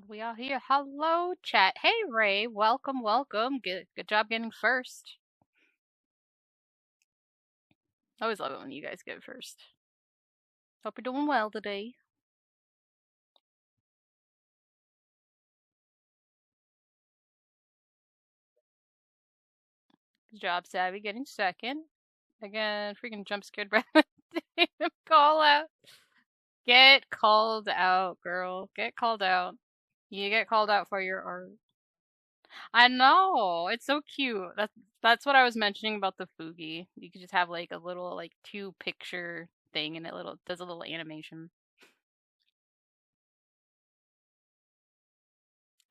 We are here. Hello, chat. Hey, Ray. Welcome, welcome. Good job getting first. I always love it when you guys get first. Hope you're doing well today. Good job, Savvy, getting second. Again, freaking jump scared by call out. Get called out, girl. Get called out. You get called out for your art. I know. It's so cute. That's what I was mentioning about the Fugi. You could just have like a little like two picture thing and it does a little animation.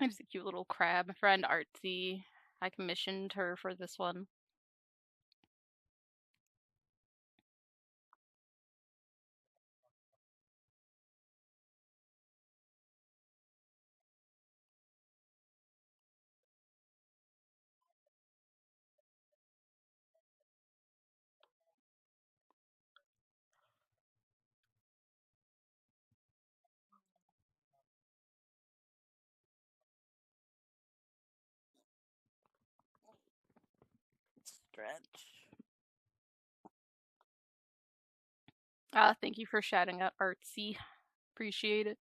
It's a cute little crab. My friend Artsy. I commissioned her for this one. Stretch. Thank you for shouting out Artsy. Appreciate it.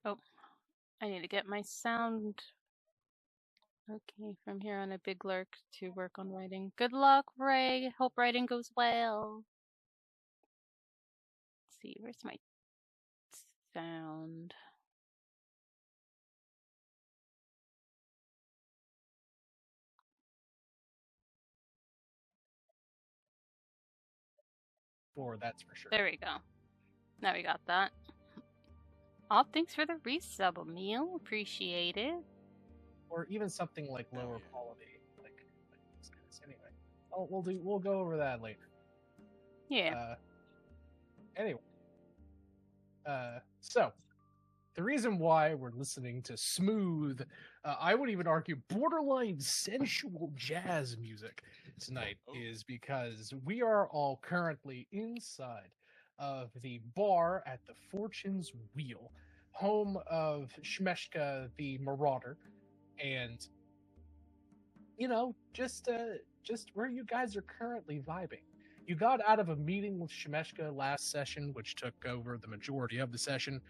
Oh, I need to get my sound. Okay, from here on a big lurk to work on writing. Good luck, Ray. Hope writing goes well. Let's see, where's my sound? That's for sure. There we go. Now we got that. Oh, thanks for the resub, Emil. Appreciate it. Or even something like lower quality, like these guys. Anyway, we'll go over that later. Yeah. Anyway, so the reason why we're listening to smooth, I would even argue borderline sensual jazz music tonight is because we are all currently inside of the bar at the Fortune's Wheel, home of Shmeshka the Marauder, and just where you guys are currently vibing. You got out of a meeting with Shmeshka last session, which took over the majority of the session.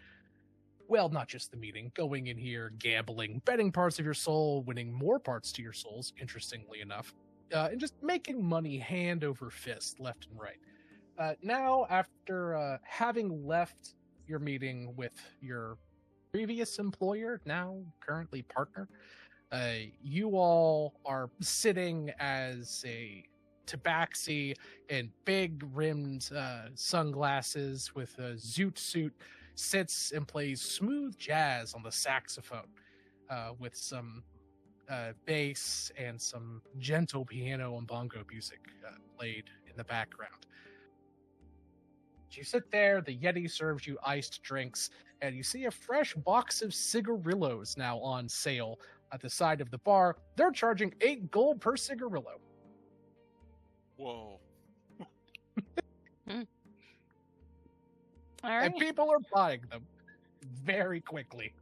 Well, not just the meeting, going in here, gambling, betting parts of your soul, winning more parts to your souls, interestingly enough, and just making money hand over fist, left and right. Now, after having left your meeting with your previous employer, now currently partner, you all are sitting as a tabaxi and big rimmed sunglasses with a zoot suit, sits and plays smooth jazz on the saxophone with some bass and some gentle piano and bongo music played in the background. You sit there, the Yeti serves you iced drinks, and you see a fresh box of cigarillos now on sale at the side of the bar. They're charging 8 gold per cigarillo. Whoa. All right. And people are buying them very quickly.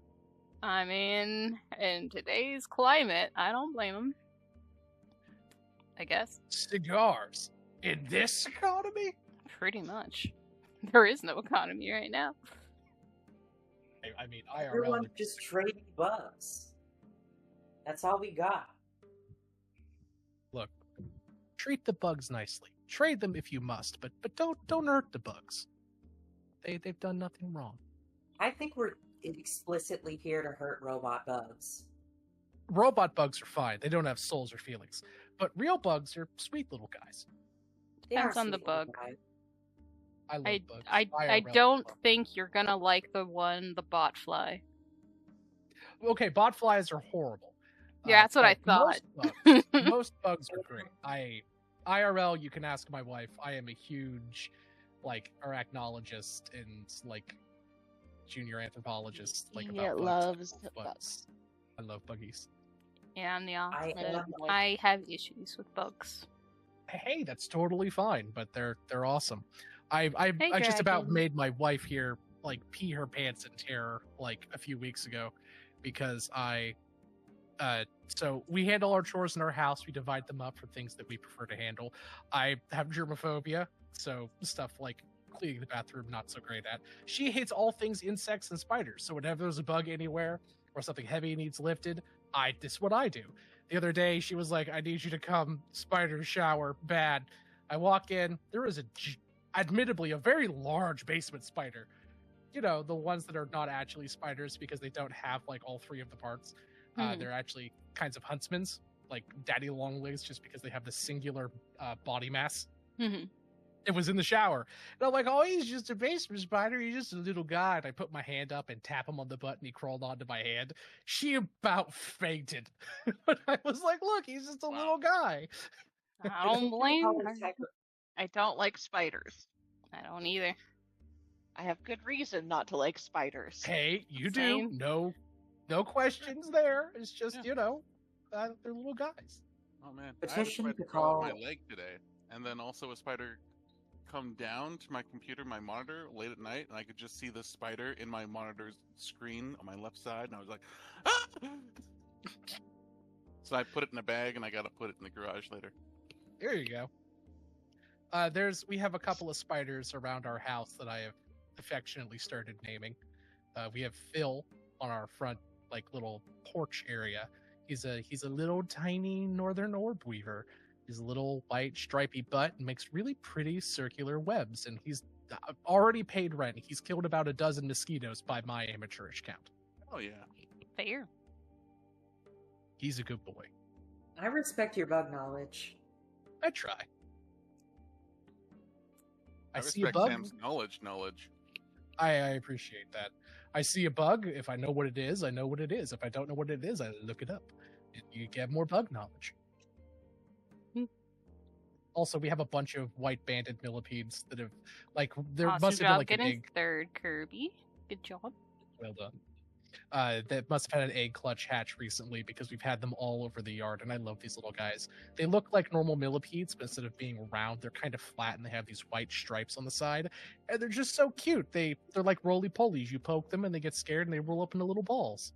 I mean, in today's climate, I don't blame them. I guess. Cigars in this economy? Pretty much. There is no economy right now. I mean, IRL. Everyone just trade bucks. That's all we got. Look, treat the bugs nicely. Trade them if you must, but don't hurt the bugs. They've done nothing wrong. I think we're explicitly here to hurt robot bugs. Robot bugs are fine. They don't have souls or feelings. But real bugs are sweet little guys. Depends on the bug. I love bugs. I don't think you're gonna like the bot fly. Okay, bot flies are horrible. Yeah, that's what I thought. Most bugs are great. IRL, you can ask my wife. I am a huge, like, arachnologist and like junior anthropologist. Like He about loves bugs. bugs. I love buggies. Yeah, I'm the I opposite. am. I have issues with bugs. Hey, that's totally fine, but they're awesome. I Hey, just about dragon. made my wife here like pee her pants in terror like a few weeks ago because so we handle our chores in our house. We divide them up for things that we prefer to handle. I have germophobia, so stuff like cleaning the bathroom, not so great at. She hates all things insects and spiders. So whenever there's a bug anywhere or something heavy needs lifted, this is what I do. The other day, she was like, "I need you to come spider shower bad." I walk in, there is admittedly a very large basement spider. You know, the ones that are not actually spiders because they don't have like all three of the parts. Mhm. They're actually kinds of huntsmans, like daddy long legs, just because they have this singular body mass. Mhm. It was in the shower. And I'm like, "Oh, he's just a basement spider. He's just a little guy." And I put my hand up and tap him on the butt, and he crawled onto my hand. She about fainted. But I was like, "Look, he's just a little guy." I don't blame All her. this type of- I don't like spiders. I don't either. I have good reason not to like spiders. Hey, you Same. do. No questions there. It's just, Yeah. you know, they're little guys. Oh man, Petition I had a to spider crawl up call- my leg today, and then also a spider come down to my computer, my monitor, late at night, and I could just see the spider in my monitor's screen on my left side, and I was like, ah! So I put it in a bag, and I gotta put it in the garage later. There you go. We have a couple of spiders around our house that I have affectionately started naming. We have Phil on our front, like little porch area. He's a little tiny northern orb weaver. His little white stripy butt and makes really pretty circular webs. And he's already paid rent. He's killed about a dozen mosquitoes by my amateurish count. Oh yeah. Fair. He's a good boy. I respect your bug knowledge. I try. I see a respect bug. Sam's knowledge. I appreciate that. I see a bug. If I know what it is, I know what it is. If I don't know what it is, I look it up. You get more bug knowledge. Hmm. Also, we have a bunch of white banded millipedes that have, like, there Awesome must have been job like an getting egg. third, Kirby. Good job. Well done. That must have had an egg clutch hatch recently because we've had them all over the yard, and I love these little guys. They look like normal millipedes, but instead of being round, they're kind of flat, and they have these white stripes on the side, and they're just so cute. They're like roly-polies. You poke them, and they get scared, and they roll up into little balls.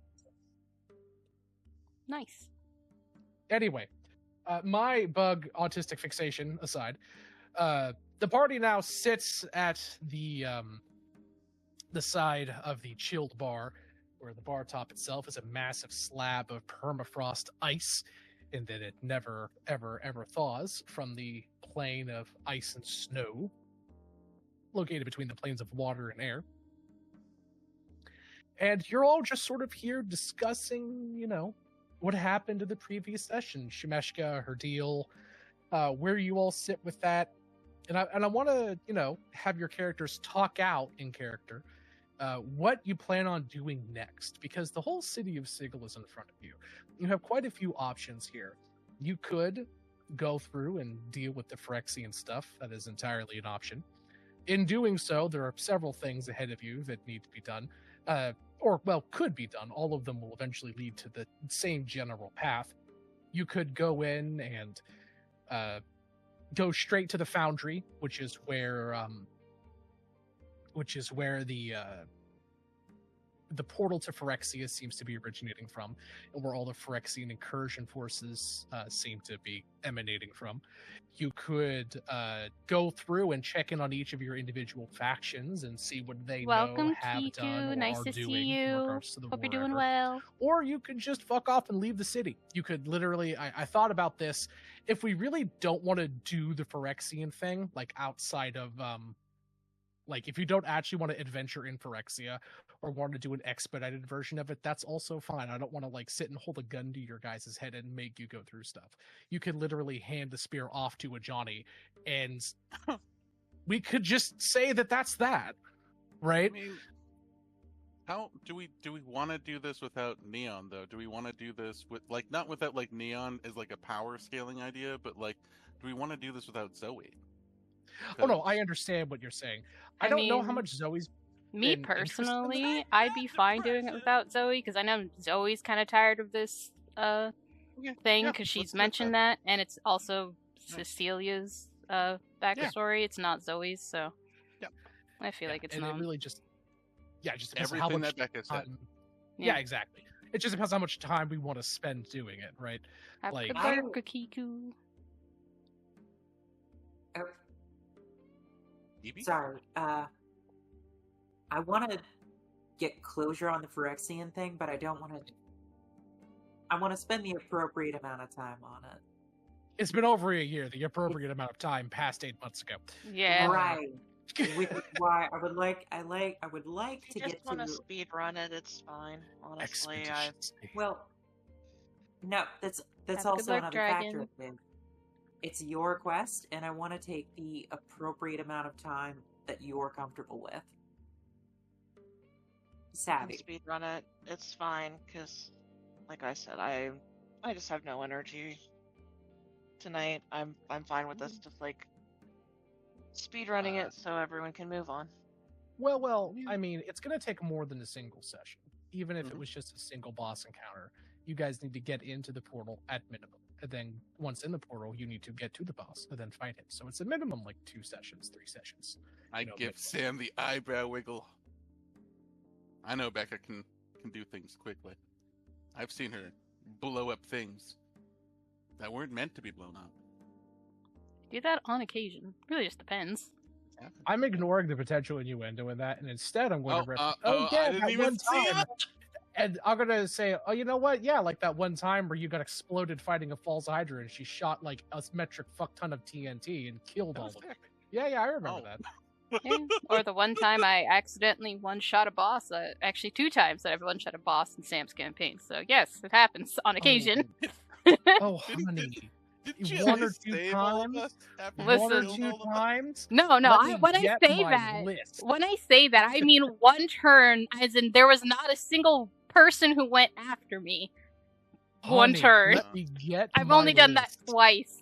Nice. Anyway, my bug autistic fixation aside, the party now sits at the side of the chilled bar, where the bar top itself is a massive slab of permafrost ice, and that it never, ever, ever thaws from the plane of ice and snow, located between the planes of water and air. And you're all just sort of here discussing, you know, what happened to the previous session, Shemeshka, her deal, where you all sit with that. And I want to, you know, have your characters talk out in character what you plan on doing next, because the whole city of Sigil is in front of you. You have quite a few options here. You could go through and deal with the Phyrexian stuff. That is entirely an option. In doing so, there are several things ahead of you that need to be done, or, well, could be done. All of them will eventually lead to the same general path. You could go in and go straight to the Foundry, which is where the portal to Phyrexia seems to be originating from, and where all the Phyrexian incursion forces seem to be emanating from. You could go through and check in on each of your individual factions and see what they Welcome, know, have Kiku. done, or Nice are to see doing in you. regards to the Hope war you're doing effort. well. Or you could just fuck off and leave the city. You could literally, I thought about this. If we really don't want to do the Phyrexian thing, like outside of, like if you don't actually want to adventure in Phyrexia or want to do an expedited version of it, that's also fine. I don't want to like sit and hold a gun to your guys' head and make you go through stuff. You could literally hand the spear off to a Johnny and we could just say that that's that, right? I mean, How do we want to do this without neon though? Do we want to do this with not without neon as a power scaling idea, but do we want to do this without Zoe? Oh no, I understand what you're saying. I don't know how much Zoe's me been interested in personally, I'd be fine doing it without Zoe because I know Zoe's kind of tired of this thing because she's mentioned that, and it's also Cecilia's backstory. It's not Zoe's, so I feel like it's and not. It really just just depends Everything on how much that Becca said. time. Yeah, exactly. It just depends how much time we want to spend doing it, right? Kiku. Sorry. I want to get closure on the Phyrexian thing, but I don't want to. I want to spend the appropriate amount of time on it. It's been over a year. The appropriate amount of time passed 8 months ago. Yeah. Right. Which is why I would like to get to. Just want to speed run it. It's fine. Honestly, Well, no, that's Have also good luck, another factor dragon. of it. It's your quest, and I want to take the appropriate amount of time that you're comfortable with. Savvy. speed run it. It's fine because, like I said, I just have no energy tonight. I'm fine with this. Just speed running it so everyone can move on. Well, I mean, it's going to take more than a single session. Even if it was just a single boss encounter, you guys need to get into the portal at minimum. And then once in the portal, you need to get to the boss and then fight him. So it's a minimum 2 sessions, 3 sessions. I give Sam the eyebrow wiggle. I know Becca can do things quickly. I've seen her blow up things that weren't meant to be blown up. Do that on occasion. Really just depends. I'm ignoring the potential innuendo in that, and instead I'm going to reference, I didn't even see time. it. And I'm going to say, oh, you know what? Yeah, that one time where you got exploded fighting a false Hydra, and she shot a metric fuck ton of TNT and killed all of them. Yeah, I remember that. Yeah. Or the one time I accidentally one-shot a boss. Actually, 2 times that I've one-shot a boss in Sam's campaign. So yes, it happens on occasion. Oh, honey. Did you 1 or 2 save all of times? us after 1 or you 2 killed all of us? times? No. When I say that, I mean one turn, as in there was not a single person who went after me. One turn. Let me get I've my only done that list. twice.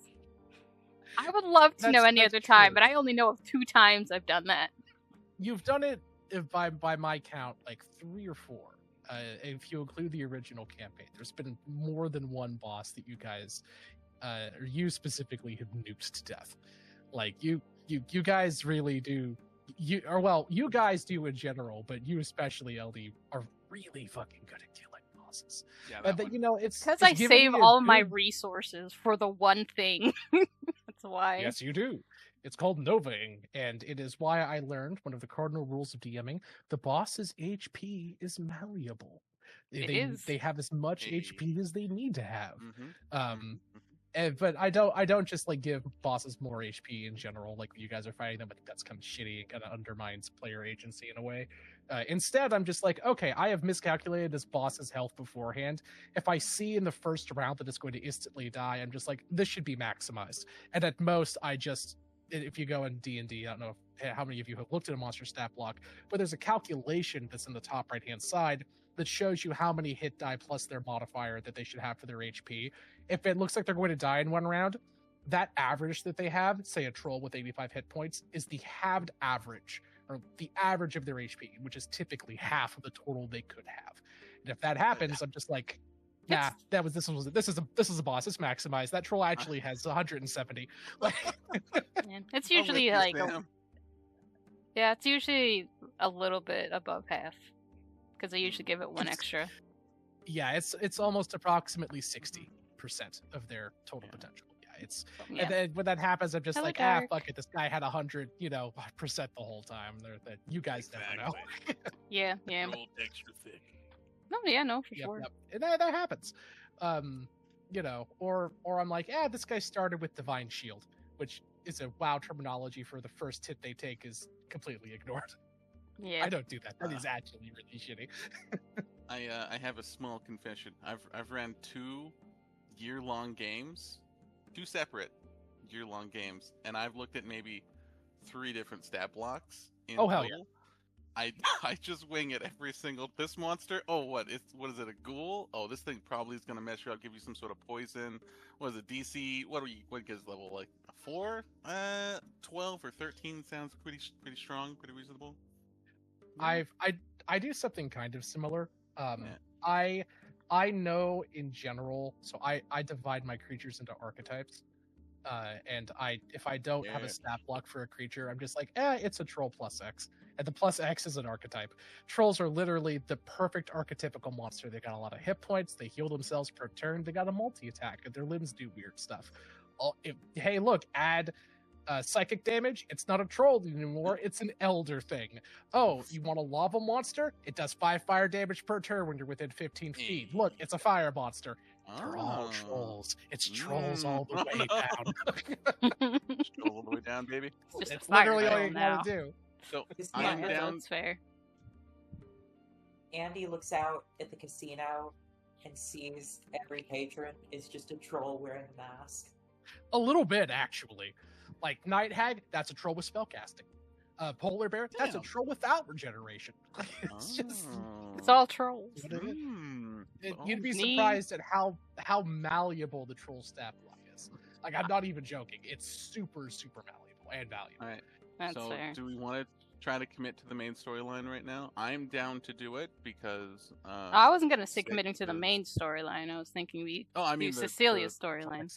I would love to know any That's other time, true. but I only know of 2 times I've done that. You've done it, by my count, 3 or 4. If you include the original campaign, there's been more than one boss that you guys, or you specifically, have nuked to death. You guys really do. You guys do in general, but you especially, LD, are really fucking good at killing bosses. Yeah, But it's because it's I giving save me a all my good- resources for the one thing. That's why. Yes, you do. It's called Novaing, and it is why I learned one of the cardinal rules of DMing: the boss's HP is malleable. They have as much HP as they need to have. But I don't just give bosses more HP in general. You guys are fighting them, I think that's kind of shitty. It kind of undermines player agency in a way. Instead, I'm just okay, I have miscalculated this boss's health beforehand. If I see in the first round that it's going to instantly die, I'm just this should be maximized. And at most, if you go in D&D, I don't know how many of you have looked at a monster stat block, but there's a calculation that's in the top right-hand side that shows you how many hit die plus their modifier that they should have for their HP. If it looks like they're going to die in one round, that average that they have, say a troll with 85 hit points, is the halved average, or the average of their HP, which is typically half of the total they could have. And if that happens, I'm just nah, this is a boss. It's maximized. That troll actually has 170. It's usually it's usually a little bit above half because I usually give it 1 extra. Yeah, it's almost approximately 60% of their total potential. Yeah, and then when that happens, I'm just fuck it. This guy had 100, percent the whole time. That you guys never know. Yeah. Rolled extra thick. No, for sure. Yep. And that happens. Or I'm this guy started with Divine Shield, which is a WoW terminology for the first hit they take is completely ignored. Yeah. I don't do that. That is actually really shitty. I have a small confession. I've ran 2 year-long games, 2 separate year-long games, and I've looked at maybe 3 different stat blocks in hell total. I just wing it every single this monster. Oh, what is it, a ghoul? Oh, this thing probably is gonna mess you up, give you some sort of poison. What is it, DC? What gives level, like a 4? 12 or 13 sounds pretty strong, pretty reasonable. Yeah. I do something kind of similar. Yeah. I know in general, so I divide my creatures into archetypes. And if I don't have a stat block for a creature, I'm just like, it's a troll plus X. And the plus X is an archetype. Trolls are literally the perfect archetypical monster. They got a lot of hit points, they heal themselves per turn, they got a multi-attack, and their limbs do weird stuff. Hey, look, add psychic damage. It's not a troll anymore, it's an elder thing. Oh, you want a lava monster? It does 5 fire damage per turn when you're within 15 feet. Look, it's a fire monster. They're all trolls. It's trolls all the way down. Troll all the way down, baby. It's literally all you gotta do. So I am down. That's fair. Andy looks out at the casino and sees every patron is just a troll wearing a mask. A little bit, actually. Like Night Hag, that's a troll with spellcasting. Polar Bear, that's a troll without regeneration. It's all trolls. You'd be surprised at how malleable the troll stat block is. Like, I'm not even joking. It's super, super malleable and valuable. All right. That's so fair. do we want to try to commit to the main storyline right now? I'm down to do it because I wasn't gonna say committing to the main storyline. I was thinking we do Cecilia's storyline.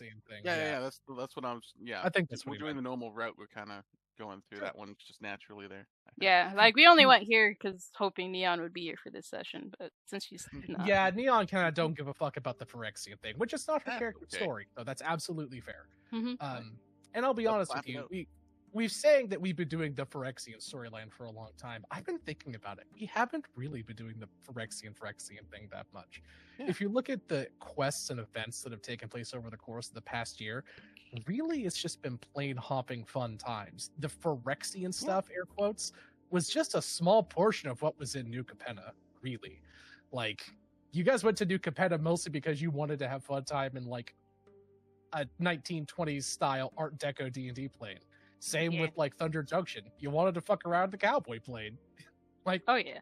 Yeah, that's what I was. Yeah, I think that's we're doing the normal route. We're kind of going through that one just naturally there. Yeah, like we only went here because hoping Neon would be here for this session, but since she's not. Yeah, Neon kind of don't give a fuck about the Phyrexian thing, which is not her character story, so that's absolutely fair. Mm-hmm. And I'll be honest with you, we've saying that we've been doing the Phyrexian storyline for a long time. I've been thinking about it. We haven't really been doing the Phyrexian thing that much. Yeah. If you look at the quests and events that have taken place over the course of the past year, really it's just been plain hopping fun times. The Phyrexian stuff, air quotes, was just a small portion of what was in New Capenna, really. Like, you guys went to New Capenna mostly because you wanted to have fun time in like a 1920s style Art Deco D&D plane. Same with like Thunder Junction. You wanted to fuck around the cowboy plane. Like, oh yeah.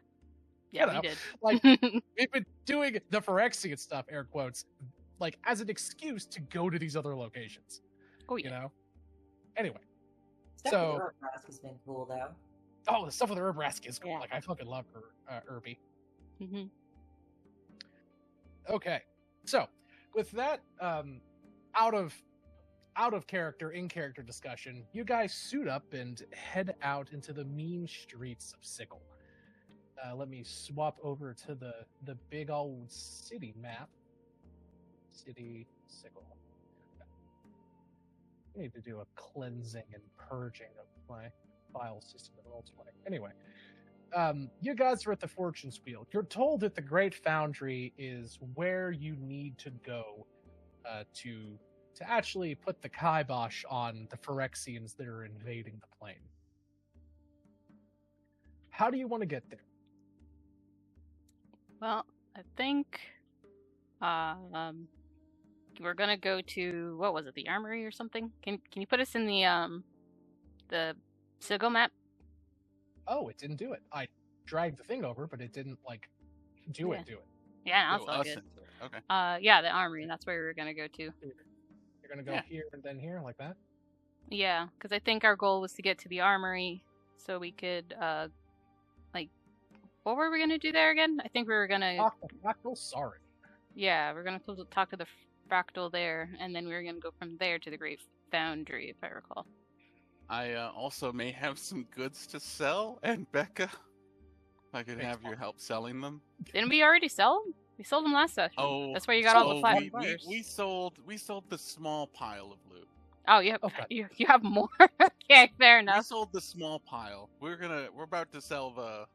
Yeah, we did. Like, we've been doing the Phyrexian stuff, air quotes, like as an excuse to go to these other locations. Oh yeah. You know? Anyway. Stuff with the Herbrask has been cool though. Oh, the stuff with the Herbrask is cool. Yeah. Like, I fucking love Irby. Mm-hmm. Okay. So, with that out of character, in character discussion, you guys suit up and head out into the mean streets of Sigil. Let me swap over to the big old city map. City Sigil. I need to do a cleansing and purging of my file system in Roll20. Anyway, you guys are at the Fortune's Wheel. You're told that the Great Foundry is where you need to go to actually put the kibosh on the Phyrexians that are invading the plane. How do you want to get there? Well, I think we're gonna go to, what was it, the armory or something? Can you put us in the Sigil map? Oh, it didn't do it. I dragged the thing over, but it didn't do it. Yeah, that's all good. Okay. Yeah, the armory. That's where we're gonna go to. You're gonna go here and then here, like that? Yeah, because I think our goal was to get to the armory so we could, what were we gonna do there again? I think we were gonna talk to Fractal. Sorry. Yeah, we're gonna talk to the Fractal there, and then we were gonna go from there to the Great Foundry, if I recall. I also may have some goods to sell, and Becca, if I could have your help selling them. Didn't we already sell them? We sold them last session. Oh, that's where you got all the $5. We sold the small pile of loot. Oh, you have more. Okay, fair enough. We sold the small pile. We're about to sell the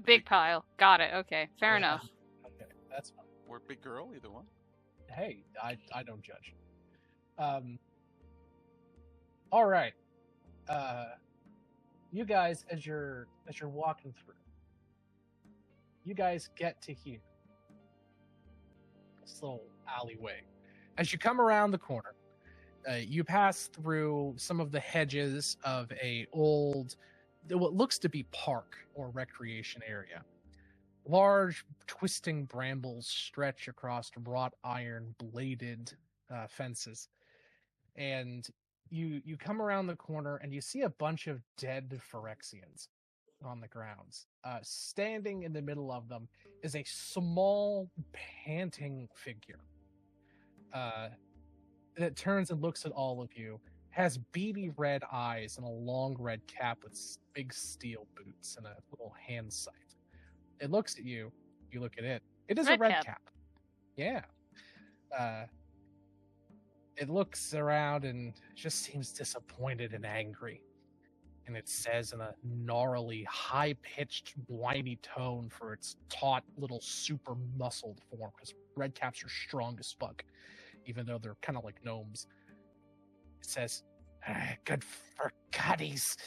big pile. Got it. Okay, fair enough. Okay, that's fine. Or big girl, either one. Hey, I don't judge. All right. You guys, as you're walking through, you guys get to here. This little alleyway. As you come around the corner, you pass through some of the hedges of a old what looks to be park or recreation area. Large, twisting brambles stretch across wrought iron bladed fences, and you come around the corner and you see a bunch of dead Phyrexians on the grounds. Standing in the middle of them is a small, panting figure that turns and looks at all of you, has beady red eyes and a long red cap with big steel boots and a little hand sight. It looks at you. You look at it. It is a red cap. Yeah. It looks around and just seems disappointed and angry. And it says in a gnarly, high-pitched, whiny tone for its taut, little, super muscled form, because red caps are strong as fuck, even though they're kind of like gnomes. It says, good for cutties,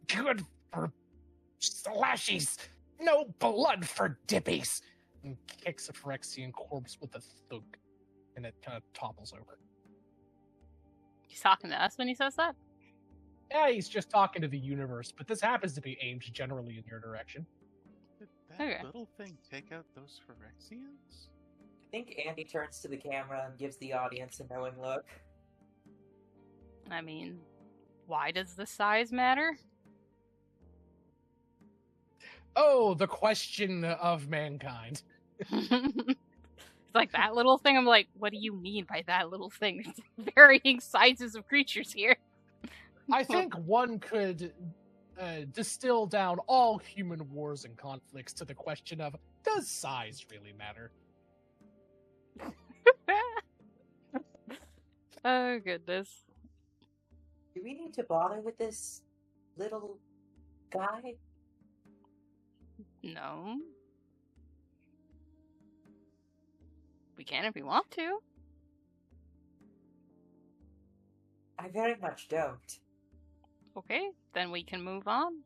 good for slashies, no blood for dippies, and kicks a Phyrexian corpse with a thunk, and it kind of topples over. He's talking to us when he says that? Yeah, he's just talking to the universe, but this happens to be aimed generally in your direction. Did that little thing take out those Phyrexians? I think Andy turns to the camera and gives the audience a knowing look. I mean, why does the size matter? Oh, the question of mankind. It's like that little thing. I'm like, what do you mean by that little thing? There's varying sizes of creatures here. I think one could distill down all human wars and conflicts to the question of, does size really matter? Oh, goodness. Do we need to bother with this little guy? No. We can if we want to. I very much don't. Okay, then we can move on.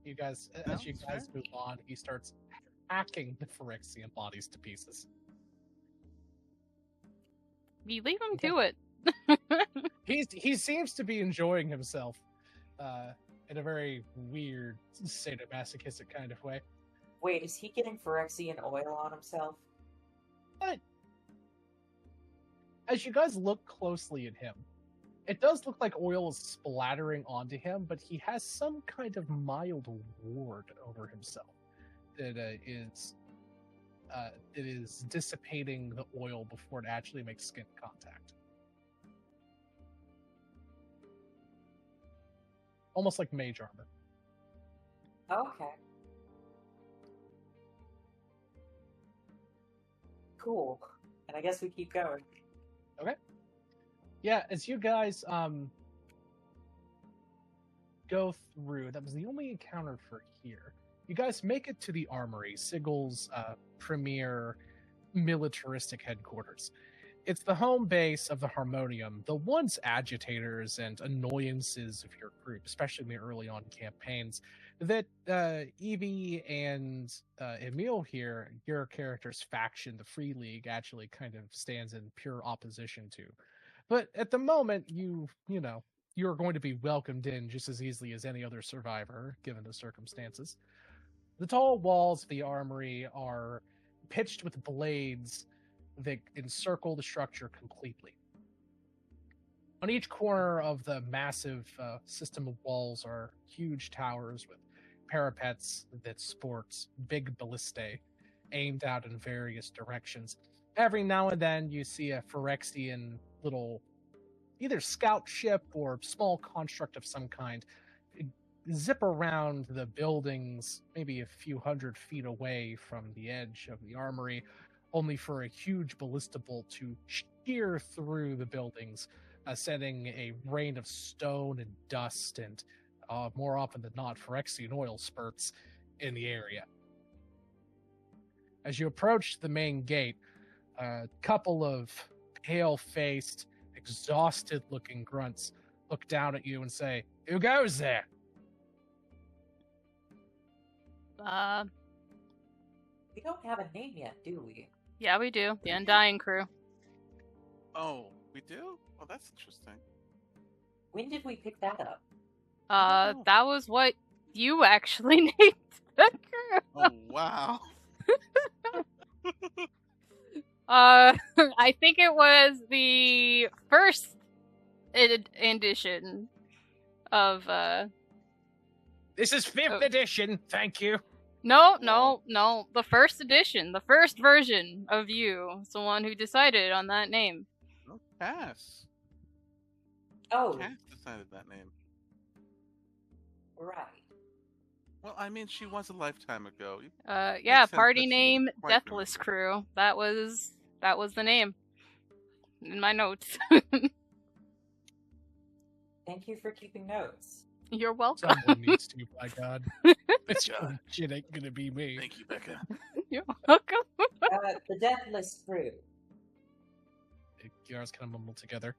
You guys, as you guys move on, he starts hacking the Phyrexian bodies to pieces. We leave him to it. He seems to be enjoying himself in a very weird, sadomasochistic kind of way. Wait, is he getting Phyrexian oil on himself? But as you guys look closely at him, it does look like oil is splattering onto him, but he has some kind of mild ward over himself that is dissipating the oil before it actually makes skin contact. Almost like mage armor. Okay. Cool. And I guess we keep going. Okay. Yeah, as you guys go through, that was the only encounter for here. You guys make it to the armory, Sigil's premier militaristic headquarters. It's the home base of the Harmonium, the once agitators and annoyances of your group, especially in the early on campaigns, that Evie and Emil here, your character's faction, the Free League, actually kind of stands in pure opposition to. But at the moment, you're going to be welcomed in just as easily as any other survivor, given the circumstances. The tall walls of the armory are pitched with blades that encircle the structure completely. On each corner of the massive system of walls are huge towers with parapets that sport big ballistae aimed out in various directions. Every now and then you see a Phyrexian little either scout ship or small construct of some kind zip around the buildings maybe a few hundred feet away from the edge of the armory, only for a huge ballista bolt to shear through the buildings, sending a rain of stone and dust and, more often than not, Phyrexian oil spurts in the area. As you approach the main gate, a couple of pale-faced, exhausted-looking grunts look down at you and say, "Who goes there?" We don't have a name yet, do we? Yeah, we do. The Undying Crew. Oh, we do? Oh, that's interesting. When did we pick that up? Oh. That was what you actually named the crew. Oh wow. I think it was the first edition of This is 5th edition. Thank you. No, the first edition, the first version of you is the one who decided on that name. Oh, Cass. Oh, Cass decided that name. right. Well, I mean, she was a lifetime ago. Yeah, sense party that she name quite Deathless remember. Crew. That was the name in my notes. Thank you for keeping notes. You're welcome. Someone needs to, by God. This shit ain't gonna be me. Thank you, Becca. You're welcome. The Deathless Crew. Yours kind of mumble together.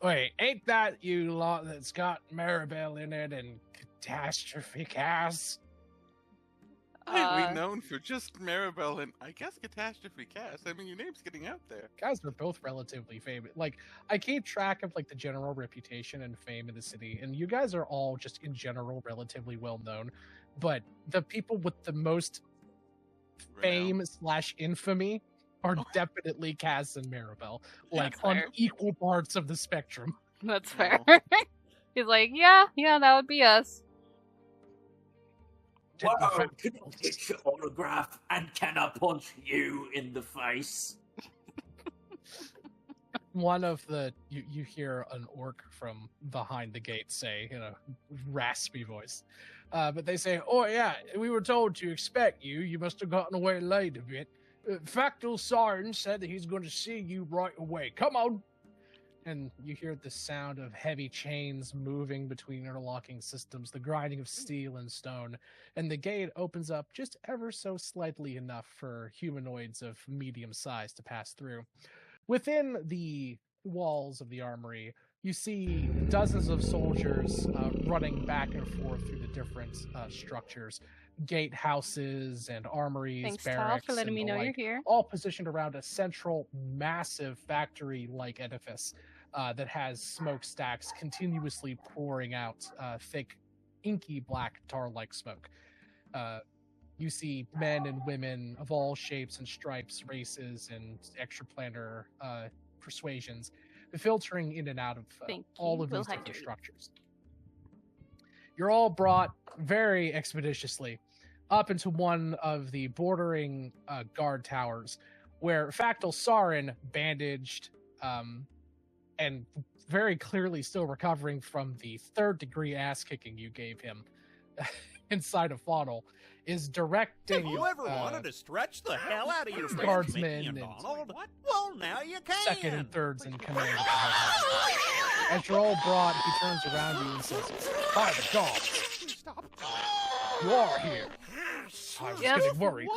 Wait, ain't that you lot that's got Maribel in it and Catastrophe Cass? We're known for just Maribel and I guess Catastrophe Cass. I mean, your name's getting out there. Guys are both relatively famous. Like, I keep track of like the general reputation and fame in the city, and you guys are all just in general relatively well known. But the people with the most fame / infamy are definitely Cass and Maribel, like on equal parts of the spectrum. That's fair. He's like, yeah, that would be us. Whoa, can I get your autograph and can I punch you in the face? One of the you hear an orc from behind the gate say in a raspy voice, but they say, "Oh yeah, we were told to expect you. You must have gotten away late a bit. Factal Sarn said that he's going to see you right away. Come on." And you hear the sound of heavy chains moving between interlocking systems, the grinding of steel and stone, and the gate opens up just ever so slightly enough for humanoids of medium size to pass through. Within the walls of the armory, you see dozens of soldiers running back and forth through the different structures, gatehouses and armories, Thanks, Tal, barracks, for letting and me the know you're like, here. all positioned around a central, massive factory-like edifice that has smokestacks continuously pouring out thick, inky black tar-like smoke. You see men and women of all shapes and stripes, races, and extraplanar persuasions filtering in and out of all of these different structures. You're all brought very expeditiously up into one of the bordering guard towers, where Factal Sarin, bandaged and very clearly still recovering from the 3rd-degree ass-kicking you gave him inside of Faunal, is directing Have you ever wanted to stretch the hell out of your guardsmen and and Donald? Well, now you can. 2nd and 3rds in command. As you're all brought, he turns around you and says, "By the gods, you are here." I was getting worried.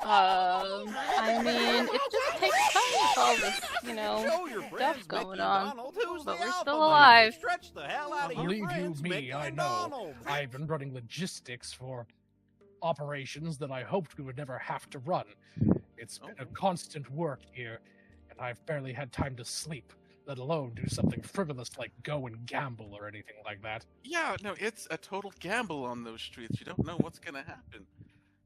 I mean, it just takes time with all this, stuff going on. But we're still alive. Believe you me, I know. I've been running logistics for operations that I hoped we would never have to run. It's been a constant work here, and I've barely had time to sleep, let alone do something frivolous like go and gamble or anything like that. Yeah, no, it's a total gamble on those streets. You don't know what's gonna happen.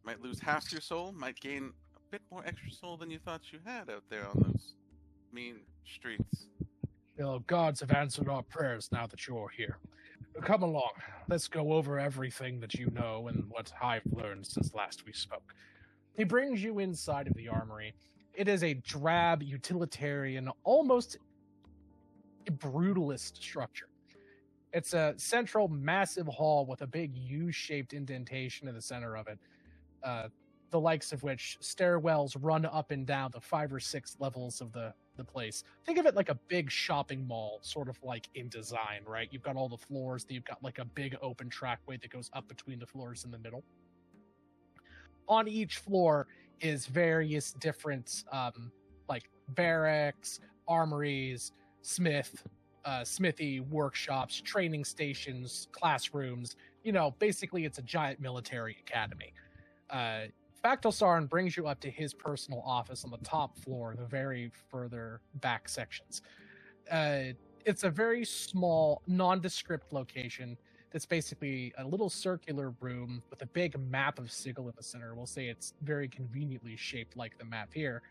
Might lose half your soul, might gain a bit more extra soul than you thought you had out there on those mean streets. Well, gods have answered our prayers now that you're here. Come along, let's go over everything that you know and what I've learned since last we spoke. He brings you inside of the armory. It is a drab, utilitarian, almost brutalist structure. It's a central, massive hall with a big U-shaped indentation in the center of it. The likes of which stairwells run up and down the 5 or 6 levels of the place. Think of it like a big shopping mall, sort of like in design, right? You've got all the floors, you've got like a big open trackway that goes up between the floors in the middle. On each floor is various different like barracks, armories, smithy workshops, training stations, classrooms. Basically it's a giant military academy. Factal Sarin brings you up to his personal office on the top floor, the very further back sections. It's a very small, nondescript location that's basically a little circular room with a big map of Sigil in the center. We'll say it's very conveniently shaped like the map here,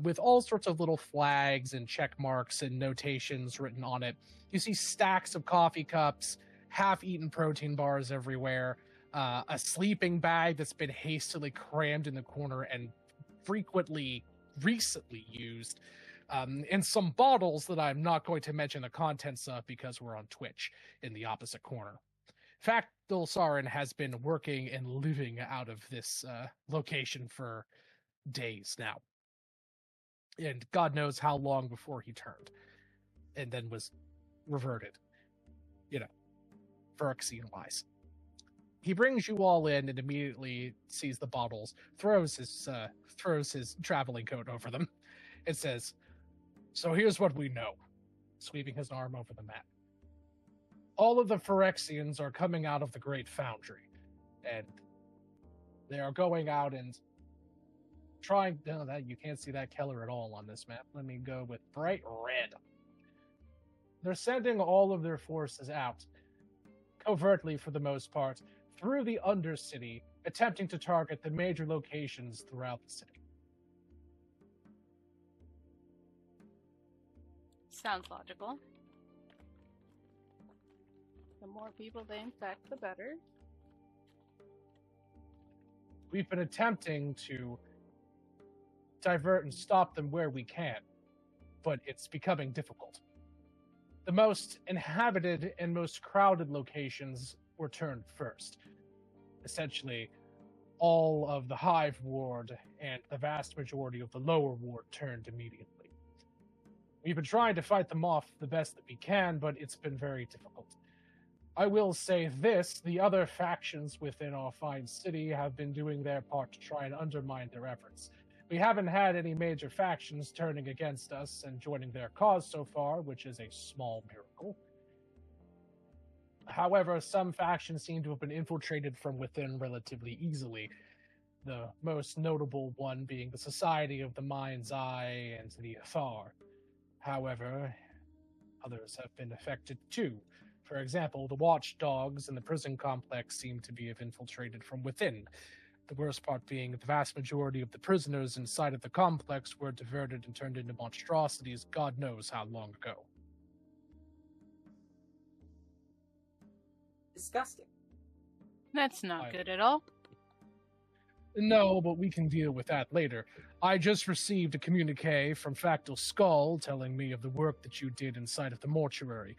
with all sorts of little flags and check marks and notations written on it. You see stacks of coffee cups, half-eaten protein bars everywhere, a sleeping bag that's been hastily crammed in the corner and recently used, and some bottles that I'm not going to mention the contents of because we're on Twitch in the opposite corner. Factyl Sarin has been working and living out of this location for days now. And God knows how long before he turned and then was reverted, Phyrexian-wise. He brings you all in and immediately sees the bottles, throws his traveling coat over them, and says, "So here's what we know," sweeping his arm over the map. All of the Phyrexians are coming out of the Great Foundry, and they are going out and trying. No, that you can't see that Keller at all on this map. Let me go with bright red. They're sending all of their forces out, covertly for the most part, through the Undercity, attempting to target the major locations throughout the city. Sounds logical. The more people they infect, the better. We've been attempting to divert and stop them where we can, but it's becoming difficult. The most inhabited and most crowded locations were turned first. Essentially, all of the Hive Ward and the vast majority of the Lower Ward turned immediately. We've been trying to fight them off the best that we can, but it's been very difficult. I will say this, the other factions within our fine city have been doing their part to try and undermine their efforts. We haven't had any major factions turning against us and joining their cause so far, which is a small miracle. However, some factions seem to have been infiltrated from within relatively easily, the most notable one being the Society of the Mind's Eye and the Athar. However, others have been affected too. For example, the watchdogs in the prison complex seem to be infiltrated from within. The worst part being the vast majority of the prisoners inside of the complex were diverted and turned into monstrosities God knows how long ago. Disgusting. That's not good at all. No, but we can deal with that later. I just received a communique from Factyl Skull telling me of the work that you did inside of the mortuary.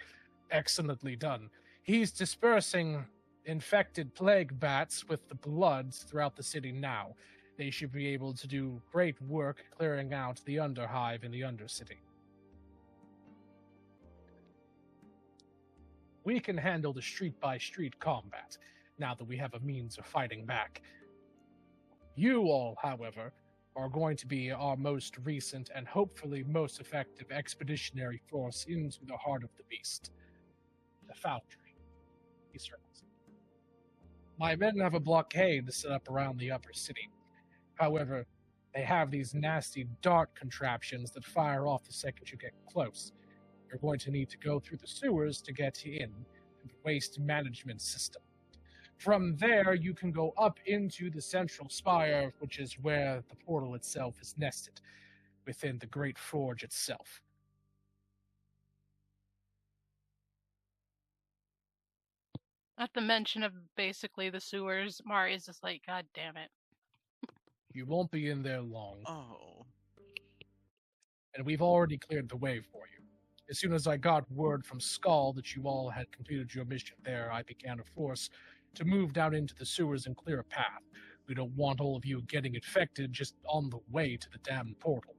Excellently done. He's dispersing infected plague bats with the bloods throughout the city now. They should be able to do great work clearing out the Underhive in the Undercity. We can handle the street-by-street combat, now that we have a means of fighting back. You all, however, are going to be our most recent and hopefully most effective expeditionary force into the heart of the beast. The Foundry. He circles. My men have a blockade set up around the upper city. However, they have these nasty dart contraptions that fire off the second you get close. You're going to need to go through the sewers to get in the waste management system. From there, you can go up into the central spire, which is where the portal itself is nested, within the Great Forge itself. At the mention of basically the sewers, Mari's just like, God damn it. You won't be in there long. Oh. And we've already cleared the way for you. As soon as I got word from Skull that you all had completed your mission there, I began a force to move down into the sewers and clear a path. We don't want all of you getting infected just on the way to the damn portal.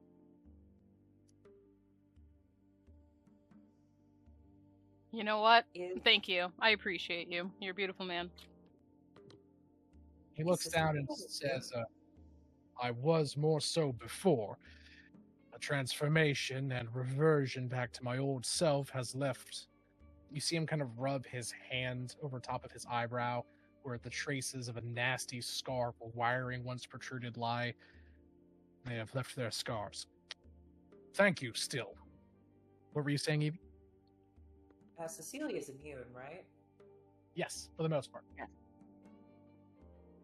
You know what? Thank you. I appreciate you. You're a beautiful man. He looks down and says, I was more so before. A transformation and reversion back to my old self has left. You see him kind of rub his hand over top of his eyebrow, where the traces of a nasty scar where wiring once protruded lie. They have left their scars. Thank you, still. What were you saying, Evie? Cecilia's immune, right? Yes, for the most part.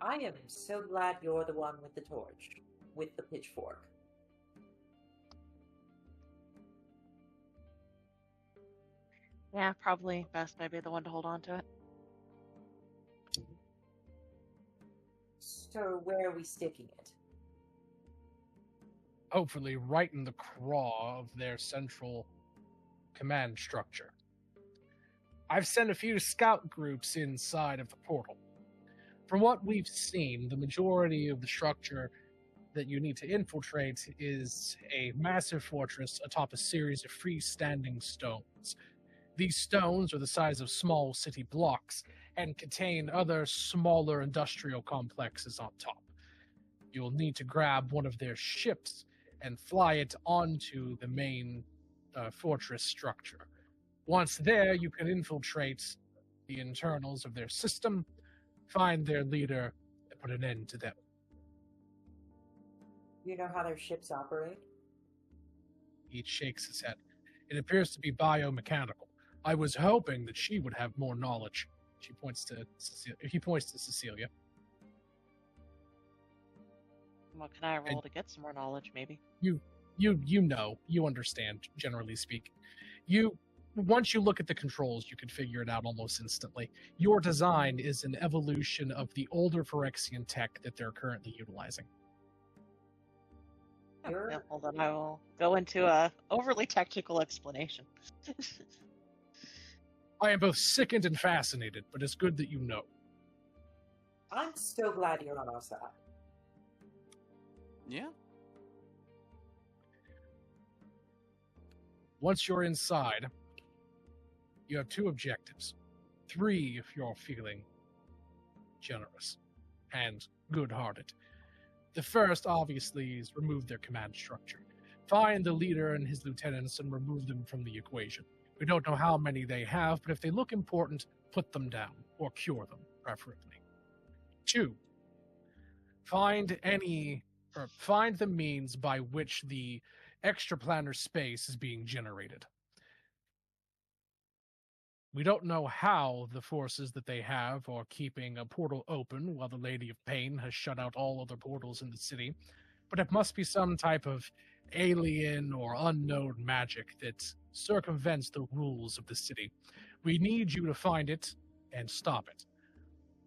I am so glad you're the one with the torch, with the pitchfork. Yeah, probably best I be the one to hold on to it. So where are we sticking it? Hopefully right in the craw of their central command structure. I've sent a few scout groups inside of the portal. From what we've seen, the majority of the structure that you need to infiltrate is a massive fortress atop a series of freestanding stones. These stones are the size of small city blocks and contain other smaller industrial complexes on top. You'll need to grab one of their ships and fly it onto the main fortress structure. Once there, you can infiltrate the internals of their system, find their leader, and put an end to them. You know how their ships operate? He shakes his head. It appears to be biomechanical. I was hoping that she would have more knowledge. He points to Cecilia. What can I roll to get some more knowledge, maybe? You know, you understand, generally speaking. Once you look at the controls, you can figure it out almost instantly. Your design is an evolution of the older Phyrexian tech that they're currently utilizing. Yeah, well, then I will go into a overly technical explanation. I am both sickened and fascinated, but it's good that you know. I'm so glad you're on our side. Yeah. Once you're inside, you have 2 objectives. 3 if you're feeling generous and good-hearted. The first, obviously, is remove their command structure. Find the leader and his lieutenants and remove them from the equation. We don't know how many they have, but if they look important, put them down, or cure them, preferably. 2, find the means by which the extraplanar space is being generated. We don't know how the forces that they have are keeping a portal open while the Lady of Pain has shut out all other portals in the city, but it must be some type of alien or unknown magic that circumvents the rules of the city. We need you to find it and stop it.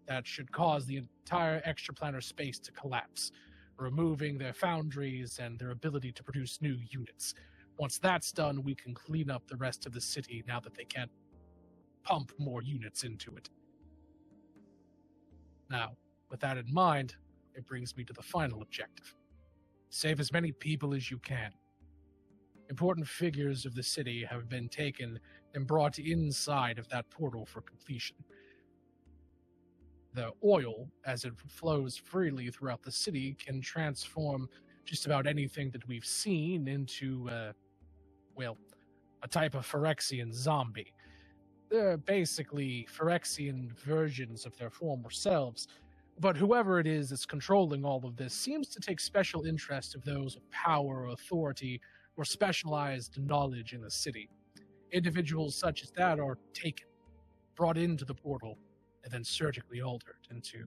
That should cause the entire extraplanar space to collapse, removing their foundries and their ability to produce new units. Once that's done, we can clean up the rest of the city now that they can't pump more units into it. Now, with that in mind, it brings me to the final objective. Save as many people as you can. Important figures of the city have been taken and brought inside of that portal for completion. The oil, as it flows freely throughout the city, can transform just about anything that we've seen into, a type of Phyrexian zombie. They're basically Phyrexian versions of their former selves, but whoever it is that's controlling all of this seems to take special interest of those with power, authority, or specialized knowledge in the city. Individuals such as that are taken, brought into the portal, and then surgically altered into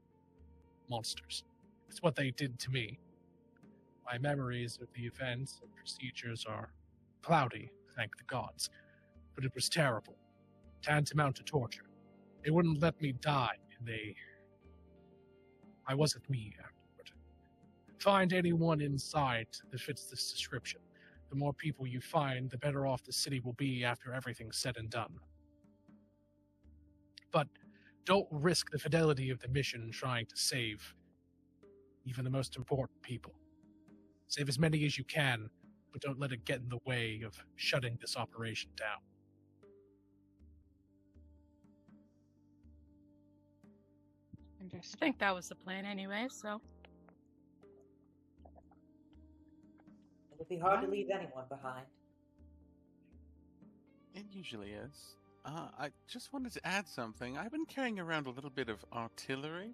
monsters. It's what they did to me. My memories of the events and procedures are cloudy, thank the gods, but it was terrible, tantamount to torture. They wouldn't let me die, and I wasn't me afterward. Find anyone inside that fits this description. The more people you find, the better off the city will be after everything's said and done. But don't risk the fidelity of the mission trying to save even the most important people. Save as many as you can, but don't let it get in the way of shutting this operation down. I think that was the plan anyway, so. It'll be hard to leave anyone behind. It usually is. I just wanted to add something. I've been carrying around a little bit of artillery.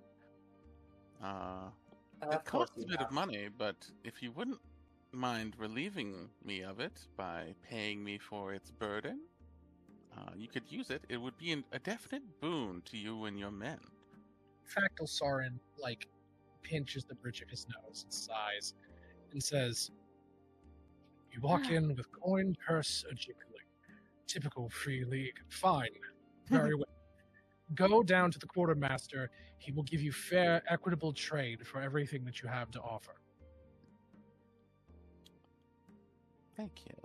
It costs a bit of money, but if you wouldn't mind relieving me of it by paying me for its burden, you could use it. It would be a definite boon to you and your men. Fractal Sauron, like, pinches the bridge of his nose and sighs and says, "You walk in with coin, purse, a jiggling. Typical Free League. Fine. Very well. Go down to the quartermaster. He will give you fair, equitable trade for everything that you have to offer." Thank you.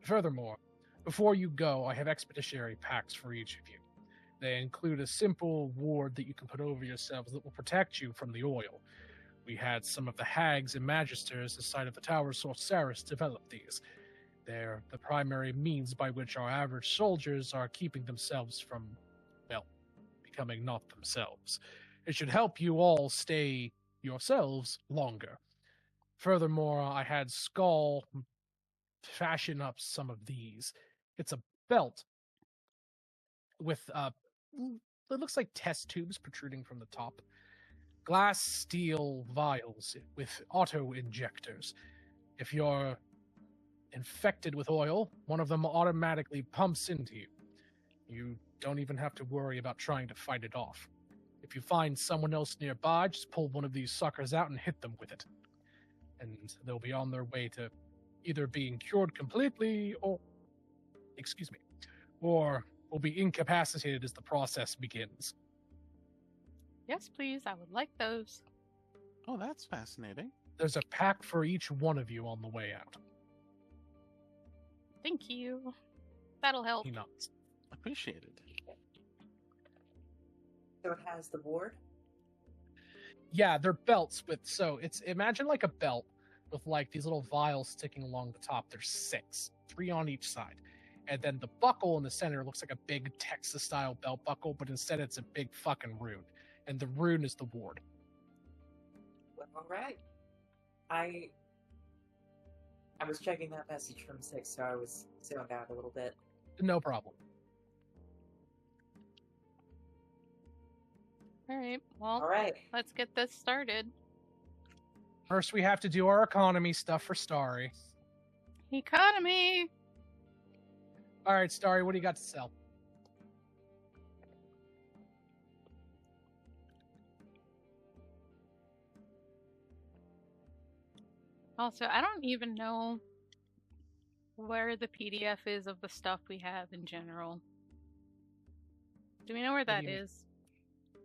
Furthermore, before you go, I have expeditionary packs for each of you. They include a simple ward that you can put over yourselves that will protect you from the oil. We had some of the hags and magisters aside of the Tower Sorceress develop these. They're the primary means by which our average soldiers are keeping themselves from, well, becoming not themselves. It should help you all stay yourselves longer. Furthermore, I had Skull fashion up some of these. It's a belt with it looks like test tubes protruding from the top. Glass steel vials with auto injectors. If you're infected with oil, one of them automatically pumps into you. You don't even have to worry about trying to fight it off. If you find someone else nearby, just pull one of these suckers out and hit them with it. And they'll be on their way to either being cured completely or will be incapacitated as the process begins. Yes, please. I would like those. Oh, that's fascinating. There's a pack for each one of you on the way out. Thank you. That'll help. He nods. Appreciated. So it has the board. Yeah, they're belts with, so it's, imagine like a belt with like these little vials sticking along the top. There's 6, 3 on each side. And then the buckle in the center looks like a big Texas-style belt buckle, but instead it's a big fucking rune. And the rune is the ward. Well, all right. I was checking that message from 6, so I was zoned out a little bit. No problem. All right. Well, All right. let's get this started. First, we have to do our economy stuff for Starry. Economy. All right, Starry, what do you got to sell? Also, I don't even know where the PDF is of the stuff we have in general. Do we know where that is?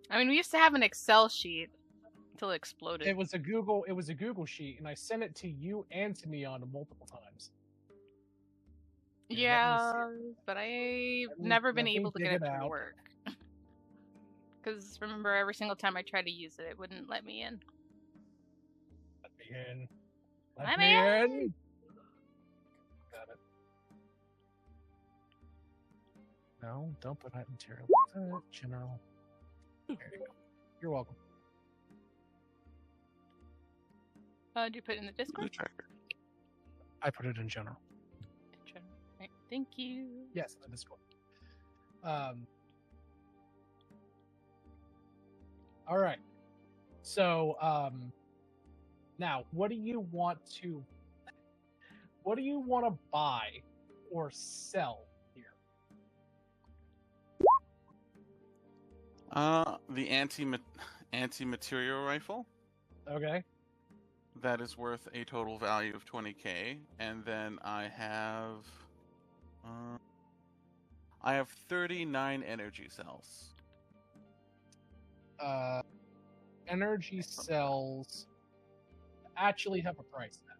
I mean, we used to have an Excel sheet until it exploded. It was a Google sheet, and I sent it to you and to me on multiple times. Yeah, but I've never been able to get it to work. Because remember, every single time I tried to use it, it wouldn't let me in. Let me in. Let me in. Got it. No, don't put that material. General. There you go. You're welcome. Do you put it in the Discord? Tracker. I put it in general. Right, thank you. Yes, in the Discord. All right. So, now, what do you want to buy or sell here? The anti-material rifle. Okay. That is worth a total value of 20k, and then I have 39 energy cells. Energy cells actually have a price now.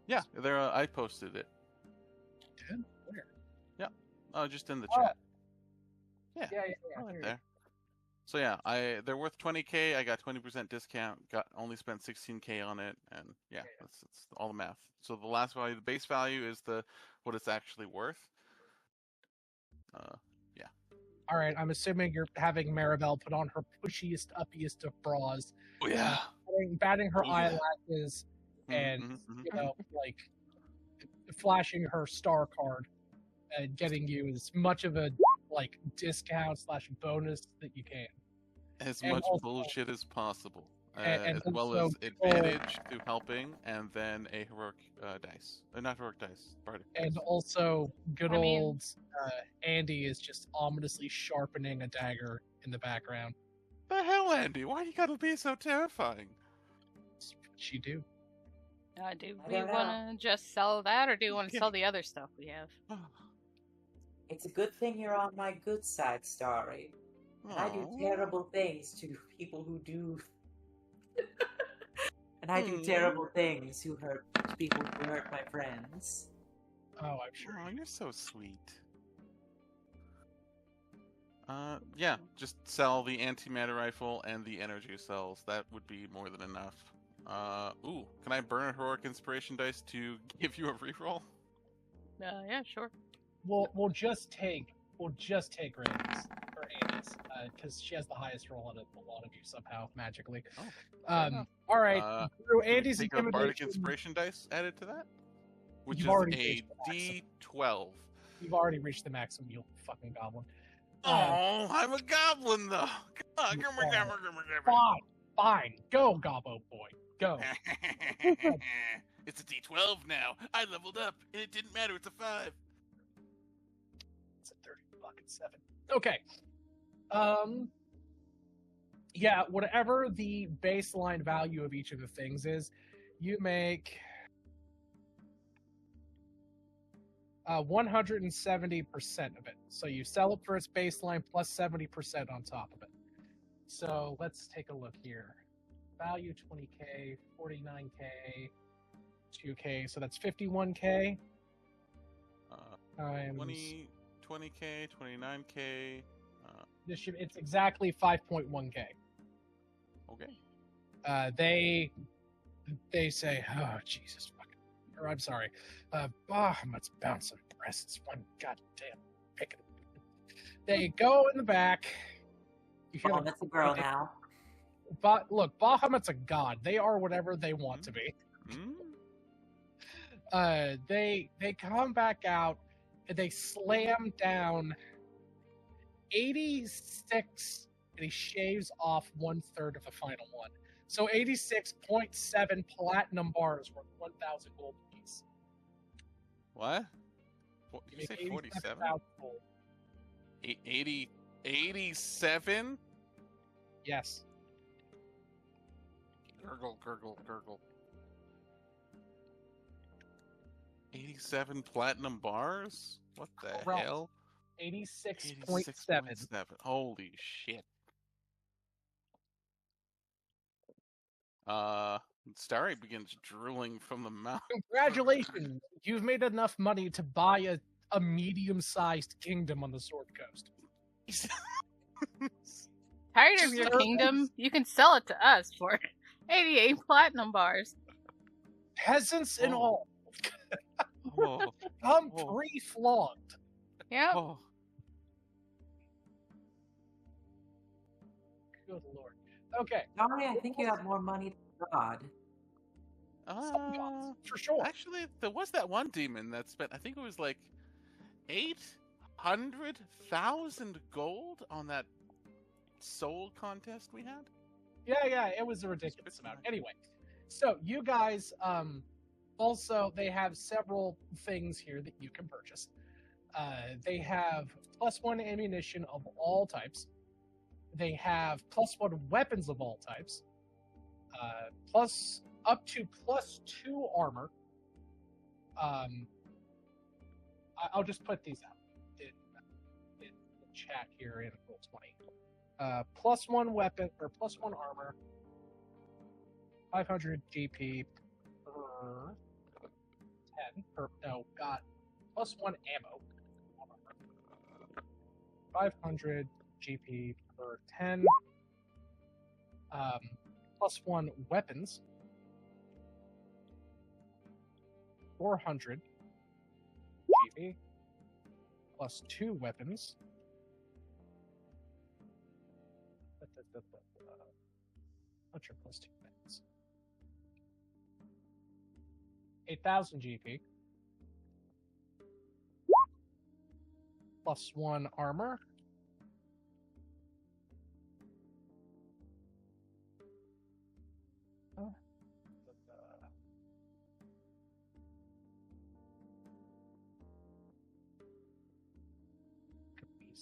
Yeah, there. I posted it. Did? Where? Yeah. Oh, just in the Oh. chat. Yeah. Right there. So yeah, they're worth 20k. I got 20% discount. Only spent 16k on it, and yeah, that's all the math. So the last value, the base value, is what it's actually worth. Yeah. All right. I'm assuming you're having Maribel put on her pushiest, uppiest of bras. Oh yeah. Batting her Oh, yeah. eyelashes and like flashing her star card and getting you as much of a discount / bonus that you can. As And much also, bullshit as possible. And as well also as advantage to helping, and then a heroic dice. Not heroic dice, bardic and dice. also good I mean- old Andy is just ominously sharpening a dagger in the background. The hell, Andy? Why you gotta be so terrifying? That's what she do. Do I we don't know. want to just sell that, or do we want to Okay. sell the other stuff we have? It's a good thing you're on my good side, Starry. And I do Aw. terrible things to people who do. And I do Hmm. terrible things to people who hurt my friends. Oh, I'm sure. Oh, you're so sweet. Yeah, just sell the antimatter rifle and the energy cells. That would be more than enough. Ooh, can I burn a heroic inspiration dice to give you a reroll? Yeah, sure. We'll just take Randy's or Andy's because she has the highest roll out of a lot of you somehow magically. Oh, fair enough. All right, Drew, Can we Andy's take a bardic intimidation. inspiration dice added to that, which You've is already a reached the maximum. D12. You've already reached the maximum, you fucking goblin. Oh, I'm a goblin though. Come You on, are. Fine, go, Gobbo boy, go. It's a D12 now. I leveled up, and it didn't matter. It's a 5. It's a 30 fucking 7. Okay. Yeah, whatever the baseline value of each of the things is, you make 170% of it. So you sell it for its baseline plus 70% on top of it. So let's take a look here. Value 20k, 49k, 2k, so that's 51k. Times 20k, 29k. it's exactly 5.1k. Okay. They say, oh Jesus fucking, or I'm sorry, Bahamut's bouncing breasts. One goddamn pick. They go in the back. You hear Oh, them- that's a girl now. But look, Bahamut's a god. They are whatever they want to be. They come back out and they slam down 86, and he shaves off 1/3 of the final one. So 86.7 platinum bars worth 1,000 gold apiece. What? Did you make say 47? 87,000 gold. 87? Yes. Gurgle, gurgle, gurgle. 87 platinum bars? What the Correct. hell? 86.7. Holy shit. Starry begins drooling from the mouth. Congratulations! You've made enough money to buy a medium-sized kingdom on the Sword Coast. Tired of your Sir, kingdom? You can sell it to us for 88 platinum bars. Peasants and Oh. all. Oh, Come Oh. pre-flogged. Yep. oh. Good lord. Okay. Sorry, I think you have more money than God. Some gods, for sure. Actually, there was that one demon that spent, I think it was like 800,000 gold on that soul contest we had. Yeah, it was a ridiculous amount. Anyway, so you guys, also, they have several things here that you can purchase. They have +1 ammunition of all types. They have +1 weapons of all types. Up to +2 armor. I'll just put these out in the chat here in Roll20. +1 weapon or +1 armor. 500 GP per 10. +1 ammo. 500 GP per 10. +1 weapons. 400 GP. +2 weapons. What's your +2 weapons? 8,000 GP. +1 armor.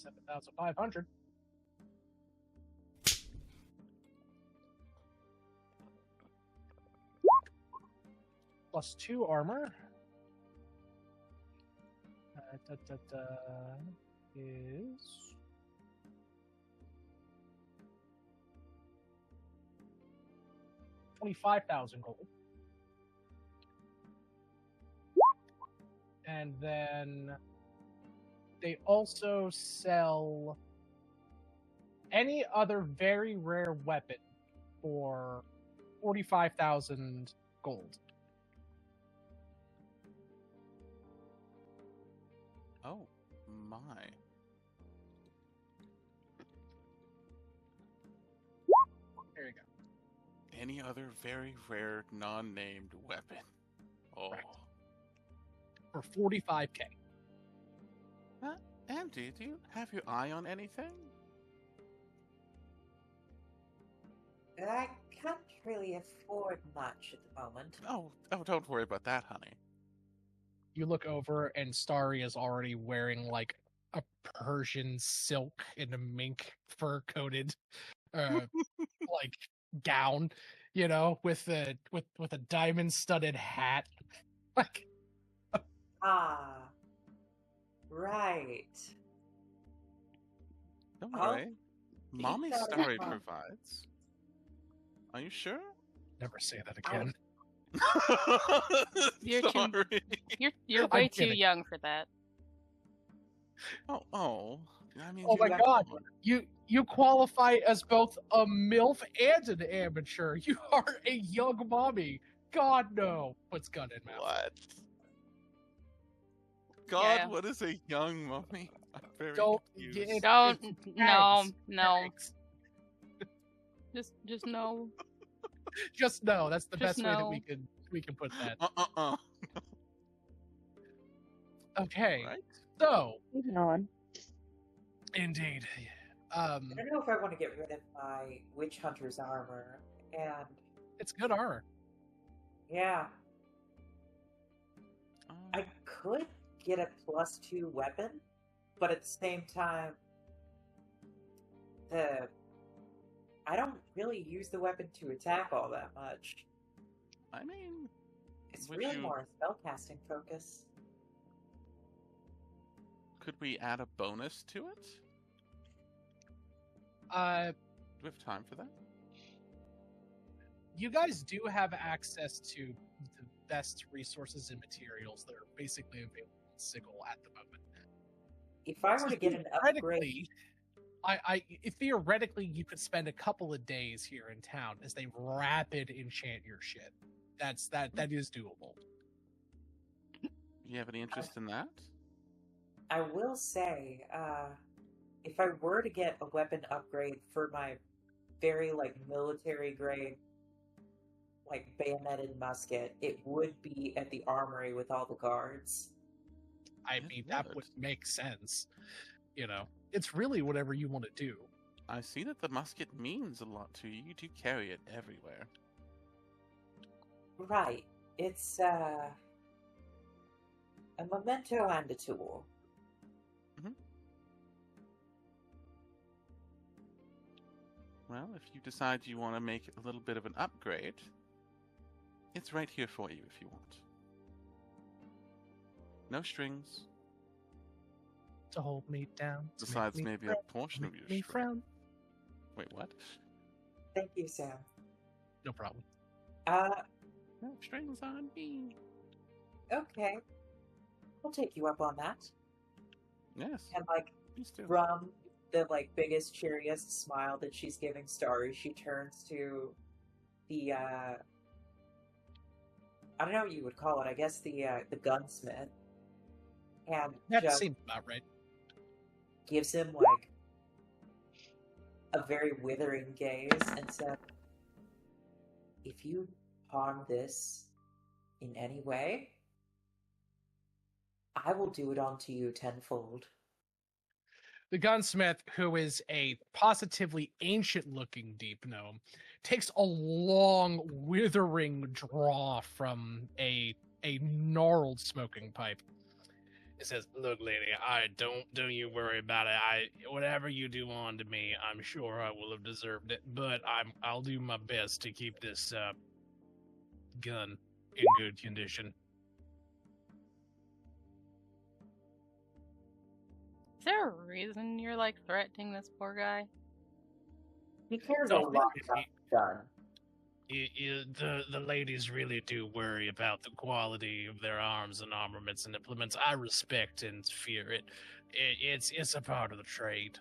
27,500. Plus 2 armor. Is 25,000 gold. And then they also sell any other very rare weapon for 45,000 gold. Oh my. There you go. Any other very rare non-named weapon? Oh. Correct. For 45k. Andy, do you have your eye on anything? I can't really afford much at the moment. Oh, don't worry about that, honey. You look over and Starry is already wearing like a Persian silk and a mink fur coated like gown, you know, with a diamond studded hat. Like Ah, right. Don't I'll worry. Mommy that in Starry mind. provides. Are you sure? never say that again. You're too- Sorry. You're I'm way too kidding. young for that. Oh. I mean, Oh my Yeah. god. You qualify as both a MILF and an amateur. You are a young mommy. God no. Puts gun in mouth. What? God, Yeah. what is a young mummy? I'm very Don't confused. get- Don't. it's No. tags. No. Tags. Just no. Just no. That's the Just best way that no. we can put that. Okay. Right? So Moving on. indeed. I don't know if I want to get rid of my witch hunter's armor. And It's good armor. yeah, I could get a +2 weapon, but at the same time, I don't really use the weapon to attack all that much. I mean, It's Would really you- more a spellcasting focus. could we add a bonus to it? Uh, Do we have time for that? you guys do have access to the best resources and materials that are basically available in Sigil at the moment. If I were to get an upgrade, Theoretically, you could spend a couple of days here in town as they rapid enchant your shit. That is doable. You have any interest in that? I will say, if I were to get a weapon upgrade for my very military grade bayoneted musket, it would be at the armory with all the guards. I It mean, that would. would make sense. You know, it's really whatever you want to do. I see that the musket means a lot to you. You do carry it everywhere. Right. It's a memento and a tool. Well, if you decide you want to make a little bit of an upgrade, it's right here for you if you want. No strings, To hold me down. to make besides me maybe frown, a portion of make your me string. frown. Wait, what? Thank you, Sam. No problem. No strings on me. Okay. I'll take you up on that. Yes, And please do. from the biggest, cheeriest smile that she's giving Starry, she turns to the I don't know what you would call it. I guess the gunsmith, and That just seems about right. gives him a very withering gaze and said, "If you harm this in any way, I will do it unto you tenfold." The gunsmith, who is a positively ancient-looking deep gnome, takes a long, withering draw from a gnarled smoking pipe. He says, "Look, lady, don't you worry about it. Whatever you do on to me, I'm sure I will have deserved it. But I'll do my best to keep this gun in good condition." Is there a reason you're like threatening this poor guy? He cares a No, lot about the gun. The ladies really do worry about the quality of their arms and armaments and implements. I respect and fear it. It's a part of the trade.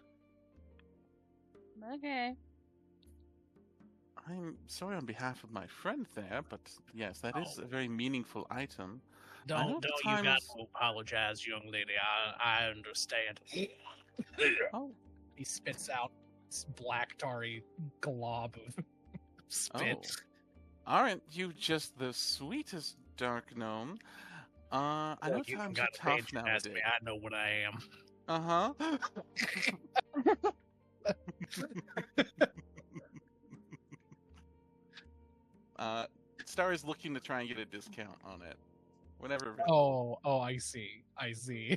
Okay. I'm sorry on behalf of my friend there, but yes, that is a very meaningful item. Don't the you time got is- to apologize, young lady. I understand. Oh, He spits out this black tarry glob of spit. aren't you just the sweetest dark gnome? I know Look, you times got are to tough patronize me. nowadays. I know what I am. Star is looking to try and get a discount on it. Whenever. Oh, I see.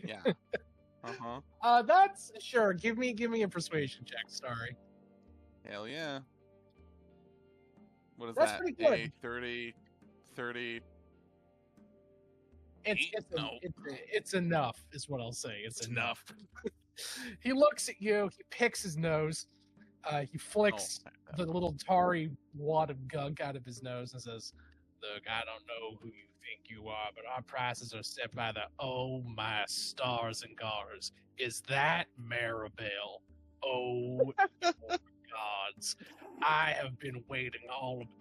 Yeah. That's sure. Give me a persuasion check, Starry. Hell yeah. What is That's that? pretty good. A 30. It's enough, is what I'll say. It's enough. He looks at you. He picks his nose. He flicks the little tarry wad of gunk out of his nose and says, "Look, I don't know who you think you are, but our prices are set by the oh my stars and gars. Is that Maribel? Oh gods. I have been waiting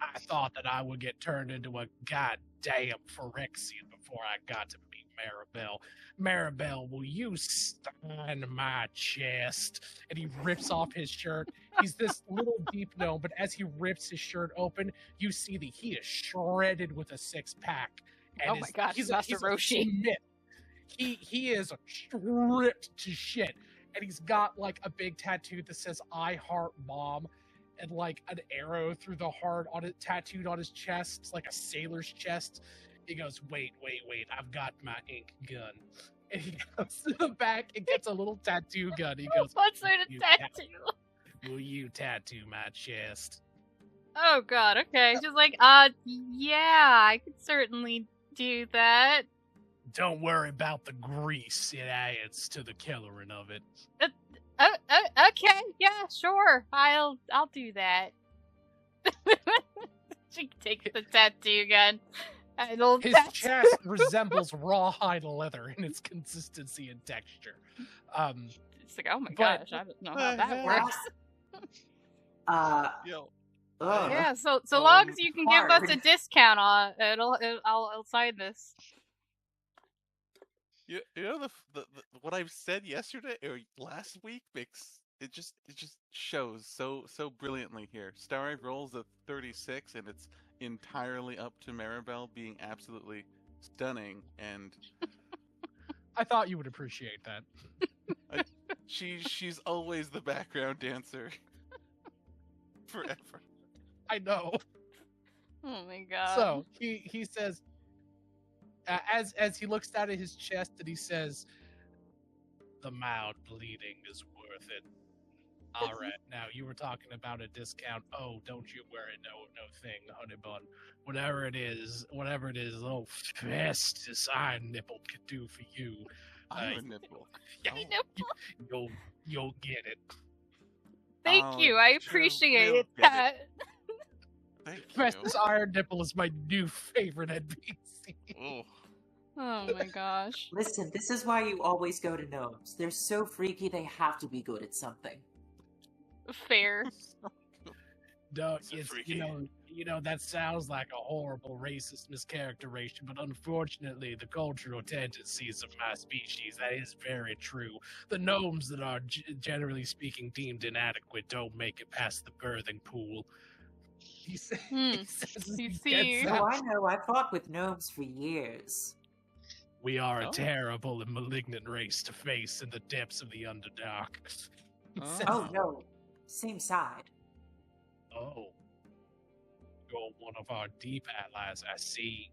I thought that I would get turned into a goddamn Phyrexian before I got to meet Maribel. Maribel, will you stand my chest?" And he rips off his shirt. He's this little deep gnome, but as he rips his shirt open, you see that he is shredded with a six-pack. And Oh my gosh, he's Master a Roshi. smith. He is stripped to shit. And he's got like a big tattoo that says "I heart mom," and like an arrow through the heart on it tattooed on his chest. It's like a sailor's chest. He goes, wait, I've got my ink gun. And he goes to the back and gets a little tattoo gun. He goes, What sort of "You tattoo? will you tattoo my chest?" Oh god, okay. She's like, yeah, I could certainly do that. Don't worry about the grease. It adds to the coloring of it. Okay, yeah, sure. I'll do that. She takes the tattoo gun. And His chest resembles rawhide leather in its consistency and texture. It's like, oh my but- gosh, I don't know how that works. Yo. Yeah, so long as you can give us a hard. discount on I'll sign this. You know the what I've said yesterday or last week makes it just shows so brilliantly here. Starry rolls a 36 and it's entirely up to Maribel being absolutely stunning, and I thought you would appreciate that. she's always the background dancer forever. I know. Oh my god. So he says, as he looks down at his chest, and he says, "The mild bleeding is worth it." All right, now you were talking about a discount. Oh, don't you worry, no thing, honey bun. Whatever it is, oh, Festus Iron Nipple could do for you. Iron nipple. Nipple. You'll get it. Thank you, I sure appreciate will get that. Thank you. Festus Iron Nipple is my new favorite NPC. Oh. Oh my gosh. Listen, this is why you always go to gnomes. They're so freaky they have to be good at something. Fair. No, So it's, freaky. you know that sounds like a horrible racist mischaracterization, but unfortunately, the cultural tendencies of my species, that is very true. The gnomes that are generally speaking deemed inadequate don't make it past the birthing pool. He says, You he see. gets Oh, up. I know. I fought with gnomes for years. We are a Oh. terrible and malignant race to face in the depths of the Underdark. He Oh. says, Oh no, same side. "Oh, you're one of our deep allies, I see."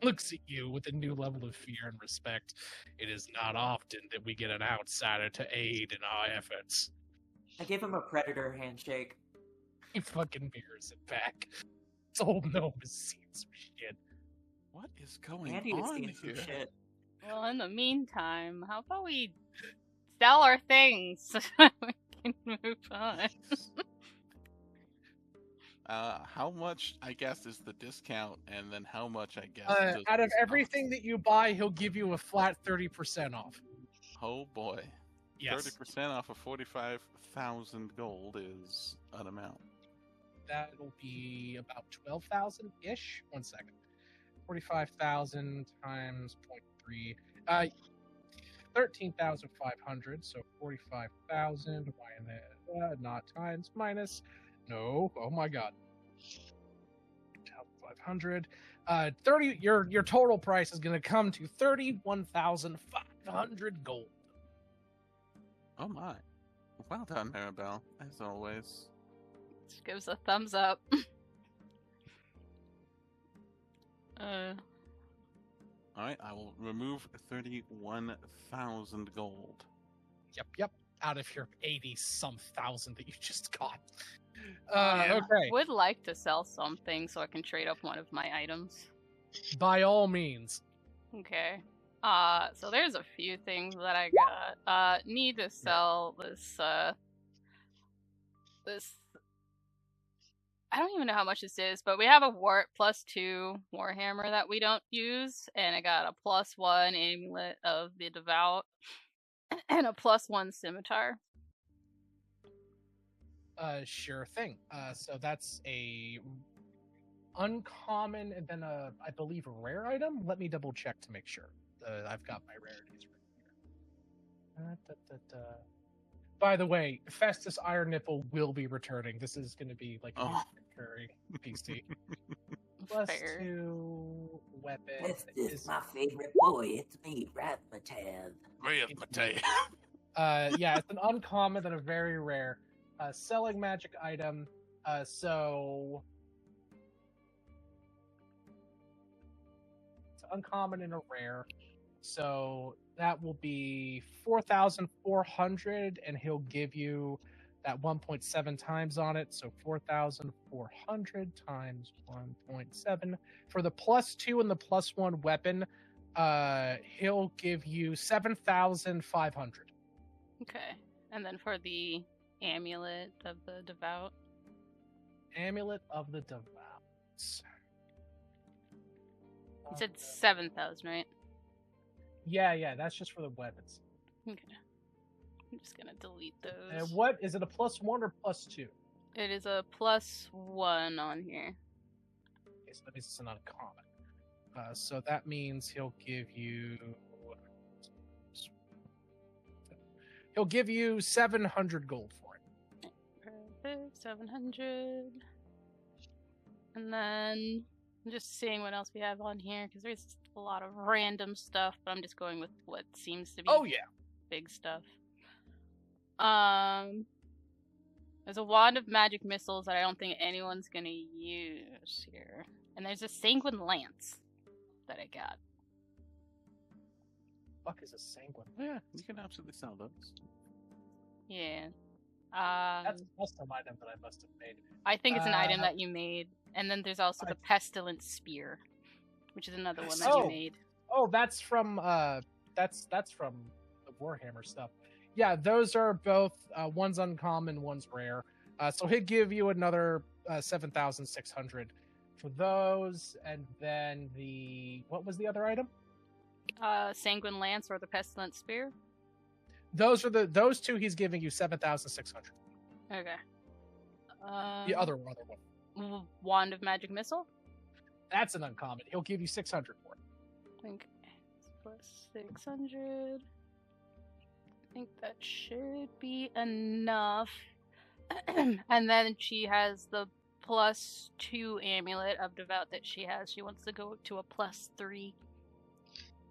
looks at you with a new level of fear and respect. It is not often that we get an outsider to aid in our efforts. I give him a predator handshake. He fucking mirrors it back. This old gnome has seen some shit. What is going Andy has on seen some here? shit. Well, in the meantime, how about we sell our things so we can move on? How much, I guess, is the discount, and then how much, I guess, does Out of this everything cost? that you buy, he'll give you a flat 30% off. Oh boy. Yes. 30% off of 45,000 gold is an amount. That'll be about 12,000-ish. 1 second. 45,000 times 0.3. 13,500. So 45,000 not times minus. No. Oh my god. 500. 30. Your total price is going to come to 31,500 gold. Oh my. Well done, Maribel, as always. Just gives a thumbs up. Alright, I will remove 31,000 gold. Yep. Out of your 80-some thousand that you just got. Yeah. Okay. Would like to sell something so I can trade up one of my items. By all means. Okay. So there's a few things that I got. Need to sell this, I don't even know how much this is, but we have a +2 Warhammer that we don't use, and I got a +1 Amulet of the Devout, and a +1 Scimitar. Sure thing. So that's a uncommon and then I believe a rare item. Let me double check to make sure. I've got my rarities right here. By the way, Festus Iron Nipple will be returning. This is going to be like a curry PC. Fair. +2 weapon. This is my favorite boy. It's me, Rathmatab. Yeah, it's an uncommon and a very rare. Selling magic item. So it's uncommon and a rare. So that will be 4,400, and he'll give you that 1.7 times on it. So 4,400 times 1.7 for the +2 and the +1 weapon. He'll give you 7,500. Okay. And then for the Amulet of the Devout. Amulet of the Devout. You said 7,000, right? Yeah, that's just for the weapons. Okay. I'm just gonna delete those. And what is it, a +1 or +2? It is a +1 on here. Okay, so that means it's an uncommon. So that means he'll give you 700 gold for it. Perfect, 700. And then I'm just seeing what else we have on here because there's a lot of random stuff, but I'm just going with what seems to be big stuff. There's a wand of magic missiles that I don't think anyone's gonna use here. And there's a sanguine lance that I got. Fuck is a sanguine? Yeah, you can absolutely sell those. Yeah. That's a custom item that I must have made. I think it's an item that you made. And then there's also the pestilent spear, which is another one that you made. Oh, that's from that's from the Warhammer stuff. Yeah, those are both one's uncommon, one's rare. So he'll give you another 7,600 for those, and then what was the other item? Sanguine lance or the pestilent spear. Those two. He's giving you 7,600. Okay. The other one. Wand of magic missile. That's an uncommon. He'll give you 600 for it. Okay. +600. I think that should be enough. And then she has the +2 amulet of devout that she has. She wants to go to a +3.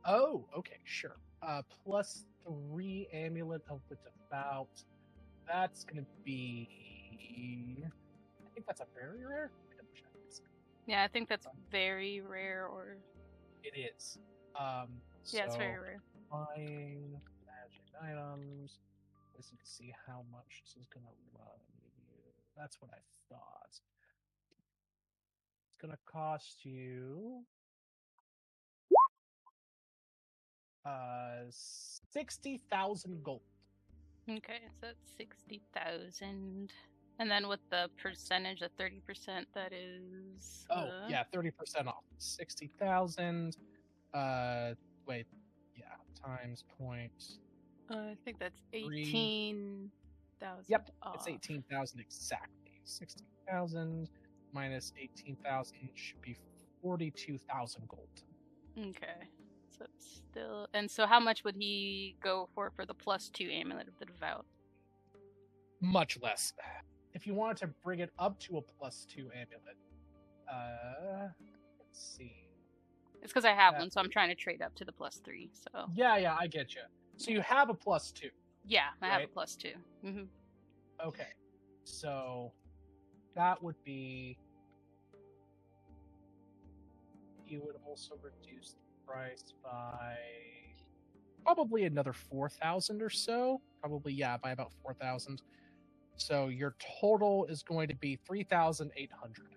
Oh, okay, sure. +3 amulet of the devout. That's gonna be. I think that's a very rare. Yeah, I think that's very rare. Or It is. Yeah, it's So very rare. buying magic items. Let's see how much this is gonna run you. That's what I thought. It's gonna cost you 60,000 gold. Okay, so that's 60,000. And then with the percentage of 30%, that is. Oh, yeah, 30% off. 60,000. Wait, yeah, times point. I think that's 3. 18,000 Yep, off. it's 18,000 exactly. 60,000 minus 18,000 should be 42,000 gold. Okay. So it's still. And so how much would he go for the +2 Amulet of the Devout? Much less. If you wanted to bring it up to a +2 amulet, let's see. It's because I have one, so I'm trying to trade up to the +3. So Yeah, I get you. So you have a +2. yeah, I have a right? +2. Mm-hmm. Okay, so that would be. You would also reduce the price by probably another 4,000 or so. Probably, yeah, by about 4,000. So your total is going to be 3,800.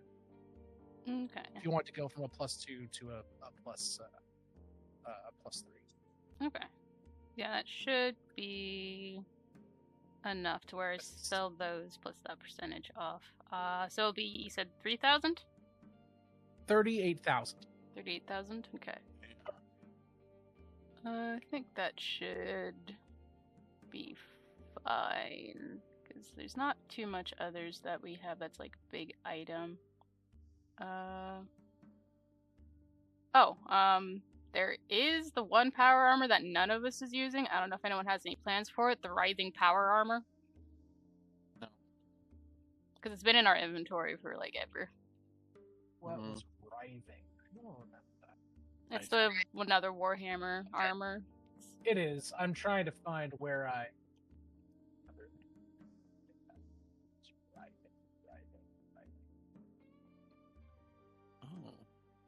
Okay. If you want to go from a +2 to a +3. Okay. Yeah, that should be enough to where I sell those plus that percentage off. So it'll be, you said 3,000? 38,000. 38,000? Okay. I think that should be fine. Because there's not too much others that we have that's like big item. There is the one power armor that none of us is using. I don't know if anyone has any plans for it. The Writhing Power Armor. No. Because it's been in our inventory for like ever. What was writhing? I don't remember that. It's the another Warhammer armor. It is. I'm trying to find where I. Oh.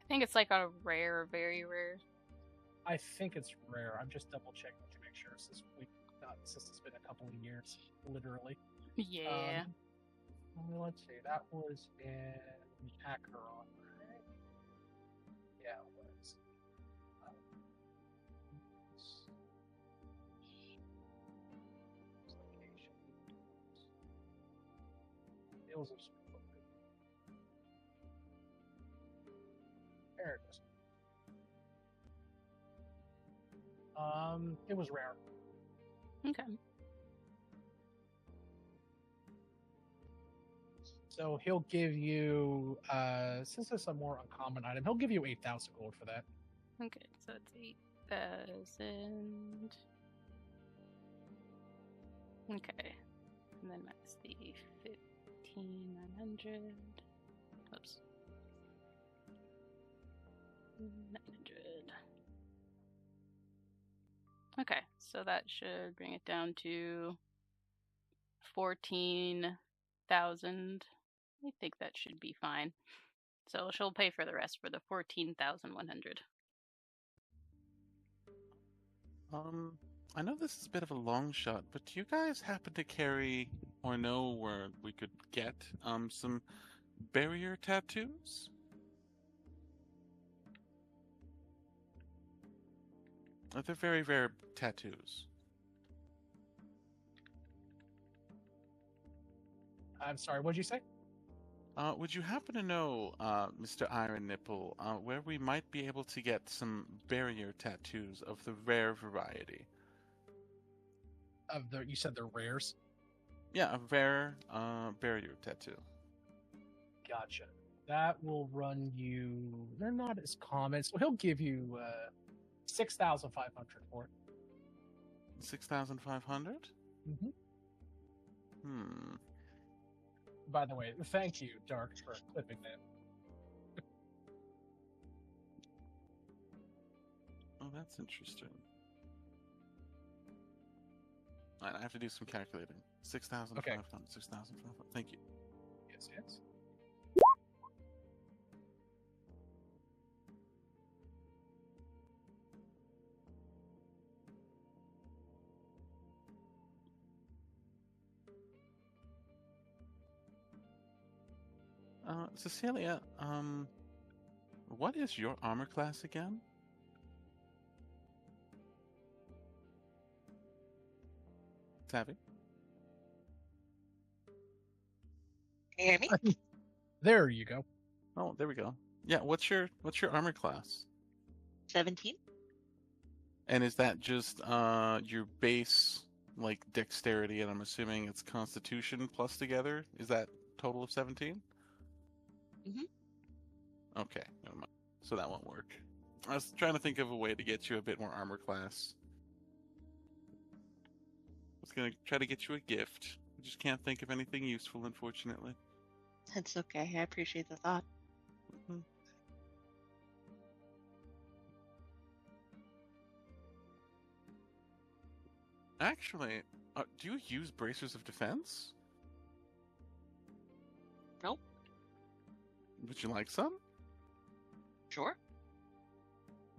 I think it's like a rare, very rare. I think it's rare. I'm just double checking to make sure since it's been a couple of years, literally. Yeah. Let's see. That was in Acheron, right? Yeah, it was. Tales of There it is. It was rare. Okay. So he'll give you, since it's a more uncommon item, he'll give you 8,000 gold for that. Okay, so it's 8,000. Okay. And then minus the 15,900. Oops. 900. Okay, so that should bring it down to 14,000. I think that should be fine. So she'll pay for the rest for the 14,100. I know this is a bit of a long shot, but do you guys happen to carry or know where we could get some barrier tattoos? They're very rare tattoos. I'm sorry, what'd you say? Would you happen to know, Mr. Iron Nipple, where we might be able to get some barrier tattoos of the rare variety? You said they're rares? Yeah, a rare barrier tattoo. Gotcha. That will run you. They're not as common, so he'll give you 6,500 for it. 6,500? Mm-hmm. Hmm. By the way, thank you, Dark, for clipping that. Oh, that's interesting. Alright, I have to do some calculating. 6,500. Okay. 6,500. Thank you. Yes. Cecilia, what is your armor class again? Savvy? Can you hear me? I think there you go. Oh, there we go. Yeah, what's your armor class? 17? And is that just your base like dexterity, and I'm assuming it's constitution plus together? Is that total of 17? Mhm. Okay, never mind. So that won't work. I was trying to think of a way to get you a bit more armor class. I was gonna try to get you a gift. I just can't think of anything useful, unfortunately. That's okay. I appreciate the thought. Mhm. Actually, do you use bracers of defense? Nope. Would you like some? Sure.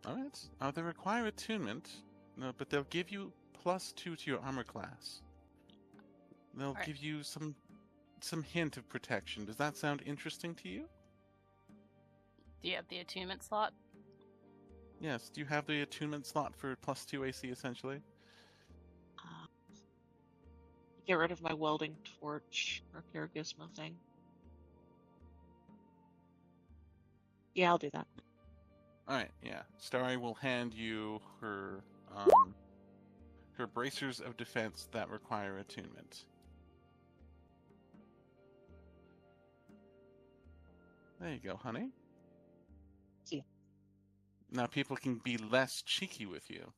Alright. They require attunement, but they'll give you +2 to your armor class. They'll Alright. give you some hint of protection. Does that sound interesting to you? Do you have the attunement slot? Yes. Do you have the attunement slot for +2 AC, essentially? Get rid of my welding torch repair gizmo thing. Yeah, I'll do that. Alright, yeah. Starry will hand you her bracers of defense that require attunement. There you go, honey. Yeah. Now people can be less cheeky with you.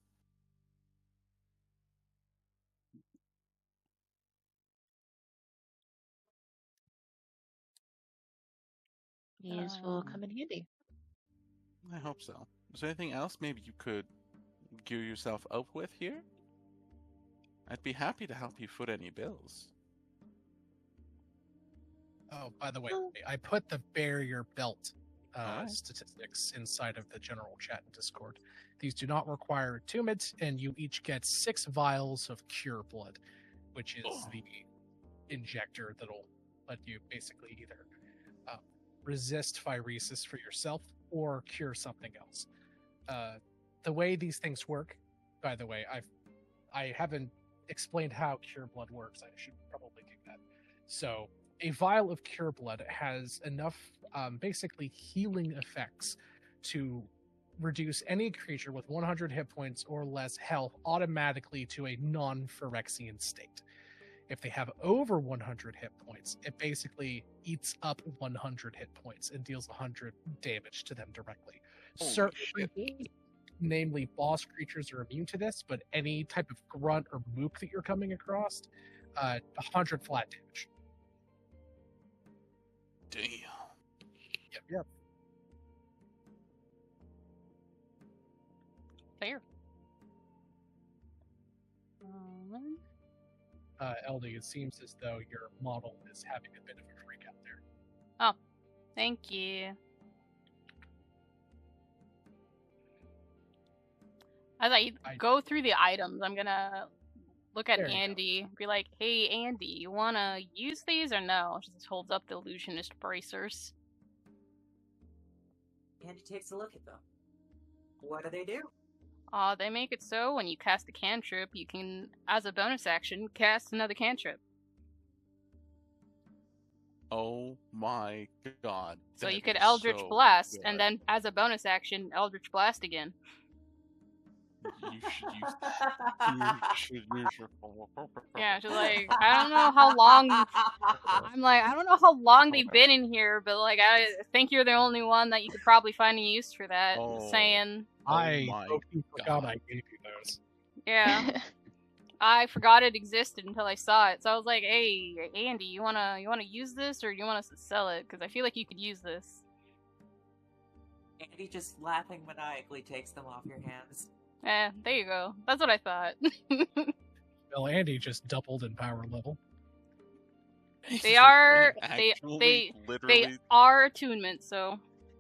These will come in handy. I hope so. Is there anything else maybe you could gear yourself up with here? I'd be happy to help you foot any bills. Oh, by the way, Oh. I put the barrier belt Alright. statistics inside of the general chat in Discord. These do not require attunement, and you each get 6 vials of cure blood, which is Oh. the injector that'll let you basically either resist phyresis for yourself or cure something else. The way these things work, by the way, I haven't explained how cure blood works. I should probably do that. So a vial of cure blood has enough basically healing effects to reduce any creature with 100 hit points or less health automatically to a non-Phyrexian state. If they have over 100 hit points, it basically eats up 100 hit points and deals 100 damage to them directly. Holy Certain shit. creatures, namely boss creatures, are immune to this, but any type of grunt or mook that you're coming across, 100 flat damage. Damn. Yep. Fair. LD, it seems as though your model is having a bit of a freak out there. Oh, thank you. As I go through the items, I'm gonna look at There you go. Andy, be like, "Hey, Andy, you wanna use these or no?" She just holds up the illusionist bracers. Andy takes a look at them. What do they do? They make it so when you cast a cantrip, you can, as a bonus action, cast another cantrip. Oh my god. So that you could is Eldritch so Blast, good. and then as a bonus action, Eldritch Blast again. You should use your... Yeah, she's like, I don't know how long. I'm like, I don't know how long they've been in here, but like, I think you're the only one that you could probably find a use for that. Oh. Saying, I my hope you forgot God. I gave you those. yeah, I forgot it existed until I saw it. So I was like, hey, Andy, you wanna use this, or do you want us to sell it? Because I feel like you could use this. Andy just laughing maniacally takes them off your hands. There you go. That's what I thought. Well, Andy just doubled in power level. They are Actually, they literally... are attunement, so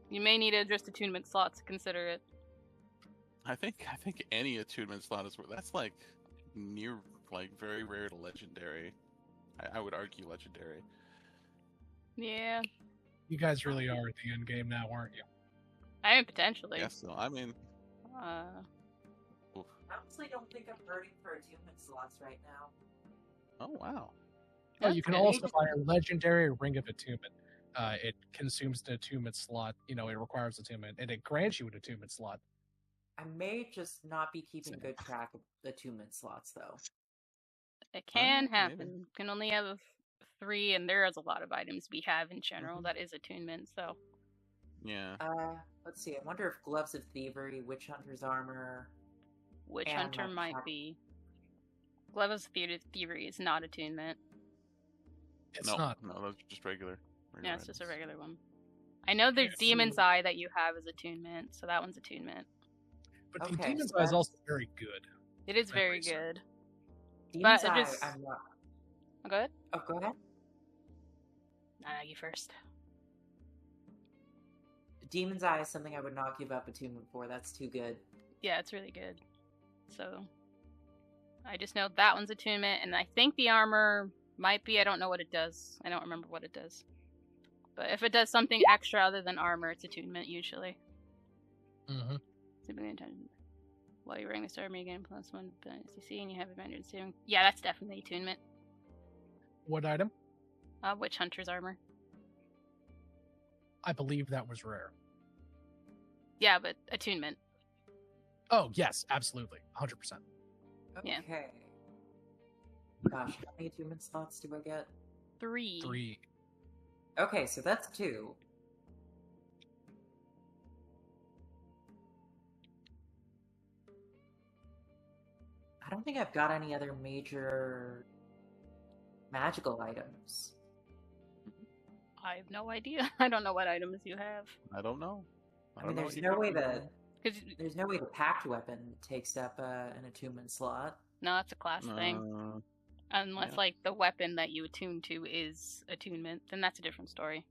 you may need just attunement slot to consider it. I think any attunement slot is worth... That's like near, like, very rare to legendary. I would argue legendary. Yeah. You guys really are at the end game now, aren't you? I mean, potentially. Yes, so I mean, I honestly don't think I'm hurting for attunement slots right now. oh wow. Oh, you can good. also buy a legendary Ring of Attunement. It consumes the attunement slot. It requires attunement, and it grants you an attunement slot. I may just not be keeping good track of attunement slots, though. It can maybe. happen. Can only have 3, and there is a lot of items we have in general that is attunement. So Yeah. Let's see. I wonder if Gloves of Thievery, Witch Hunter's Armor, Witch and Hunter my might be. Gloves of Thievery is not attunement. It's no, not. no, those are just regular. Yeah, it's just a regular one. I know the Demon's Eye that you have is attunement, so that one's attunement. But the Okay, Demon's so Eye is that's- also very good. It is very Memory serve. good. Demon's But it Eye, just- I'm not. Oh, go ahead. Oh, go ahead. You first. Demon's Eye is something I would not give up attunement for. That's too good. Yeah, it's really good. So I just know that one's attunement, and I think the armor might be. I don't know what it does. I don't remember what it does. But if it does something extra other than armor, it's attunement usually. Mm-hmm. While you're wearing this armor, you gain +1 CC, and you have advantage soon. Yeah, that's definitely attunement. What item? Witch Hunter's armor. I believe that was rare. Yeah, but attunement. Oh, yes, absolutely. 100%. Yeah. Okay. Gosh, how many attunement slots do I get? 3. 3. Okay, so that's 2. I don't think I've got any other major magical items. I have no idea. I don't know what items you have. I don't know. I mean, don't know there's what no you're way talking that about. there's no way the packed weapon takes up an attunement slot. No, it's a class thing. Unless, yeah. like, the weapon that you attune to is attunement, then that's a different story.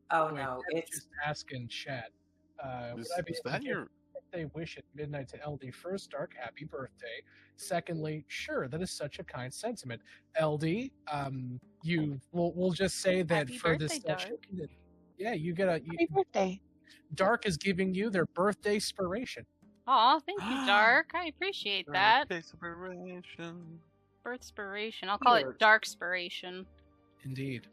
Oh Wait, no, let's it's just ask in chat. Would Is I be able to that give your? a birthday wish at midnight to LD? First, Dark, happy birthday. Secondly, sure, that is such a kind sentiment. LD, we'll just say that Happy for this birthday, session, yeah, you get Happy birthday. Dark is giving you their birthday spiration. Aw, thank you, Dark. I appreciate that. Inspiration. Birthspiration. I'll call it Weird. Darkspiration. Indeed.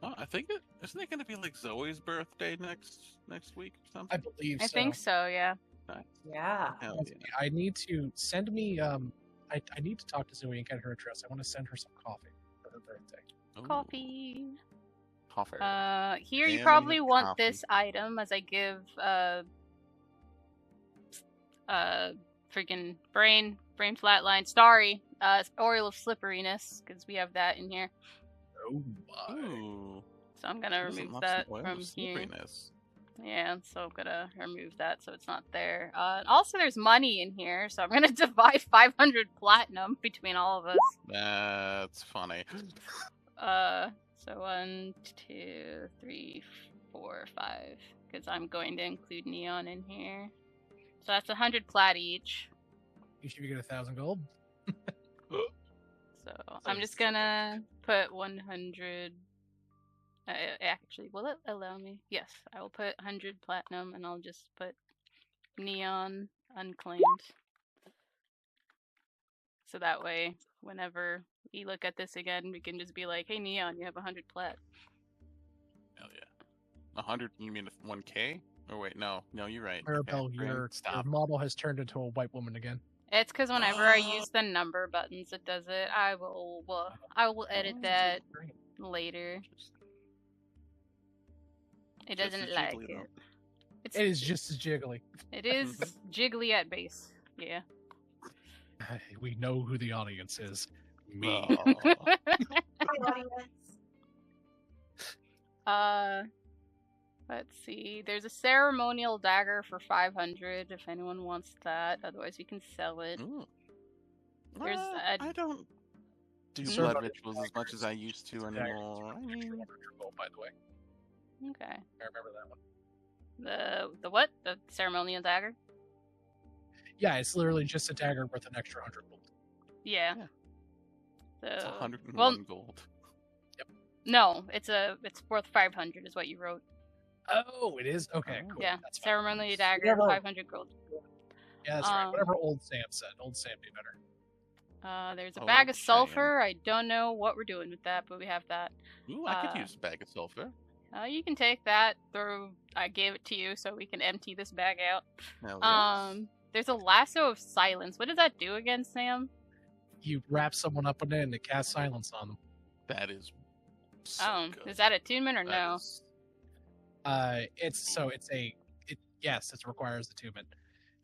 Oh, I think isn't it going to be like Zoe's birthday next week or something? I believe I so. think so, yeah. yeah. Hell yeah. I need to send me I need to talk to Zoe and get her address. I want to send her some coffee for her birthday. Ooh, Coffee. Coffee. Here you Damn probably it, want coffee. this item as I give freaking brain flatline starry oil of slipperiness, because we have that in here. Oh my. Ooh. So I'm gonna Doesn't remove love that some oil from of here. slipperiness. Yeah, so I'm gonna remove that so it's not there. Also, there's money in here, so I'm gonna divide 500 platinum between all of us. That's funny. So 1, 2, 3, 4, 5, because I'm going to include neon in here. So that's 100 plat each. You should get 1,000 gold. So I'm just gonna put 100. Actually, will it allow me? Yes, I will put 100 platinum, and I'll just put neon unclaimed. So that way, whenever we look at this again, we can just be like, "Hey, neon, you have 100 plat." Hell yeah. 100? You mean 1K? Or wait, no, you're right. Maribel, Okay, your stop. model has turned into a white woman again. It's because whenever I use the number buttons, it does it. I will edit that Great. later. It Just doesn't as like jiggly, it. It's, It is just as jiggly. it is jiggly at base. Yeah. We know who the audience is. Me. Oh. Hi, audience. Let's see. There's a ceremonial dagger for 500 if anyone wants that. Otherwise, we can sell it. Ooh. There's a- I don't do Sir, blood but- rituals as much as I used to anymore. I mean, 200 gold, by the way. Okay. I remember that one. The what? The ceremonial dagger? Yeah, it's literally just a dagger worth an extra 100 gold. Yeah. Yeah. So, it's 101 well, gold. No, it's worth 500 is what you wrote. Oh, it is? Okay, Oh. cool. Yeah, That's fine. ceremonial dagger, Whatever- 500 gold. Yeah, that's right. Um, Whatever old Sam said. Old Sam knew better. There's a bag of Okay. sulfur. I don't know what we're doing with that, but we have that. Ooh, I could Uh, use a bag of sulfur. You can take that. I gave it to you so we can empty this bag out. Hell yes. There's a lasso of silence. What does that do again, Sam? You wrap someone up in it and it casts silence on them. That is so good. Is that attunement or That no? is- Yes, it requires attunement.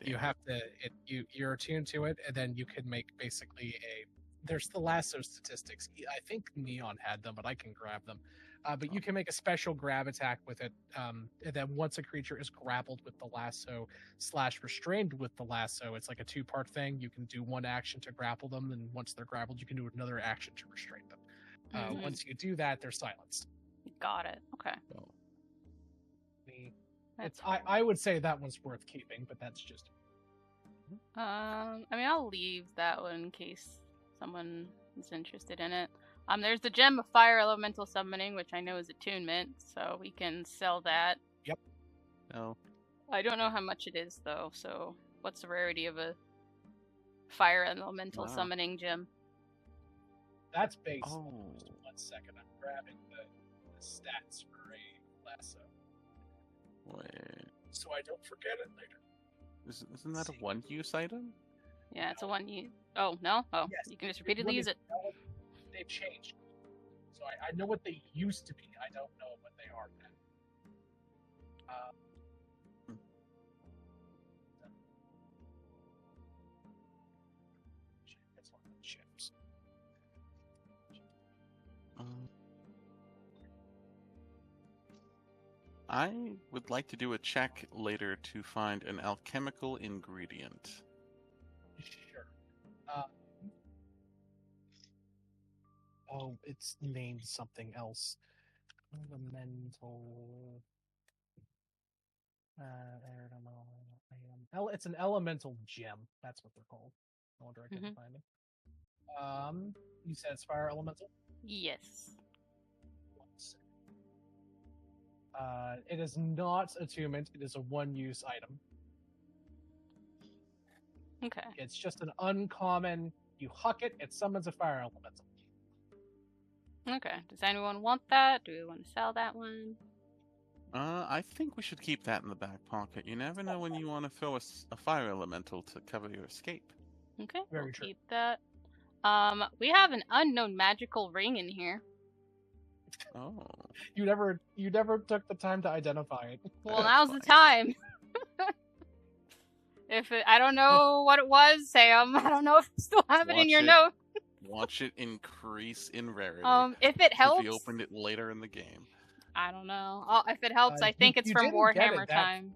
You damn. have to you're attuned to it, and then you can make basically there's the lasso statistics. I think Neon had them, but I can grab them. But you can make a special grab attack with it, and then once a creature is grappled with the lasso / restrained with the lasso, it's like a 2-part thing. You can do one action to grapple them, and once they're grappled, you can do another action to restrain them. Mhm. Once you do that, they're silenced. Got it. Okay. Oh. That's I would say that one's worth keeping, but that's just I mean, I'll leave that one in case someone is interested in it. There's the gem of fire elemental summoning, which I know is attunement, so we can sell that. No. I don't know how much it is though. So, what's the rarity of a fire elemental Wow. summoning gem? that's based. Oh. Just 1 second, I'm grabbing the stats for a lasso, Wait. so I don't forget it later. Isn't that a one-use item? Yeah, it's a one you. Oh no! Oh, Yes. you can just repeatedly use it. They've changed, so I know what they used to be. I don't know what they are now. That's one of the chips. I would like to do a check later to find an alchemical ingredient. Sure. Oh, it's named something else. Elemental. It's an elemental gem. That's what they're called. No wonder I couldn't find them. You said it's fire elemental. Yes. It is not attunement. It is a one-use item. Okay. It's just an uncommon. You huck it, it summons a fire elemental. Okay. Does anyone want that? Do we want to sell that one? I think we should keep that in the back pocket. You never know when you want to throw a fire elemental to cover your escape. Okay. Very we'll true. keep that. We have an unknown magical ring in here. Oh. You never took the time to identify it. Well, That's now's the fine. time. I don't know what it was, Sam. I don't know if you still have it in Watch your it. note. Watch it increase in rarity. If it helps, We opened it later in the game. I don't know. If it helps, I You- think it's you from didn't get Warhammer it that- time.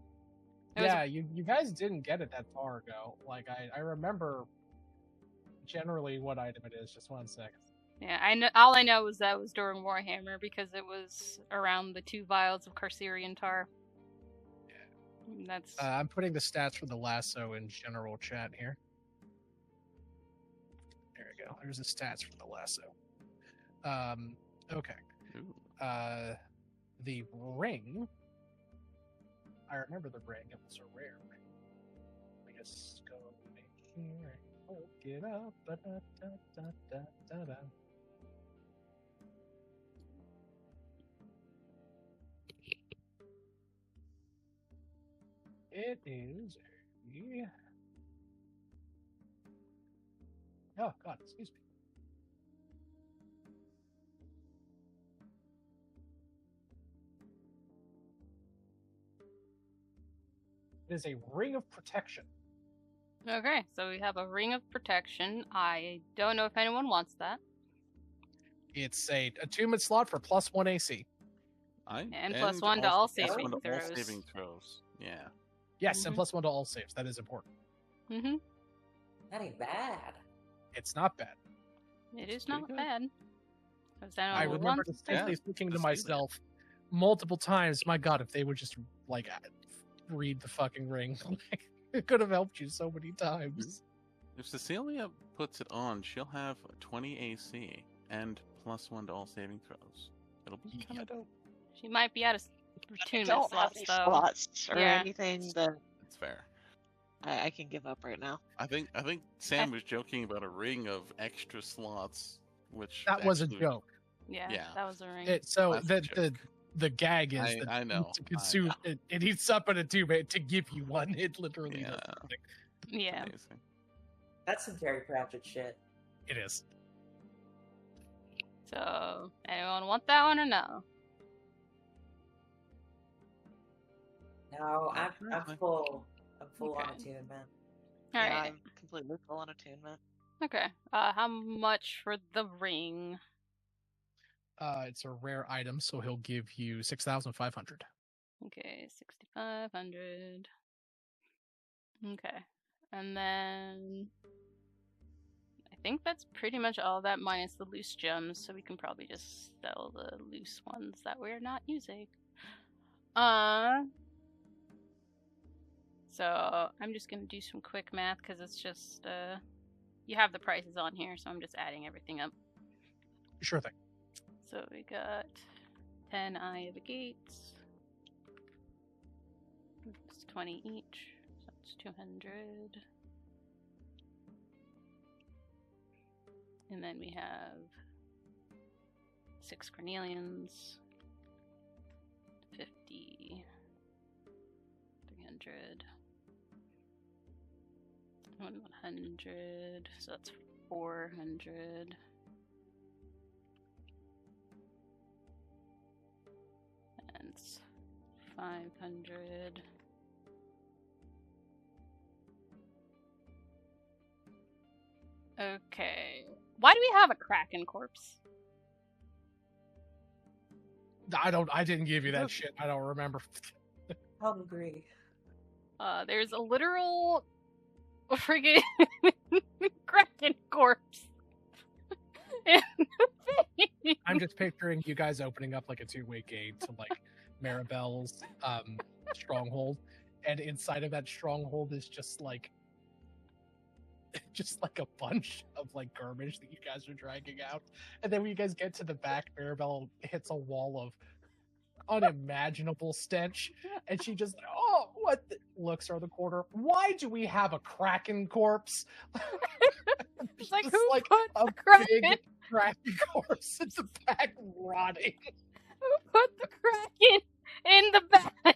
It was Yeah, you guys didn't get it that far ago. Like I remember generally what item it is. Just 1 second. Yeah, I know. All I know is that was during Warhammer because it was around the 2 vials of Carcerian tar. And that's I'm putting the stats for the lasso in general chat here. There we go. There's the stats for the lasso. Okay. Ooh. The ring. I remember the ring. It was a rare ring. Let me just go in here and look it up. Ba-da-da-da-da-da-da. It is a... Oh, God, excuse me. It is a ring of protection. okay. So we have a ring of protection. I don't know if anyone wants that. It's a attunement slot for +1 AC. And +1 to all plus saving one to all throws. saving throws. Yeah. Yes, and Mhm. +1 to all saves. That is important. Mm-hmm. That ain't bad. It's not bad. It is pretty not good. bad. Does I anyone remember want distinctly Yeah, thinking to just use it. myself multiple times, my God, if they would just like read the fucking ring, like, it could have helped you so many times. If Cecilia puts it on, she'll have 20 AC and +1 to all saving throws. It'll be kind of dope. She might be out of I attunement don't have slots, any though. slots or Yeah. anything that It's fair. I can give up right now. I think Sam was joking about a ring of extra slots, which That was a actually- joke. Yeah, that was a ring. So That's a the gag is that I know. to consume it eats up in a tube to give you one. It literally does nothing. Yeah. Amazing. That's some Terry Pratchett shit. It is. So, anyone want that one or no? No, I'm Definitely. full. I'm full on Okay. attunement. All Yeah, right. I'm completely full on attunement. Okay. How much for the ring? It's a rare item, so he'll give you 6,500. Okay, 6,500. Okay. And then I think that's pretty much all that minus the loose gems, so we can probably just sell the loose ones that we're not using. So I'm just gonna do some quick math because it's just you have the prices on here, so I'm just adding everything up. Sure thing. So we got 10 Eye of the Gates. It's 20 each, so that's 200. And then we have 6 Cornelians. 50. 300. 100. So that's 400. And 500. Okay. Why do we have a Kraken corpse? I didn't give you that shit. I don't remember. Hungry. There's a literal friggin' Kraken corpse. in the thing. I'm just picturing you guys opening up like a two-way gate to like Maribel's stronghold, and inside of that stronghold is just like a bunch of like garbage that you guys are dragging out. And then when you guys get to the back, Maribel hits a wall of unimaginable stench, and she just looks around the corner. Why do we have a Kraken corpse? It's like, Just who like put a the Kraken? big Kraken corpse in the back rotting. Who put the Kraken in the bag?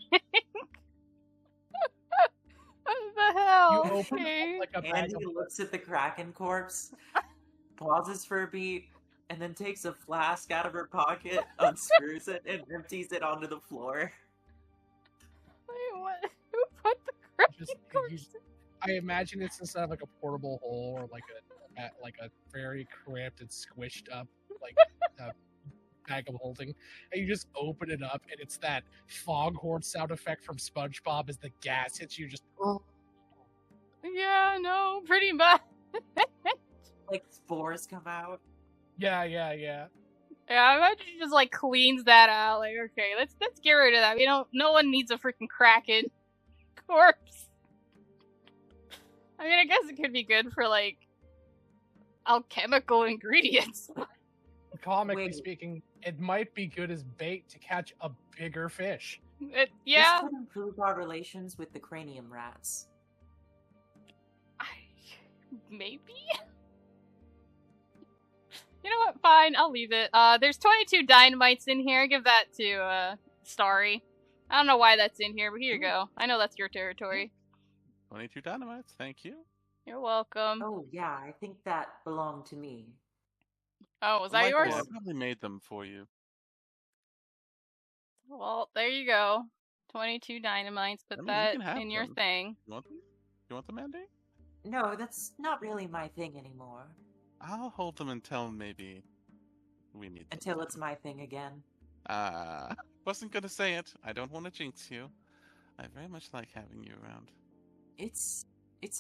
What the hell? You open Okay. up like a bag Andy of looks at the Kraken corpse, pauses for a beat, and then takes a flask out of her pocket, unscrews it, and empties it onto the floor. Wait, what? Who put the Kraken just corpse? I imagine it's instead of like a portable hole or like a very cramped and squished up like bag of holding, and you just open it up, and it's that foghorn sound effect from SpongeBob as the gas hits you. Just Yeah, no, pretty much. Like spores come out. yeah. Yeah, I imagine she just like cleans that out. Like, okay, let's get rid of that. No one needs a freaking Kraken corpse. I mean, I guess it could be good for like alchemical ingredients. Comically Wait. speaking, it might be good as bait to catch a bigger fish. Yeah, This could improve our relations with the cranium rats. maybe. You know what? Fine, I'll leave it. There's 22 dynamites in here. Give that to Starry. I don't know why that's in here, but here you go. I know that's your territory. 22 dynamites. Thank you. You're welcome. Oh yeah, I think that belonged to me. Oh, was that Likely, yours? I probably made them for you. Well, there you go. 22 dynamites. Put I mean, you that can have in your them. thing. You want them? You want them, Andy? No, that's not really my thing anymore. I'll hold them until maybe we need them. Until it's my thing again. Wasn't gonna say it. I don't want to jinx you. I very much like having you around. It's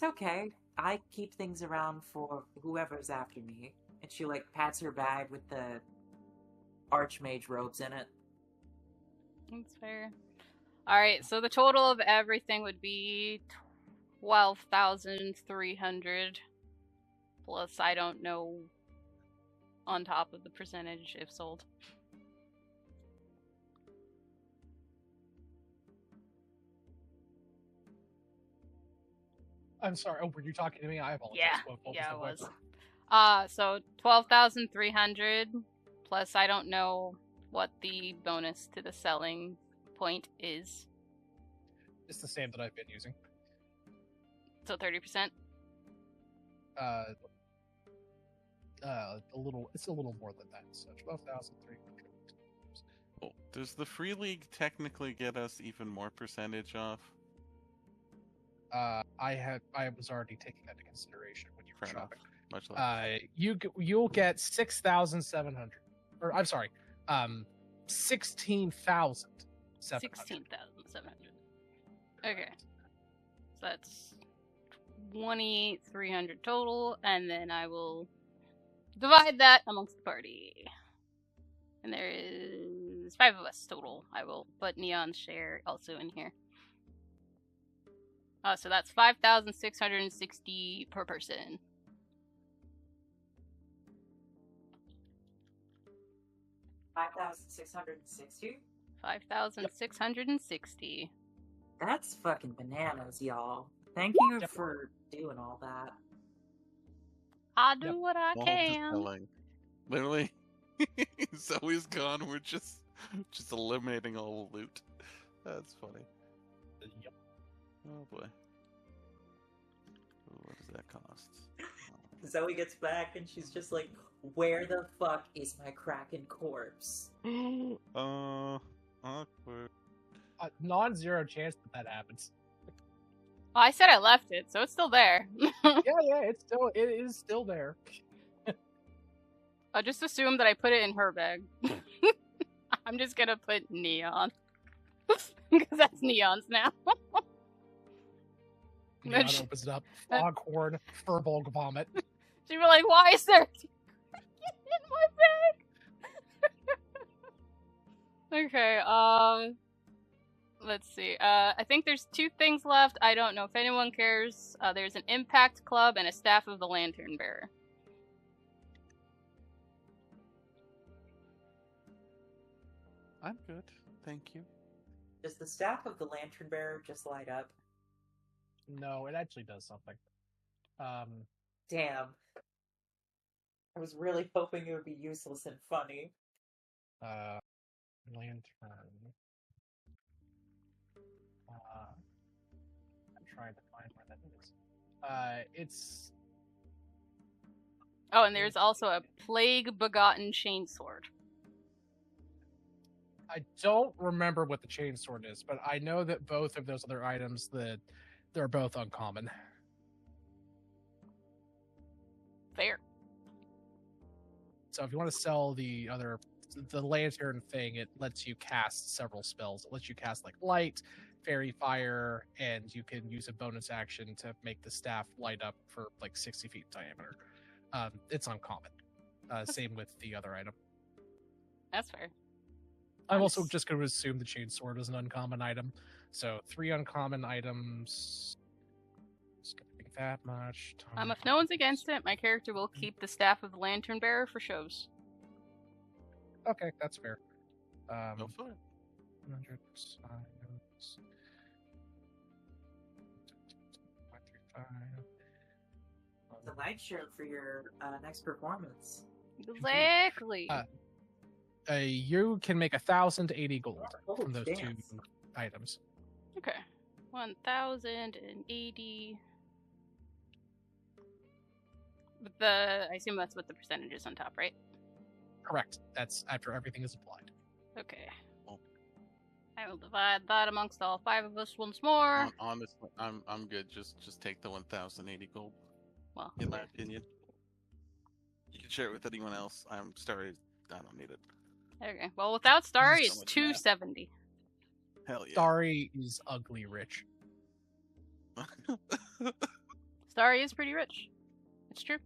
okay. I keep things around for whoever's after me. And she like pats her bag with the archmage robes in it. That's fair. Alright, so the total of everything would be 12,300. Plus, I don't know on top of the percentage if sold. I'm sorry. Oh, were you talking to me? I apologize. Yeah, What yeah, the it whip? was. So 12,300 plus I don't know what the bonus to the selling point is. It's the same that I've been using. So 30%. It's a little more than that. So 12,300. Oh, does the free league technically get us even more percentage off? I was already taking that into consideration when you were Fair enough. shopping. Much less. You'll get 6,700, or I'm sorry, 16,700. 16,700. Okay. So that's 2,300 total, and then I will divide that amongst the party. And there is 5 of us total. I will put Neon's share also in here. So that's 5,660 per person. $5,660? 5,660. That's fucking bananas, y'all. Thank you for doing all that. I do what I All can. just selling. Literally, Zoe's gone. We're just eliminating all the loot. That's funny. Yep. Oh boy. What does that cost? Zoe gets back and she's just like, where the fuck is my Kraken corpse? Awkward. Non-zero chance that happens. Oh, I said I left it, so it's still there. Yeah, it is still there. I'll just assume that I put it in her bag. I'm just gonna put Neon. Because that's Neon's now. Neon opens it up. Foghorn, furball vomit. She'd be like, why is there in my bag? Okay, let's see. I think there's 2 things left. I don't know if anyone cares. There's an Impact Club and a Staff of the Lantern Bearer. I'm good, thank you. Does the staff of the Lantern Bearer just light up? No, it actually does something. Damn. I was really hoping it would be useless and funny. Lantern. I'm trying to find where that is. It's. Oh, and there's also a Plague Begotten Chainsword. I don't remember what the chainsword is, but I know that both of those other items they're both uncommon. Fair. So if you want to sell the lantern thing, it lets you cast several spells. It lets you cast like light, fairy fire, and you can use a bonus action to make the staff light up for like 60 feet diameter. It's uncommon. Same with the other item. That's fair. I'm also just going to assume the chainsword is an uncommon item. So 3 uncommon items. Just going to think that much. If no one's against it, my character will keep the Staff of the Lantern Bearer for shows. Okay, that's fair. Go for it. 100 items. 135. The night shirt for your next performance. Exactly. You can make 1,080 gold Oh, from those damn. 2 items. Okay. 1,080. With I assume that's with the percentages on top, right? Correct. That's after everything is applied. Okay. Oh. I will divide that amongst all 5 of us once more. Honestly, I'm good. Just take the 1,080 gold. Well, In my opinion, you can share it with anyone else. I'm sorry, I don't need it. okay. Well, without Starry, So it's much math. 270. Hell yeah. Starry is ugly rich. Starry is pretty rich. It's true.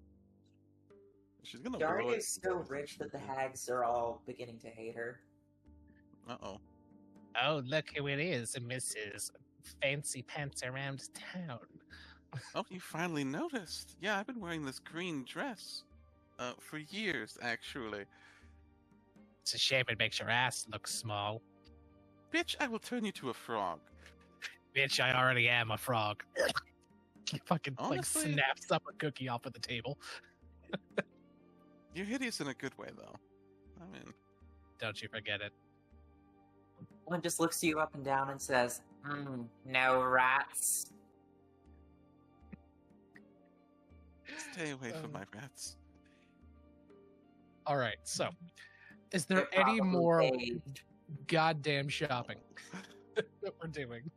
She's gonna Dari blow it. is so rich that the hags are all beginning to hate her. Uh-oh. Oh, look who it is, Mrs. Fancy Pants Around Town. Oh, you finally noticed. Yeah, I've been wearing this green dress. For years, actually. It's a shame it makes your ass look small. Bitch, I will turn you to a frog. Bitch, I already am a frog. He fucking Honestly- snaps up a cookie off of the table. You're hideous in a good way, though. I mean, Don't you forget it. One just looks you up and down and says, no rats. stay away from my rats. All right, so is there They're any probably more bathed. goddamn shopping that we're doing?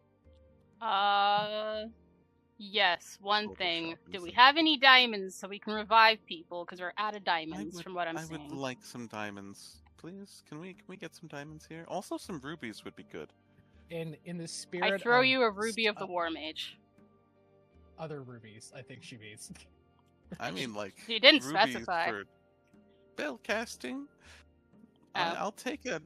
Yes, one Global thing. shopping Do we center. have any diamonds so we can revive people? Because we're out of I diamonds, would, from what I'm I would seeing. like some diamonds, please. Can we get some diamonds here? Also, some rubies would be good. In the spirit, I throw of you a ruby of the war mage. other rubies, I think she means. I mean, like You didn't rubies specify. for spell casting. Oh. I'll take a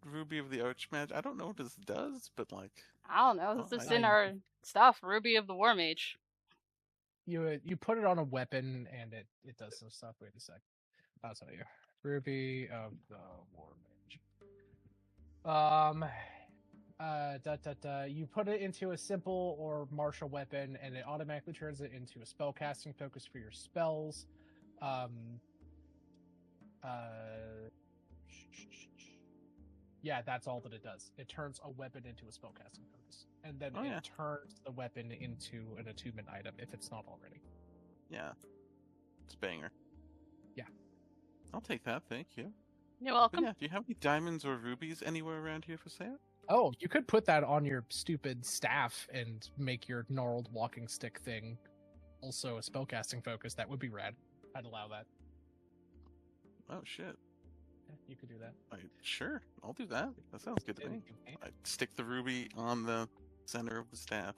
ruby of the archmage. I don't know what this does, but like, I don't know. It's Oh, just I- in our stuff. Ruby of the war mage. You put it on a weapon and it does some stuff. Wait a sec. I'll tell you. Ruby of the War Mage. You put it into a simple or martial weapon, and it automatically turns it into a spell casting focus for your spells. Yeah, that's all that it does. It turns a weapon into a spell casting focus, and then Oh, it yeah. turns the weapon into an attunement item if it's not already. yeah, it's a banger. Yeah. I'll take that. Thank you. You're But welcome. yeah, do you have any diamonds or rubies anywhere around here for sale? Oh, you could put that on your stupid staff and make your gnarled walking stick thing also a spellcasting focus. That would be rad. I'd allow that. Oh shit! Yeah, you could do that. Sure, I'll do that. That sounds good to me. I stick the ruby on the center of the staff.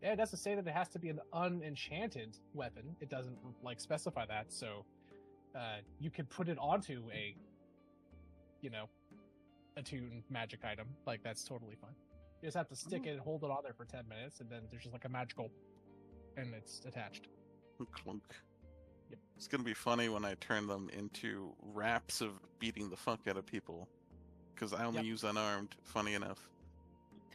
Yeah, it doesn't say that it has to be an unenchanted weapon. It doesn't like specify that, so you could put it onto a, attuned magic item. Like that's totally fine. You just have to stick it and hold it on there for 10 minutes, and then there's just like a magical, and it's attached. Clunk. Yep. It's gonna be funny when I turn them into raps of beating the fuck out of people, because I only Yep. use unarmed. Funny enough.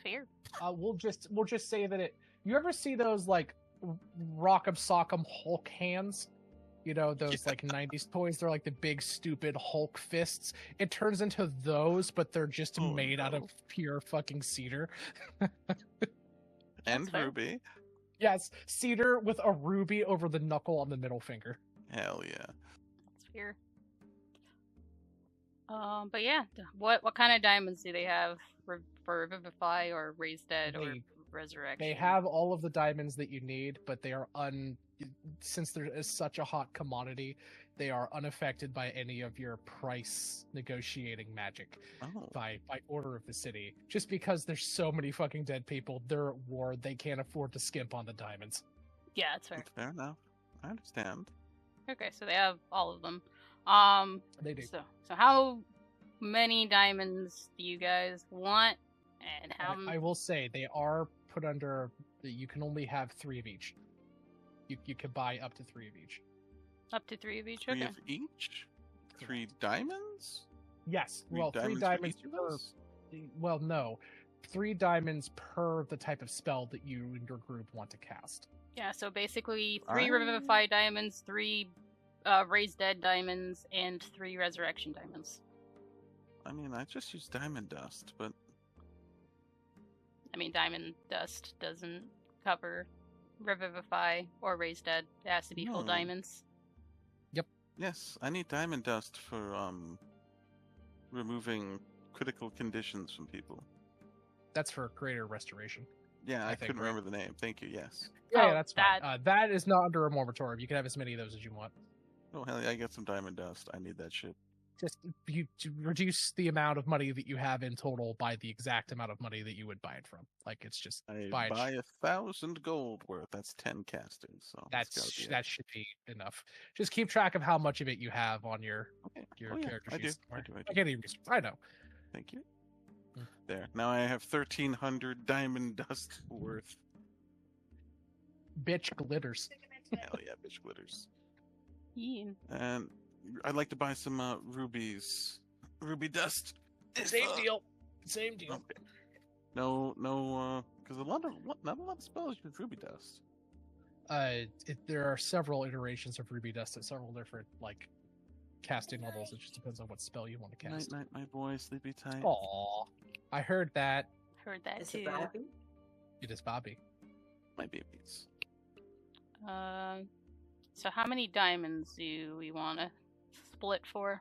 Fair. We'll just say that it. You ever see those like Rock'em Sock'em Hulk hands? You know those like '90s toys. They're like the big stupid Hulk fists. It turns into those, but they're just Oh, made out no. of pure fucking cedar. And fair. ruby. Yes, cedar with a ruby over the knuckle on the middle finger. Hell yeah. That's fair. But yeah, what kind of diamonds do they have for Revivify or Raise Dead or They- Resurrection? They have all of the diamonds that you need, but they are since there is such a hot commodity, they are unaffected by any of your price negotiating magic Oh. by order of the city. Just because there's so many fucking dead people, they're at war, they can't afford to skimp on the diamonds. Yeah, that's fair. Fair enough. I understand. Okay, so they have all of them. They do. So how many diamonds do you guys want, and how? I will say they are put under. You can only have 3 of each. You can buy up to 3 of each. Up to 3 of each. Three Okay. of each? 3 diamonds? Yes, 3 well, 3 for diamonds each of per. us? Well, no, 3 diamonds per the type of spell that you and your group want to cast. Yeah. So basically, 3 I- Revivify diamonds, 3 Raise Dead diamonds, and 3 Resurrection diamonds. I mean, I just use diamond dust, but I mean, Diamond Dust doesn't cover Revivify or Raise Dead. It has to be full No. diamonds. yes, I need diamond dust for removing critical conditions from people. That's for greater restoration. Yeah, I think, couldn't right? remember the name. Thank you. Yes. Yeah, Oh, that's fine. That is not under a moratorium. You can have as many of those as you want. Oh hell yeah, I get some diamond dust. I need that shit. Just you to reduce the amount of money that you have in total by the exact amount of money that you would buy it from. Like it's just I buy it. buy 1,000 gold worth. That's 10 castings. So That should be enough. Just keep track of how much of it you have on your okay. your Oh, yeah, character I do. sheet. I do. I do. I can't even. I know. Thank you. Mm. There. Now I have 1,300 diamond dust worth. Bitch glitters. Hell yeah, bitch glitters. Yeah. And I'd like to buy some rubies. Ruby dust. Same deal. Same deal. Okay. No Because not a lot of spells use ruby dust. There are several iterations of ruby dust at several different casting levels. It just depends on what spell you want to Night, cast. night, my boy, sleepy tight. Aw, I heard that. Heard that Is too. it Bobby? It is Bobby. My babies. So how many diamonds do we want to split for?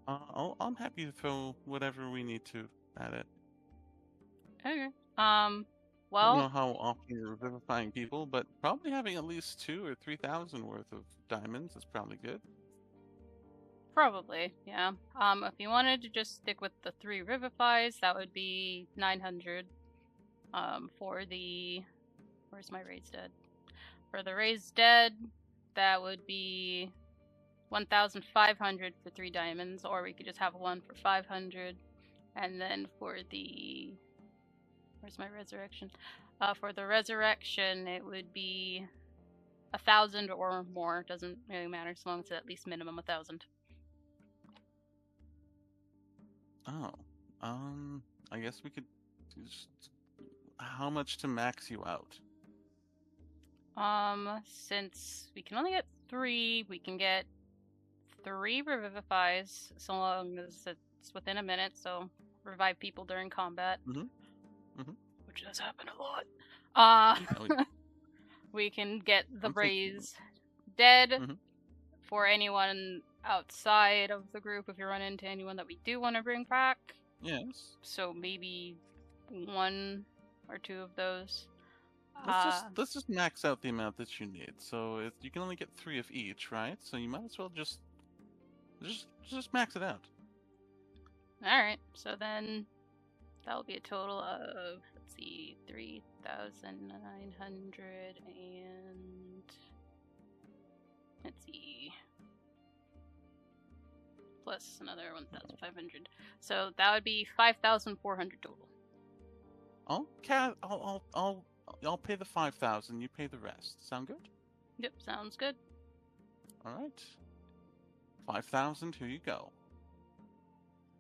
I'm happy to throw whatever we need to at it. Okay. I don't know Well, how often you're vivifying people, but probably having at least 2,000 or 3,000 worth of diamonds is probably good. probably, yeah. If you wanted to just stick with the 3 revivifies, that would be 900. For the... Where's my raised dead? For the raised dead, that would be 1,500 for 3 diamonds, or we could just have one for 500. And then for the... Where's my resurrection? For the resurrection, it would be 1,000 or more. Doesn't really matter as long as it's at least minimum 1,000. Oh, I guess we could just... How much to max you out? Since we can only get 3, we can get 3 revivifies, so long as it's within a minute, so revive people during combat. Which does happen a lot. We can get the raise dead for anyone outside of the group if you run into anyone that we do want to bring back. Yes. So maybe 1 or 2 of those. Let's just max out the amount that you need. So you can only get 3 of each, right? So you might as well just max it out. Alright, so then that'll be a total of, let's see, 3,900 and... Let's see... Plus another 1,500. So that would be 5,400 total. I'll pay the 5,000. You pay the rest. Sound good? Yep, sounds good. All right. 5,000. Here you go.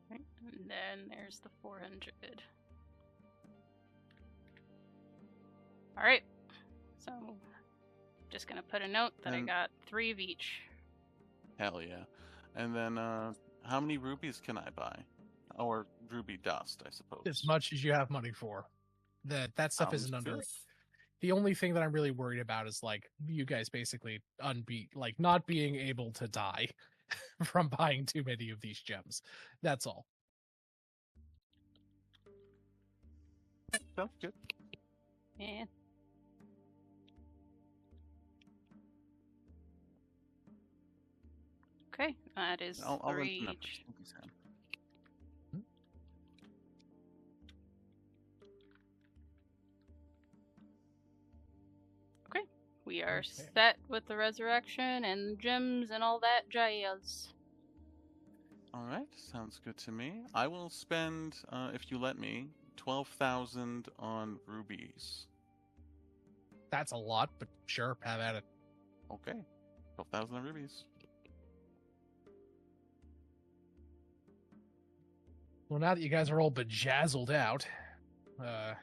Right, and then there's the 400. All right. So just gonna put a note that I got 3 of each. Hell yeah. And then, how many rubies can I buy? Or ruby dust, I suppose. As much as you have money for. That stuff Sounds isn't under. good. The only thing that I'm really worried about is you guys basically not being able to die from buying too many of these gems. That's all. Sounds good. Yeah. Okay, that is I'll run 3 some numbers. each. Thank you, Sam. Okay, we are Okay. set with the resurrection and gems and all that jazz. All right, sounds good to me. I will spend, if you let me, 12,000 on rubies. That's a lot, but sure, have at it. Okay, 12,000 on rubies. Well, now that you guys are all bejazzled out, are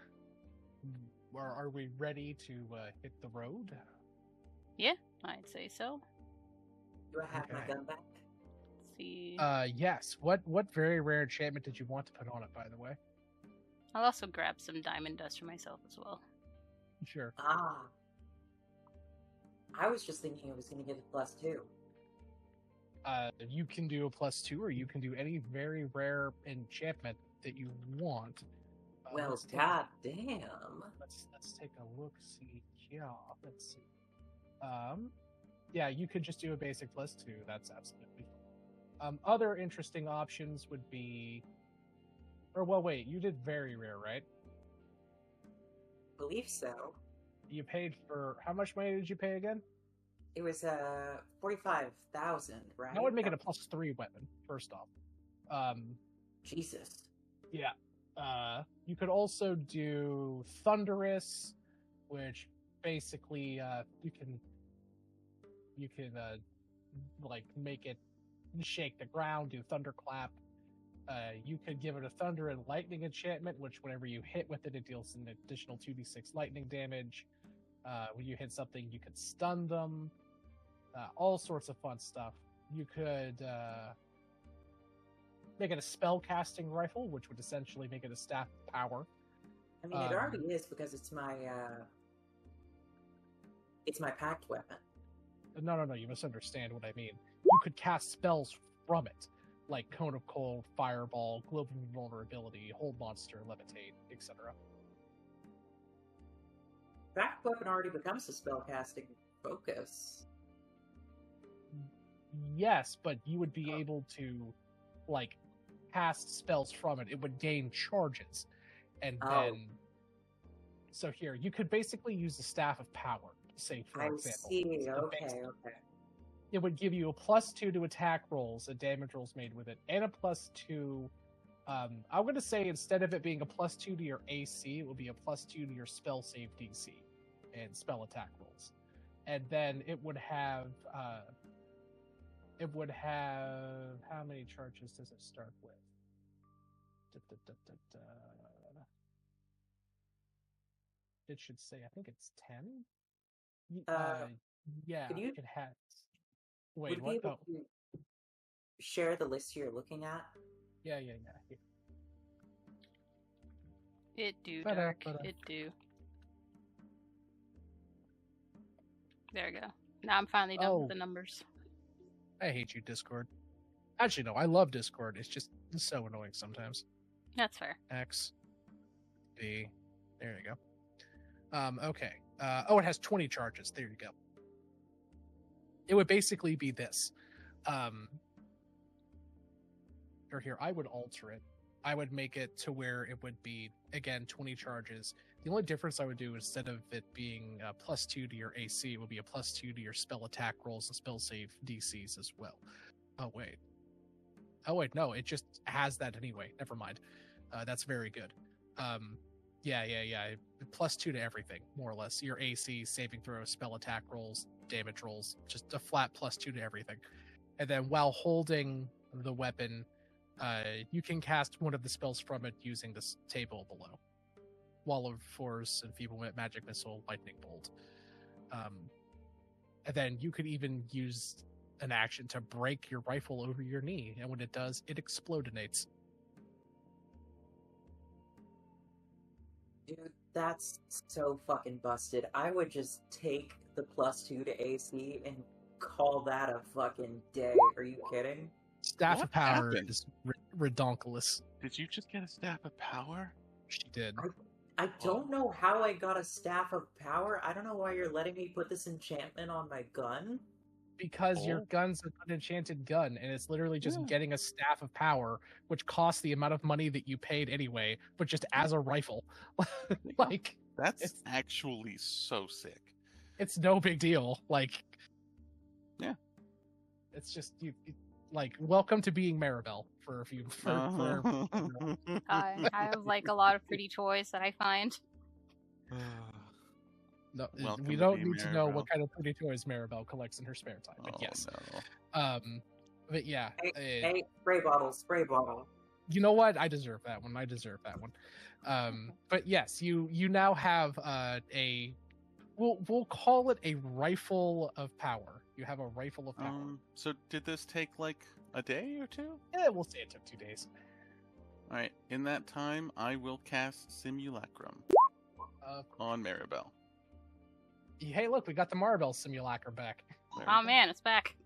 we ready to hit the road? Yeah, I'd say so. Do I have my Okay. gun back? Let's see. Yes. What very rare enchantment did you want to put on it, by the way? I'll also grab some diamond dust for myself as well. Sure. Ah. I was just thinking it was going to get a +2. You can do a +2, or you can do any very rare enchantment that you want. Well, let's take- god damn. Let's take a look. See, yeah. Let's see. Yeah, you could just do a basic +2. That's absolutely fine. Other interesting options would be, or well, wait. You did very rare, right? Believe so. You paid for how much money did you pay again? It was 45,000, right? That would make it a +3 weapon. First off, Jesus. yeah. You could also do Thunderous, which basically you can make it shake the ground, do thunderclap. You could give it a thunder and lightning enchantment, which whenever you hit with it, it deals an additional 2d6 lightning damage. When you hit something, you could stun them. All sorts of fun stuff. You could make it a spell casting rifle, which would essentially make it a staff of power. I mean, it already is because it's my packed weapon. No, you misunderstand what I mean. You could cast spells from it, like Cone of Cold, Fireball, Global Vulnerability, Hold Monster, Levitate, etc. Packed weapon already becomes a spell casting focus. Yes, but you would be able to, like, cast spells from it. It would gain charges. And then... So here, you could basically use the Staff of Power, say, for example. I see, okay. It would give you a +2 to attack rolls and damage rolls made with it, and a +2... I'm going to say instead of it being a +2 to your AC, it would be a +2 to your spell save DC and spell attack rolls. And then it would have... How many charges does it start with? It should say, I think it's 10? Yeah, it has. Wait, what? To share the list you're looking at? Yeah. It do, Dark. It do. There we go. Now I'm finally done with the numbers. I hate you, Discord. Actually, no, I love Discord. It's just so annoying sometimes. That's fair. X, B, there you go. Okay. It has 20 charges. There you go. It would basically be this. Or here, I would alter it. I would make it to where it would be, again, 20 charges. The only difference I would do, instead of it being a +2 to your AC, it would be a +2 to your spell attack rolls and spell save DCs as well. Oh, wait, no, it just has that anyway. Never mind. That's very good. Yeah. +2 to everything, more or less. Your AC, saving throws, spell attack rolls, damage rolls, just a flat +2 to everything. And then while holding the weapon, you can cast one of the spells from it using this table below. Wall of Force, Enfeeblement, Magic Missile, Lightning Bolt. And then you could even use an action to break your rifle over your knee, and when it does, it explodinates. Dude, that's so fucking busted. I would just take the +2 to AC and call that a fucking day. Are you kidding? Staff of Power is redonkulous. Did you just get a Staff of Power? She did. I don't know how I got a Staff of Power. I don't know why you're letting me put this enchantment on my gun. Because your gun's an unenchanted gun, and it's literally just getting a Staff of Power, which costs the amount of money that you paid anyway, but just as a rifle. Like, that's actually so sick. It's no big deal. Like, yeah, it's just you like, welcome to being Maribel for a few. I have like a lot of pretty toys that I find. No, we don't need to know what kind of pretty toys Maribel collects in her spare time. But yes, no. But yeah. Hey, spray bottle. You know what? I deserve that one. But yes, you now have we'll call it a rifle of power. You have a rifle of power. So did this take like a day or two? Yeah, we'll say it took 2 days. All right. In that time, I will cast Simulacrum on Maribel. Hey, look, we got the Maribel Simulacrum back. Oh man, it's back.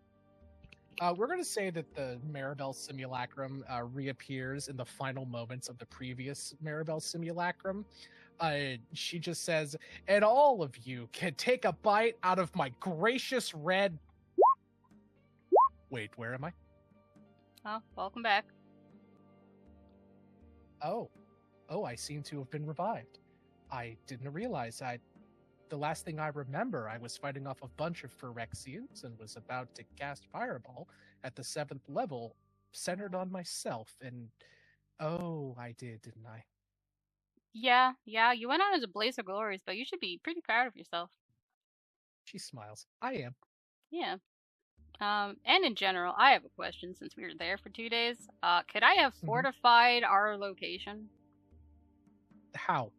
We're going to say that the Maribel Simulacrum reappears in the final moments of the previous Maribel Simulacrum. She just says, and all of you can take a bite out of my gracious red... Wait, where am I? Oh, welcome back. Oh, I seem to have been revived. I didn't realize the last thing I remember, I was fighting off a bunch of Phyrexians and was about to cast Fireball at the 7th level, centered on myself, and I did, didn't I? Yeah, you went out as a blaze of glories, but you should be pretty proud of yourself. She smiles. I am. Yeah. And in general, I have a question since we were there for 2 days. Could I have Mhm. fortified our location? How?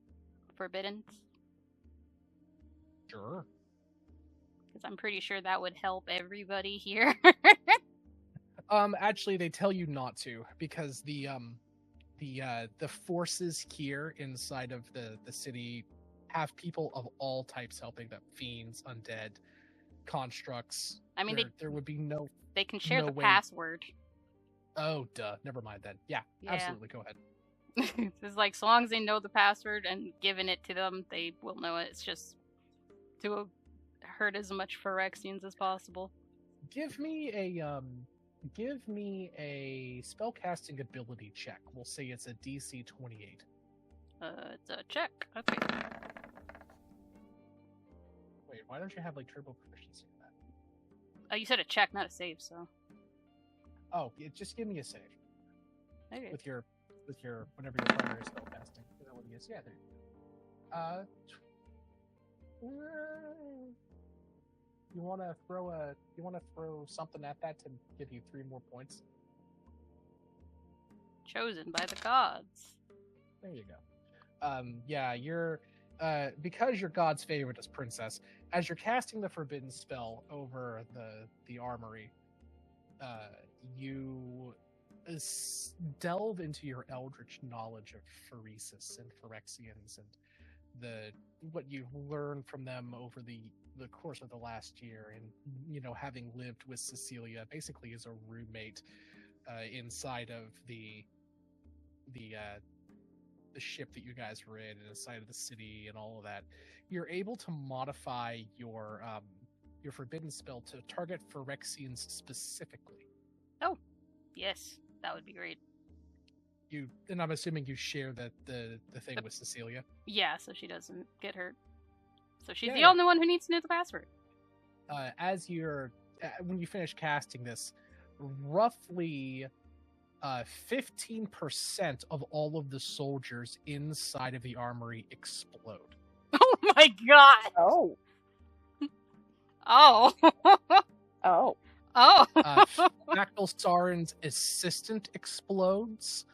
Forbidden? Sure. Because I'm pretty sure that would help everybody here. Actually, they tell you not to because the forces here inside of the city have people of all types helping them: fiends, undead, constructs. I mean, there would be no. they can share no the way- password. Oh, duh. Never mind then. Yeah, Yeah. absolutely. Go ahead. It's like, so long as they know the password and giving it to them, they will know it. It's just to hurt as much Phyrexians as possible. Give me a spellcasting ability check. We'll say it's a DC 28. It's a check. Okay. Wait, why don't you have like turbo proficiency in that? Oh, you said a check, not a save, so. Oh, just give me a save Okay. with your whenever your primary spellcasting. Is that what it is? Yeah, there you go. You want to throw something at that to give you 3 more points? Chosen by the gods. There you go. Yeah, you're because you're God's favorite as princess. As you're casting the forbidden spell over the armory, you delve into your eldritch knowledge of Phyresis and Phyrexians and what you've learned from them over the course of the last year, and having lived with Cecilia basically as a roommate inside of the ship that you guys were in, and inside of the city and all of that. You're able to modify your forbidden spell to target Phyrexians specifically. Oh, yes, that would be great. And I'm assuming you share the thing with Cecilia. Yeah, so she doesn't get hurt. So she's the Yeah. only one who needs to know the password. When you finish casting this, roughly 15% of all of the soldiers inside of the armory explode. Oh my god! Oh. Oh. Oh. Oh. Factal Saren's assistant explodes.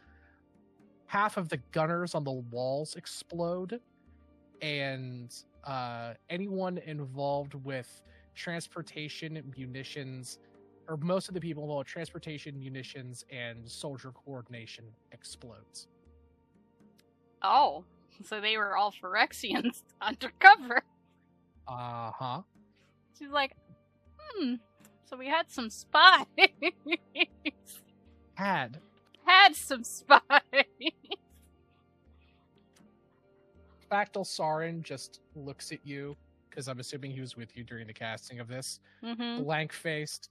Half of the gunners on the walls explode. And anyone involved with transportation, munitions, or most of the people involved with transportation, munitions, and soldier coordination explodes. Oh. So they were all Phyrexians undercover. Uh-huh. She's like, so we had some spies. Had some spies. Factal Saren just looks at you, because I'm assuming he was with you during the casting of this. Mm-hmm. Blank-faced,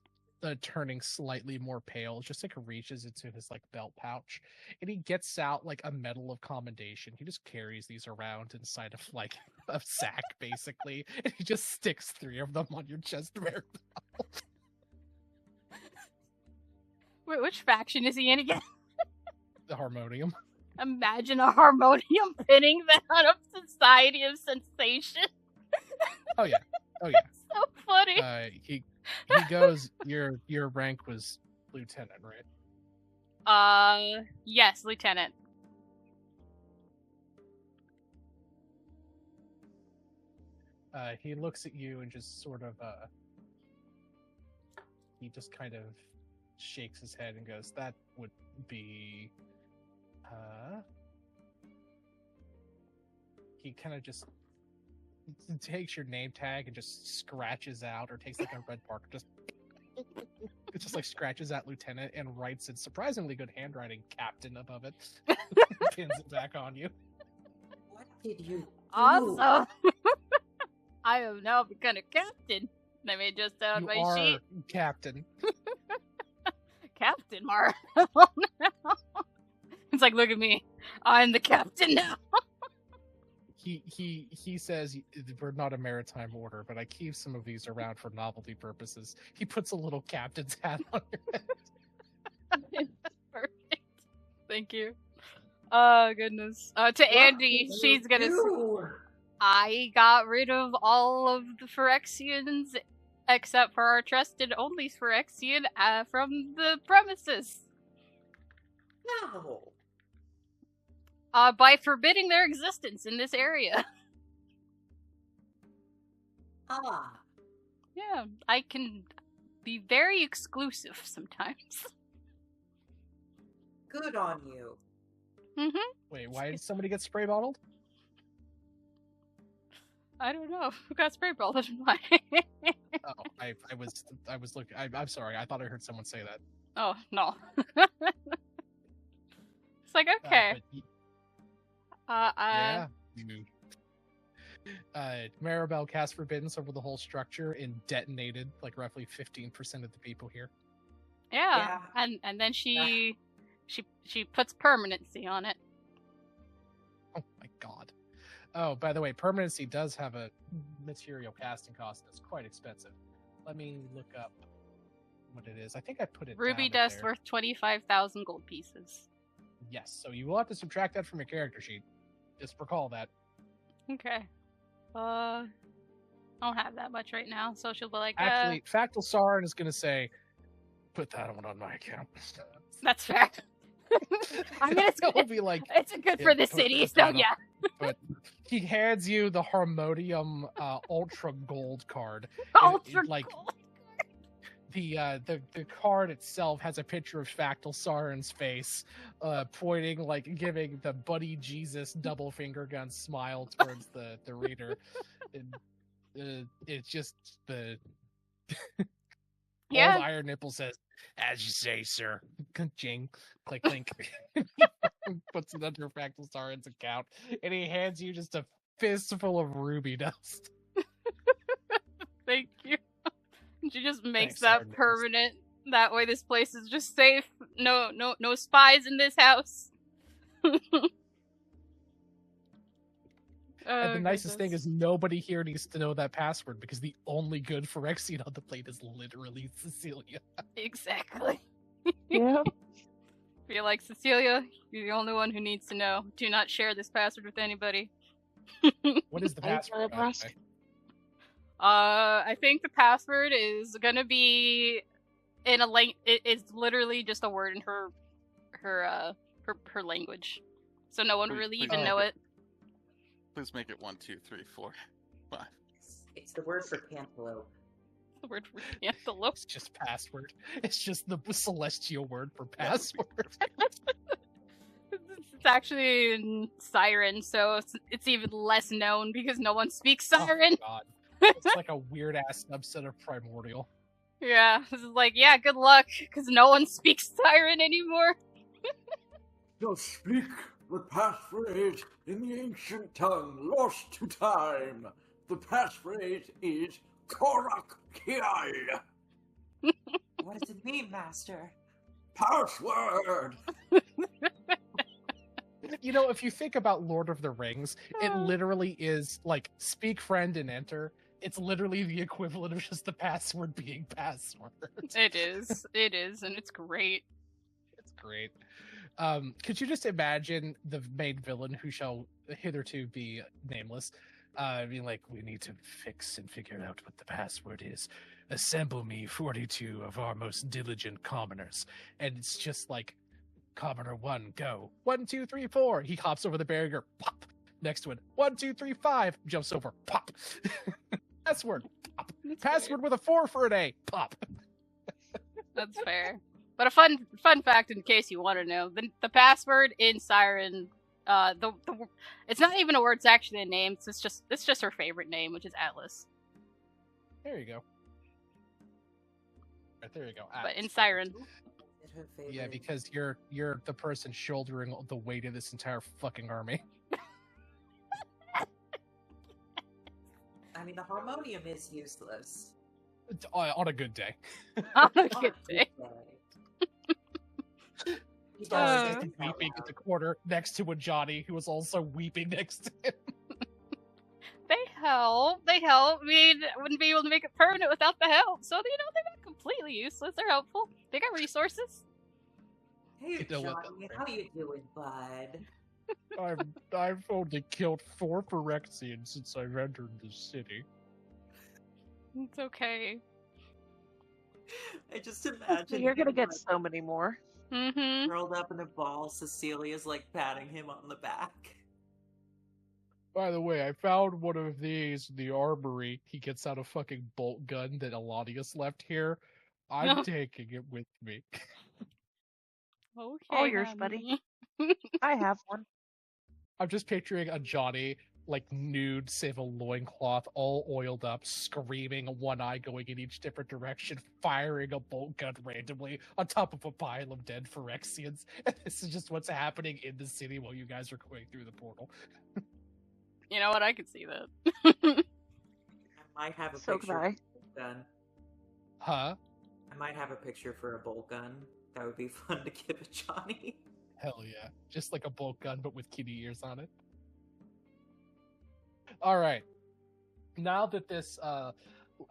turning slightly more pale, just like reaches into his like belt pouch, and he gets out like a medal of commendation. He just carries these around inside of like a sack, basically, and he just sticks 3 of them on your chest. Wait, which faction is he in again? The Harmonium. Imagine a harmonium pinning that on a Society of Sensation. Oh yeah. So funny. He goes. Your rank was lieutenant, right? Yes, lieutenant. He looks at you and just sort of he just kind of shakes his head and goes, "That would be He kind of just takes your name tag and just scratches out, or takes like a red marker, just like scratches out lieutenant and writes in surprisingly good handwriting captain above it. Pins it back on you. What did you do? Awesome. I have now become a captain. Let me just on You my are sheet. captain. Captain Marvel. It's like, look at me. I'm the captain now. He says, we're not a maritime order, but I keep some of these around for novelty purposes. He puts a little captain's hat on your head. Perfect. Thank you. Oh, goodness. To Andy, she's gonna say, I got rid of all of the Phyrexians except for our trusted only Phyrexian from the premises. No. By forbidding their existence in this area. Ah. Yeah, I can be very exclusive sometimes. Good on you. Mm-hmm. Wait, why did somebody get spray bottled? I don't know. Who got spray bottled and why? Oh, I was looking. I'm sorry. I thought I heard someone say that. Oh, no. It's like, okay. Yeah. Maribel cast Forbiddance over the whole structure and detonated like roughly 15% of the people here. Yeah. And then she puts permanency on it. Oh my god. Oh, by the way, permanency does have a material casting cost that's quite expensive. Let me look up what it is. I think I put it Ruby down dust worth 25,000 gold pieces. Yes, so you will have to subtract that from your character sheet. Just recall that. Okay. I don't have that much right now, so she'll be like, Actually, Factal Sauron is going to say, put that one on my account. That's fair. I mean, He'll be like, it's good for the city, so yeah. But he hands you the Harmonium Ultra Gold card. Ultra Gold. The card itself has a picture of Factal Sauron's face, pointing, like giving the Buddy Jesus double finger gun smile towards the reader. And, it's just the Yeah. old Iron Nipple says, "As you say, sir." Jing, click, link. Puts it under Factal Sauron's account, and he hands you just a fistful of ruby dust. Thank you. She just makes Thanks, that Iron permanent. That way this place is just safe. No spies in this house. And the nicest thing is nobody here needs to know that password because the only good Phyrexian on the plate is literally Cecilia. Exactly. Yep. Feel like, Cecilia, you're the only one who needs to know. Do not share this password with anybody. What is the Thanks for password? the trust. I think the password is gonna be in a it's literally just a word in her language, so no one Please- really please even make know it. Please make it 1, 2, 3, 4, 5. It's the word for cantaloupe. The word for cantaloupe. It's just password. It's just the celestial word for That would be password. It's actually in Siren, so it's even less known because no one speaks Siren. Oh, God. It's like a weird ass subset of Primordial. Yeah, this is like, yeah, good luck, because no one speaks Siren anymore. Just speak the passphrase in the ancient tongue, lost to time. The passphrase is Korak Kial. What does it mean, Master? Password! You know, if you think about Lord of the Rings, it literally is like speak friend and enter. It's literally the equivalent of just the password being password. It is, and it's great. It's great. Could you just imagine the main villain, who shall hitherto be nameless, being like, "We need to fix and figure out what the password is. Assemble me 42 of our most diligent commoners." And it's just like, Commoner 1, go. 1, 2, 3, 4. He hops over the barrier, pop. Next one, 1, 2, 3, 5. Jumps over, pop. Password, pop. Password with a 4 for an A, pop. That's fair. But a fun fact, in case you want to know, the password in Siren, it's not even a word; it's actually a name. It's just her favorite name, which is Atlas. There you go. Right, there you go. But in Atlas. Siren, Is it her favorite? Yeah, because you're the person shouldering the weight of this entire fucking army. I mean, the harmonium is useless. On a good day. on a On good a day. He Star does is say just it out weeping at loud. the corner next to a Johnny who was also weeping next to him. They help. I mean, I wouldn't be able to make it permanent without the help. So they're not completely useless. They're helpful. They got resources. Hey, You know what, Johnny, that's how you doing, bud? I've only killed 4 Phyrexians since I've entered the city. It's okay. I just imagine You're gonna him, get like, so many more. Mm-hmm. curled up in a ball. Cecilia's like patting him on the back. By the way, I found one of these in the armory. He gets out a fucking bolt gun that Eladius left here. I'm taking it with me. Okay, All yours, buddy. honey. I have one. I'm just picturing a Johnny, like nude, save a loincloth, all oiled up, screaming, one eye going in each different direction, firing a bolt gun randomly on top of a pile of dead Phyrexians. And this is just what's happening in the city while you guys are going through the portal. You know what? I could see that. I might have a So picture could I. for a bolt gun. Huh? I might have a picture for a bolt gun. That would be fun to give a Johnny. Hell yeah. Just like a bolt gun, but with kitty ears on it. Alright. Now that this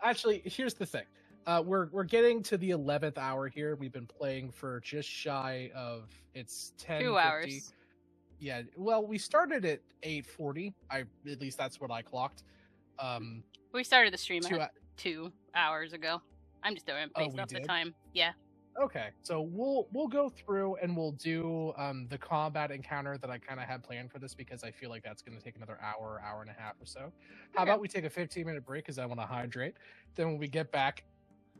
actually, here's the thing. We're getting to the 11th hour here. We've been playing for just shy of it's 10:50. 2 hours. Yeah, well, we started at 8:40. At least that's what I clocked. We started the stream Two at 2 hours ago. I'm just doing it Oh, based we off the did? time. Yeah. Okay, so we'll go through and we'll do the combat encounter that I kind of had planned for this because I feel like that's going to take another hour and a half or so. How Okay. about we take a 15-minute break because I want to hydrate. Then when we get back,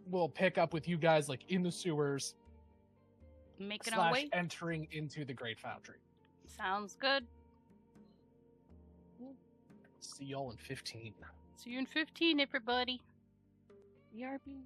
we'll pick up with you guys like in the sewers Making our / way. entering into the Great Foundry. Sounds good. See y'all in 15. See you in 15, everybody. BRB.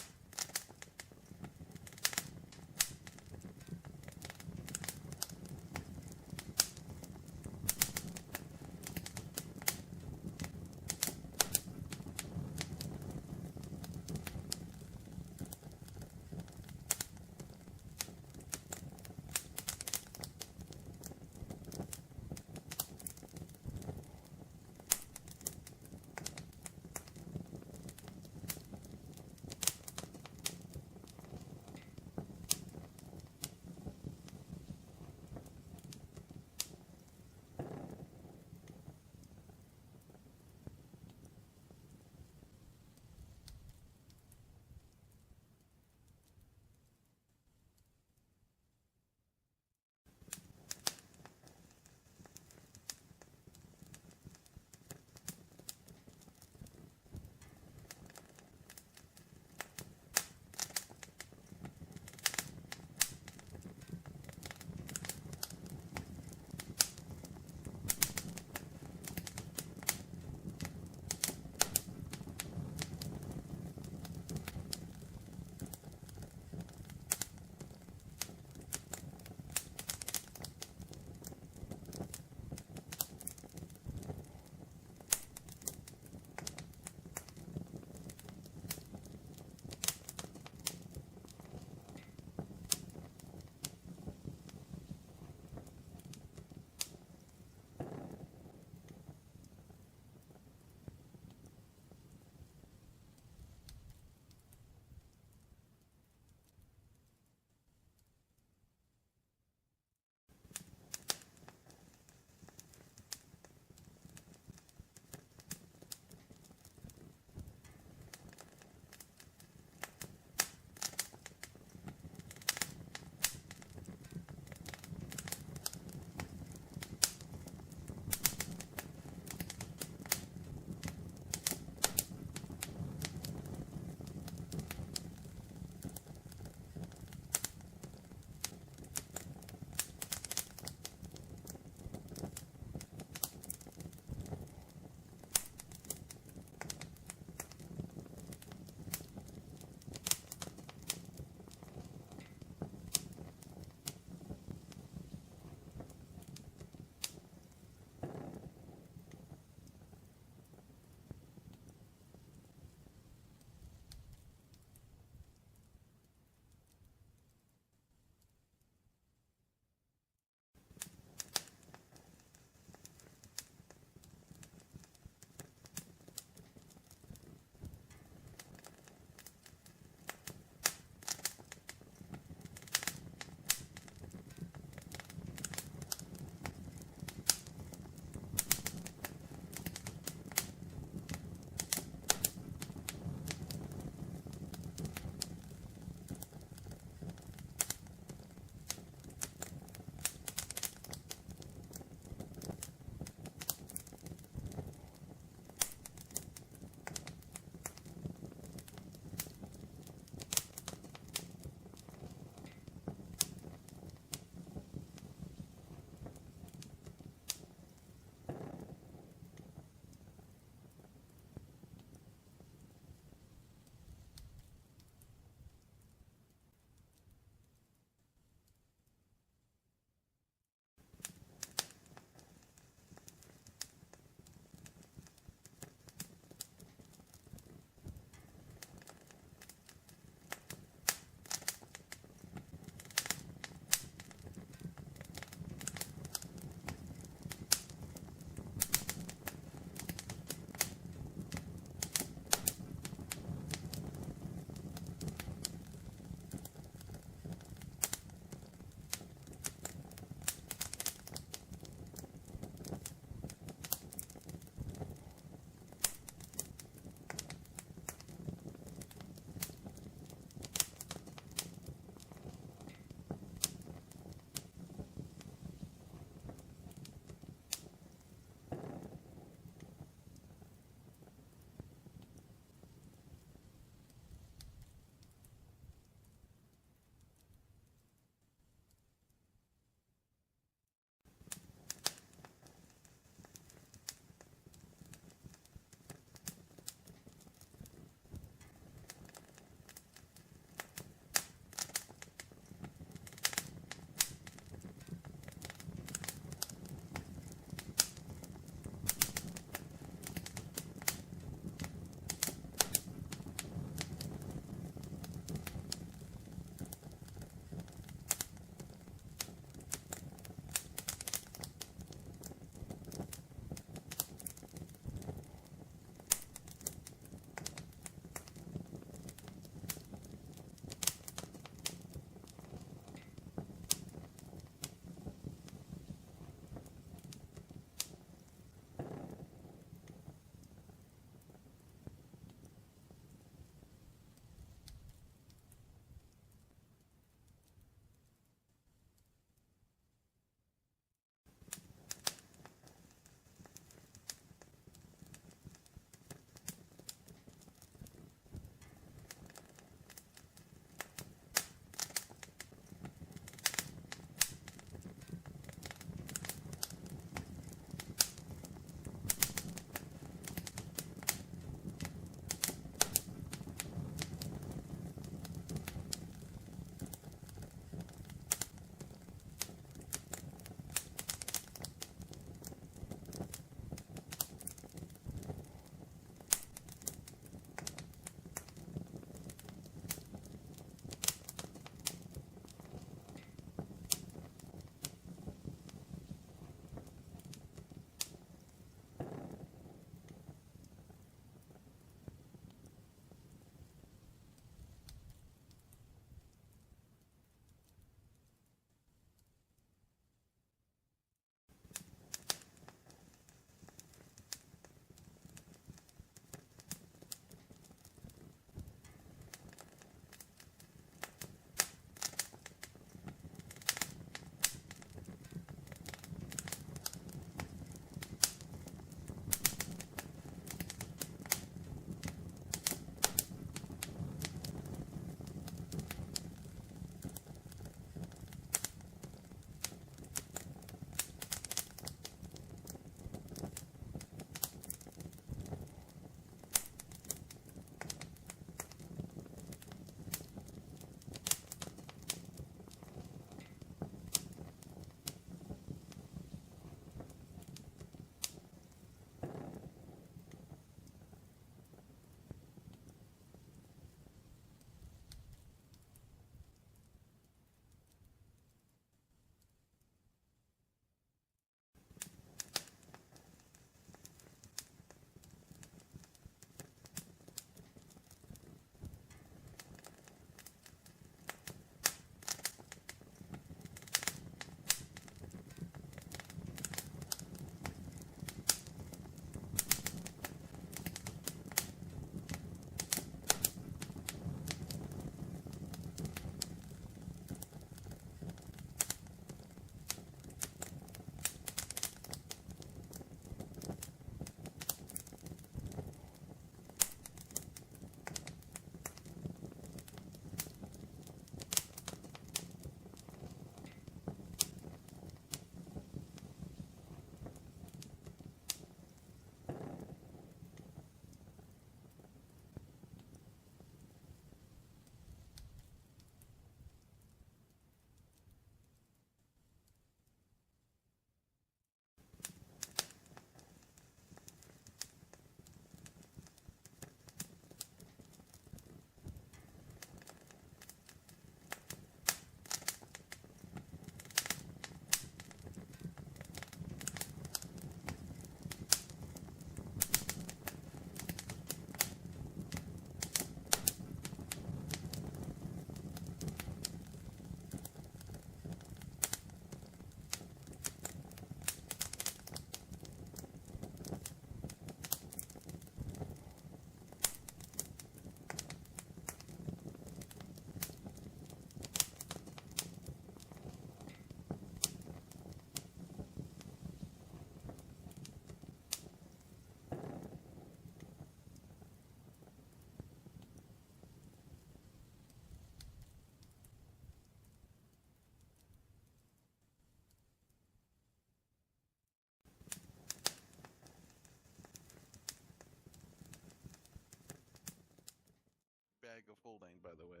of holding, by the way.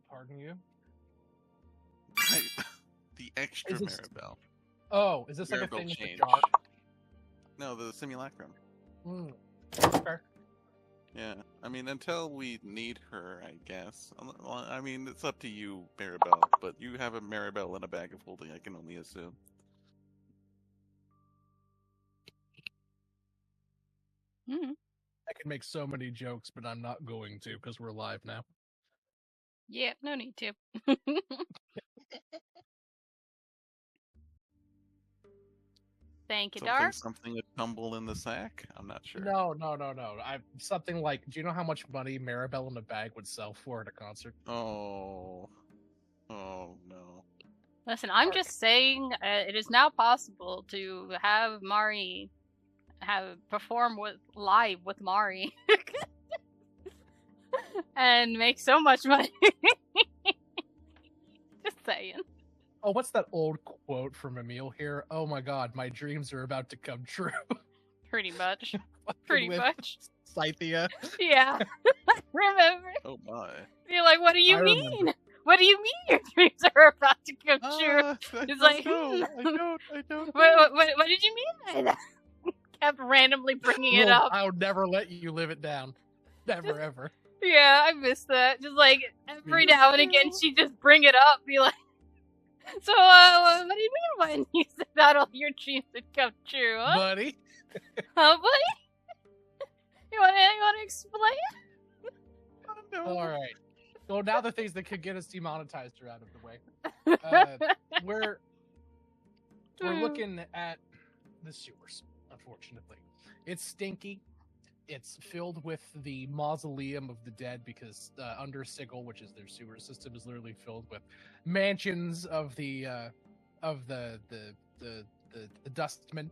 Pardon you? The extra Is this- Maribel. Oh, is this like a Maribel thing with the change. jar? No, the simulacrum. Mm. Fair. Yeah, I mean, until we need her, I guess. Well, I mean, it's up to you, Maribel, but you have a Maribel in a bag of holding, I can only assume. Mm-hmm. I could make so many jokes, but I'm not going to because we're live now. Yeah, no need to. Thank you, Dark. Something to tumble in the sack? I'm not sure. No. Something like, do you know how much money Maribel in a bag would sell for at a concert? Oh. Oh, no. Listen, I'm Dark. just saying it is now possible to have Mari perform live with Mari and make so much money. Just saying. Oh, what's that old quote from Emil here? Oh my god, my dreams are about to come true. Pretty much. Fucking Pretty with much. Scythia. Yeah. Remember? Oh, my. You're like, what do you I mean? remember. What do you mean your dreams are about to come true? I It's don't like, know. I don't know. What did you mean by that? Kept randomly bringing it Look, up. I'll never let you live it down. Never, ever. Yeah, I missed that. Just like every now and again, she just bring it up, be like, "So, what do you mean when you said that all your dreams would come true, huh? Buddy. Huh, buddy? You wanna explain?" Alright. Well, now the things that could get us demonetized are out of the way. We're looking at the sewers, unfortunately. It's stinky. It's filled with the mausoleum of the dead because under Sigil, which is their sewer system, is literally filled with mansions of the dustmen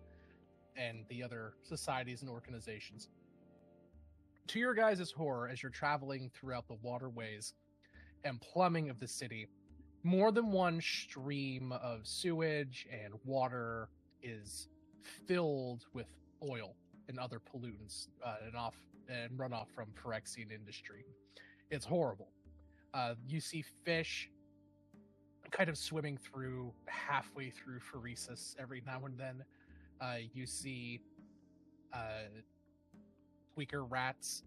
and the other societies and organizations. To your guys' horror, as you're traveling throughout the waterways and plumbing of the city, more than one stream of sewage and water is filled with oil and other pollutants and runoff from Phyrexian industry. It's horrible. You see fish kind of swimming through halfway through Phyresis every now and then. You see weaker rats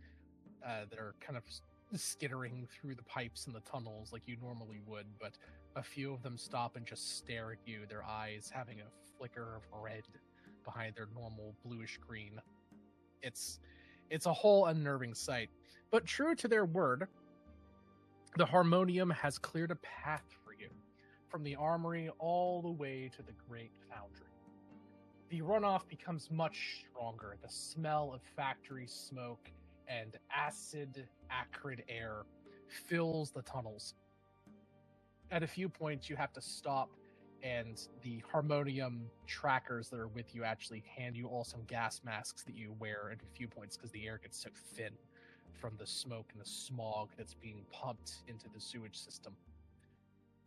that are kind of skittering through the pipes and the tunnels like you normally would, but a few of them stop and just stare at you, their eyes having a flicker of red behind their normal bluish green. It's a whole unnerving sight. But true to their word, the Harmonium has cleared a path for you, from the armory all the way to the Great Foundry. The runoff becomes much stronger. The smell of factory smoke and acrid air fills the tunnels. At a few points, you have to stop, and the Harmonium trackers that are with you actually hand you all some gas masks that you wear at a few points because the air gets so thin from the smoke and the smog that's being pumped into the sewage system.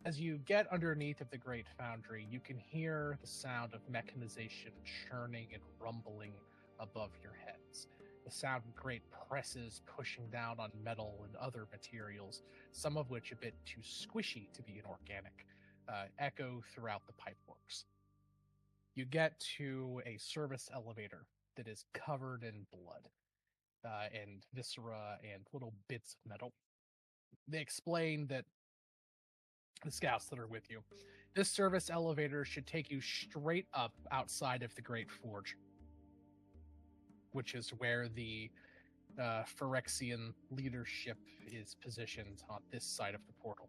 As you get underneath of the Great Foundry, you can hear the sound of mechanization churning and rumbling above your heads. The sound of great presses pushing down on metal and other materials, some of which a bit too squishy to be inorganic, echo throughout the pipeworks. You get to a service elevator that is covered in blood and viscera and little bits of metal. They explain that the scouts that are with you, this service elevator should take you straight up outside of the Great Forge, which is where the Phyrexian leadership is positioned on this side of the portal.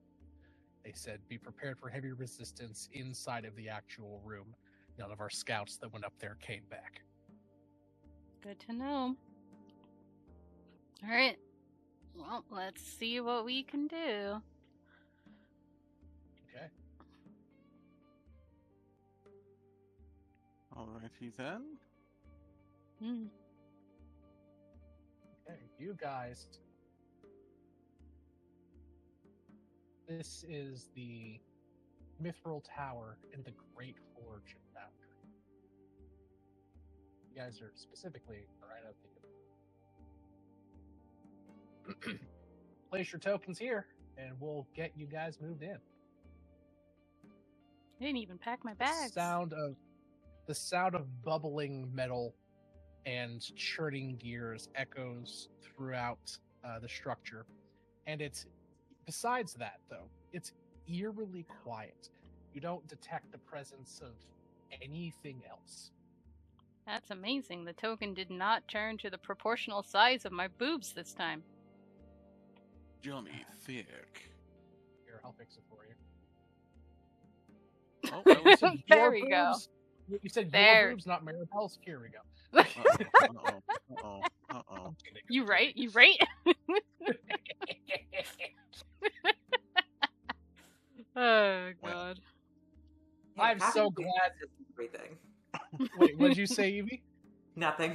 They said, be prepared for heavy resistance inside of the actual room. None of our scouts that went up there came back. Good to know. Alright. Well, let's see what we can do. Okay. Alrighty then. Hmm. Okay, you guys. This is the Mithril Tower in the Great Forge and Foundry. You guys are specifically right up here. place your tokens here, and we'll get you guys moved in. I didn't even pack my The bags. sound of bubbling metal and churning gears echoes throughout the structure, and it's besides that though, it's eerily quiet. You don't detect the presence of anything else. That's amazing. The token did not turn to the proportional size of my boobs this time. Johnny Thick. Here, I'll fix it for you. Oh, No, you said There your we go. boobs. You said There. your boobs, not Maribel's. Here we go. uh-oh. I'm kidding. You right? You right? Oh god. I'm having so big glad- boobs is everything. Wait, what did you say, Evie? Nothing.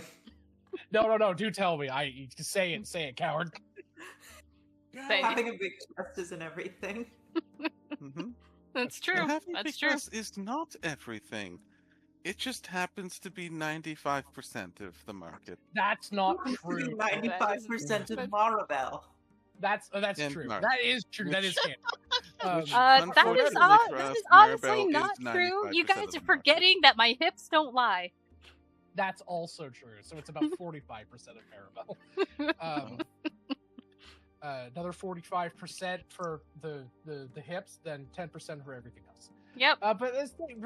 No. Do tell me. Say it, coward. Say- Having a big chest isn't everything. Mm-hmm. That's true. Having That's big true. breasts is not everything. It just happens to be 95% of the market. That's not true. 95% of Maribel. That's And true. Mark. That is true. That is Which- canon. which- That Unfortunately is, for that us, is honestly Maribel not is true. You 95% guys of are the market. forgetting that my hips don't lie. That's also true. So it's about 45% of Maribel. Another 45% for the hips, then 10% for everything else. Yep. But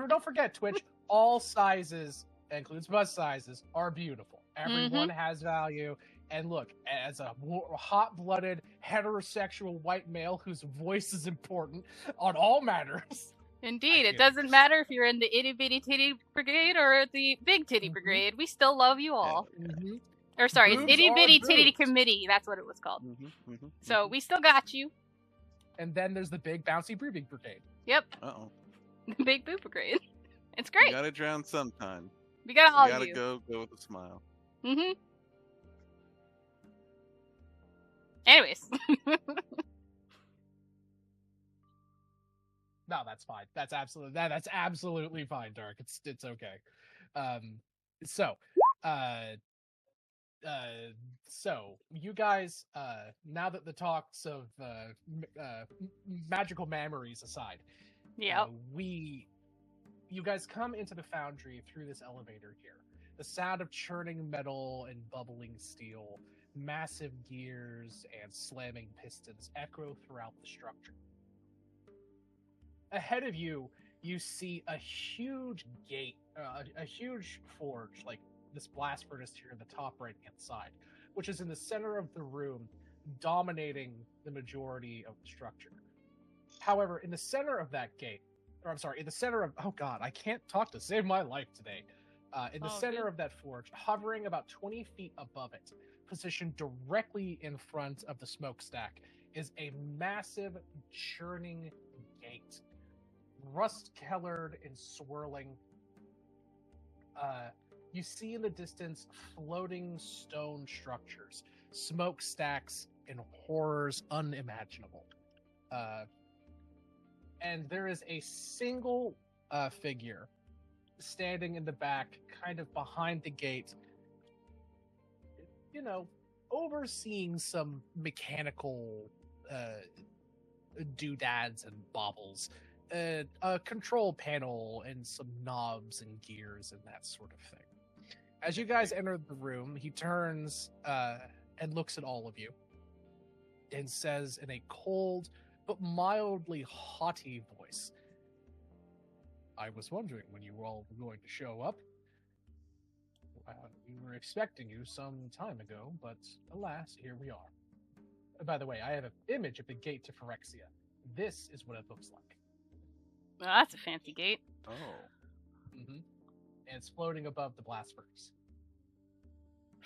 don't forget, Twitch, all sizes, includes bust sizes, are beautiful. Everyone has value. And look, as a hot-blooded, heterosexual white male whose voice is important on all matters. Indeed. I It get it. doesn't matter if you're in the itty-bitty titty brigade or the big titty Mhm. brigade. We still love you all. Mhm. Or sorry, it's Boobs itty-bitty are titty boobs. committee. That's what it was called. Mm-hmm. So we still got you. And then there's the big bouncy breathing brigade. Yep. Uh-oh. The big boob brigade. It's You great. gotta drown sometime. We got all You gotta you. go with a smile. Mm-hmm. Anyways. No, that's fine. That's absolutely fine, Dark. It's okay. So, so you guys, now that the talks of magical memories aside, Yep. you guys come into the foundry through this elevator here. The sound of churning metal and bubbling steel, massive gears and slamming pistons echo throughout the structure. Ahead of you, you see a huge gate, a huge forge, like this blast furnace here in the top right-hand side, which is in the center of the room, dominating the majority of the structure. However, in the center of that gate, in the center of, oh god, I can't talk to save my life today. In the center good. of that forge, hovering about 20 feet above it, positioned directly in front of the smokestack, is a massive churning gate. Rust-colored and swirling. You see in the distance floating stone structures, smokestacks, and horrors unimaginable. And there is a single figure standing in the back, kind of behind the gate, overseeing some mechanical doodads and baubles, a control panel and some knobs and gears and that sort of thing. As you guys enter the room, he turns and looks at all of you and says in a cold but mildly haughty voice, "I was wondering when you all were going to show up. We were expecting you some time ago, but alas, here we are. By the way, I have an image of the gate to Phyrexia. This is what it looks like." Well, that's a fancy gate. Oh. Mm-hmm. And it's floating above the blast furnace.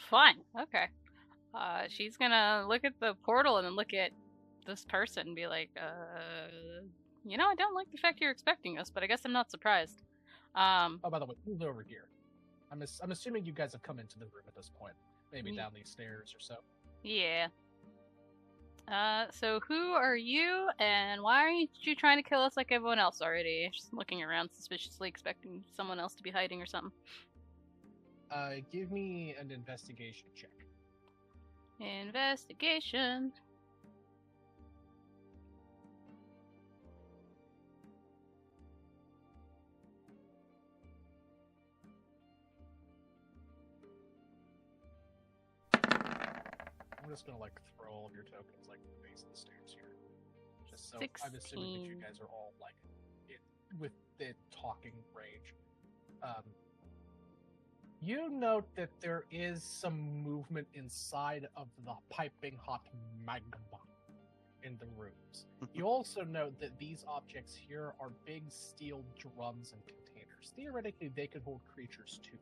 Fun. Okay. She's gonna look at the portal and then look at this person and be like, I don't like the fact you're expecting us, but I guess I'm not surprised. Oh, by the way, who's over here? I'm assuming you guys have come into the room at this point. Maybe down these stairs or so. Yeah. So who are you, and why aren't you trying to kill us like everyone else already? Just looking around suspiciously, expecting someone else to be hiding or something. Give me an investigation check. Investigation. I'm just gonna like throw all of your tokens like at the base of the stairs here. Just so I'm assuming that you 16. guys are all like with the talking range. You note that there is some movement inside of the piping hot magma in the rooms. You also note that these objects here are big steel drums and containers. Theoretically, they could hold creatures too.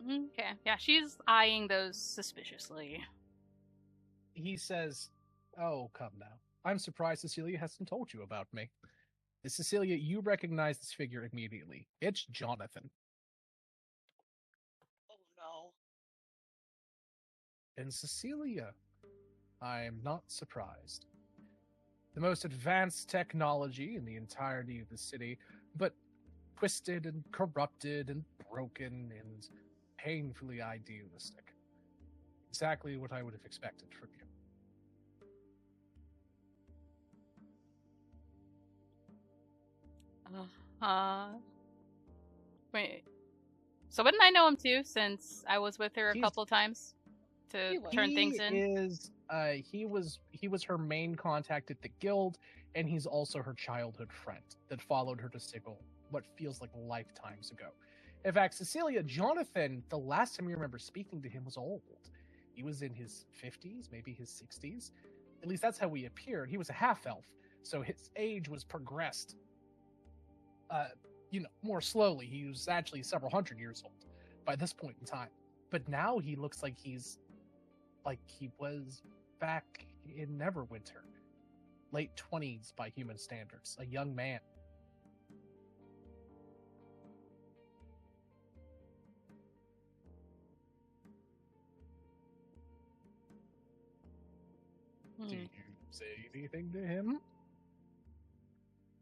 Okay. Yeah, she's eyeing those suspiciously. He says, "Oh, come now. I'm surprised Cecilia hasn't told you about me." Cecilia, you recognize this figure immediately. It's Jonathan. Oh no. And Cecilia, I am not surprised. The most advanced technology in the entirety of the city, but twisted and corrupted and broken and painfully idealistic. Exactly what I would have expected from you. Wait. So wouldn't I know him too, since I was with her a He's- couple times to turn things in? He was her main contact at the guild, and he's also her childhood friend that followed her to Sigil what feels like lifetimes ago. In fact, Cecilia, Jonathan, the last time you remember speaking to him was old. He was in his 50s, maybe his 60s. At least that's how he appeared. He was a half-elf, so his age was progressed more slowly. He was actually several hundred years old by this point in time. But now he looks like he's like he was back in Neverwinter. Late 20s by human standards. A young man. Do you say anything to him?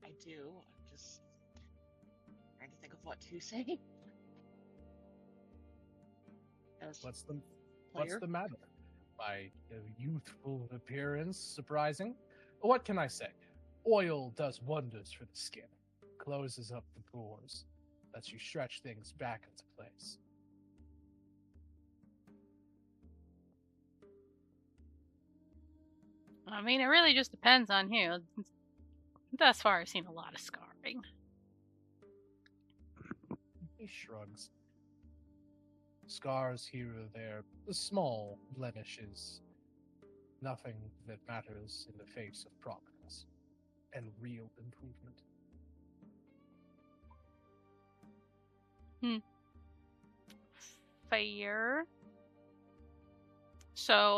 I do. I'm just trying to think of what to say. As What's player? the matter? My youthful appearance surprising? What can I say? Oil does wonders for the skin. Closes up the pores. Lets you stretch things back into place. I mean, it really just depends on you. Thus far, I've seen a lot of scarring. He shrugs. Scars here or there, the small blemishes. Nothing that matters in the face of progress and real improvement. Fair. So,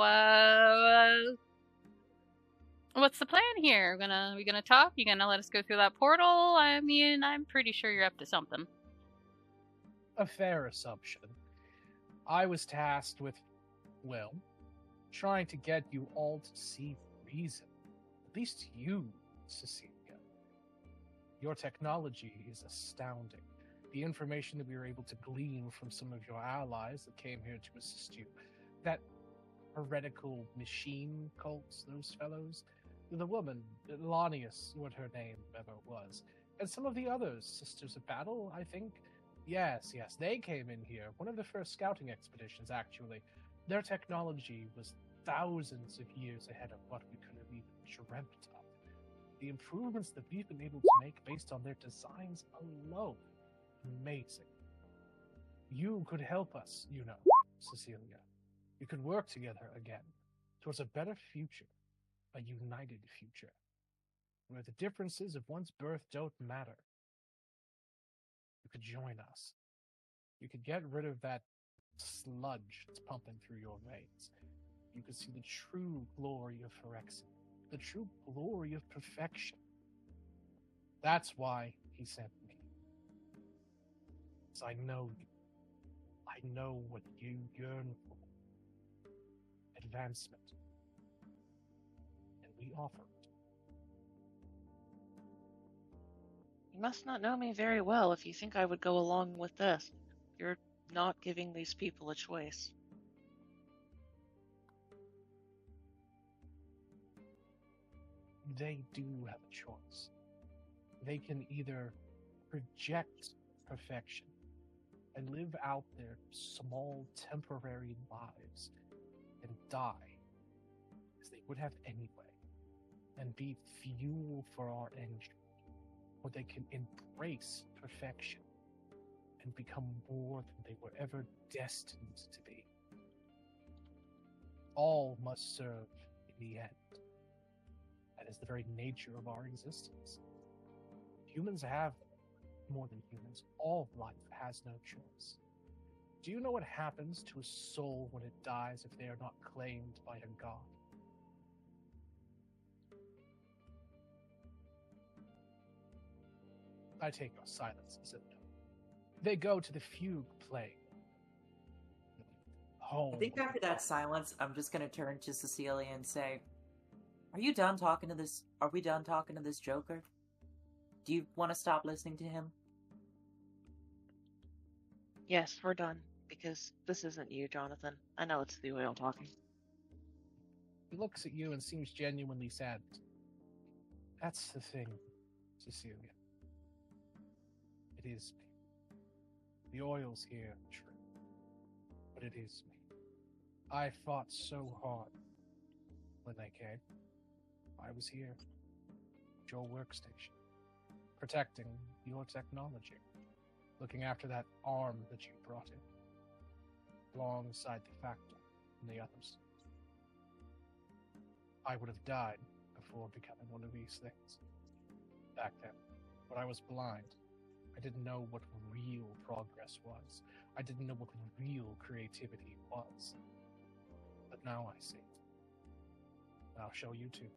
what's the plan here? We gonna talk? You gonna let us go through that portal? I mean, I'm pretty sure you're up to something. A fair assumption. I was tasked with, well, trying to get you all to see reason. At least you, Cecilia. Your technology is astounding. The information that we were able to glean from some of your allies that came here to assist you. That heretical machine cults, those fellows. The woman, Lanius, what her name ever was. And some of the others, Sisters of Battle, I think. Yes, they came in here. One of the first scouting expeditions, actually. Their technology was thousands of years ahead of what we could have even dreamt of. The improvements that we've been able to make based on their designs alone. Amazing. You could help us, Cecilia. We could work together again towards a better future, a united future, where the differences of one's birth don't matter. You could join us. You could get rid of that sludge that's pumping through your veins. You could see the true glory of Phyrexia, the true glory of perfection. That's why he sent me. Because I know you. I know what you yearn for. Advancement. And we offer it. You must not know me very well if you think I would go along with this. You're not giving these people a choice. They do have a choice. They can either reject perfection and live out their small temporary lives and die, as they would have anyway, and be fuel for our engine, where they can embrace perfection and become more than they were ever destined to be. All must serve in the end. That is the very nature of our existence. Humans have more than humans. All life has no choice. Do you know what happens to a soul when it dies if they are not claimed by a god? I take your silence as a no. They go to the fugue plane. Home. I think after that silence, I'm just gonna turn to Cecilia and say, "Are you done talking to this? Are we done talking to this Joker? Do you want to stop listening to him?" Yes, we're done. Because this isn't you, Jonathan. I know it's the oil talking. He looks at you and seems genuinely sad. That's the thing, Cecilia. It is me. The oil's here, true. But it is me. I fought so hard when they came. I was here at your workstation, protecting your technology, looking after that arm that you brought in, alongside the Factor and the others. I would have died before becoming one of these things. Back then, but I was blind. I didn't know what real progress was. I didn't know what real creativity was. But now I see it. And I'll show you too.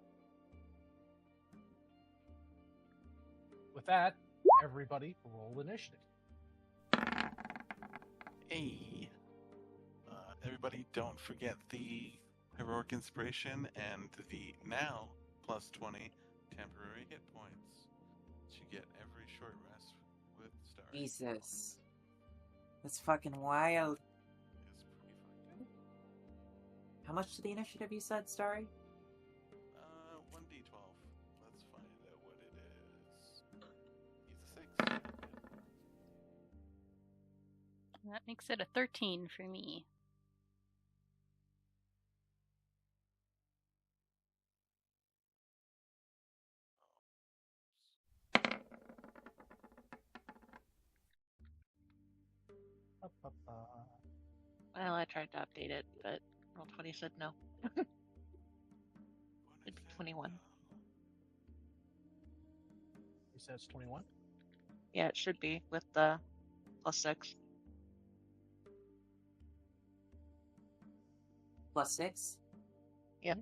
With that, everybody roll initiative. Hey. Everybody, don't forget the heroic inspiration and the now plus 20 temporary hit points that you get every short rest with Star. Jesus. That's fucking wild. It's pretty fucked up. How much to the initiative you said, Starry? 1d12. Let's find out what it is. He's a 6. That makes it a 13 for me. Well, I tried to update it, but Roll20 said no. It'd be 21. You said it's 21? Yeah, it should be with the +6. +6? Yep.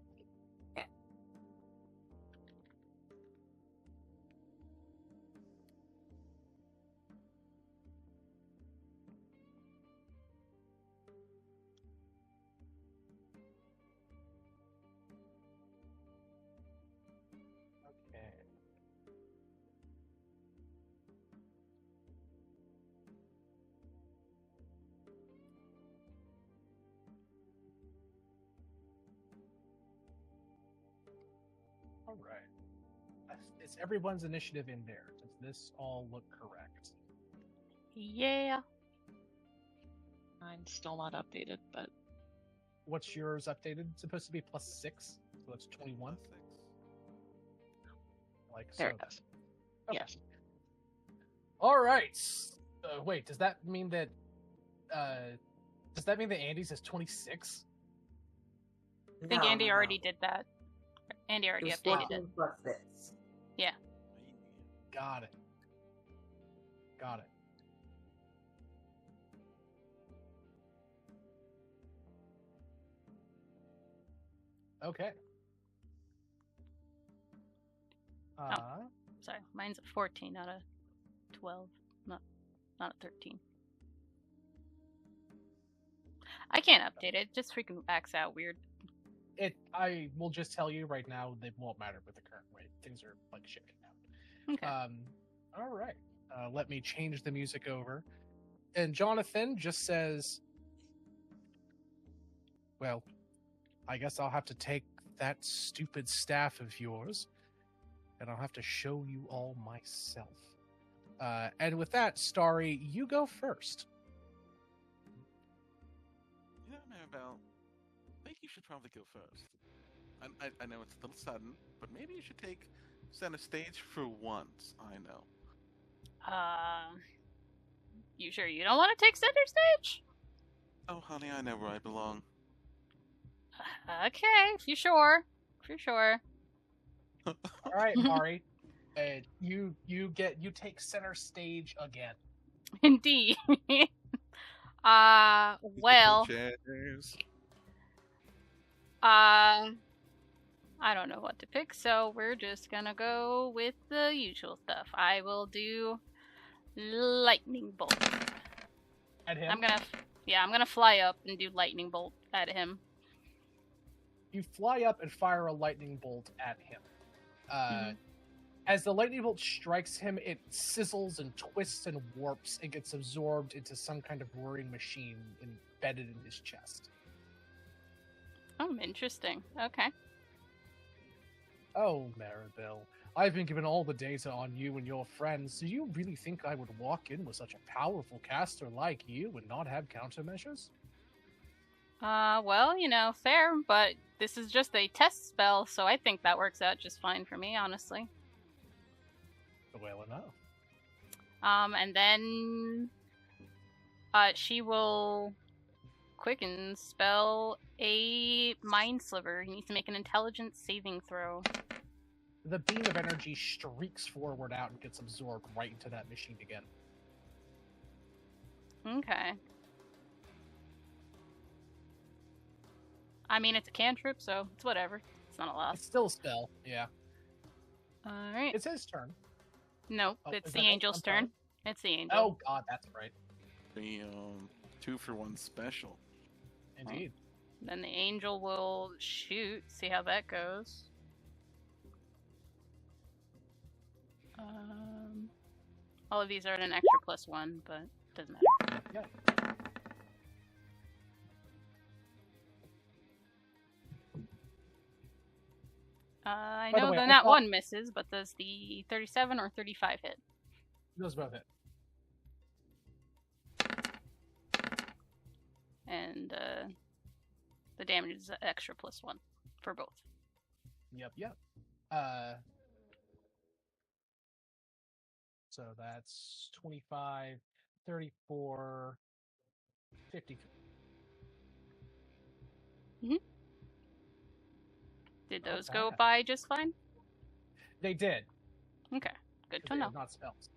Yeah. Okay. All right. Is everyone's initiative in there? Does this all look correct? Yeah. Mine's still not updated, but What's yours updated? It's supposed to be +6, so that's 21. Plus 6. Like there so. it goes. Okay. Yes. All right. Wait, does that mean that Andy's is 26? I think Andy already did that. Andy already It was updated 14 it. +6. Got it. Got it. Okay. Sorry, mine's a 14, not a 12. Not a 13. I can't update it. Just freaking acts out weird. I will just tell you right now, they won't matter with the current rate. Things are like shaking out. Okay. All right. Let me change the music over. And Jonathan just says, well, I guess I'll have to take that stupid staff of yours, and I'll have to show you all myself. And with that, Starry, you go first. You know, Maribel, we you should probably go first. I know it's a little sudden, but maybe you should take center stage for once. I know. You sure you don't want to take center stage? Oh, honey, I know where I belong. Okay, if you're sure. If you're sure. All right, Mari. You take center stage again. Indeed. Well, Chairs. I don't know what to pick, so we're just gonna go with the usual stuff. I will do lightning bolt. At him? I'm gonna fly up and do lightning bolt at him. You fly up and fire a lightning bolt at him. As the lightning bolt strikes him, it sizzles and twists and warps and gets absorbed into some kind of whirring machine embedded in his chest. Oh, interesting. Okay. Oh, Maribel, I've been given all the data on you and your friends. Do you really think I would walk in with such a powerful caster like you and not have countermeasures? Well, fair, but this is just a test spell, so I think that works out just fine for me, honestly. Well enough. And then she will quicken spell a mind sliver. He needs to make an intelligence saving throw. The beam of energy streaks forward out and gets absorbed right into that machine again. Okay. I mean, it's a cantrip, so it's whatever. It's not a loss. It's still a spell, yeah. Alright. It's his turn. Nope, Oh, it's is the that it? angel's I'm sorry. turn. It's the angel. Oh god, that's right. The 2-for-1 special. Indeed. Then the angel will shoot, see how that goes. All of these are at an extra +1, but doesn't matter. Yeah. I By the know way, the I nat thought- 1 misses, but does the 37 or 35 hit? Those both hit. And the damage is extra +1 for both. Yep. So that's 25, 34, 53. Did those Okay. go by just fine? They did. Okay, good 'Cause to they know. are not spells.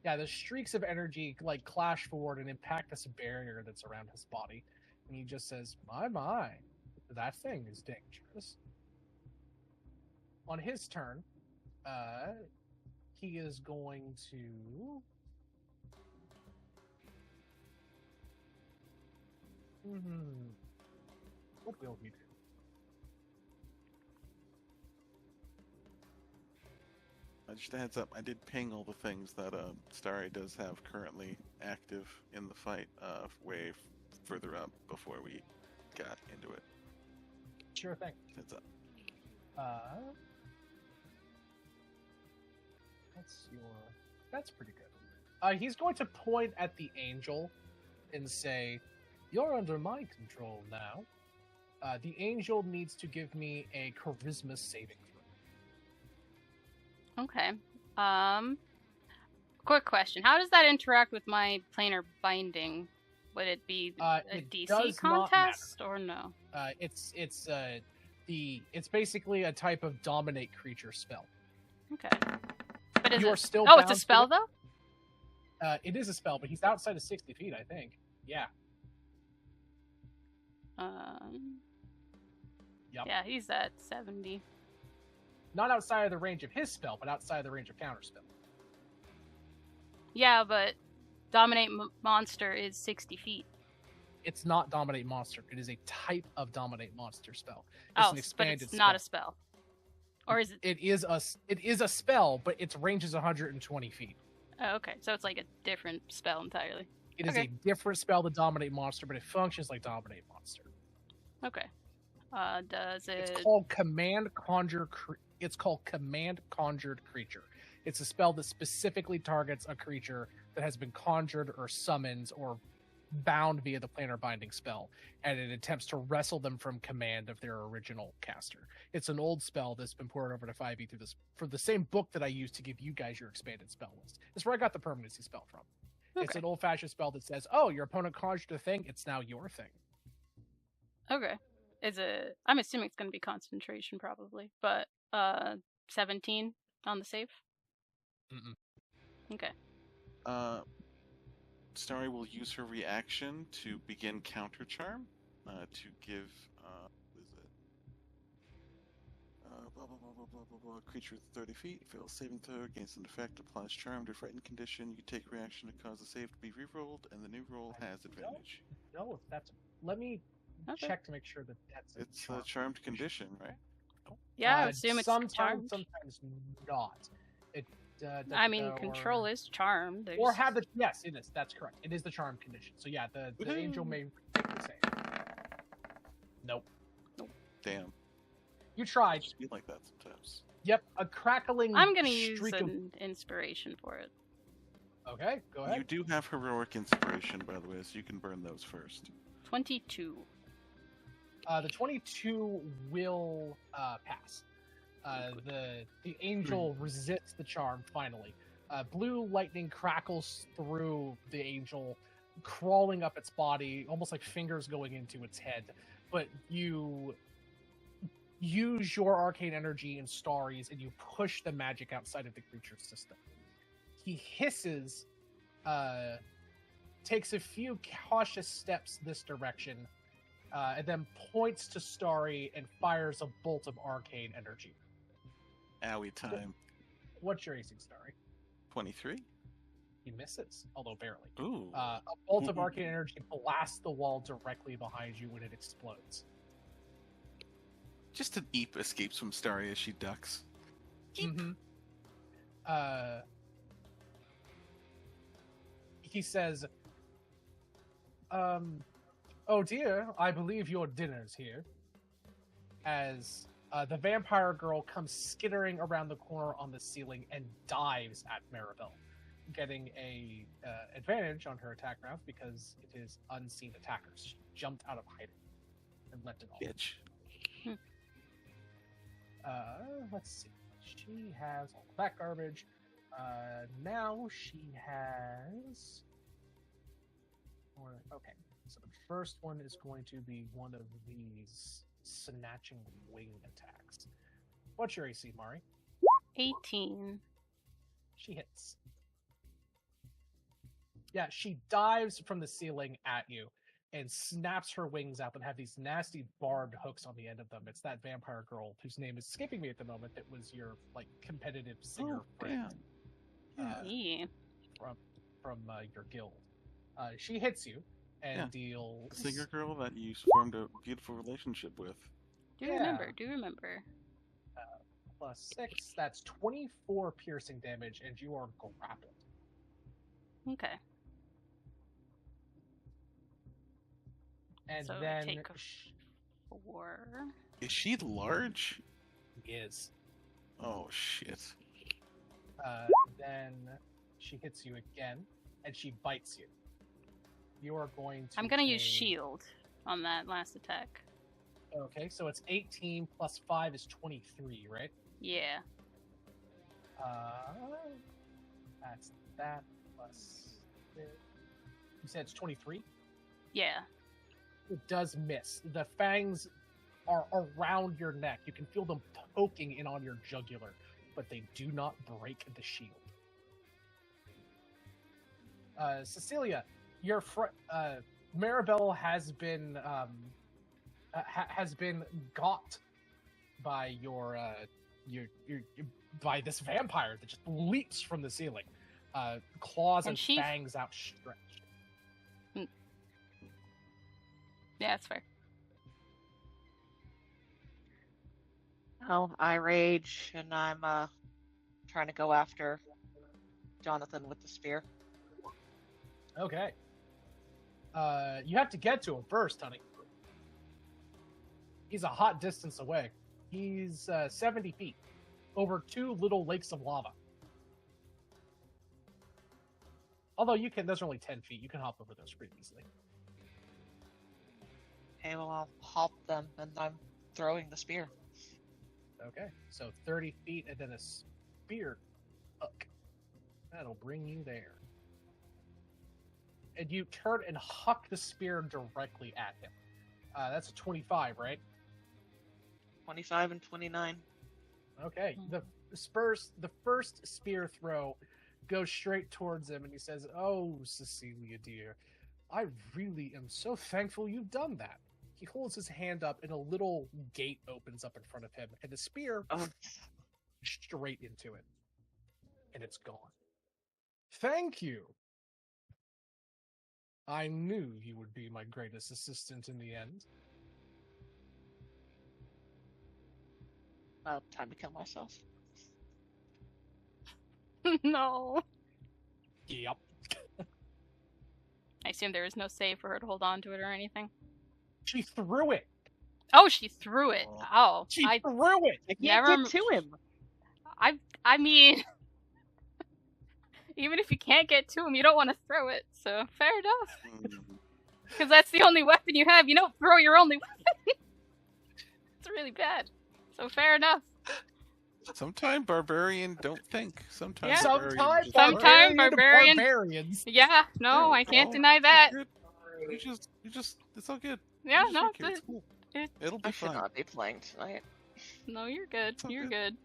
Yeah, the streaks of energy clash forward and impact this barrier that's around his body. And he just says, my, that thing is dangerous. On his turn, he is going to... What will he do? Just a heads up, I did ping all the things that Starry does have currently active in the fight way further up before we got into it. Sure thing. Heads up. That's pretty good. He's going to point at the angel and say, "You're under my control now." The angel needs to give me a charisma saving throw. Okay. Quick question. How does that interact with my planar binding? Would it be a It DC does not contest or no? It's basically a type of dominate creature spell. Okay. But is You are it... still Oh, it's bound a to spell it. though? It is a spell, but he's outside of 60 feet, I think. Yeah. Yep. Yeah, he's at 70. Not outside of the range of his spell, but outside of the range of counterspell. Yeah, but dominate monster is 60 feet. It's not dominate monster. It is a type of dominate monster spell. It's Oh, an but expanded it's not a spell. spell. Or is it? It is a spell, but its range is 120 feet. Oh, okay. So it's like a different spell entirely. It is Okay. a different spell than dominate monster, but it functions like dominate monster. Okay. Does it? It's called command conjured. It's called command conjured creature. It's a spell that specifically targets a creature that has been conjured or summoned or bound via the planar binding spell, and it attempts to wrestle them from command of their original caster. It's an old spell that's been poured over to 5e through this for the same book that I used to give you guys your expanded spell list. It's where I got the permanency spell from. Okay. It's an old-fashioned spell that says, "Oh, your opponent conjured a thing; it's now your thing." Okay. Is it? I'm assuming it's going to be concentration, probably, but 17 on the save. Mm-mm. Okay. Starry will use her reaction to begin counter charm to give what is it? Blah blah blah blah blah blah blah. Creature 30 feet fails saving throw, gains an effect, applies charm to frightened condition. You take reaction to cause the save to be rerolled, and the new roll has advantage. No, that's. Let me check to make sure that that's. It's a charmed condition, right? Yeah, I would assume it's sometimes, charmed. sometimes not. It. I mean, control is charmed. Or have the yes, it is. That's correct. It is the charm condition. So yeah, the angel may take the same. Nope. Damn. You tried. Just be like that sometimes. Yep, a crackling. I'm gonna use streak an inspiration for it. Okay, go ahead. You do have heroic inspiration, by the way, so you can burn those first. 22. The 22 will pass. The angel resists the charm finally. Blue lightning crackles through the angel, crawling up its body, almost like fingers going into its head. But you use your arcane energy and Starry's, and you push the magic outside of the creature's system. He hisses, takes a few cautious steps this direction, and then points to Starry and fires a bolt of arcane energy. Owie time. What's your AC, Starry? 23? He misses, although barely. Ooh. A bolt of arcane energy blasts the wall directly behind you when it explodes. Just an eep escapes from Starry as she ducks. Mm-hmm. He says, "Oh dear, I believe your dinner's here." As the vampire girl comes skittering around the corner on the ceiling and dives at Maribel, getting a advantage on her attack round because it is unseen attackers. She jumped out of hiding and left it off. Bitch. Let's see. She has all that garbage. Now she has. Okay, so the first one is going to be one of these snatching wing attacks. What's your AC, Mari? 18. She hits. Yeah, she dives from the ceiling at you and snaps her wings out that have these nasty barbed hooks on the end of them. It's that vampire girl whose name is skipping me at the moment that was your like competitive singer friend. Yeah. From your guild. She hits you and deals... The singer girl that you formed a beautiful relationship with. Do remember. Plus 6, that's 24 piercing damage, and you are grappled. Okay. And so then... take 4. Is she large? Is. Oh, shit. Then she hits you again, and she bites you. You are going to I'm going to use shield on that last attack. Okay, so it's 18 plus 5 is 23, right? Yeah. That's that plus... You said it's 23? Yeah. It does miss. The fangs are around your neck. You can feel them poking in on your jugular, but they do not break the shield. Cecilia, your Maribel has been got by your by this vampire that just leaps from the ceiling, claws and fangs outstretched. Yeah, that's fair. Oh, I rage, and I'm trying to go after Jonathan with the spear. Okay. You have to get to him first, honey. He's a hot distance away. He's 70 feet over 2 little lakes of lava. Although those are only 10 feet. You can hop over those pretty easily. Okay, well, I'll hop them, and I'm throwing the spear. Okay, so 30 feet and then a spear hook. That'll bring you there. And you turn and huck the spear directly at him. That's a 25, right? 25 and 29. Okay. The first spear throw goes straight towards him, and he says, "Oh, Cecilia dear, I really am so thankful you've done that." He holds his hand up, and a little gate opens up in front of him, and the spear Oh, straight into it, and it's gone. Thank you. I knew you would be my greatest assistant in the end. well, time to kill myself. No. Yep. I assume there is no save for her to hold on to it or anything. She threw it. Oh, she threw it. Oh, She I threw it. I can't Never get to him. I mean, even if you can't get to him, you don't want to throw it. So fair enough, because that's the only weapon you have. You don't throw your only weapon. It's really bad. So fair enough. Sometimes barbarian don't think. Sometimes Yeah. barbarian Sometimes barbarian- barbarians. Yeah, no, I can't deny that. You just, it's all good. Yeah, You just no, drink it, it's cool. it- It'll be I should fine. not be playing tonight. no, you're good. It's all You're good. good.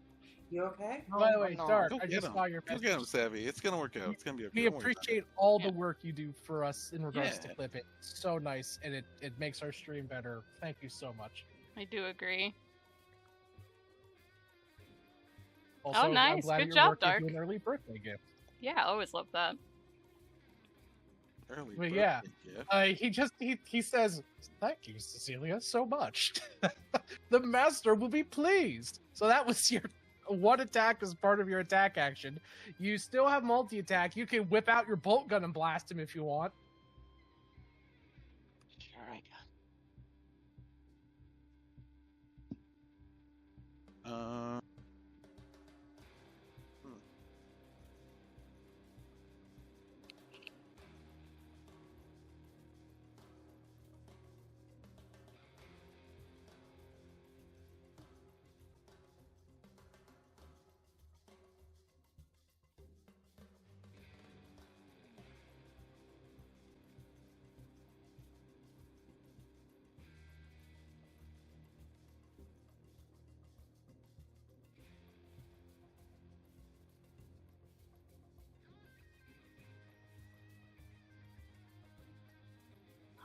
You okay? By the way, no. Dark, Go I get just him. saw your Go message. get him, Savvy. It's gonna work out. It's gonna be okay. We Don't worry about appreciate all the Yeah. work you do for us in regards to Yeah. clipping. It's so nice, and it makes our stream better. Thank you so much. I do agree. Also, I'm nice. glad Good you're job, working Dark. to an early birthday gift. Yeah, I always love that. it. Early But yeah, birthday gift. he says, "Thank you, Cecilia, so much. The master will be pleased." So that was your one attack as part of your attack action. You still have multi attack. You can whip out your bolt gun and blast him if you want. Sure, I can.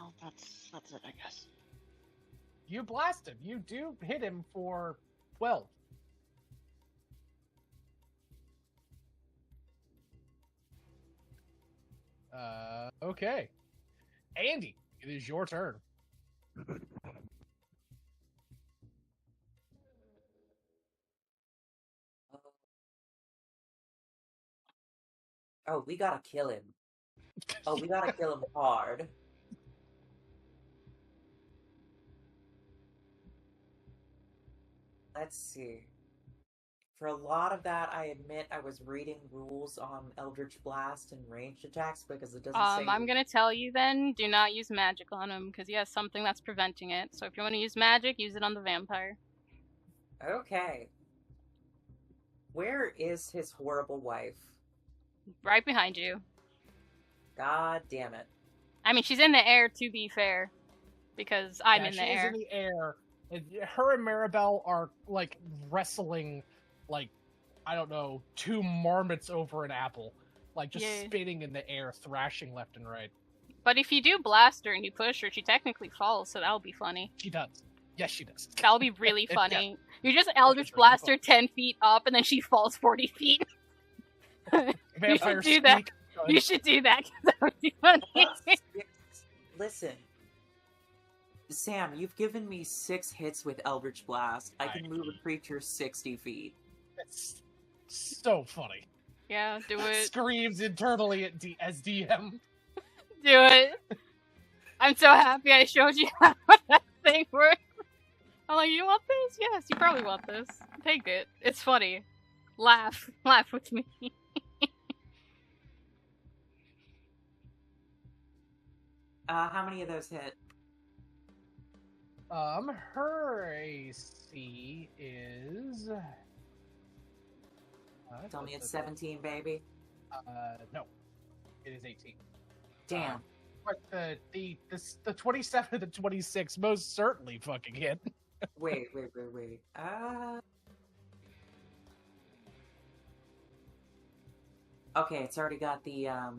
Oh, that's it, I guess. You blast him. You do hit him for 12. Okay. Andy, it is your turn. Oh, we gotta kill him. Oh, we gotta kill him hard. Let's see. For a lot of that, I admit I was reading rules on Eldritch Blast and ranged attacks because it doesn't say. I'm gonna tell you then, do not use magic on him, because he has something that's preventing it. So if you want to use magic, use it on the vampire. Okay. Where is his horrible wife? Right behind you. God damn it. I mean, she's in the air, to be fair, because I'm in she the is air. in the air. And her and Maribel are like wrestling, like, I don't know, two marmots over an apple, like just Yeah. spinning in the air, thrashing left and right. But if you do blast her and you push her, she technically falls, so that'll be funny. She does. Yes, she does. That'll be really Yeah. funny. You just Eldritch really Blast fun. her 10 feet up, and then she falls 40 feet. Vampire do that. squeak. You should do that, because that would be funny. Listen. Sam, you've given me 6 hits with Eldritch Blast. I can move a creature 60 feet. It's so funny. Yeah, do it. Screams internally at as DM. Do it. I'm so happy I showed you how that thing works. I'm like, you want this? Yes, you probably want this. Take it. It's funny. Laugh. Laugh with me. How many of those hit? Her AC is. Tell me it's 17, baby. No, it is 18. Damn. But the 27 and the 26 most certainly fucking hit. Wait. Okay, it's already got the I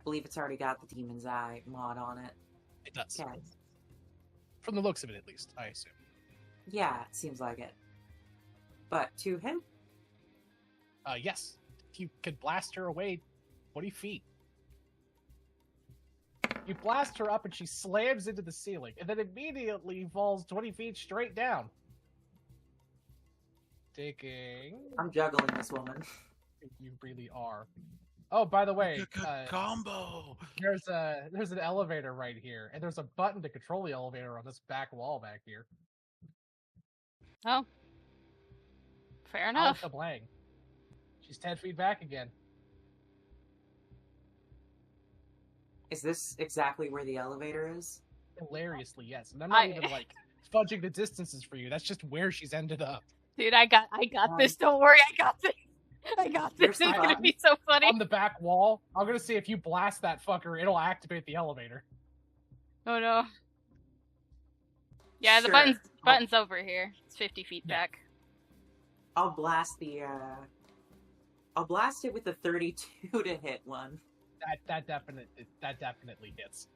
believe it's already got the Demon's Eye mod on it. It does. Okay. From the looks of it, at least, I assume. Yeah, it seems like it. But to him? Yes. You could blast her away 20 feet. You blast her up and she slams into the ceiling, and then immediately falls 20 feet straight down. Taking... I'm juggling this woman. You really are. Oh, by the way, combo. there's an elevator right here, and there's a button to control the elevator on this back wall back here. Oh. Fair enough. Out the blank. She's 10 feet back again. Is this exactly where the elevator is? Hilariously, yes. And I'm not even like fudging the distances for you. That's just where she's ended up. Dude, I got this. Don't worry, I got this. I got this. Where's It's the gonna button? be so funny. On the back wall, I'm gonna see if you blast that fucker, it'll activate the elevator. Oh no. Yeah, the Sure. button's over here. It's 50 feet Yeah. back. I'll blast the I'll blast it with the 32 to hit one. That definitely hits.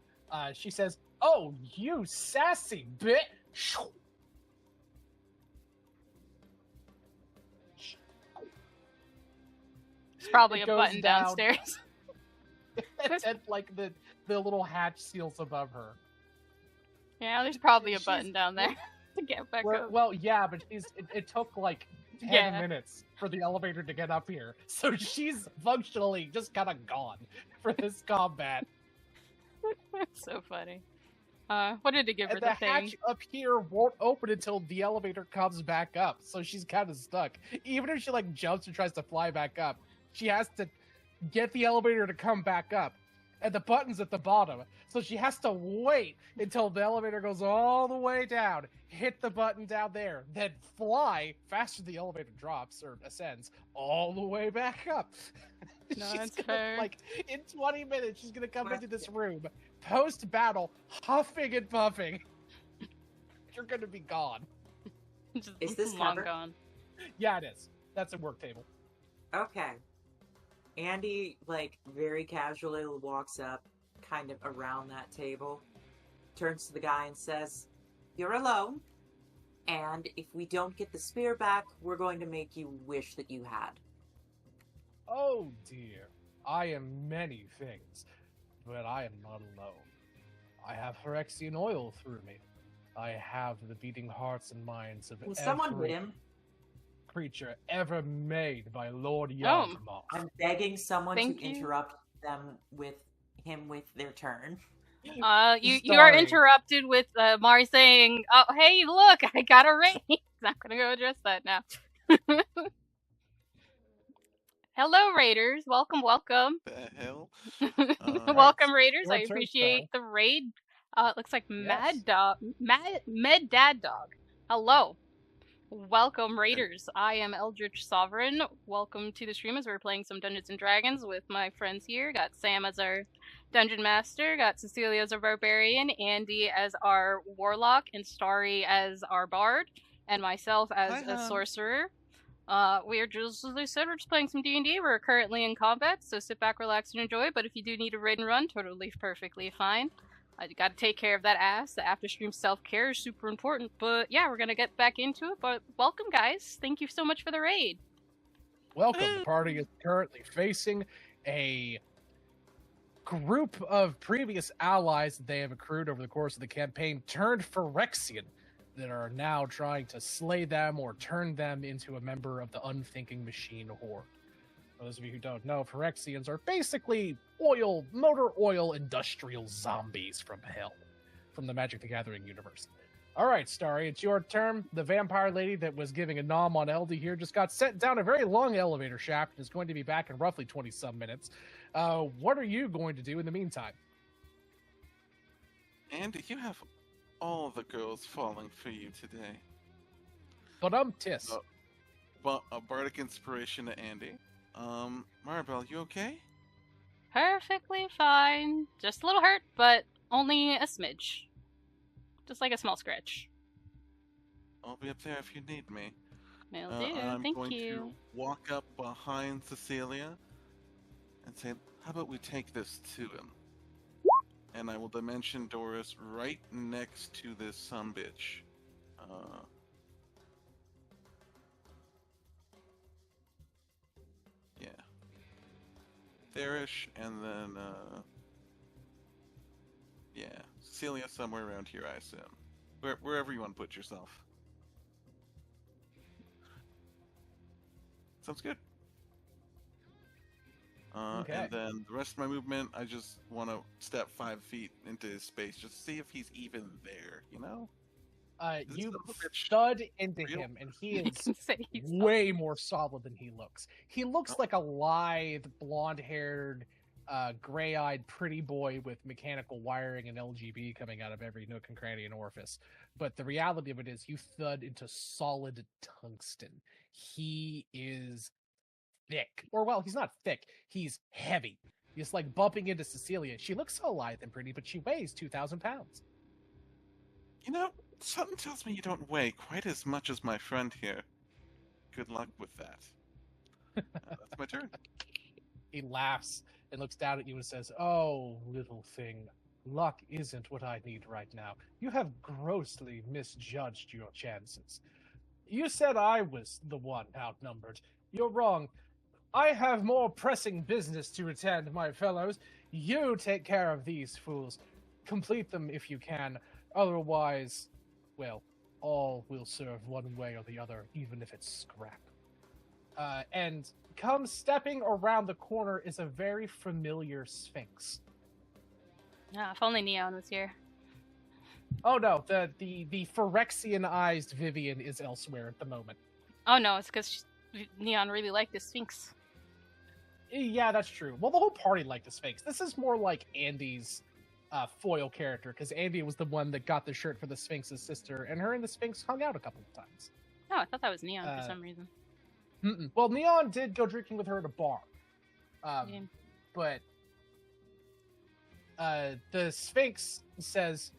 She says, "Oh, you sassy bitch!" It's probably It a goes button down. downstairs. And like the little hatch seals above her. Yeah, there's probably a She's- button down there to get back up. Well, yeah, but it took like 10 Yeah. minutes for the elevator to get up here. So she's functionally just kind of gone for this combat. So funny. What did it give her And the the thing? hatch up here won't open until the elevator comes back up. So she's kind of stuck. Even if she like jumps and tries to fly back up, she has to get the elevator to come back up. And the button's at the bottom. So she has to wait until the elevator goes all the way down, hit the button down there, then fly faster than the elevator drops or ascends all the way back up. No, She's that's gonna, fair. like, in 20 minutes, she's gonna come Well, into this room, post-battle, huffing and puffing. You're gonna be gone. Just Is this long covered? gone? Yeah, it is. That's a work table. Okay. Andy, like, very casually walks up, kind of around that table, turns to the guy and says, "You're alone, and if we don't get the spear back, we're going to make you wish that you had." Oh dear, I am many things, but I am not alone. I have Phyrexian oil through me. I have the beating hearts and minds of Will someone every hit him? creature ever made by Lord Oh. Yawgmoth. I'm begging someone Thank to you. interrupt them with their turn. You are Sorry. interrupted with Mari saying, "Oh, hey, look, I got a ring." I'm gonna go address that now. Hello, Raiders. Welcome. The hell? Welcome, Raiders. Your I turn, appreciate the raid. It looks like Yes. Med Dad Dog. Hello. Welcome, Raiders. I am Eldritch Sovereign. Welcome to the stream as we're playing some Dungeons and Dragons with my friends here. Got Sam as our Dungeon Master, got Cecilia as our Barbarian, Andy as our Warlock, and Starry as our Bard, and myself as Hi, a hon. Sorcerer. We are just, as I said, we're just playing some D&D. We're currently in combat, so sit back, relax, and enjoy. But if you do need a raid and run, totally perfectly fine. I gotta take care of that ass. The after stream self-care is super important. But yeah, we're gonna get back into it. But welcome, guys. Thank you so much for the raid. Welcome. The party is currently facing a group of previous allies that they have accrued over the course of the campaign turned Phyrexian that are now trying to slay them or turn them into a member of the unthinking machine horde. For those of you who don't know, Phyrexians are basically motor oil industrial zombies from hell, from the Magic the Gathering universe. All right, Starry, it's your turn. The vampire lady that was giving a nom on LD here just got sent down a very long elevator shaft and is going to be back in roughly 20-some minutes. What are you going to do in the meantime? Andy, you have all the girls falling for you today. But tis. A bardic inspiration to Andy. Maribel, you okay? Perfectly fine. Just a little hurt, but only a smidge. Just like a small scratch. I'll be up there if you need me. Will do. I'm Thank going you. to walk up behind Cecilia and say, how about we take this to him? And I will dimension Doris right next to this sumbitch. Yeah. There-ish, and then, yeah. Cecilia somewhere around here, I assume. Wherever you want to put yourself. Sounds good. Okay. And then the rest of my movement, I just want to step 5 feet into his space, just to see if he's even there, you know? You son of a bitch thud into real? him, and he I is can say he's way more solid than he looks. He looks like a lithe, blonde-haired, gray-eyed pretty boy with mechanical wiring and LGB coming out of every nook and cranny and orifice. But the reality of it is you thud into solid tungsten. He is thick. Or, well, he's not thick. He's heavy. He's like bumping into Cecilia. She looks so lithe and pretty, but she weighs 2,000 pounds. You know, something tells me you don't weigh quite as much as my friend here. Good luck with that. That's my turn. He laughs and looks down at you and says, "Oh, little thing, luck isn't what I need right now. You have grossly misjudged your chances. You said I was the one outnumbered. You're wrong. I have more pressing business to attend, my fellows. You take care of these fools. Complete them if you can. Otherwise, well, all will serve one way or the other, even if it's scrap." And come stepping around the corner is a very familiar Sphinx. Ah, if only Neon was here. Oh no, the Phyrexian-ized Vivian is elsewhere at the moment. Oh no, it's because Neon really liked the Sphinx. Yeah, that's true. Well, the whole party liked the Sphinx. This is more like Andy's foil character, because Andy was the one that got the shirt for the Sphinx's sister, and her and the Sphinx hung out a couple of times. Oh, I thought that was Neon for some reason. Well, Neon did go drinking with her at a bar. But the Sphinx says,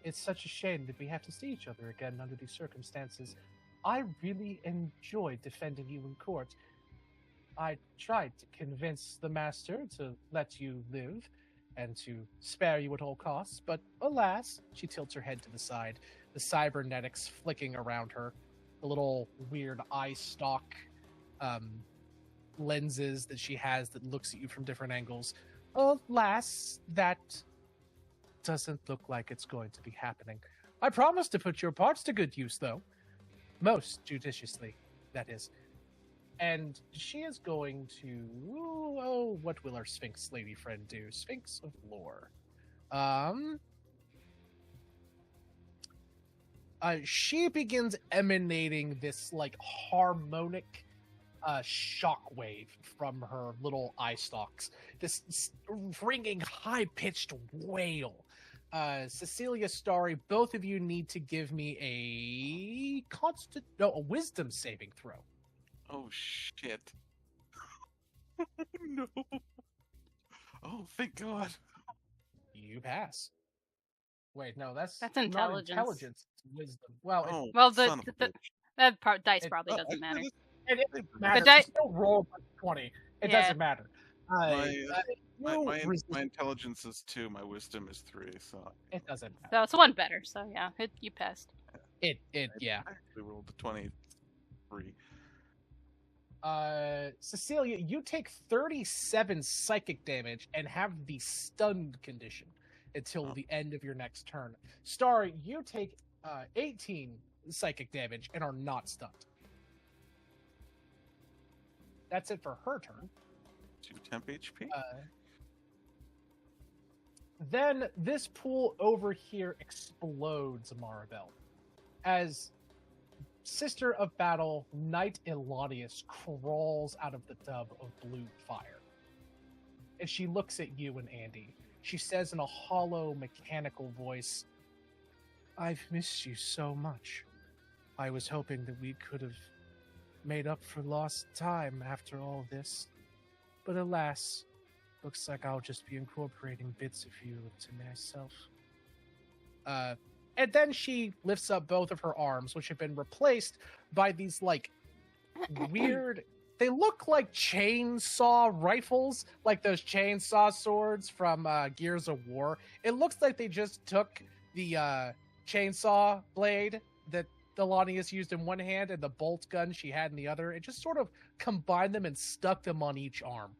"It's such a shame that we have to see each other again under these circumstances. I really enjoyed defending you in court. I tried to convince the master to let you live and to spare you at all costs, but alas," she tilts her head to the side, the cybernetics flicking around her, the little weird eye stalk lenses that she has that looks at you from different angles. "Alas, that doesn't look like it's going to be happening. I promise to put your parts to good use, though. Most judiciously, that is." And she is going to... Oh, what will our Sphinx lady friend do? Sphinx of Lore. She begins emanating this, like, harmonic shockwave from her little eye stalks. This ringing, high-pitched wail. Cecilia, Starry, both of you need to give me a wisdom saving throw. Oh, shit. No. Oh, thank God. You pass. Wait, no, that's intelligence. Not intelligence. It's wisdom. Well, Oh, Well, son of a bitch. dice probably doesn't matter. it matters. die- You still roll a 20. It Yeah. doesn't matter. My intelligence is 2, my wisdom is 3, so It doesn't matter. So it's one better. So yeah, you passed. Yeah. I actually rolled a 23. Cecilia, you take 37 psychic damage and have the stunned condition until the end of your next turn. Star, you take 18 psychic damage and are not stunned. That's it for her turn. 2 temp HP. Then this pool over here explodes, Maribel, as Sister of Battle, Knight Elanius, crawls out of the tub of blue fire. And she looks at you and Andy. She says in a hollow, mechanical voice, "I've missed you so much. I was hoping that we could have made up for lost time after all this. But alas, looks like I'll just be incorporating bits of you into myself." And then she lifts up both of her arms, which have been replaced by these, like, weird... They look like chainsaw rifles, like those chainsaw swords from Gears of War. It looks like they just took the chainsaw blade that Delanius used in one hand and the bolt gun she had in the other. It just sort of combined them and stuck them on each arm.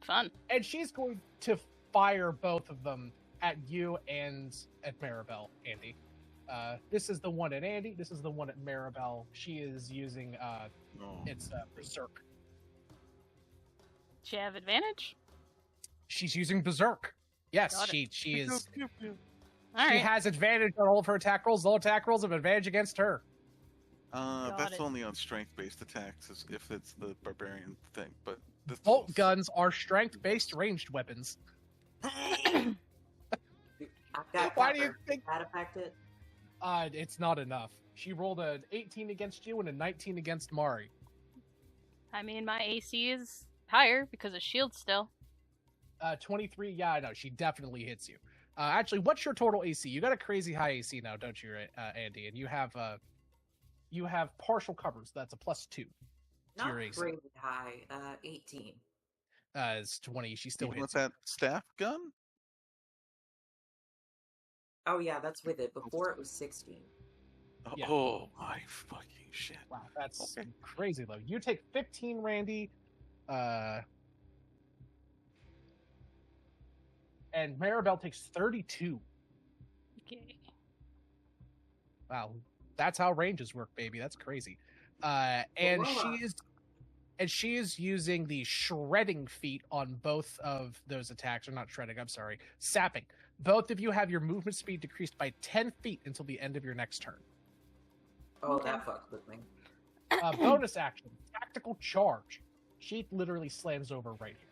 Fun. And she's going to fire both of them at you and at Maribel, Andy. This is the one at Andy. This is the one at Maribel. She is using it's Berserk. Does she have advantage? She's using Berserk. Yes, Got it. she is. All She right. has advantage on all of her attack rolls. All attack rolls have advantage against her. That's it. only on strength-based attacks if it's the barbarian thing. But this Bolt guns are strength-based ranged weapons. I've got Why do you cover. think- Does that affect it? It's not enough. She rolled an 18 against you and a 19 against Mari. I mean, my AC is higher because of shield still. 23. Yeah, I know. She definitely hits you. Actually, what's your total AC? You got a crazy high AC now, don't you, Andy? And you have partial covers. That's a +2 to Not your AC. crazy high. 18. It's 20. She still Even with hits. that staff gun? Oh yeah, that's with it. Before it was 16. Yeah. Oh my fucking shit! Wow, that's Okay. crazy low. You take 15, Randy. And Maribel takes 32. Okay. Wow, that's how ranges work, baby. That's crazy. And Aurora. she is using the shredding feat on both of those attacks. Or not shredding, I'm sorry. Sapping. Both of you have your movement speed decreased by 10 feet until the end of your next turn. Oh, Okay. that fucks with me. Bonus action. Tactical charge. She literally slams over right here.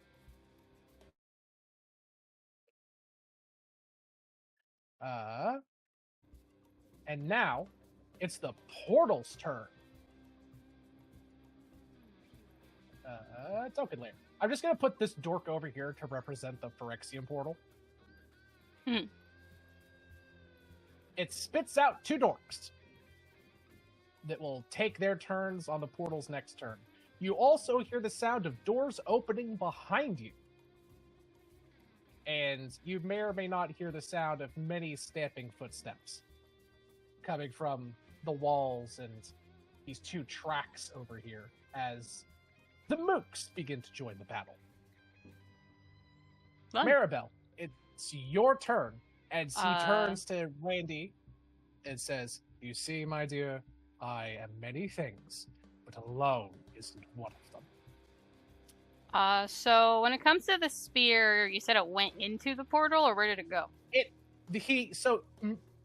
And now it's the portal's turn. Token layer. I'm just gonna put this dork over here to represent the Phyrexian portal. Hmm. It spits out 2 dorks that will take their turns on the portal's next turn. You also hear the sound of doors opening behind you. And you may or may not hear the sound of many stamping footsteps coming from the walls and these 2 tracks over here as the mooks begin to join the battle. Fun. Maribel, it's your turn. And she Uh, turns to Randy and says, "You see, my dear, I am many things, but alone isn't one of them." So when it comes to the spear, you said it went into the portal, or where did it go?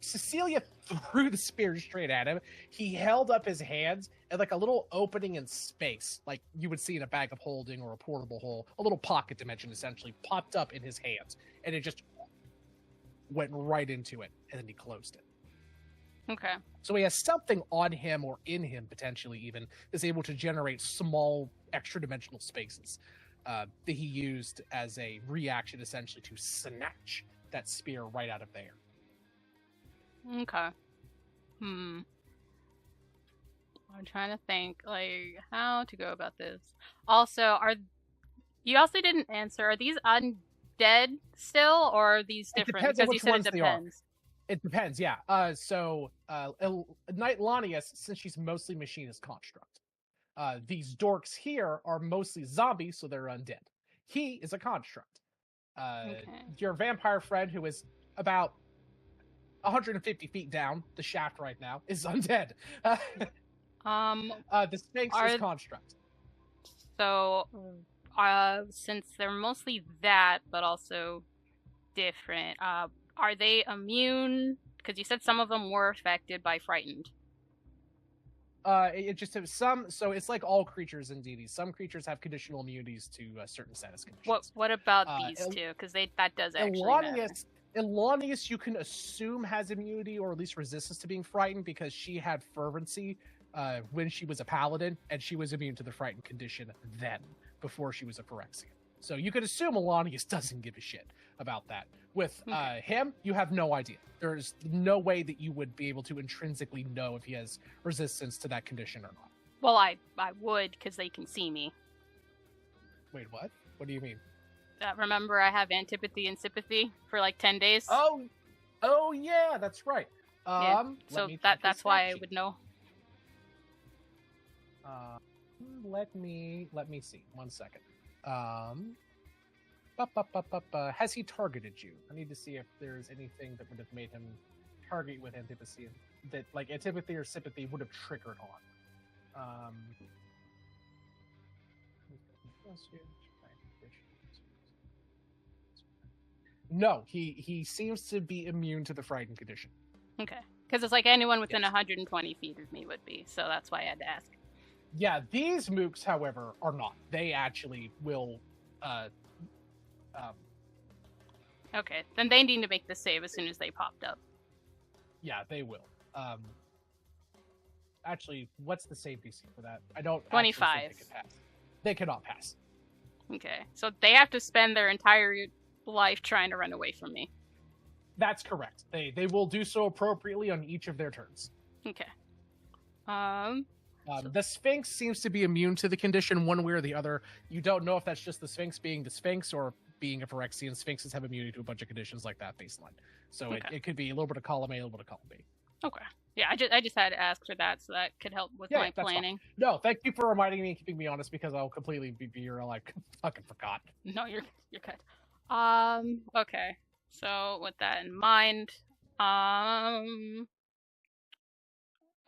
Cecilia threw the spear straight at him. He held up his hands, and like a little opening in space, like you would see in a bag of holding or a portable hole, a little pocket dimension essentially popped up in his hands, and it just went right into it, and then he closed it. Okay. So he has something on him or in him, potentially even, is able to generate small extra dimensional spaces that he used as a reaction, essentially, to snatch that spear right out of there. Okay. I'm trying to think, like, how to go about this. Also, you also didn't answer, are these undead still, or are these It different? depends on Because you which said it ones they are. depends. It depends, yeah. Knight Lanius, since she's mostly machinist construct. These dorks here are mostly zombies, so they're undead. He is a construct. Okay. Your vampire friend, who is about 150 feet down the shaft right now, is undead. The Sphinx is Are- construct. So, since they're mostly that, but also different, are they immune? Because you said some of them were affected by frightened. It just has some. So it's like all creatures in D&D. Some creatures have conditional immunities to certain status conditions. What about these two? Because that does actually matter. Elanius, you can assume has immunity or at least resistance to being frightened because she had fervency when she was a paladin, and she was immune to the frightened condition then before she was a Phyrexian. So you could assume Elanius doesn't give a shit about that. With him, you have no idea. There's no way that you would be able to intrinsically know if he has resistance to that condition or not. Well, I would, because they can see me. Wait, what? What do you mean? Remember, I have antipathy and sympathy for like 10 days. Oh yeah, that's right. So that's why I would know. Let me see. 1 second. Has he targeted you? I need to see if there's anything that would have made him target you with antipathy that like antipathy or sympathy would have triggered on. No, he seems to be immune to the frightened condition. Okay, because it's like anyone within 120 feet of me would be, so that's why I had to ask. Yeah, these mooks, however, are not. They actually will. Okay, then they need to make the save as soon as they popped up. Yeah, they will. Actually, what's the save DC for that? I don't. 25. Think they can pass. They cannot pass. Okay, so they have to spend their entire life trying to run away from me. That's correct. They will do so appropriately on each of their turns. Okay. The Sphinx seems to be immune to the condition one way or the other. You don't know if that's just the Sphinx being the Sphinx or being a Phyrexian. Sphinxes have immunity to a bunch of conditions like that baseline. So it could be a little bit of column A, a little bit of column B. Okay. Yeah, I just had to ask for that, so that could help with my planning. Fine. No, thank you for reminding me and keeping me honest, because I'll completely be real. I fucking forgot. No, you're good. Okay. So with that in mind,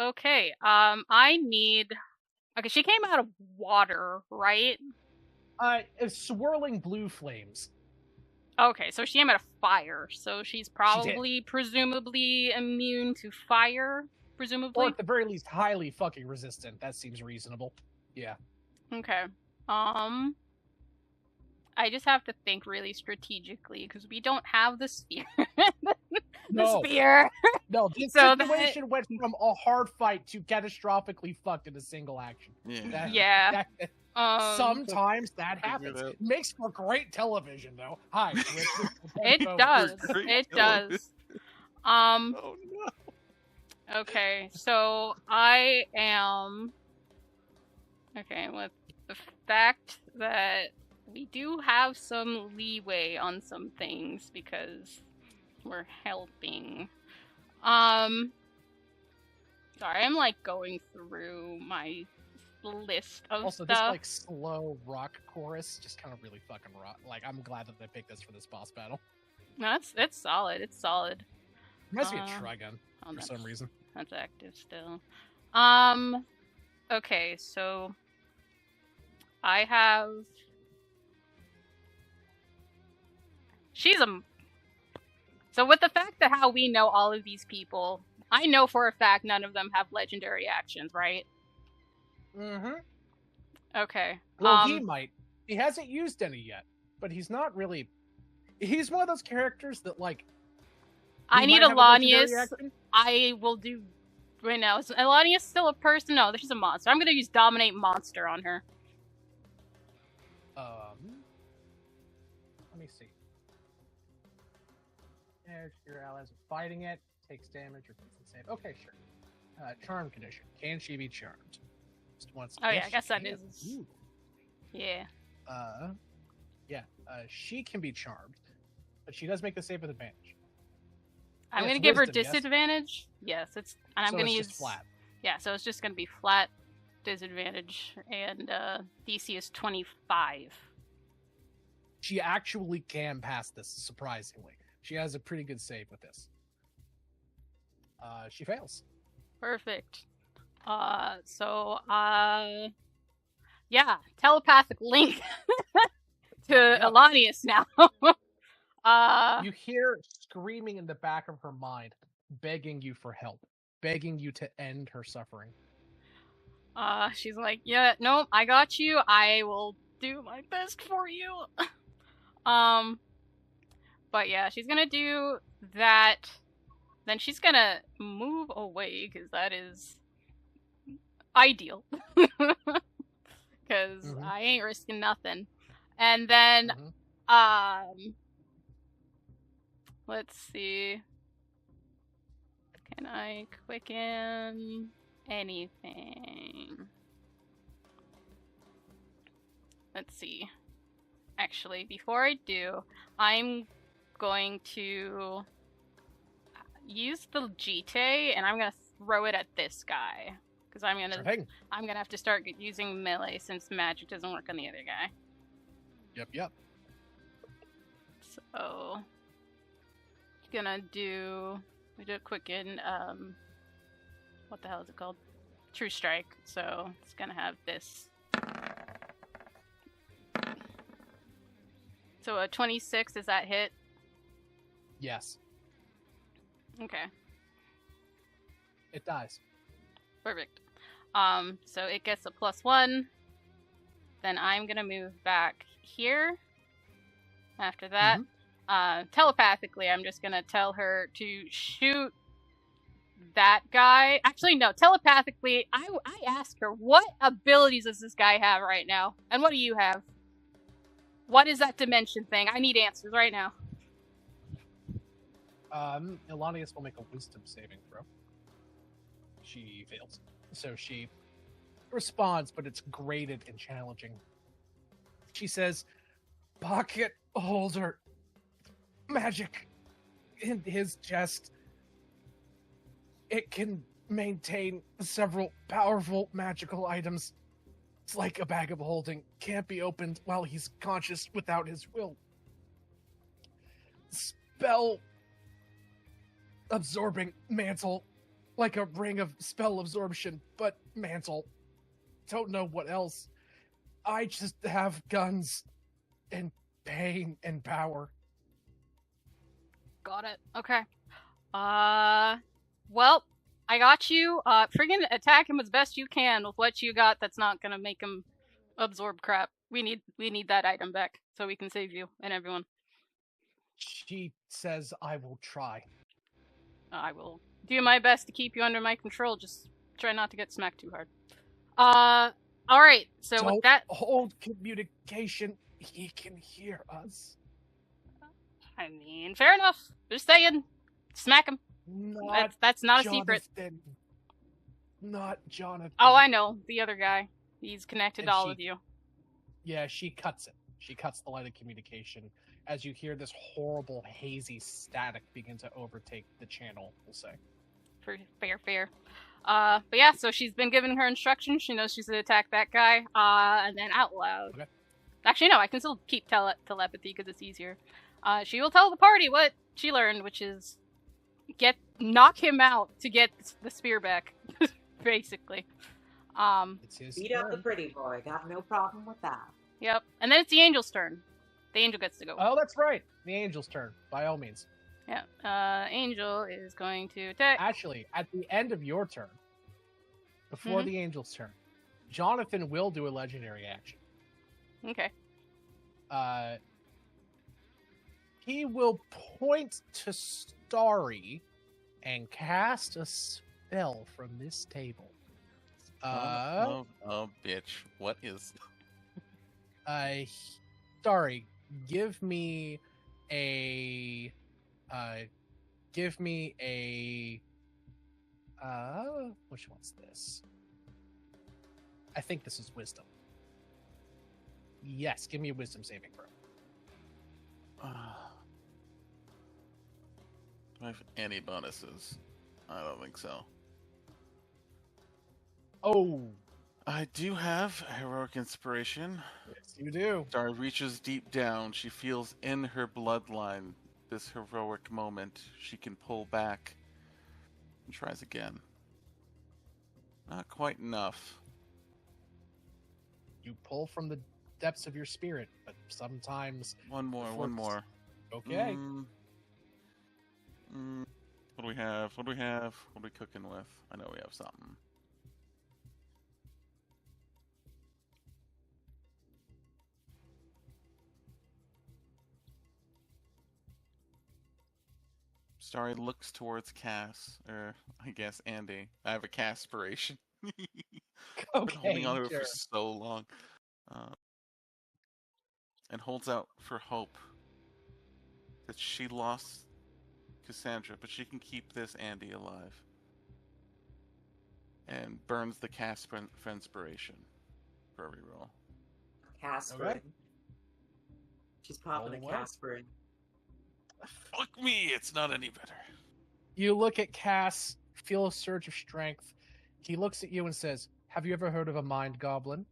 okay. I need. Okay, she came out of water, right? Swirling blue flames. Okay, so she came out of fire, so she's probably, presumably, immune to fire, presumably? Or at the very least, highly fucking resistant. That seems reasonable. Yeah. Okay. I just have to think really strategically, because we don't have the sphere. Sphere! No, this situation went from a hard fight to catastrophically fucked in a single action. Yeah. Sometimes that happens. It makes for great television, though. Hi. It does. It does. Oh no. Okay, so I am. Okay, with the fact that we do have some leeway on some things because we're helping. Sorry, I'm like going through my list of also, stuff. this like slow rock chorus just kind of really fucking rock. Like, I'm glad that they picked this for this boss battle. No, it's solid. It's solid. Reminds me of Trigun for some reason. That's active still. Okay, so I have. So with the fact that how we know all of these people, I know for a fact none of them have legendary actions, right? Mm-hmm. Okay. Well, he might. He hasn't used any yet, but he's not really. He's one of those characters that, like. I need Elanius. I will do right now. Is Elanius still a person? No, she's a monster. I'm gonna use Dominate Monster on her. Let me see. If your allies are fighting it, takes damage or takes a save. Okay, sure. Charm condition. Can she be charmed? Just once. Oh yeah, I guess that is. Ooh. Yeah. She can be charmed, but she does make the save with advantage. I'm gonna give her disadvantage. Yes, it's. And I'm gonna use just flat. Yeah, so it's just gonna be flat disadvantage, and DC is 25. She actually can pass this, surprisingly. She has a pretty good save with this. She fails. Perfect. Yeah, telepathic link to Elanius now. You hear screaming in the back of her mind, begging you for help, begging you to end her suffering. She's like, yeah, no, I got you. I will do my best for you. But yeah, she's gonna do that. Then she's gonna move away, because that is ideal. Because I ain't risking nothing. And then, let's see. Can I quicken anything? Let's see. Actually, before I do, I'm going to use the Jite, and I'm gonna throw it at this guy. Because I'm gonna have to start using melee since magic doesn't work on the other guy. Yep. So we do a quicken, what the hell is it called? True Strike. So it's gonna have this. So a 26, does that hit? Yes. Okay. It dies. Perfect. So it gets a +1. Then I'm gonna move back here. After that, telepathically, I'm just gonna tell her to shoot that guy. Actually, no. Telepathically, I ask her, what abilities does this guy have right now? And what do you have? What is that dimension thing? I need answers right now. Elanius will make a wisdom saving throw. She fails. So she responds, but it's graded and challenging. She says, pocket holder magic in his chest. It can maintain several powerful magical items. It's like a bag of holding. Can't be opened while he's conscious without his will. Spell absorbing mantle. Like a ring of spell absorption, but mantle. Don't know what else. I just have guns and pain and power. Got it. Okay. Well, I got you. Friggin' attack him as best you can with what you got. That's not gonna make him absorb crap. We need that item back so we can save you and everyone. She says, I will try. I will do my best to keep you under my control. Just try not to get smacked too hard. Alright, so Don't with that... hold communication. He can hear us. I mean, fair enough. Just saying. Smack him. That's not Jonathan. a secret. Not Jonathan. Oh, I know. The other guy. He's connected to all of you. Yeah, she cuts it. She cuts the line of communication as you hear this horrible, hazy static begin to overtake the channel, we'll say. Fair. But yeah, so she's been giving her instructions. She knows she's gonna attack that guy. And then out loud. Okay. Actually, no, I can still keep telepathy because it's easier. She will tell the party what she learned, which is knock him out to get the spear back, basically. Beat up the pretty boy. Got no problem with that. Yep. And then it's the angel's turn. The angel gets to go. Oh, that's right. The angel's turn, by all means. Yeah. Angel is going to attack. Actually, at the end of your turn, before the angel's turn, Jonathan will do a legendary action. Okay. He will point to Starry and cast a spell from this table. Oh, bitch. What is... Starry, give me a... which one's this? I think this is wisdom. Yes, give me a wisdom saving throw. Do I have any bonuses? I don't think so. Oh! I do have heroic inspiration. Yes, you do. Starry reaches deep down. She feels in her bloodline this heroic moment. She can pull back and tries again. Not quite enough. You pull from the depths of your spirit, but sometimes... One more. Okay. What do we have? What are we cooking with? I know we have something. Starry looks towards Cass, or I guess Andy. I have a Casspiration. Been holding on to it sure. for so long. And holds out for hope that she lost Cassandra, but she can keep this Andy alive. And burns the Casspiration for a reroll. Casper. Okay. She's popping Roll a away. Casper. Fuck me, it's not any better. You look at Cass, feel a surge of strength. He looks at you and says, "Have you ever heard of a mind goblin?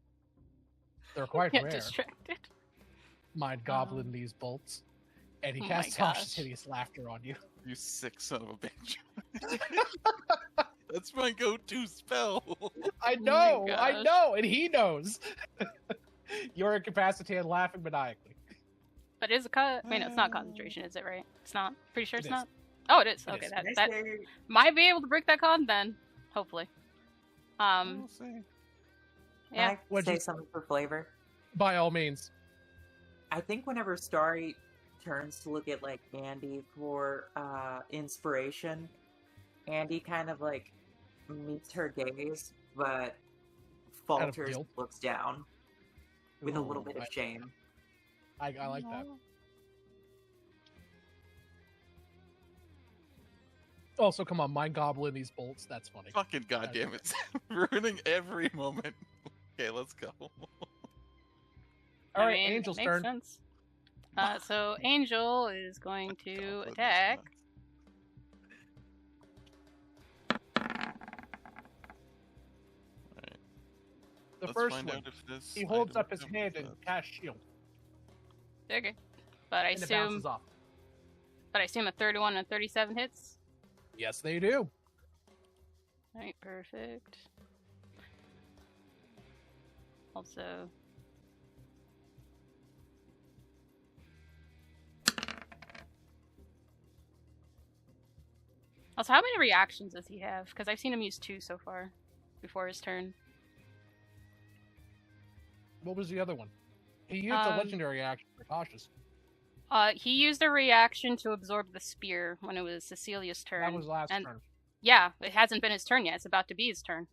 They're quite Get rare. distracted. Mind goblin, these bolts." And he Oh my casts off his gosh. hideous laughter on you. You sick son of a bitch. That's my go-to spell. I my know, I gosh. know, and he knows. You're incapacitated, laughing maniacally. But is it wait, no, it's not concentration, is it, right? It's not. Pretty sure It it's is. not. Oh, it is. It Okay, is. that might be able to break that con then. Hopefully. We'll see. Yeah. Can I What'd say you- something for flavor? By all means. I think whenever Starry turns to look at like Andy for inspiration, Andy kind of like meets her gaze, but falters, guilt? looks down with a little Ooh, bit of shame. I like that. Also, come on, mind goblin, these bolts. That's funny. Fucking goddamn it. Ruining every moment. Okay, let's go. All I right, mean, Angel's makes turn. sense. So Angel is going to God, attack. The Let's first find one, out if this he holds item up his covers hand and that. casts shield, Okay. But I and it assume bounces off. a 31 and 37 hits. Yes, they do. Alright, perfect. Also. Also, how many reactions does he have? Because I've seen him use 2 so far before his turn. What was the other one? He used a legendary action for cautious. He used a reaction to absorb the spear when it was Cecilia's turn. That was last and turn. Yeah, it hasn't been his turn yet. It's about to be his turn.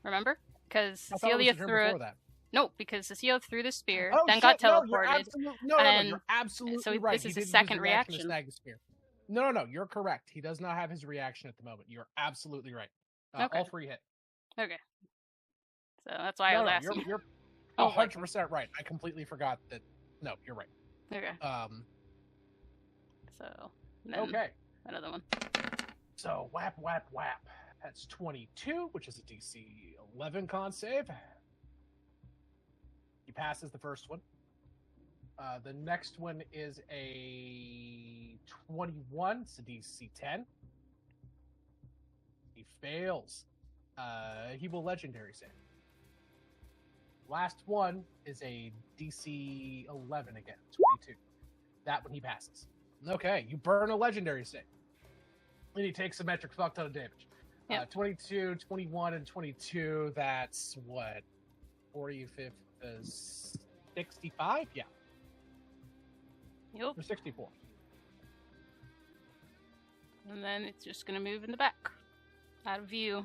Remember? Because I thought it was Cecilia the turn threw before it. that. No, because Cecilia threw the spear, Oh, then shit, got no, you're teleported. absolutely, no, and you're absolutely so right. this He is his didn't second use his reaction to reaction. snag the spear. No, you're correct. He does not have his reaction at the moment. You're absolutely right. Okay. All 3 hit. Okay. So that's why I was asking. You're Oh, 100% right. I completely forgot that. No, you're right. Okay. So and then Okay. another one. So whap. That's 22, which is a DC 11 con save. He passes the first one. The next one is a 21. It's a DC 10. He fails. He will legendary save. Last one is a DC 11 again, 22. That one he passes. Okay, you burn a legendary save. And he takes a metric fuck ton of damage. Yep. 22, 21, and 22, that's what? 45, 65? Yeah, Yep. or 64. And then it's just gonna move in the back, out of view.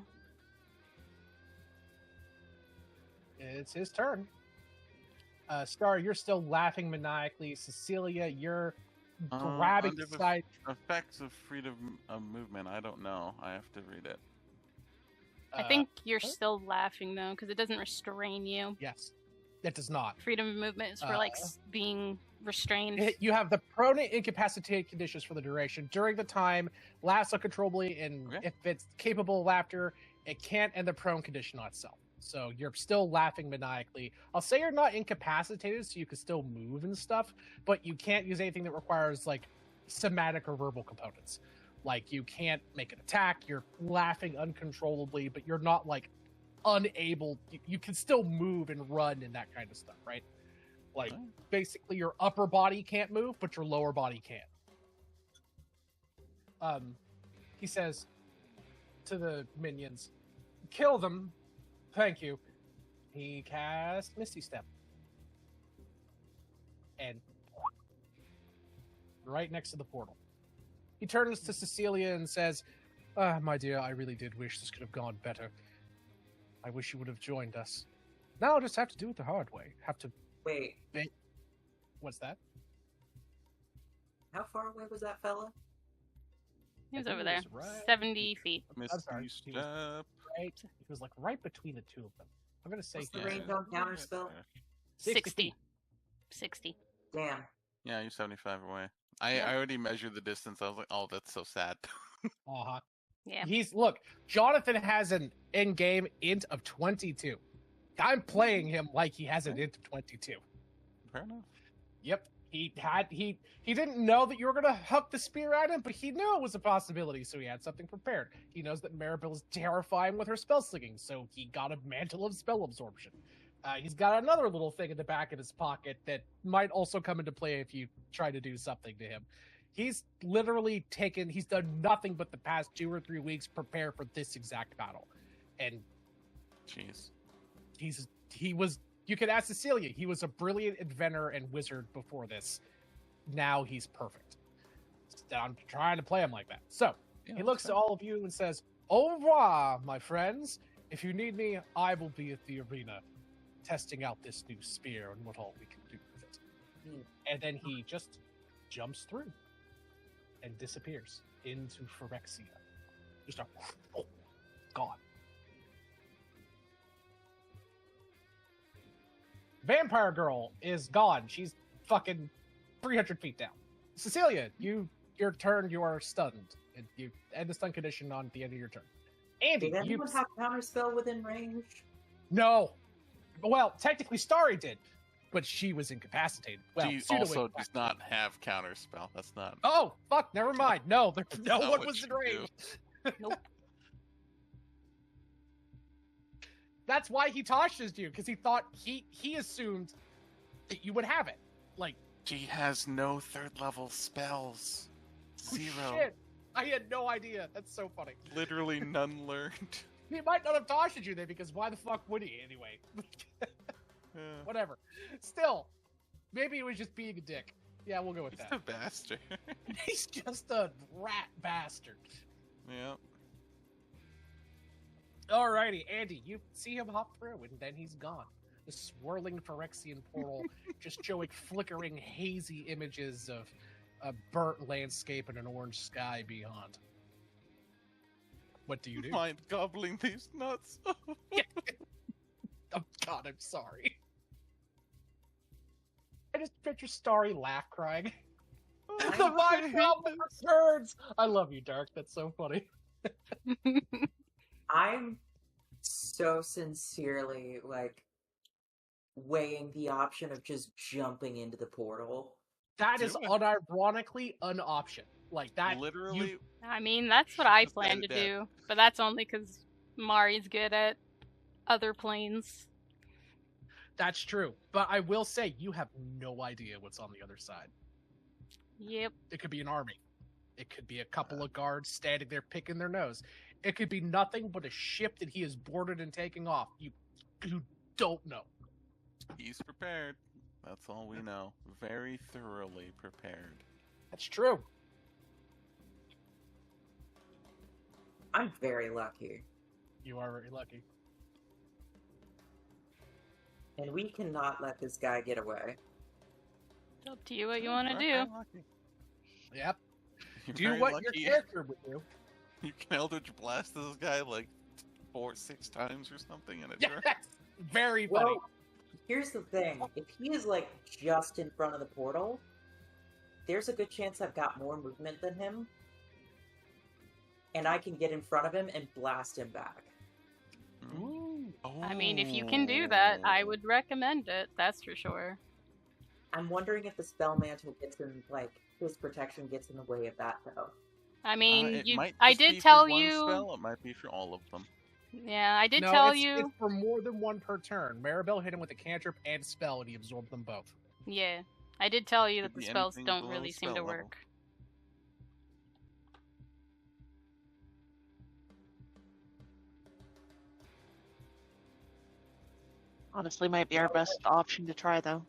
It's his turn. Star, you're still laughing maniacally. Cecilia, you're grabbing Under the side. effects of freedom of movement, I don't know. I have to read it. I think you're still laughing though, because it doesn't restrain you. Yes, it does not. Freedom of movement is for like being restrained. You have the prone and incapacitated conditions for the duration. During the time, laughs uncontrollably, and Okay. if it's capable of laughter, it can't end the prone condition on itself. So you're still laughing maniacally. I'll say you're not incapacitated, so you can still move and stuff, but you can't use anything that requires like somatic or verbal components. Like you can't make an attack. You're laughing uncontrollably, but you're not like unable. You can still move and run and that kind of stuff, right? Like basically your upper body can't move, but your lower body can. He says to the minions, "Kill them. Thank you." He casts Misty Step. And right next to the portal. He turns to Cecilia and says, my dear, I really did wish this could have gone better. I wish you would have joined us. Now I'll just have to do it the hard way. Have to... Wait, What's that? how far away was that fella? He was I think over it there. was right- 70 feet. I'm sorry. Misty He was step. right. It was like right between the two of them. I'm gonna say What's the Yeah. range on counterspell? 60. 60. Damn. Yeah, you're 75 away. I already measured the distance. I was like, oh, that's so sad. Uh-huh. Yeah. Look, Jonathan has an in-game int of 22. I'm playing him like he has an int of 22. Fair enough. Yep. He didn't know that you were gonna huck the spear at him, but he knew it was a possibility, so he had something prepared. He knows that Maribel is terrifying with her spell slinging, so he got a mantle of spell absorption. He's got another little thing in the back of his pocket that might also come into play if you try to do something to him. He's literally he's done nothing but the past 2 or 3 weeks prepare for this exact battle. And Jeez. you could ask Cecilia, he was a brilliant inventor and wizard before this. Now he's perfect. I'm trying to play him like that. So, he looks to all of you and says, au revoir, my friends. If you need me, I will be at the arena, testing out this new spear and what all we can do with it. And then he just jumps through and disappears into Phyrexia. Just gone. Vampire Girl is gone. She's fucking 300 feet down. Cecilia, your turn. You are stunned. And you end the stun condition on the end of your turn. Andy, Did anyone have counterspell within range? No. Well, technically Starry did, but she was incapacitated. Well, She also does not have counterspell. That's not. Oh, fuck, never mind. No, no not one what was in you range. Nope. That's why he toshed you, because he thought he assumed that you would have it. Like, She has no 3rd level spells. oh, 0. shit. I had no idea. That's so funny. Literally none learned. He might not have toshed you then, because why the fuck would he anyway? Yeah. Whatever. Still, maybe he was just being a dick. Yeah, we'll go with He's that. a bastard. He's just a rat bastard. Yeah. Alrighty, Andy, you see him hop through, and then he's gone. The swirling Phyrexian portal just showing flickering, hazy images of a burnt landscape and an orange sky beyond. What do you do? Mind gobbling these nuts. Oh god, I'm sorry. I just picture Starry laugh crying. The mind goblin returns! I love you, Dark. That's so funny. I'm so sincerely, like, weighing the option of just jumping into the portal. That Do is it. unironically an option. Like, that... Literally. I mean, that's what I Just plan to edit that. do, but that's only because Mari's good at other planes. That's true. But I will say, you have no idea what's on the other side. Yep. It could be an army. It could be a couple of guards standing there picking their nose. It could be nothing but a ship that he has boarded and taking off. You don't know. He's prepared. That's all we know. Very thoroughly prepared. That's true. I'm very lucky. You are very lucky. And we cannot let this guy get away. It's up to you what you want to You're do. very lucky. Yep. You're Do very what lucky. your character would do. You can Eldritch Blast this guy like 4-6 times or something in a Yeah, turn. that's very funny. Well, here's the thing. If he is, like, just in front of the portal, there's a good chance I've got more movement than him. And I can get in front of him and blast him back. Ooh. I mean, if you can do that, I Oh. would recommend it. That's for sure. I'm wondering if the spell mantle gets in, like, his protection gets in the way of that, though. I mean, It might I just be did for tell one you. Spell, it might be for all of them. Yeah, I did No, tell it's, you. it's for more than one per turn. Maribel hit him with a cantrip and spell, and he absorbed them both. Yeah, I did tell you that Could the be spells anything don't below really seem spell to level. work. Honestly, might be our best option to try, though.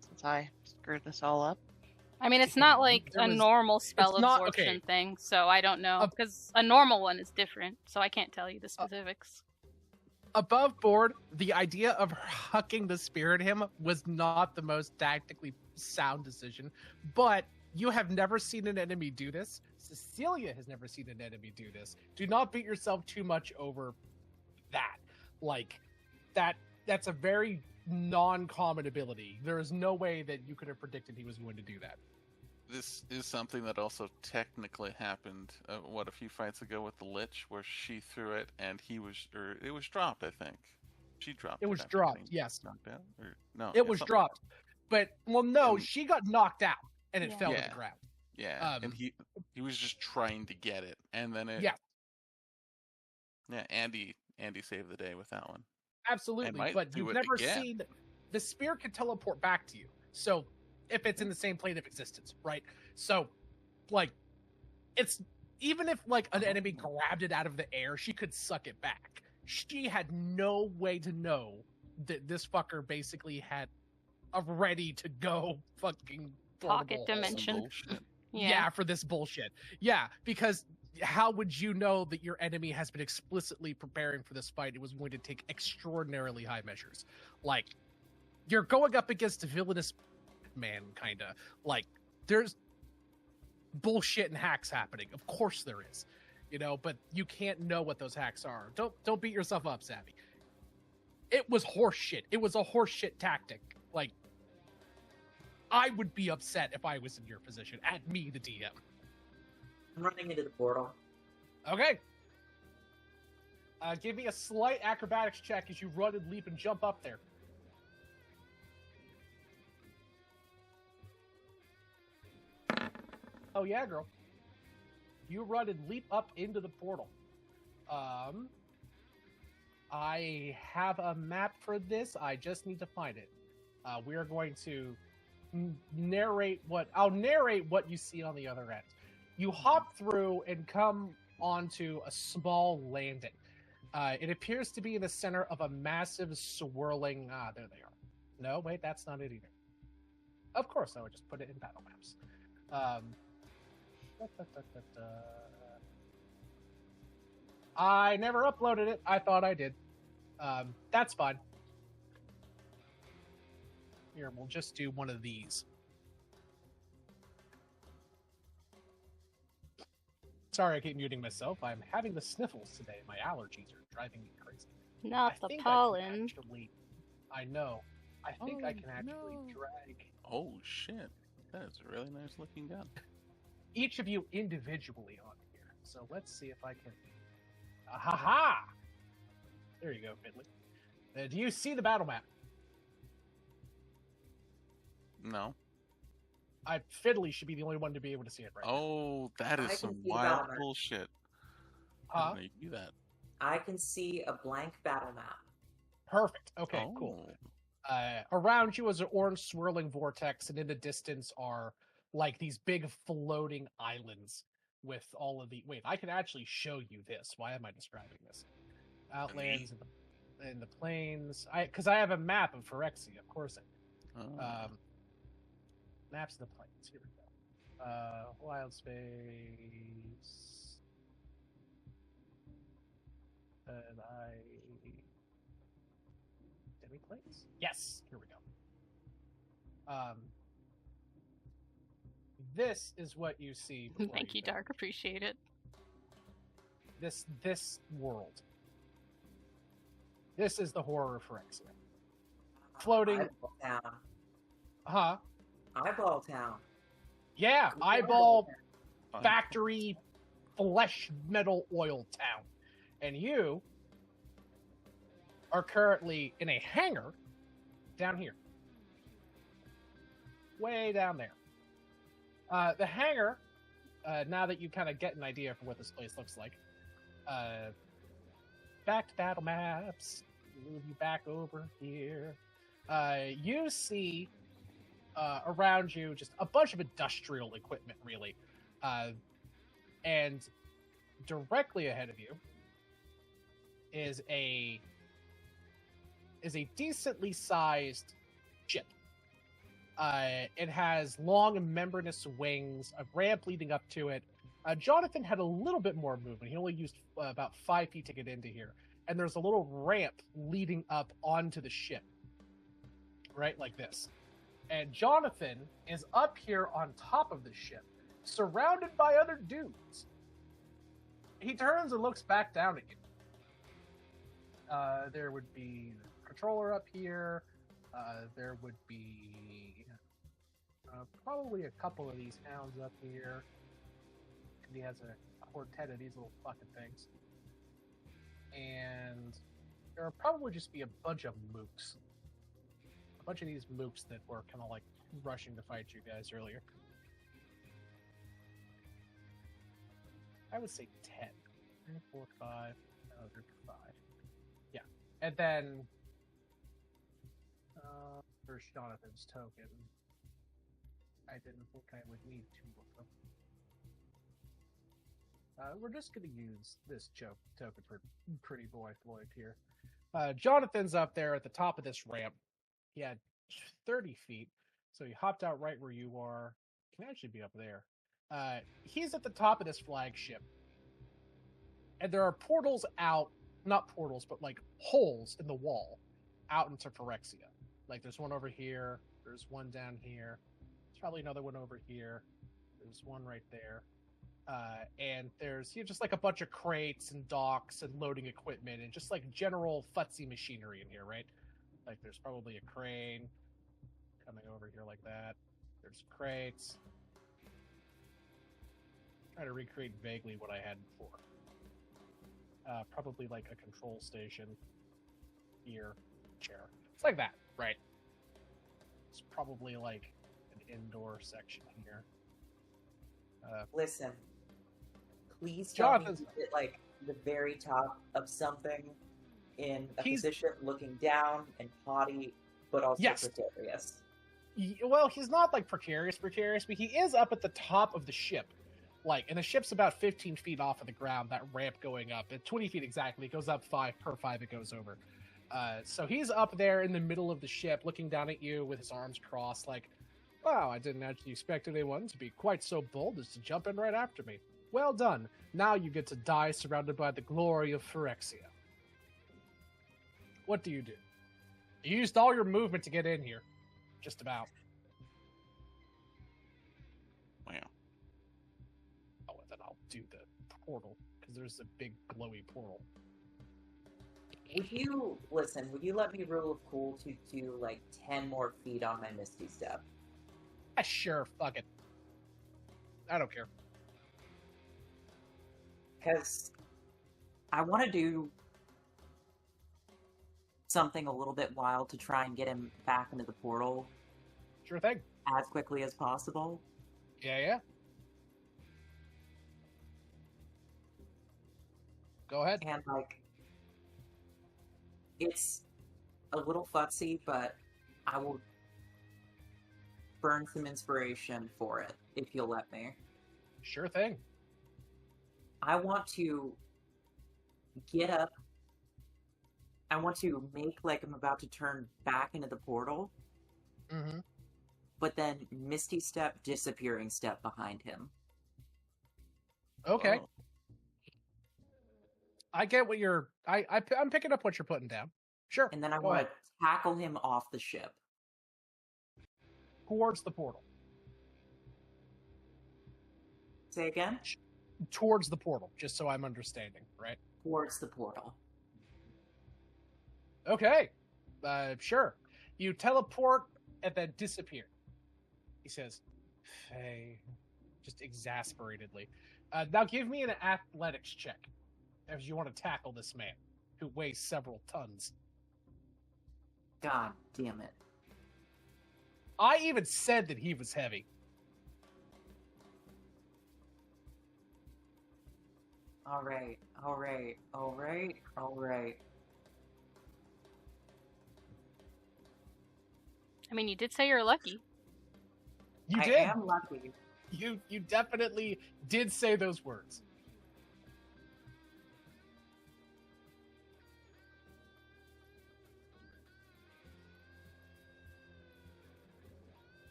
Since I screwed this all up. I mean, it's not like There a was- normal spell it's not- absorption okay. thing, so I don't know. Up- Because a normal one is different, so I can't tell you the specifics. Above board, the idea of hucking the spear at him was not the most tactically sound decision, but you have never seen an enemy do this. Cecilia has never seen an enemy do this. Do not beat yourself too much over that. Like, that's a very non-common ability. There is no way that you could have predicted he was going to do that. This is something that also technically happened, a few fights ago with the Lich, where she threw it and it was dropped, I think. She dropped it. It was after dropped, getting yes. knocked out? Or, no. It was something dropped. But, well, no, And- she got knocked out, and it Yeah. fell to Yeah. the ground. Yeah, and he was just trying to get it, and then Yeah. Yeah, Andy saved the day with that one. Absolutely, might but do you've it never again. seen the spear can teleport back to you. So if it's in the same plane of existence, right? So like it's even if like an enemy grabbed it out of the air, she could suck it back. She had no way to know that this fucker basically had a ready to go fucking Pocket portable dimension. Some bullshit. yeah, for this bullshit. Yeah, because how would you know that your enemy has been explicitly preparing for this fight? It was going to take extraordinarily high measures. Like, you're going up against a villainous man, kind of. Like, there's bullshit and hacks happening. Of course there is. You know, but you can't know what those hacks are. Don't beat yourself up, Savvy. It was horseshit. It was a horseshit tactic. Like, I would be upset if I was in your position. At me, the DM. I'm running into the portal. Okay. Give me a slight acrobatics check as you run and leap and jump up there. Oh yeah, girl. You run and leap up into the portal. I have a map for this. I just need to find it. We are going to narrate I'll narrate what you see on the other end. You hop through and come onto a small landing. It appears to be in the center of a massive swirling. There they are. No, wait, that's not it either. Of course, I would just put it in battle maps. I never uploaded it. I thought I did. That's fine. Here, we'll just do one of these. Sorry, I keep muting myself. I'm having the sniffles today. My allergies are driving me crazy. Not I the think pollen. I know. I think I Oh, can actually no. drag Oh shit, that is a really nice looking gun. each of you individually on here. So let's see if I can. Ha! There you go, Fiddly. Do you see the battle map? No. Fiddly should be the only one to be able to see it right now. Oh, that I is can some see the wild battle map. bullshit. Huh? How do you do that? I can see a blank battle map. Perfect. Okay, cool. Around you is an orange swirling vortex, and in the distance are like these big floating islands with all of the. Wait, I can actually show you this. Why am I describing this? Outlands and the plains. Because I have a map of Phyrexia, of course. Oh. Maps of the plains. Here we go. Wild space. And Demi-plains? Yes, here we go. This is what you see. before Thank you, go. Dark. Appreciate it. This world. This is the horror of Phyrexia. Floating. Eyeball Town. Huh? Eyeball Town. Yeah, Cool. eyeball Fine. factory flesh metal oil town. And you are currently in a hangar down here. Way down there. The hangar, now that you kind of get an idea for what this place looks like, back to battle maps, move you back over here. You see around you just a bunch of industrial equipment, really. And directly ahead of you is a decently sized ship. It has long membranous wings, a ramp leading up to it. Jonathan had a little bit more movement. He only used about 5 feet to get into here. And there's a little ramp leading up onto the ship. Right, like this. And Jonathan is up here on top of the ship, surrounded by other dudes. He turns and looks back down at you. There would be the controller up here. There would be probably a couple of these hounds up here. And he has a quartet of these little fucking things. And there will probably just be a bunch of mooks. A bunch of these mooks that were kind of like rushing to fight you guys earlier. I would say 10. 3, 4, 5. Another 5. Yeah. And then there's Jonathan's token. I didn't think I would need 2 of them. We're just going to use this token for Pretty Boy Floyd here. Jonathan's up there at the top of this ramp. He had 30 feet, so he hopped out right where you are. He can actually be up there. He's at the top of this flagship. And there are portals out, not portals, but like holes in the wall out into Phyrexia. Like there's one over here, there's one down here, there's probably another one over here, there's one right there. And there's just like a bunch of crates and docks and loading equipment and just like general futzy machinery in here, right? Like there's probably a crane coming over here like that. There's crates. Try to recreate vaguely what I had before. Probably like a control station here, chair. It's like that, right? It's probably like an indoor section here. Listen, please tell Jonathan's me you sit like the very top of something in a position looking down and haughty, but also precarious. Well, he's not like precarious, but he is up at the top of the ship. Like, and the ship's about 15 feet off of the ground, that ramp going up. At 20 feet exactly, it goes up 5 per 5 it goes over. So he's up there in the middle of the ship, looking down at you with his arms crossed, like, wow, I didn't actually expect anyone to be quite so bold as to jump in right after me. Well done. Now you get to die surrounded by the glory of Phyrexia. What do? You used all your movement to get in here. Just about. Wow. Oh, and then I'll do the portal, because there's a big glowy portal. Would you let me rule of cool to do like 10 more feet on my Misty Step? Sure, fuck it. I don't care. Because I want to do something a little bit wild to try and get him back into the portal. Sure thing. As quickly as possible. Yeah. Go ahead. And like, it's a little futzy, but I will burn some inspiration for it, if you'll let me. Sure thing. I want to get up. I want to make like I'm about to turn back into the portal. Mm-hmm. But then Misty Step, Disappearing Step behind him. Okay. I get what you're... I'm picking up what you're putting down. Sure. And then I want to tackle him off the ship. Towards the portal. Say again? Towards the portal, just so I'm understanding, right? Towards the portal. Okay. Sure. You teleport and then disappear. He says, Faye, just exasperatedly. Now give me an athletics check, as you want to tackle this man, who weighs several tons. God damn it. I even said that he was heavy. All right. I mean, you did say you're lucky. You did. I am lucky. You definitely did say those words.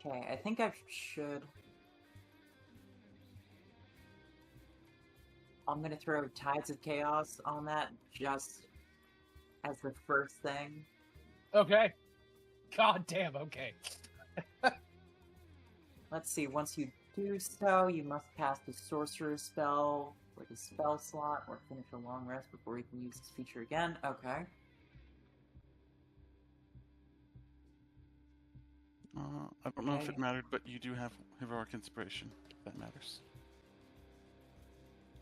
Okay, I think I should. I'm gonna throw Tides of Chaos on that just as the first thing. Okay. God damn, okay. Let's see, once you do so, you must cast a sorcerer spell with a spell slot or finish a long rest before you can use this feature again. Okay. I don't know if Okay. it mattered, but you do have heroic inspiration. If that matters.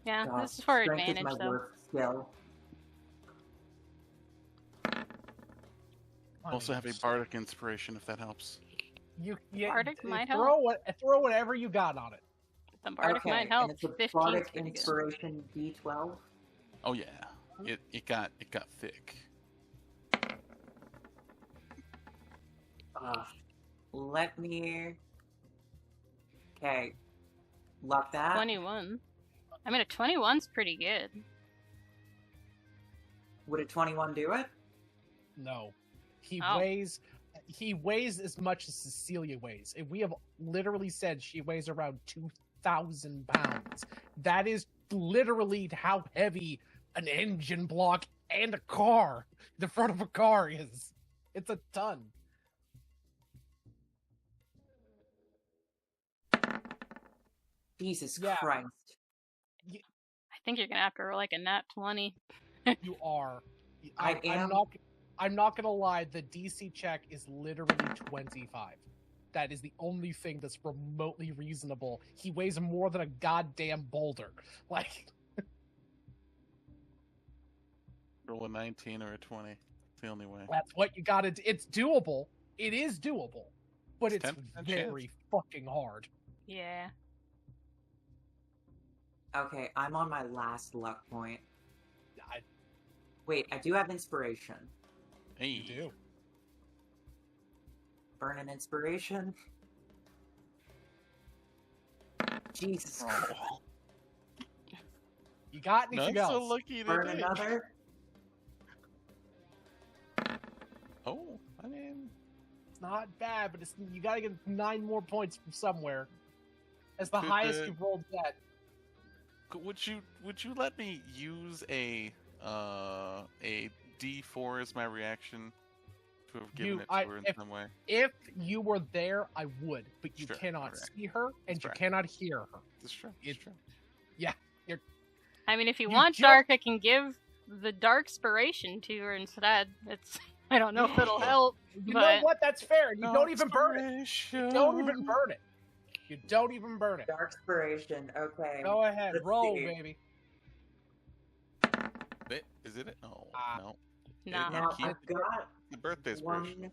Yeah, God, this is for strength advantage, is my though. worst skill. Also have a bardic inspiration, if that helps. You Bardic might throw whatever you got on it. The Bardic Okay, might help. and it's a 15's bardic pretty good. inspiration D12. Oh yeah, it got thick. Let me. Okay, luck that. 21. I mean, a 21's pretty good. Would a 21 do it? No. He Oh. weighs as much as Cecilia weighs. And we have literally said she weighs around 2,000 pounds. That is literally how heavy an engine block and a car, the front of a car is. It's a ton. Jesus Yeah. Christ. I think you're gonna have to roll like a nat 20. You are. I am. I'm not gonna lie, the DC check is literally 25. That is the only thing that's remotely reasonable. He weighs more than a goddamn boulder. Like, Roll a 19 or a 20. It's the only way. that's what you gotta do. It's doable. It is doable. But It's it's 10% very fucking hard. Yeah. Okay, I'm on my last luck point. I Wait, I do have inspiration. Hey, do. Burn an inspiration. Jesus Christ. Oh, You got not anything else? so lucky Burn today. another. Oh, I mean, It's not bad, but you gotta get 9 more points from somewhere. That's the Could highest the- you've rolled yet. would you let me use a D4 as my reaction to have given it to her in some way? If you were there, I would, but you Sure, cannot alright. see her and That's you right. cannot hear her. That's true. It- That's true. I mean, if you You want just- dark, I can give the dark spiration to her instead. It's I don't know if it'll help, You but know what? That's fair. You don't even burn it. Inspiration. Don't even burn it. You don't even burn it. Dark inspiration. Okay. Go ahead, Let's roll, see. baby. Is it? Oh, Ah. no. nah. Now keep I've got The birthday one- inspiration.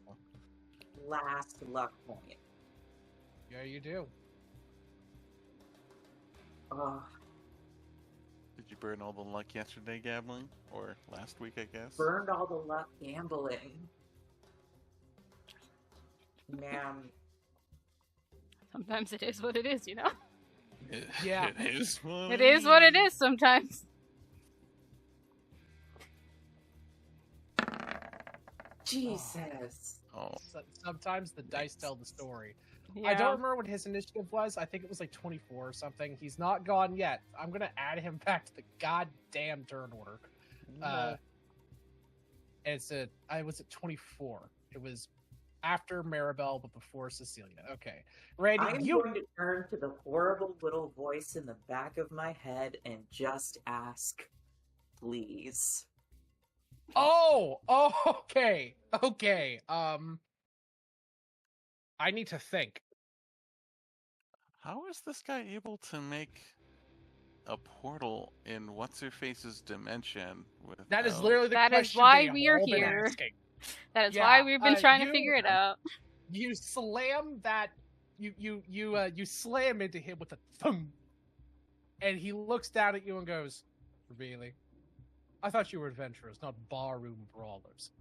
last luck point. Yeah, you do. Ugh. Did you burn all the luck yesterday gambling? Or last week, I guess? Burned all the luck gambling. Man, Sometimes it is what it is, you know? Yeah. It is what It is what it is sometimes. Jesus. Oh, Sometimes the dice tell the story. Yeah. I don't remember what his initiative was. I think it was like 24 or something. He's not gone yet. I'm gonna add him back to the goddamn turn order. I was at 24. It was after Maribel, but before Cecilia. Okay, Randy, I'm going to turn to the horrible little voice in the back of my head and just ask, please. Oh, okay. I need to think. how is this guy able to make a portal in what's her face's dimension? That is without- literally the That is question why they we are all been here. asking. That is Yeah, why we've been trying to you- figure it out. You slam that. You slam into him with a thump, and he looks down at you and goes, "Really? I thought you were adventurers, not barroom brawlers."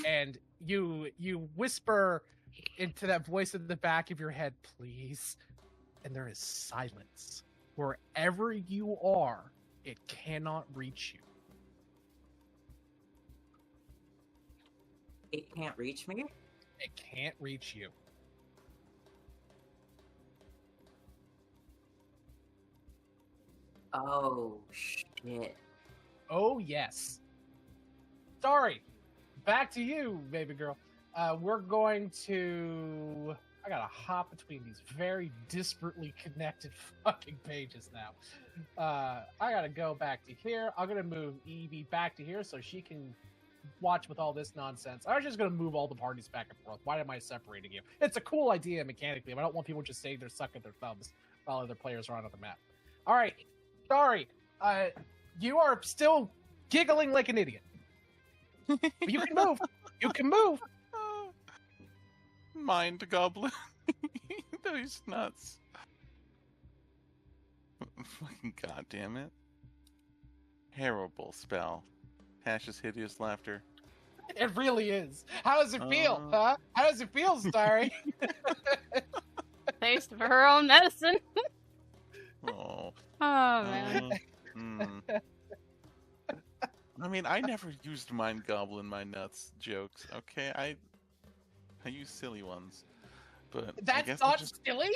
And you whisper into that voice in the back of your head, "Please." And there is silence. Wherever you are, it cannot reach you. It can't reach me? It can't reach you. Oh, shit. Oh, yes. Sorry. Back to you, baby girl. We're going to... I gotta hop between these very disparately connected fucking pages now. I gotta go back to here. I'm gonna move Evie back to here so she can watch with all this nonsense. I was just gonna move all the parties back and forth. Why am I separating you? It's a cool idea mechanically, but I don't want people just saying they're sucking their thumbs while other players are on the map. All right. Sorry. You are still giggling like an idiot. But you can move. You can move. Mind goblin. Those nuts. Fucking goddamn it. Terrible spell. Hash's hideous laughter. It really is. How does it feel, huh? How does it feel, Starry? Taste of her own medicine. Oh. Oh, man. I mean, I never used mind goblin my nuts jokes. Okay, I use silly ones, but I That's guess not just, silly.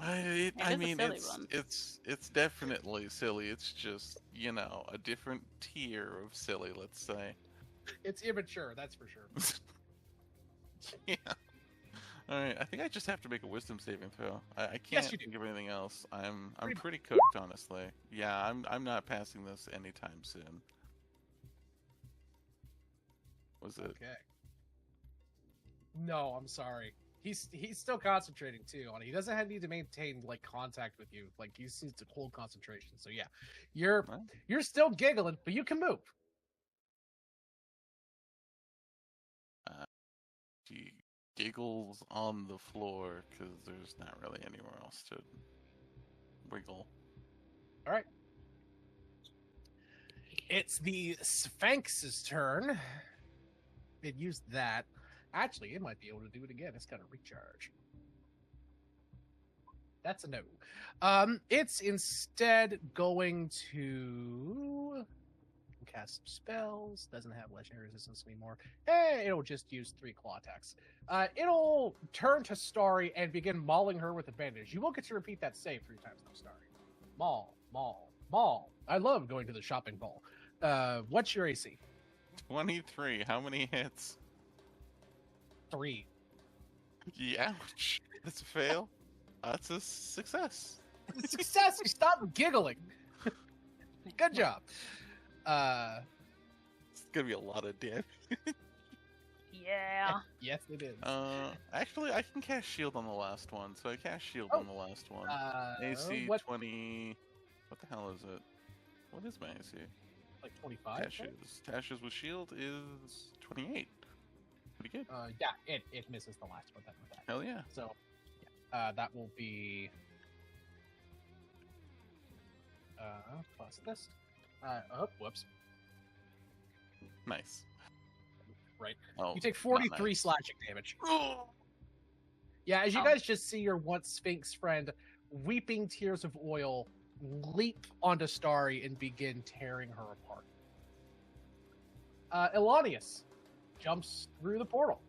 I It is a mean, silly one. it's definitely silly. It's just, you know, a different tier of silly, let's say. It's immature, that's for sure. Yeah. All right, I think I just have to make a wisdom saving throw. I can't Yes, you do. think of anything else. I'm pretty cooked, honestly. Yeah, I'm not passing this anytime soon. Was it? Okay. No, I'm sorry. He's still concentrating too on it. He doesn't need to maintain like contact with you. Like he needs to hold concentration. So yeah, you're still giggling, but you can move. She giggles on the floor because there's not really anywhere else to wiggle. All right. It's the Sphinx's turn. It used that. Actually, it might be able to do it again. It's got to recharge. That's a no. It's instead going to cast some spells. Doesn't have legendary resistance anymore. It'll just use 3 claw attacks. It'll turn to Starry and begin mauling her with advantage. You will get to repeat that save 3 times though, Starry. Maul, maul, maul. I love going to the shopping mall. What's your AC? 23. How many hits? 3. Ouch. That's a fail. That's a success. Success! Stop giggling. Good job. It's gonna be a lot of damage. Yeah. Yes, it is. Actually, I can cast shield on the last one, so I cast shield on the last one. AC 20. What the hell is it? What is my AC? Like 25. Tasha's with shield is 28. Pretty good. Yeah, it misses the last one then with that. Hell yeah. So, yeah, that will be plus this. Whoops. Nice. Right. Oh, You take 43 nice. slashing damage. Yeah, as you guys just see your once Sphinx friend, weeping tears of oil, leap onto Starry and begin tearing her apart. Elanius jumps through the portal.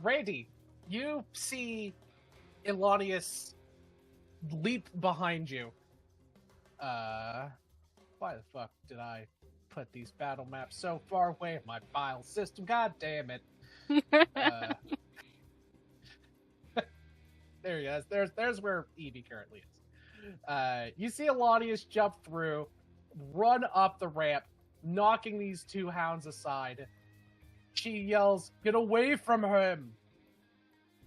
Randy, you see Elanius leap behind you. Why the fuck did I put these battle maps so far away from my file system? God damn it. There he is. There's where Evie currently is. You see Elanius jump through, run up the ramp, knocking these 2 hounds aside. She yells, "Get away from him!"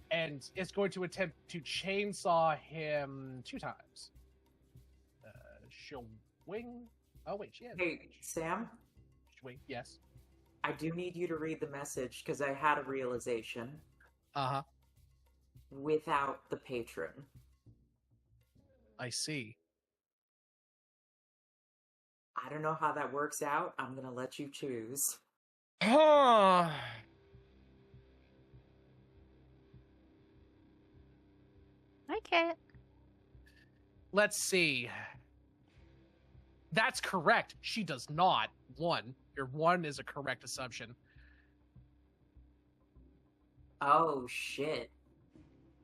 And is going to attempt to chainsaw him 2 times. She'll wing. Oh, wait, she has. Hey, Sam? Wait, yes. I do need you to read the message because I had a realization. Uh-huh. Without the patron. I see. I don't know how that works out. I'm gonna let you choose. I can't. Let's see. That's correct. She does not. 1. Your 1 is a correct assumption. Oh, shit.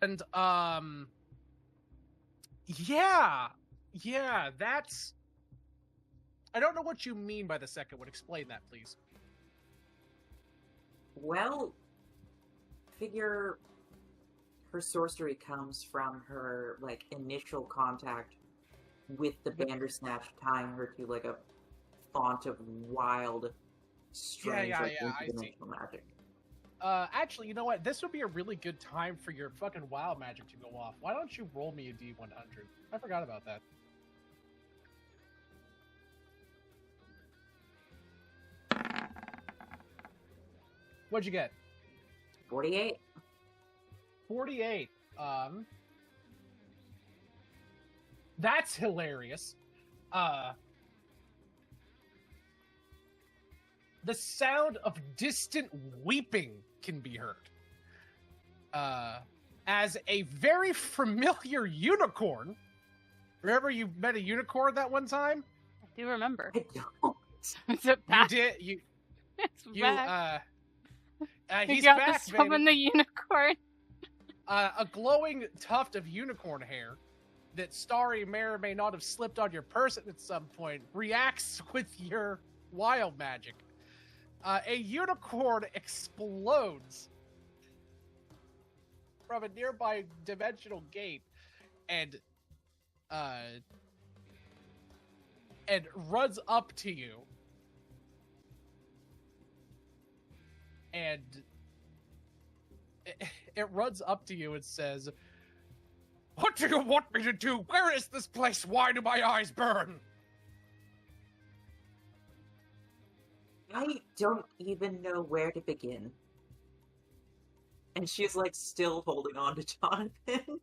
And, yeah. Yeah, that's... I don't know what you mean by the second one. Explain that, please. Well, figure her sorcery comes from her, like, initial contact with the Bandersnatch, tying her to, like, a font of wild, strange, Yeah, like, I see. interdimensional magic. Actually, you know what? This would be a really good time for your fucking WoW magic to go off. Why don't you roll me a D100? I forgot about that. What'd you get? 48? 48. That's hilarious. The sound of distant weeping can be heard. As a very familiar unicorn. Remember you met a unicorn that one time? I do remember. I don't. Is it You back? did. It's You back. he's You got back, to summon baby. the unicorn. A glowing tuft of unicorn hair that Starry may or may not have slipped on your person at some point reacts with your wild magic. A unicorn explodes from a nearby dimensional gate and runs up to you and it runs up to you and says, "What do you want me to do? Where is this place? Why do my eyes burn?" I don't even know where to begin. And she's, like, still holding on to Jonathan.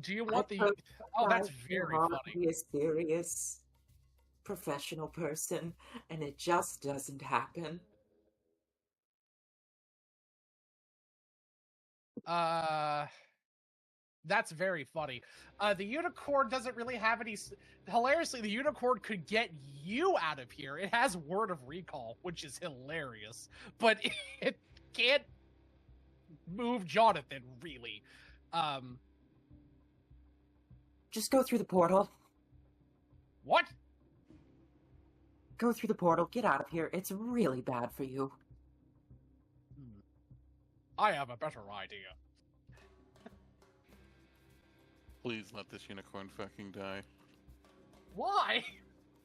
Do you want the... I Oh, that's tried very hard to funny. be a serious, professional person, and it just doesn't happen. That's very funny. The unicorn doesn't really have any... Hilariously, the unicorn could get you out of here. It has word of recall, which is hilarious. But it can't move Jonathan, really. Just go through the portal. What? Go through the portal. Get out of here. It's really bad for you. I have a better idea. Please let this unicorn fucking die. Why?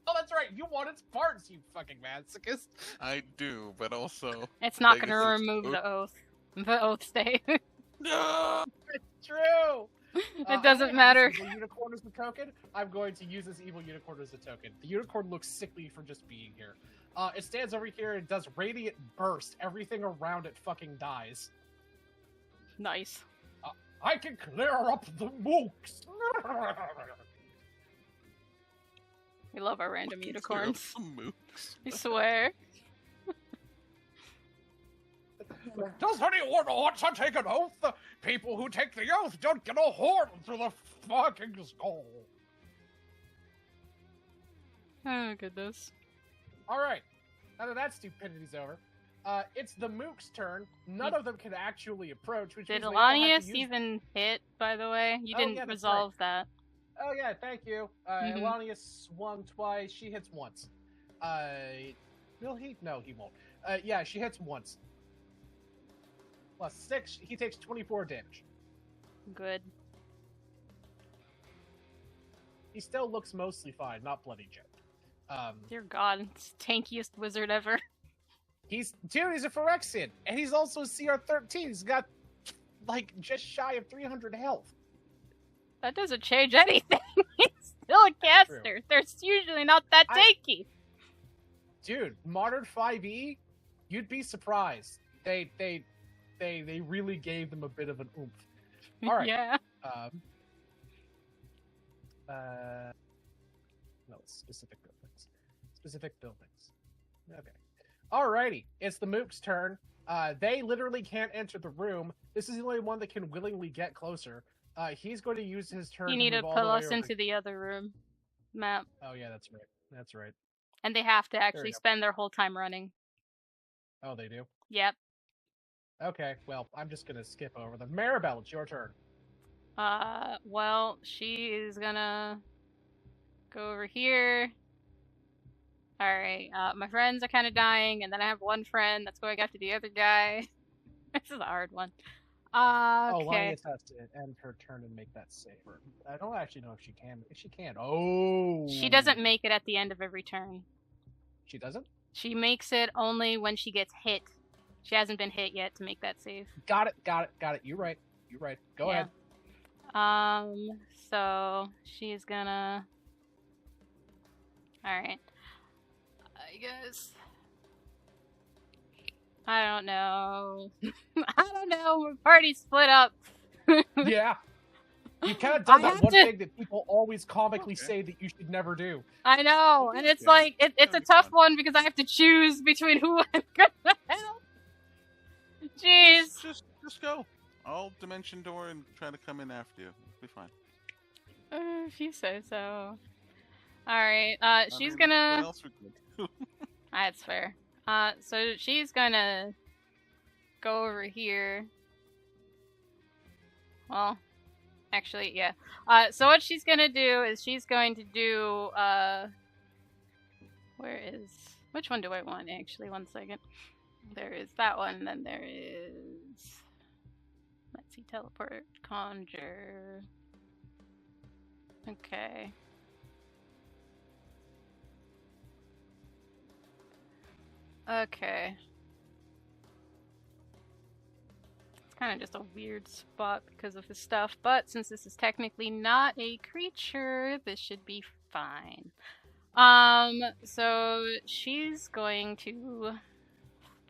Oh, that's right. You want its parts, you fucking masochist. I do, but also... It's not Like, going to this is- remove the oath. The oath stay. No! It's true. It doesn't matter. The unicorn is the token. I'm going to use this evil unicorn as a token. The unicorn looks sickly for just being here. It stands over here and does radiant burst. Everything around it fucking dies. Nice. I can clear up the mooks. We love our random Clear up unicorns. some mooks. I swear. Does anyone want to take an oath? The people who take the oath don't get a horn through the fucking skull. Oh, goodness. Alright. Now that that stupidity's over, it's the mook's turn. None of them can actually approach, which Did means they don't have Elanius to use... even hit, by the way? You Oh, didn't yeah, that's resolve that. Oh yeah, thank you. Mhm. Elanius swung twice. She hits once. Will he? No, he won't. Yeah, she hits once. Plus 6, he takes 24 damage. Good. He still looks mostly fine, not bloody yet. Dear God, it's the tankiest wizard ever. He's a Phyrexian, and he's also a CR13. He's got, like, just shy of 300 health. That doesn't change anything. He's still a caster. True. They're usually not that tanky. Dude, Modern 5e, you'd be surprised. They really gave them a bit of an oomph. All right. Yeah. No, it's specific buildings. Specific buildings. Okay. Alrighty. It's the Mook's turn. They literally can't enter the room. This is the only one that can willingly get closer. He's going to use his turn You need to move all the pull way us over. into the other room map. Oh, yeah, that's right. That's right. And they have to we actually go. spend their whole time running. Oh, they do? Yep. Okay, well, I'm just gonna skip over them. Maribel, it's your turn. Well, she is gonna go over here. Alright, my friends are kind of dying, and then I have one friend that's going after the other guy. This is a hard one. Oh, Okay. Linus has to end her turn and make that save. I don't actually know if she can. If she can. Oh. She doesn't make it at the end of every turn. She doesn't? She makes it only when she gets hit. She hasn't been hit yet to make that save. Got it. You're right. Go ahead. So she's gonna... Alright. I guess... I don't know. I don't know. We're party split up. Yeah. You kind of done I that have one to- thing that people always comically say that you should never do. I know, and it's Yeah, like it's that'd a be tough fun. one because I have to choose between who I'm gonna help. Jeez. Just go. I'll dimension door and try to come in after you. It'll be fine. If you say so. Alright, I she's mean, gonna... What else would you do? That's fair. So she's gonna go over here. Well, actually, yeah. So what she's gonna do is she's going to do, which one do I want, actually? 1 second. There is that one, and then there is... Let's see, teleport, conjure... Okay. Okay. It's kind of just a weird spot because of his stuff, but since this is technically not a creature, this should be fine. So she's going to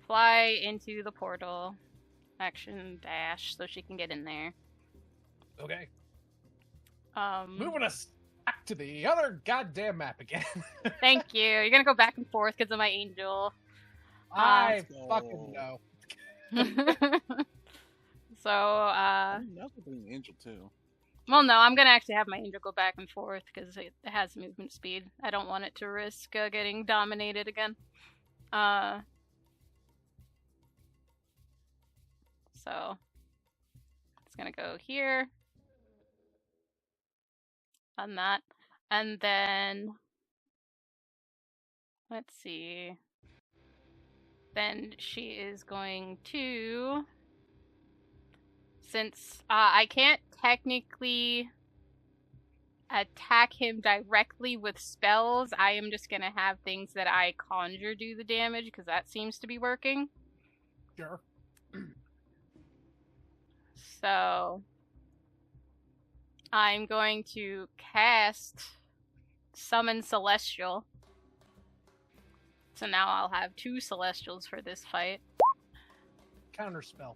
fly into the portal. Action dash so she can get in there. Okay. Moving us back to the other goddamn map again. Thank you. You're gonna go back and forth because of my angel. I go. fucking know. So, That's an angel too. well, no, I'm gonna actually have my angel go back and forth because it has movement speed. I don't want it to risk getting dominated again. So, it's gonna go here. On that. And then, let's see. Then she is going to, since I can't technically attack him directly with spells, I am just gonna have things that I conjure do the damage because that seems to be working. Sure. So I'm going to cast Summon Celestial. So now I'll have 2 Celestials for this fight. Counterspell.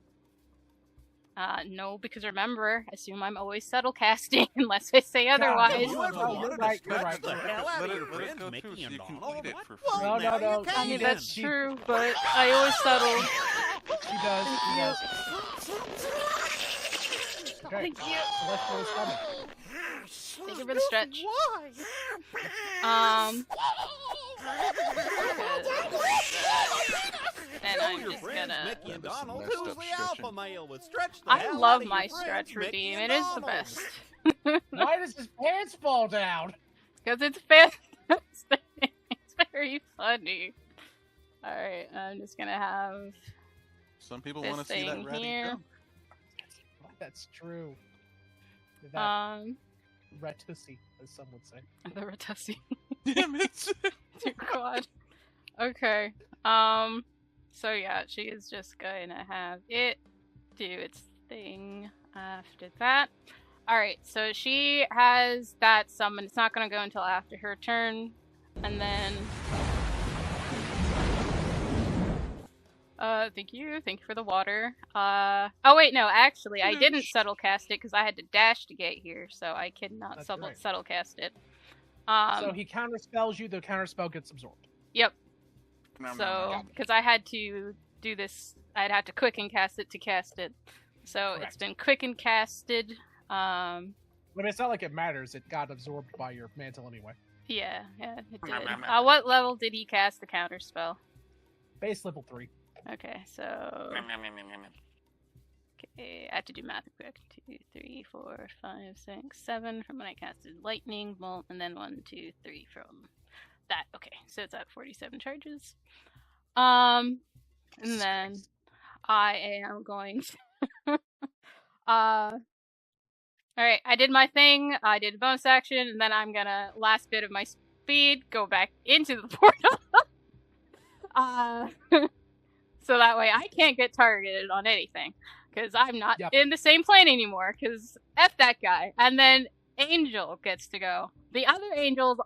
No, because remember, assume I'm always subtle casting unless I say otherwise. You ever Oh, wanted you're to right, stretch the Let it- hell out let of it- your let it friends, go Mickey through so and you can Donald? eat it What? for Well, free. No, now no, you no. I can. mean, that's She- true, but I always settle. She does. Okay. Thank you. Celestial is coming. Thank you for the stretch. Why? And Show I'm your just friends, gonna... Mickey and That was some Donald, messed who's up the stretching. alpha male with stretch the I hell love out of my your stretch friends, Mickey routine. and It is the Donald. best. Why does his pants fall down? Because it's fantastic. It's very funny. Alright, I'm just gonna have Some people this want to see that thing ratty here. jump. That's true. That Ratussi, as some would say. The Ratussi. Damn it! Dear God. Okay. So yeah, she is just gonna have it do its thing after that. Alright, so she has that summon. It's not gonna go until after her turn. And then... thank you. Thank you for the water. Oh wait, no, actually, I didn't subtle cast it because I had to dash to get here, so I cannot That's subtle, right. subtle cast it. So he counterspells you, the counterspell gets absorbed. Yep. Nom, nom, So, nom. because I had to do this, I'd have to quicken cast it to cast it. So it's Correct. been quicken casted. I mean, it's not like it matters. It got absorbed by your mantle anyway. Yeah, it did. Nom, nom, nom. What level did he cast the counter spell? Base level 3. Okay, so Nom, nom, nom, nom, nom, nom. Okay, I have to do math quick. 2, 3, 4, 5, 6, 7 from when I casted lightning bolt, and then 1, 2, 3 from that. Okay, so it's at 47 charges. And then I am going to alright, I did my thing, I did a bonus action, and then I'm gonna, last bit of my speed, go back into the portal. So that way I can't get targeted on anything. Because I'm not in the same plane anymore, because F that guy. And then Angel gets to go. The other Angels,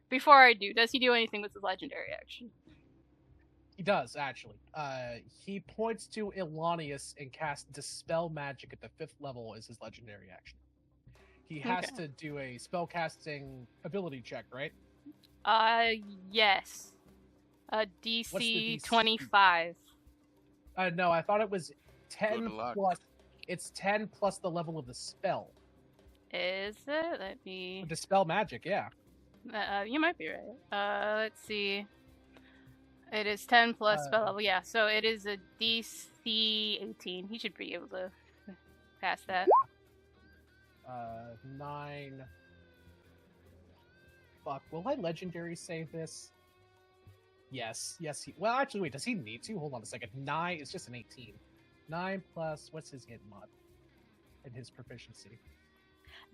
before I do, does he do anything with his legendary action? He does, actually. He points to Ilanius and casts Dispel Magic at the 5th level as his legendary action. He has to do a spellcasting ability check, right? Yes. DC 25. No, I thought it was 10 plus. It's 10 plus the level of the spell. Is it? Let me... Dispel Magic, yeah. You might be right. Let's see. It is 10 plus spell level, yeah. So it is a DC 18. He should be able to pass that. 9. Fuck, will I legendary save this? Yes. Well, actually, wait, does he need to? Hold on a second. 9 is just an 18. 9 plus, what's his hit mod? And his proficiency.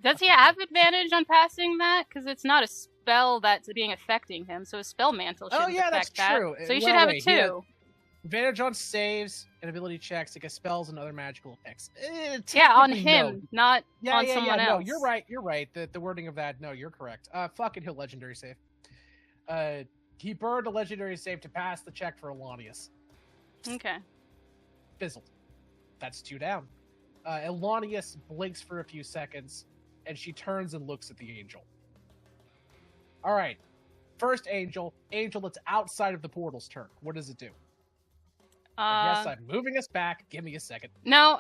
Does he have advantage on passing that? Because it's not a spell that's being affecting him, so a spell mantle shouldn't affect that. True. So you should have it too. Advantage on saves and ability checks against spells and other magical effects. Yeah, on him, not on someone else. No, you're right. The wording of that, no, you're correct. Fucking he'll legendary save. He burned a legendary save to pass the check for Ilanius. Okay. Fizzled. That's 2 down. Ilanius blinks for a few seconds, and she turns and looks at the angel. Alright. First angel that's outside of the portal's turn. What does it do? Yes, I'm moving us back. Give me a second. No,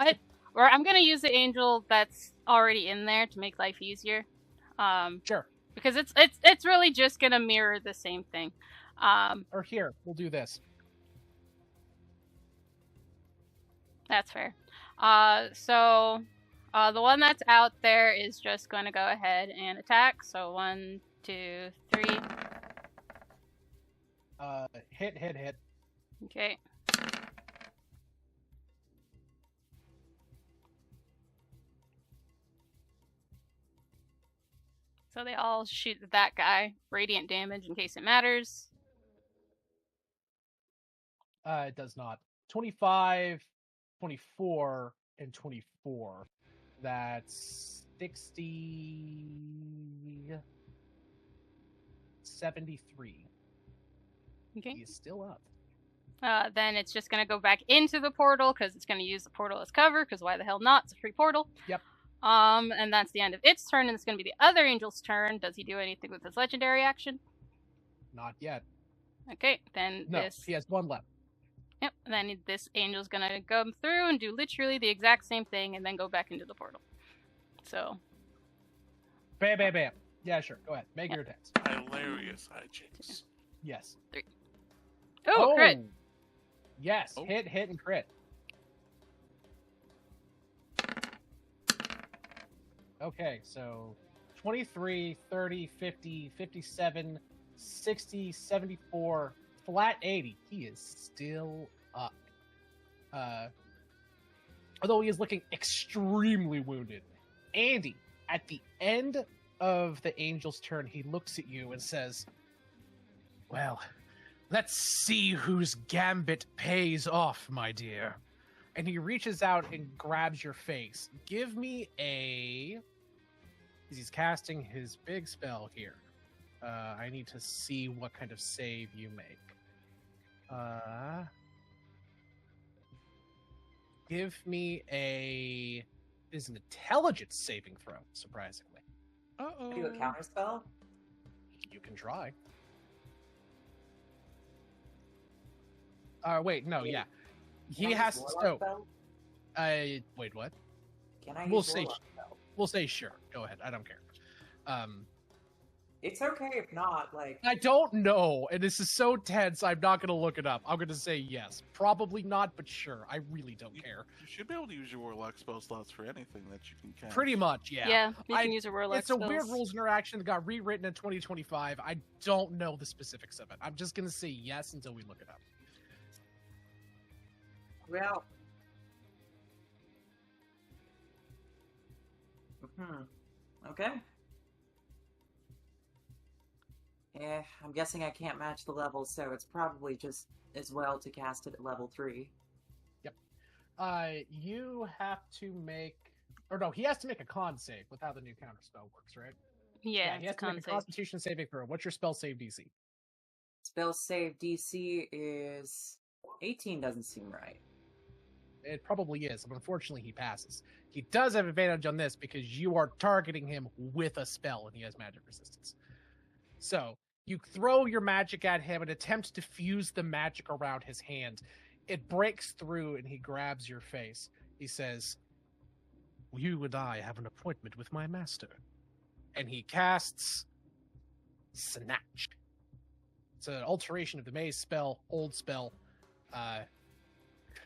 I'm going to use the angel that's already in there to make life easier. Sure. Because it's really just going to mirror the same thing. Or here, we'll do this. That's fair. So the one that's out there is just going to go ahead and attack. So 1, 2, 3. Hit. Okay. So they all shoot at that guy. Radiant damage in case it matters. It does not. 25, 24, and 24. That's 60... 73. Okay. He is still up. Then it's just going to go back into the portal because it's going to use the portal as cover because why the hell not? It's a free portal. Yep. And that's the end of its turn, and it's going to be the other angel's turn. Does he do anything with his legendary action? Not yet. Okay, then no, he has 1 left. Yep, and then this angel's going to go through and do literally the exact same thing and then go back into the portal. So. Bam. Yeah, sure. Go ahead. Make your attacks. Hilarious hijinks. Yes. 3. Oh, crit. Yes, hit, and crit. Okay, so 23, 30, 50, 57, 60, 74, flat 80. He is still up. Although he is looking extremely wounded. Andy, at the end of the angel's turn, he looks at you and says, "Well, let's see whose gambit pays off, my dear." And he reaches out and grabs your face. Give me a... He's casting his big spell here. I need to see what kind of save you make. Give me a... It is an intelligence saving throw, surprisingly. Uh-oh. Do a counter spell? You can try. Wait, no, yeah. He has to... wait, what? Can I use We'll say sure. Go ahead. I don't care. It's okay if not. Like, I don't know, and this is so tense, I'm not going to look it up. I'm going to say yes. Probably not, but sure. I really don't care. You should be able to use your warlock spell slots for anything that you can cast. Pretty much, yeah. Yeah, you can use a warlock It's a spells. weird rules interaction that got rewritten in 2025. I don't know the specifics of it. I'm just going to say yes until we look it up. well. Okay. Yeah, I'm guessing I can't match the levels, so it's probably just as well to cast it at level 3. You have to make, or no, he has to make a con save with how the new counter spell works, right? Yeah, he it's has to make a con save. Constitution saving throw. What's your spell save DC? Spell save DC is 18. Doesn't seem right. It probably is, but unfortunately he passes. He does have advantage on this because you are targeting him with a spell and he has magic resistance. So you throw your magic at him and attempt to fuse the magic around his hand. It breaks through and he grabs your face. He says, "You and I have an appointment with my master." And he casts Snatch. It's an alteration of the maze spell, old spell.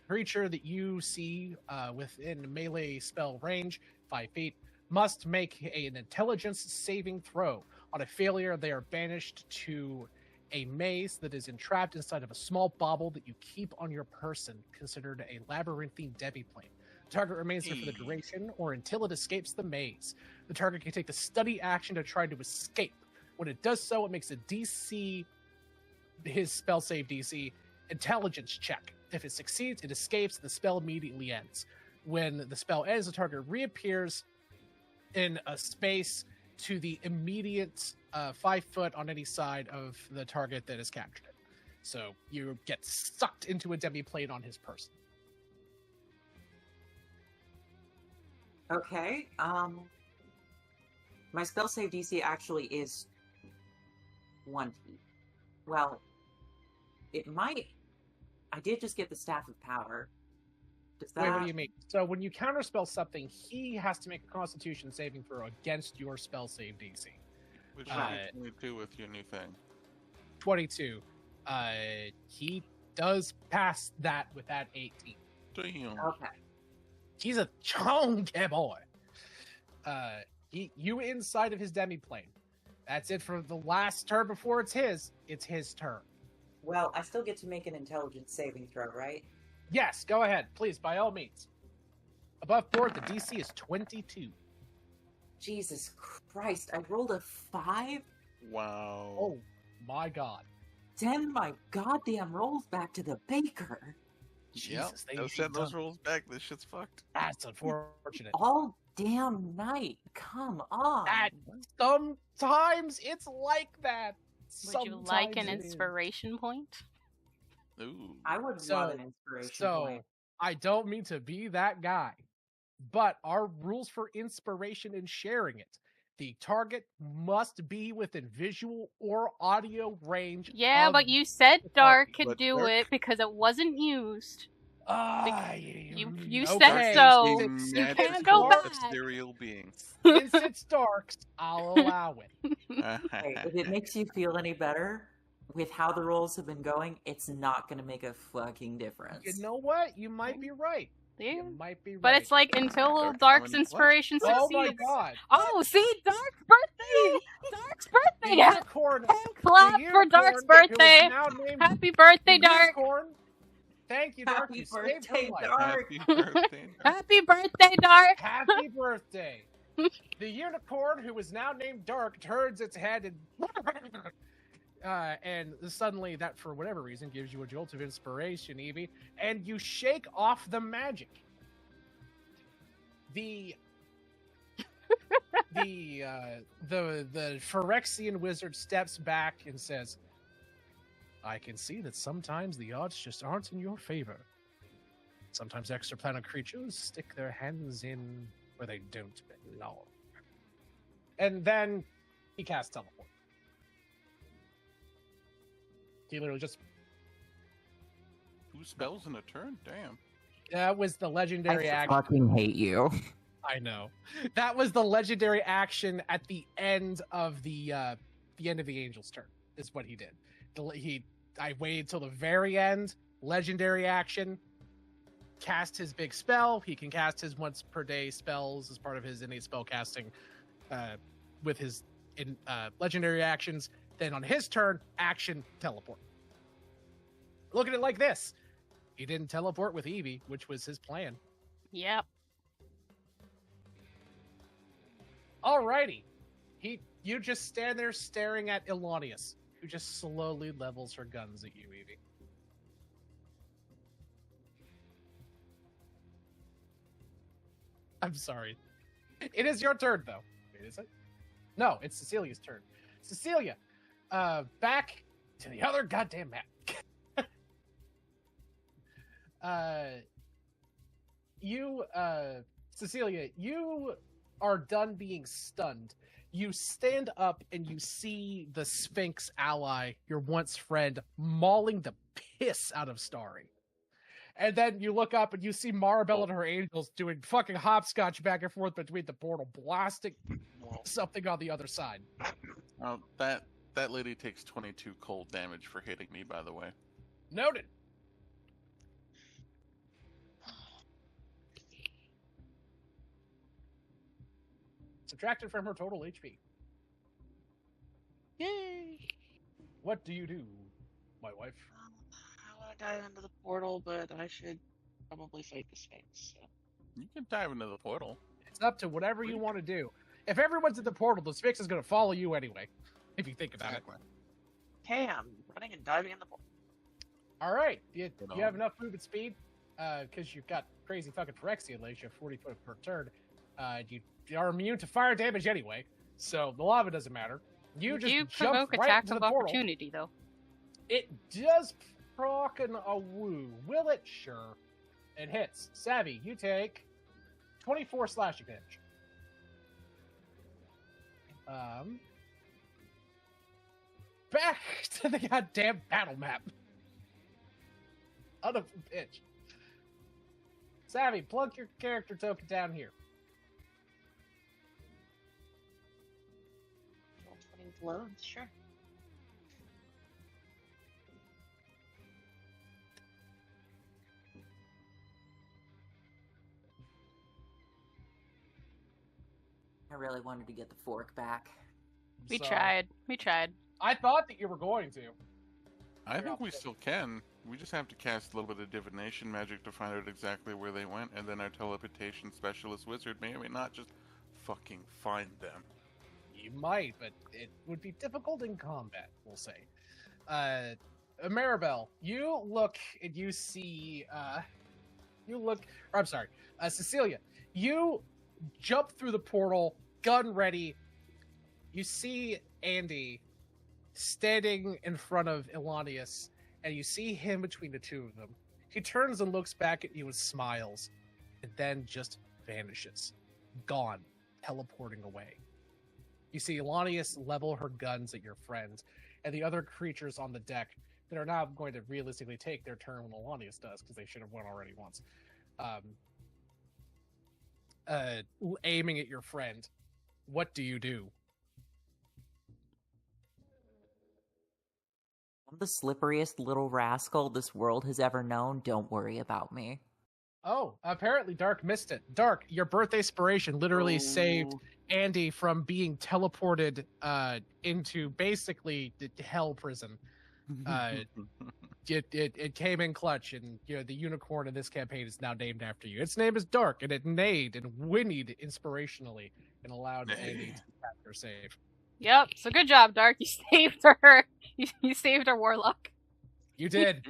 Creature that you see within melee spell range, 5 feet, must make an intelligence saving throw. On a failure, they are banished to a maze that is entrapped inside of a small bauble that you keep on your person, considered a labyrinthine demiplane. The target remains there for the duration or until it escapes the maze. The target can take the study action to try to escape. When it does so, it makes a DC, his spell save DC, intelligence check. If it succeeds, it escapes, and the spell immediately ends. When the spell ends, the target reappears in a space to the immediate 5 foot on any side of the target that has captured it. So you get sucked into a demiplane on his person. Okay. My spell save DC actually is 20. Well, it might. I did just get the Staff of Power. Does that? Wait, what do you mean? So when you counterspell something, he has to make a Constitution saving throw against your spell save DC. Which you can do with your new thing. 22. He does pass that with that 18. Damn. Okay. He's a chunky boy. You inside of his demiplane. That's it for the last turn before it's his turn. Well, I still get to make an intelligence saving throw, right? Yes, go ahead, please, by all means. Above board, the DC is 22. Jesus Christ, I rolled a 5? Wow. Oh, my God. Send my goddamn rolls back to the baker. Jesus, Yep. Send those rolls back. This shit's fucked. That's unfortunate. All damn night. Come on. That sometimes it's like that. Would you like an Sometimes it is. inspiration point? Ooh. I would love an inspiration point. I don't mean to be that guy, but our rules for inspiration and sharing it. The target must be within visual or audio range. Yeah, but you said Dark could But do Dark- it because it wasn't used. You okay. said so. Since You it's can't go dark- back. Ethereal being. Since it's dark, I'll allow it. Hey, if it makes you feel any better, with how the rolls have been going, it's not going to make a fucking difference. You know what? You might be right. Yeah. You might be right. But it's like until Dark Dark's coming- inspiration oh succeeds. my God. Oh, see, Dark's birthday! Dark's birthday! The unicorn. Hand clap the for Dark's unicorn who is birthday! now named Happy birthday, the Dark! unicorn. Thank you, Dark. Happy You saved her birthday, life. Dark. Happy birthday. Happy birthday, Dark! Happy birthday. The unicorn, who is now named Dark, turns its head and suddenly that, for whatever reason, gives you a jolt of inspiration, Evie, and you shake off the magic. The Phyrexian wizard steps back and says, "I can see that sometimes the odds just aren't in your favor. Sometimes extraplanar creatures stick their hands in where they don't belong." And then he casts teleport. He literally just... 2 spells in a turn? Damn. That was the legendary action. fucking hate you. I know. That was the legendary action at the end of the the end of the Angel's turn. Is what he did. I waited till the very end. Legendary action. Cast his big spell. He can cast his once per day spells as part of his innate spell casting with his legendary actions. Then on his turn, action teleport. Look at it like this. He didn't teleport with Eevee, which was his plan. Yep. Alrighty. You just stand there staring at Elanius, who just slowly levels her guns at you, Eevee. I'm sorry. It is your turn, though. Wait, is it? No, it's Cecilia's turn. Cecilia, back to the other goddamn map. Cecilia, you are done being stunned. You stand up and you see the Sphinx ally, your once friend, mauling the piss out of Starry. And then you look up and you see Maribel and her angels doing fucking hopscotch back and forth between the portal, blasting something on the other side. That lady takes 22 cold damage for hitting me, by the way. Noted. Subtracted from her total HP. Yay! What do you do, my wife? I want to dive into the portal, but I should probably fight the Sphinx. So. You can dive into the portal. It's up to whatever you want to do. If everyone's at the portal, the Sphinx is going to follow you anyway, if you think about it. Hey, I'm running and diving in the portal. All right. You have enough movement speed? Because you've got crazy fucking Phyrexian legs. You have 40 foot per turn. You are immune to fire damage anyway, so the lava doesn't matter. You just provoke jump right attacks into of the portal. opportunity, though. It does proc a woo. Will it? Sure. It hits. Savvy, you take 24 slashing damage. Back to the goddamn battle map. Out of pitch. Savvy, plug your character token down here. Loads, sure. I really wanted to get the fork back. We tried. I thought that you were going to. I think we still can. We just have to cast a little bit of divination magic to find out exactly where they went, and then our teleportation specialist wizard may or may not just fucking find them. You might, but it would be difficult in combat, we'll say. Maribel, you look and you see, Cecilia, you jump through the portal, gun ready. You see Andy standing in front of Elanius, and you see him between the two of them. He turns and looks back at you and smiles, and then just vanishes. Gone, teleporting away. You see Elanius level her guns at your friends, and the other creatures on the deck that are now going to realistically take their turn when Elanius does, because they should have won already once. Aiming at your friend. What do you do? I'm the slipperiest little rascal this world has ever known. Don't worry about me. Oh, apparently Dark missed it. Dark, your birthday inspiration literally saved Andy from being teleported into basically the hell prison. It came in clutch, and the unicorn in this campaign is now named after you. Its name is Dark, and it neighed and whinnied inspirationally and allowed Andy to catch her save. Yep. So good job, Dark. You saved her. You saved our warlock. You did.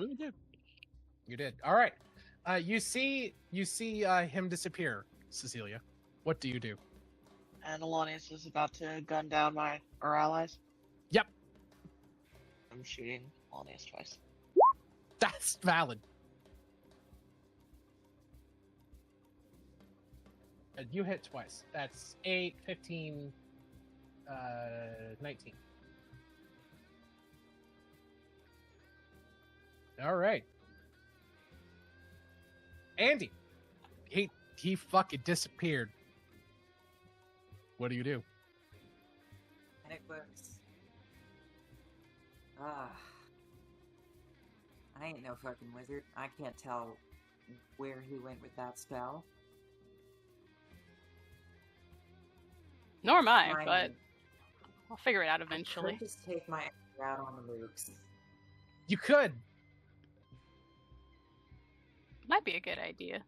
You did. All right. You see him disappear, Cecilia. What do you do? And Elanius is about to gun down our allies. Yep. I'm shooting Elanius twice. That's valid. And you hit twice. That's 8, 15, 19. All right. Andy, he fucking disappeared. What do you do? And it works. Ah, I ain't no fucking wizard. I can't tell where he went with that spell. Nor am I, Fine, but I'll figure it out I eventually. could just take my anger out on the mooks. You could. Might be a good idea.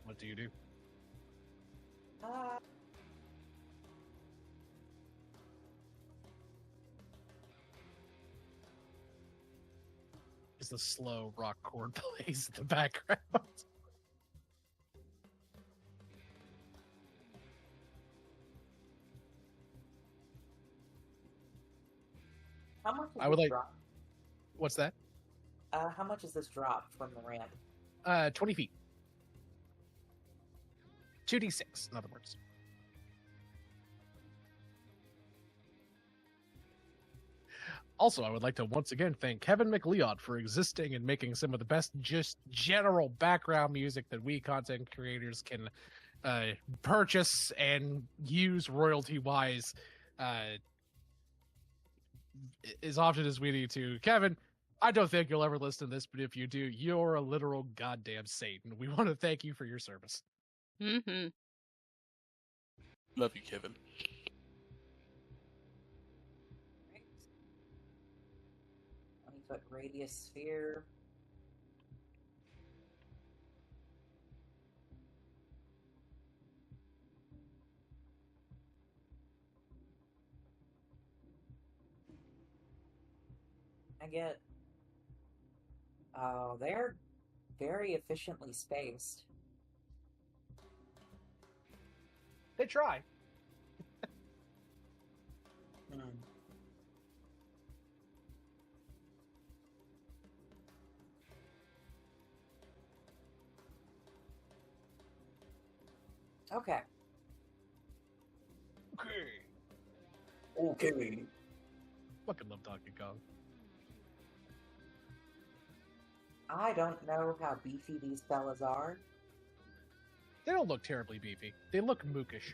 What do you do? Uh, As the slow rock chord plays in the background. how much is I would this like- drop? What's that? How much is this drop from the ramp? 20 feet. 2d6, in other words. Also, I would like to once again thank Kevin McLeod for existing and making some of the best just general background music that we content creators can purchase and use royalty-wise as often as we need to. Kevin, I don't think you'll ever listen to this, but if you do, you're a literal goddamn saint, and we want to thank you for your service. Mm-hmm. Love you, Kevin. Right. 20-foot radius sphere. I get. Oh, they're very efficiently spaced. They try. Hmm. Okay. Okay. Okay. Fucking love Donkey Kong. I don't know how beefy these fellas are. They don't look terribly beefy. They look mookish.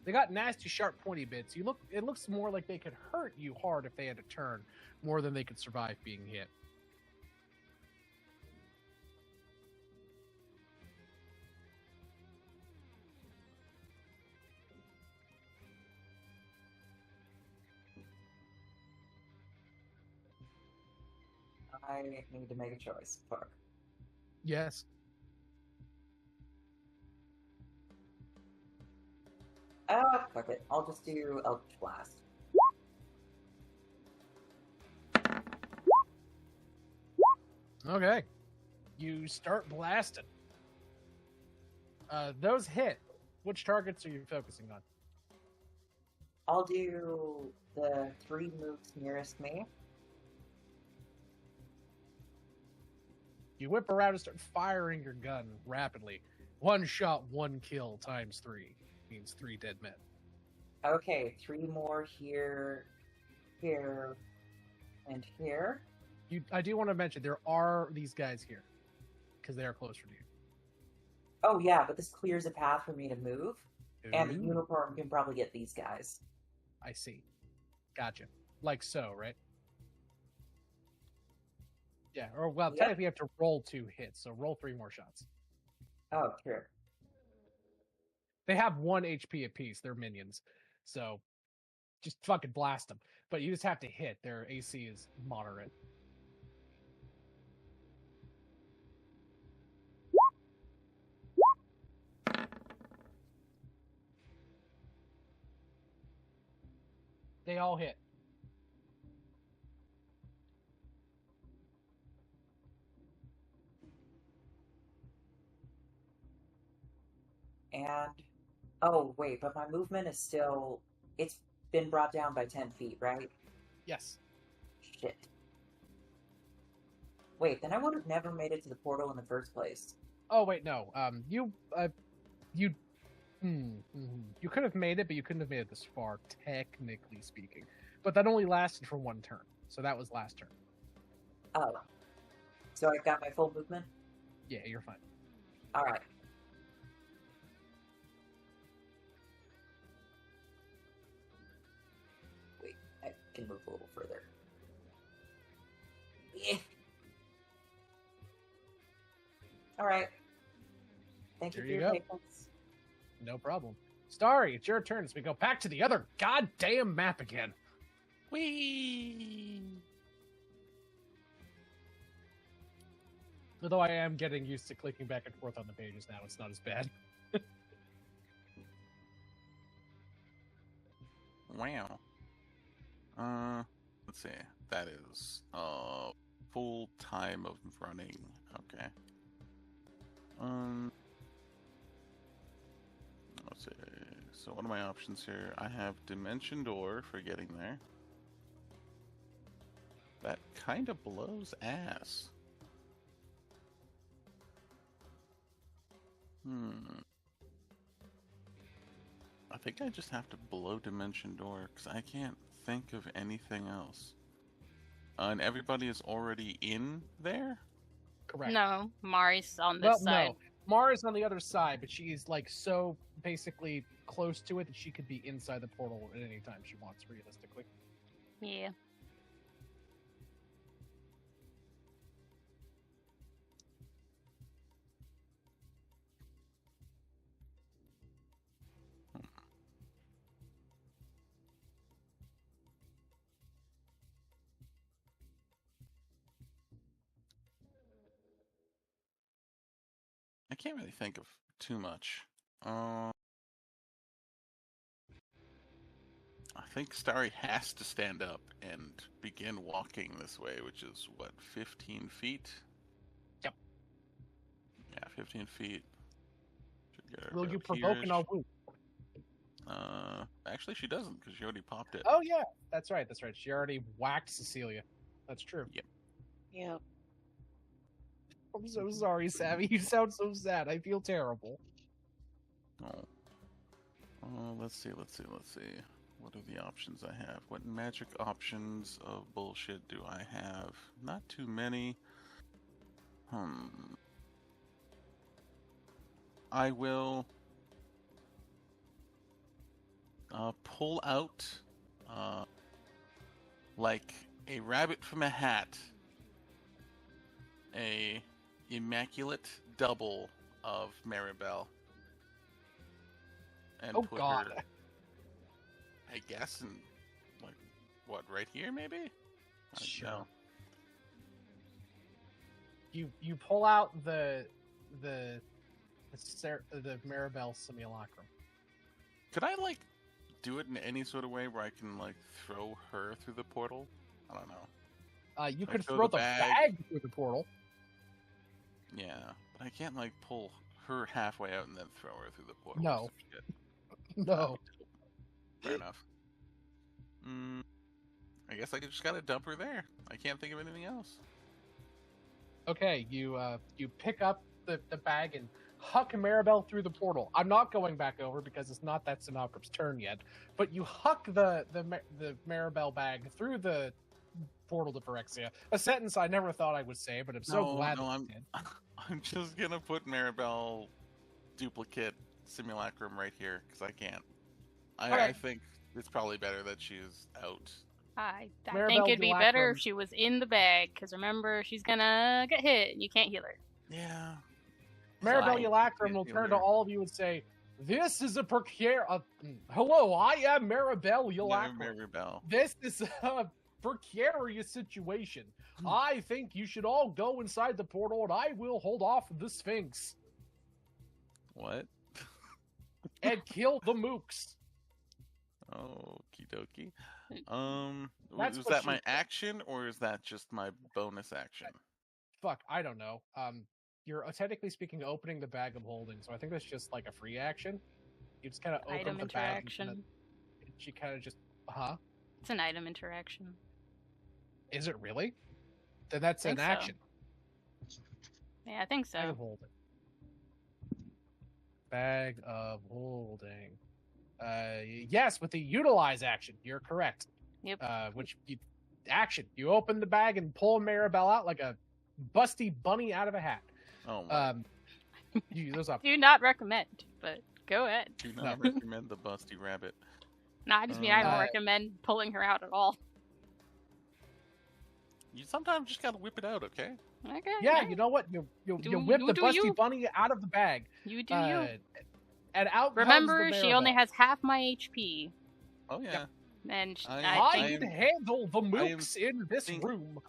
They got nasty, sharp, pointy bits. It looks more like they could hurt you hard if they had to turn, more than they could survive being hit. I need to make a choice. Fuck. Yes. Fuck it. I'll just do Eldritch Blast. Okay. You start blasting. Those hit. Which targets are you focusing on? I'll do the 3 moves nearest me. You whip around and start firing your gun rapidly. 1 shot, 1 kill times 3 means 3 dead men. Okay, 3 more here, here, and here. I do want to mention there are these guys here because they are closer to you. Oh yeah, but this clears a path for me to move, and the Ooh, unicorn can probably get these guys. I see. Gotcha. Like so, right? Yeah, or well, Yep. technically you have to roll 2 hits, so roll 3 more shots. Oh, true. They have 1 HP apiece, they're minions. So just fucking blast them. But you just have to hit. Their AC is moderate. They all hit. And oh wait, but my movement is still. It's been brought down by 10 feet, right? Yes. Shit. Wait, then I would have never made it to the portal in the first place. Oh wait, no. You could have made it, but you couldn't have made it this far, technically speaking. But that only lasted for 1 turn, so that was last turn. Oh. So I've got my full movement? Yeah, you're fine. Alright. Wait, I can move a little further. Yeah. Alright. Thank you There for you your go. patience. No problem. Starry, it's your turn as we go back to the other goddamn map again. Whee! Although I am getting used to clicking back and forth on the pages now, it's not as bad. Wow. Let's see. That is full time of running. Okay. Let's see. So what are my options here? I have Dimension Door for getting there. That kind of blows ass. I think I just have to blow Dimension Door because I can't think of anything else. And everybody is already in there? Correct. No, Mari's on this Well, side. no. Mara's on the other side, but she's like so basically close to it that she could be inside the portal at any time she wants, realistically. Yeah. I can't really think of too much. I think Starry has to stand up and begin walking this way, which is what, 15 feet? Yep. Yeah, 15 feet. Should get her Will you about provoke an here-ish. Awu? Actually, she doesn't because she already popped it. Oh, yeah. That's right. That's right. She already whacked Cecilia. That's true. Yep. I'm so sorry, Savvy. You sound so sad. I feel terrible. Oh. Let's see. What are the options I have? What magic options of bullshit do I have? Not too many. I will pull out like a rabbit from a hat, a immaculate double of Maribel, and Oh, put God. her, I guess, in like what, right here maybe? I don't Sure. know. You pull out the Maribel simulacrum. Could I like do it in any sort of way where I can like throw her through the portal? I don't know. You Like could throw throw the the bag. bag through the portal. Yeah, but I can't like pull her halfway out and then throw her through the portal. No. Shit. No. Fair enough. I guess I just gotta dump her there. I can't think of anything else. Okay, you pick up the bag and huck Maribel through the portal. I'm not going back over because it's not that Sinocra's turn yet. But you huck the Maribel bag through the portal to Phyrexia. A sentence I never thought I would say, but I'm so glad that I did. I'm just gonna put Maribel duplicate simulacrum right here because I can't. I think it's probably better that she's out. I Maribel think it'd be better Dulacrum. if she was in the bag, because remember, she's gonna get hit and you can't heal her. Yeah. Maribel So- Ulacrum will turn to all of you and say, "This is a precarious. Hello, I am Maribel Ulacrum. Maribel. This is a precarious situation. I think you should all go inside the portal, and I will hold off the Sphinx What? and kill the mooks." Okie dokie. That's Was what that she my said. action or is that just my bonus action? Fuck, I don't know. You're technically speaking opening the bag of holding, so I think that's just like a free action. You just kind of open Item the bag. interaction. She kind of just, huh? It's an item interaction. Is it really? Then that's Think an so. action. Yeah, I think Bag so. of holding. Bag of holding. Yes, with the utilize action. You're correct. Yep. Which you action. You open the bag and pull Maribel out like a busty bunny out of a hat. Oh my. You use those up. Do not recommend, but go ahead. Do not recommend the busty rabbit. No, I just mean I don't recommend pulling her out at all. You sometimes just gotta whip it out, okay? Okay. Yeah, you know what? You whip the busty bunny out of the bag. You do you. And out Remember, comes the she only has half my HP. Oh yeah. And I can handle the mooks in this room.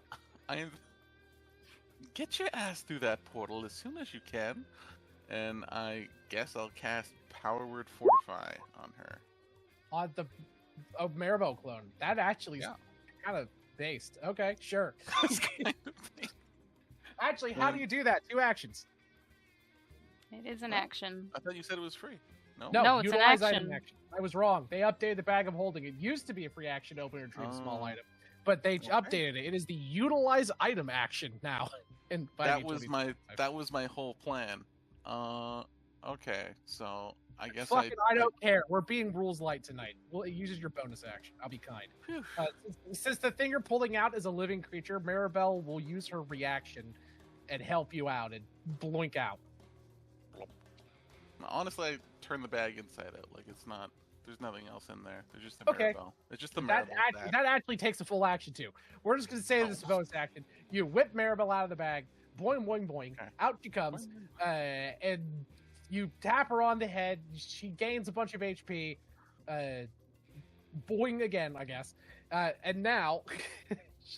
Get your ass through that portal as soon as you can, and I guess I'll cast Power Word Fortify on her. On the Maribel clone. That actually is kind of based. Okay, sure. Actually, how do you do that? 2 actions. It is an action. I thought you said it was free. No, No, it's an action. I was wrong. They updated the bag of holding. It used to be a free action to open or retrieve a small item, but they updated it. It is the utilize item action now. And that was my whole plan. Okay, so I guess I don't care. We're being rules light tonight. Well, it uses your bonus action. I'll be kind. Since the thing you're pulling out is a living creature, Maribel will use her reaction and help you out and blink out. Honestly, I turn the bag inside out. Like it's not. There's nothing else in there. There's just the Maribel. It's just the Maribel. That actually takes a full action too. We're just gonna say this is a bonus action. You whip Maribel out of the bag. Boing, boing, boing. Okay. Out she comes. And you tap her on the head. She gains a bunch of HP. Boing again, I guess. And now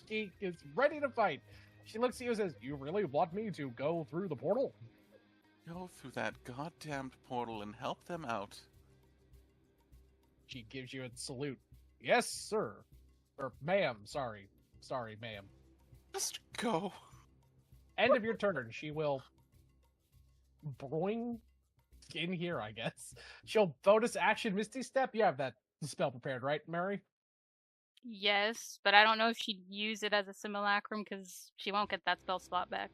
she is ready to fight. She looks at you and says, "You really want me to go through the portal?" Go through that goddamned portal and help them out. She gives you a salute. Yes, sir. Or ma'am, sorry. Sorry, ma'am. Just go. End of your turn. She will boing in here, I guess. She'll bonus action Misty Step. You have that spell prepared, right, Mary? Yes, but I don't know if she'd use it as a simulacrum because she won't get that spell slot back.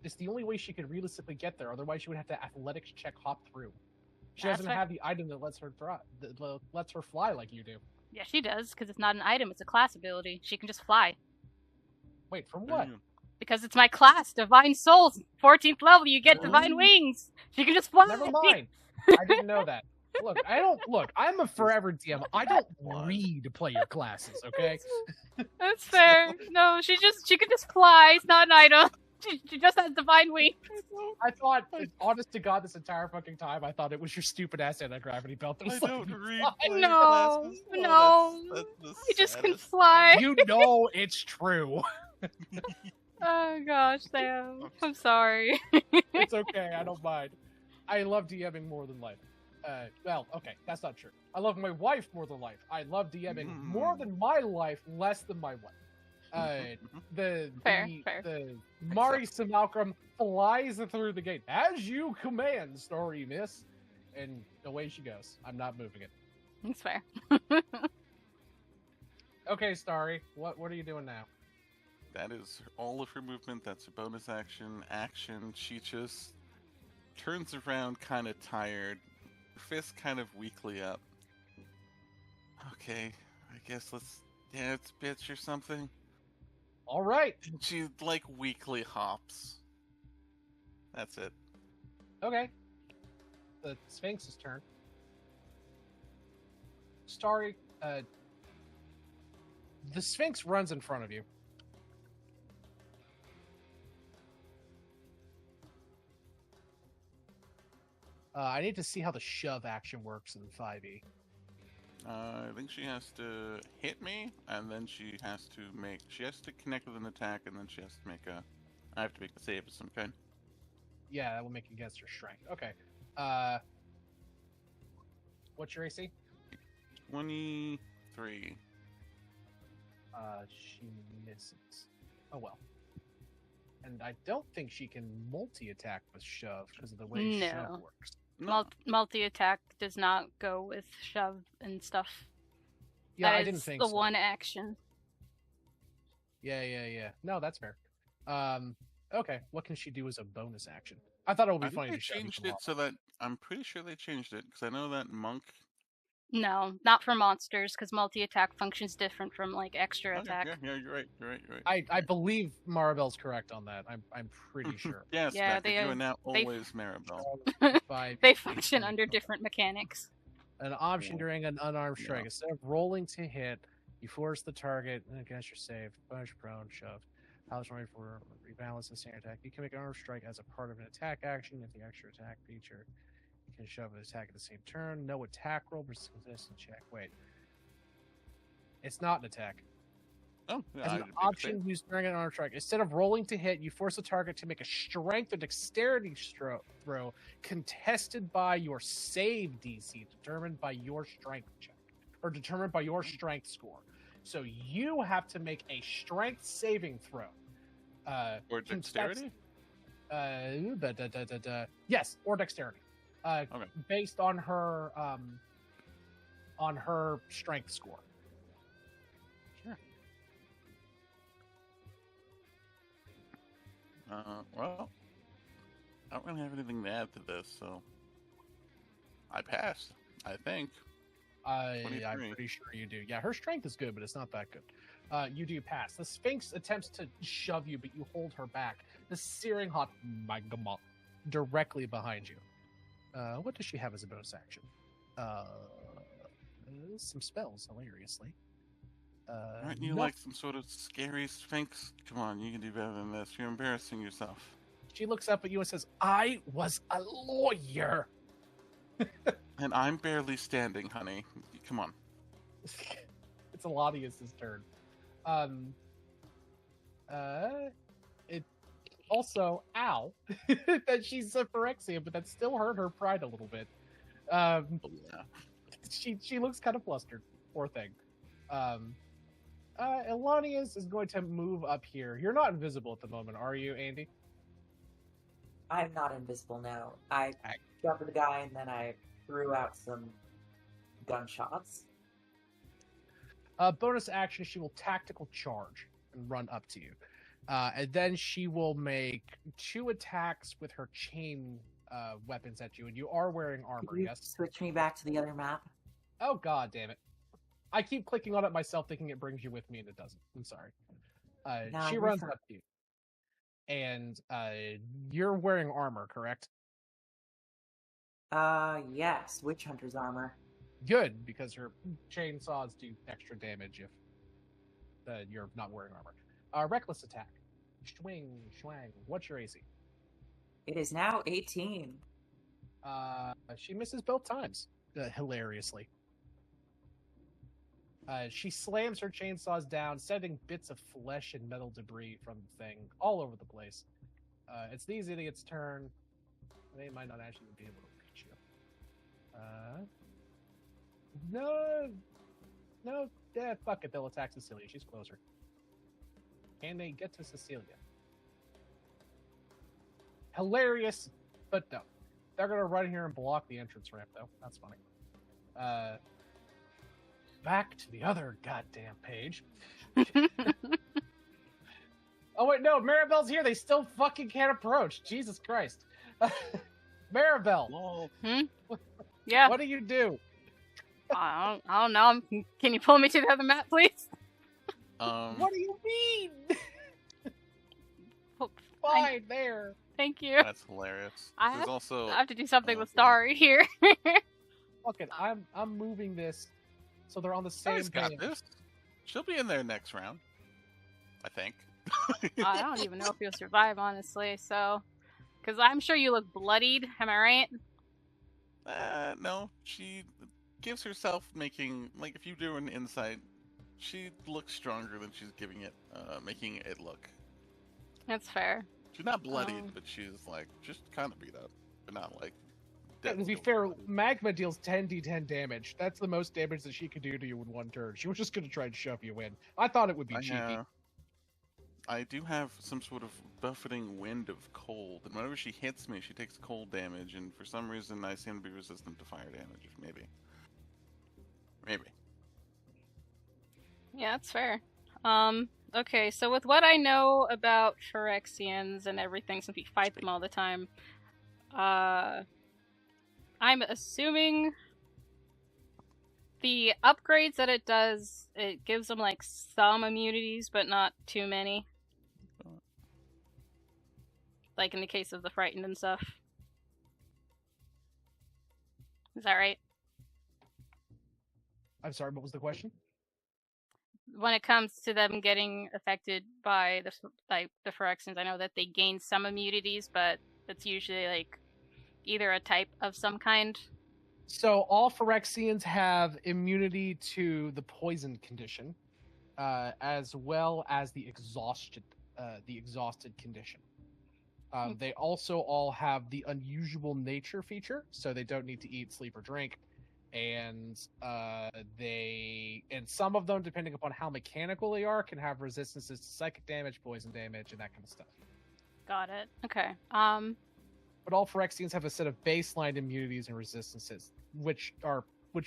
It's the only way she could realistically get there. Otherwise, she would have to athletics check hop through. She doesn't have the item that lets her fly like you do. Yeah, she does, because it's not an item, it's a class ability. She can just fly. Wait, from what? Because it's my class, Divine Souls. 14th level, you get divine wings. She can just fly. Never mind. I didn't know that. Look, I'm a forever DM. I don't read player classes, okay? That's fair. No, she can just fly. It's not an item. She just has divine wings. I thought, honest to God, this entire fucking time, I thought it was your stupid ass anti-gravity belt. I don't read No, that's I just can fly. You know it's true. Oh gosh, Sam. I'm sorry. It's okay, I don't mind. I love DMing more than life. Well, okay, that's not true. I love my wife more than life. I love DMing more than my life, less than my wife. The Mari Simulacrum flies through the gate. As you command, story miss. And away she goes. I'm not moving it. That's fair. Okay, Starry, what are you doing now? That is all of her movement. That's a bonus action. She just turns around kind of tired. Fist kind of weakly up. Okay, I guess let's dance, bitch, or something. All right. She, like, weakly hops. That's it. Okay. The Sphinx's turn. Starry, the Sphinx runs in front of you. I need to see how the shove action works in 5e. I think she has to hit me, and then she has to connect with an attack, and then she has to I have to make a save of some kind. Yeah, that will make against her strength. Okay. What's your AC? 23. She misses. Oh well. And I don't think she can multi-attack with shove because of the way shove works. Multi-attack does not go with shove and stuff. Yeah, I didn't think so. The one action. Yeah. No, that's fair. Okay. What can she do as a bonus action? I thought it would be funny to change it so that I'm pretty sure they changed it because I know that monk No, not for monsters, because multi-attack functions different from like extra Okay, attack. yeah, you're right. You're right. I believe Maribel's correct on that. I'm pretty sure. Yes, Yeah, Beckett, you are now they- always Maribel. They function under different mechanics. An option Yeah. during an unarmed Yeah. strike. Instead of rolling to hit, you force the target against your save. Push, prone, shove. House right for rebalance and standard attack. You can make an armed strike as a part of an attack action if the extra attack feature. You can shove an attack at the same turn. No attack roll versus consistent check. Wait. It's not an attack. Oh, yeah, As I an did make a option mistake. used during an arm strike, instead of rolling to hit, you force the target to make a strength or dexterity throw contested by your save DC, determined by your strength check, or determined by your strength score. So you have to make a strength saving throw. Or dexterity? Yes, or dexterity. Okay. Based on her strength score. Well, I don't really have anything to add to this, so I passed. I think. I'm 23. pretty sure you do. Yeah, her strength is good, but it's not that good. You do pass. The Sphinx attempts to shove you, but you hold her back. The searing hot magma directly behind you. What does she have as a bonus action? Some spells, hilariously. Aren't you no- like some sort of scary sphinx? Come on, you can do better than this. You're embarrassing yourself. She looks up at you and says, "I was a lawyer." And I'm barely standing, honey. Come on. It's Eladius' turn. It also, ow, that she's a Phyrexian, but that still hurt her pride a little bit. Oh, yeah. She looks kind of flustered. Poor thing. Elanius is going to move up here. You're not invisible at the moment, are you, Andy? I'm not invisible now. I I- jumped the guy and then I threw out some gunshots. Bonus action, she will tactical charge and run up to you. And then she will make 2 attacks with her chain weapons at you, and you are wearing armor, Could you yes? switch me back to the other map? Oh, god damn it. I keep clicking on it myself thinking it brings you with me, and it doesn't. I'm sorry. No, She you're runs fine. up to you. And you're wearing armor, correct? Yes. Witch Hunter's armor. Good, because her chainsaws do extra damage if you're not wearing armor. Reckless attack. Swing, swang. What's your AC? It is now 18. She misses both times, hilariously. She slams her chainsaws down, sending bits of flesh and metal debris from the thing all over the place. It's these idiots' turn. They might not actually be able to reach you. No, yeah, fuck it. They'll attack Cecilia. She's closer. Can they get to Cecilia? Hilarious, but no. They're gonna run here and block the entrance ramp, though. That's funny. Back to the other goddamn page. Oh wait, no, Maribel's here. They still fucking can't approach. Jesus Christ. Maribel, Lol. Yeah, what do you do? I don't know. Can you pull me to the other map, please? What do you mean? Oh, Fine, there. Thank you. That's hilarious. I There's have- also I have to do something Oh, with boy. Starry here. Fuck it. I'm moving this so they're on the same Star's got page. this. She'll be in there next round. I think. I don't even know if you'll survive, honestly. So, because I'm sure you look bloodied. Am I right? No, she gives herself making like if you do an insight, she looks stronger than she's giving it, making it look. That's fair. She's not bloodied, Oh. but she's like just kind of beat up, but not like. Yeah, to be dead fair, bloody. Magma deals 10d10 damage. That's the most damage that she could do to you in one turn. She was just going to try and shove you in. I thought it would be cheeky. I do have some sort of buffeting wind of cold, and whenever she hits me, she takes cold damage, and for some reason, I seem to be resistant to fire damage. Maybe. Yeah, that's fair. Okay, so with what I know about Phyrexians and everything, since we fight them all the time, I'm assuming The upgrades that it does, it gives them like some immunities, but not too many. Like in the case of the frightened and stuff. Is that right? I'm sorry, what was the question? When it comes to them getting affected by the Phyrexians, I know that they gain some immunities, but it's usually like either a type of some kind. So all Phyrexians have immunity to the poison condition, as well as the exhausted condition. They also all have the unusual nature feature, so they don't need to eat, sleep, or drink. And some of them, depending upon how mechanical they are, can have resistances to psychic damage, poison damage, and that kind of stuff. Got it. Okay. But all Phyrexians have a set of baseline immunities and resistances, which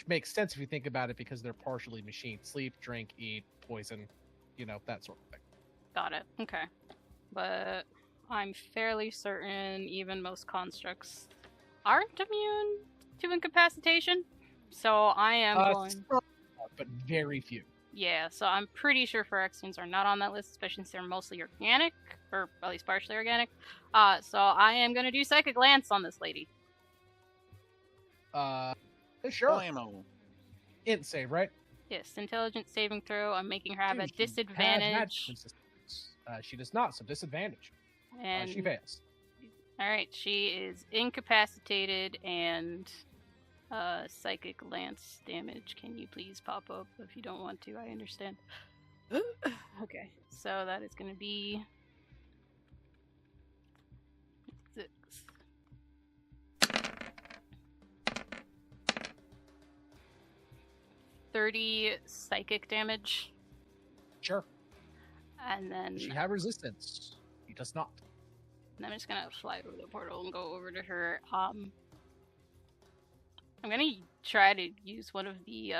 makes sense if you think about it, because they're partially machined: sleep, drink, eat, poison, that sort of thing. Got it. Okay. But I'm fairly certain even most constructs aren't immune to incapacitation. So I am going. But very few. Yeah, so I'm pretty sure Phyrexians are not on that list, especially since they're mostly organic, or at least partially organic. So I am going to do Psychic Lance on this lady. Sure. Blammo. Int save, right? Yes, intelligence saving throw. I'm making her have a disadvantage. She does not, so disadvantage. And she fails. Alright, she is incapacitated and Psychic Lance damage. Can you please pop up if you don't want to? I understand. Okay, so that is going to be 6. $30 psychic damage. Sure. And then Does she have resistance? He does not. And I'm just gonna fly over the portal and go over to her. I'm gonna try to use one of the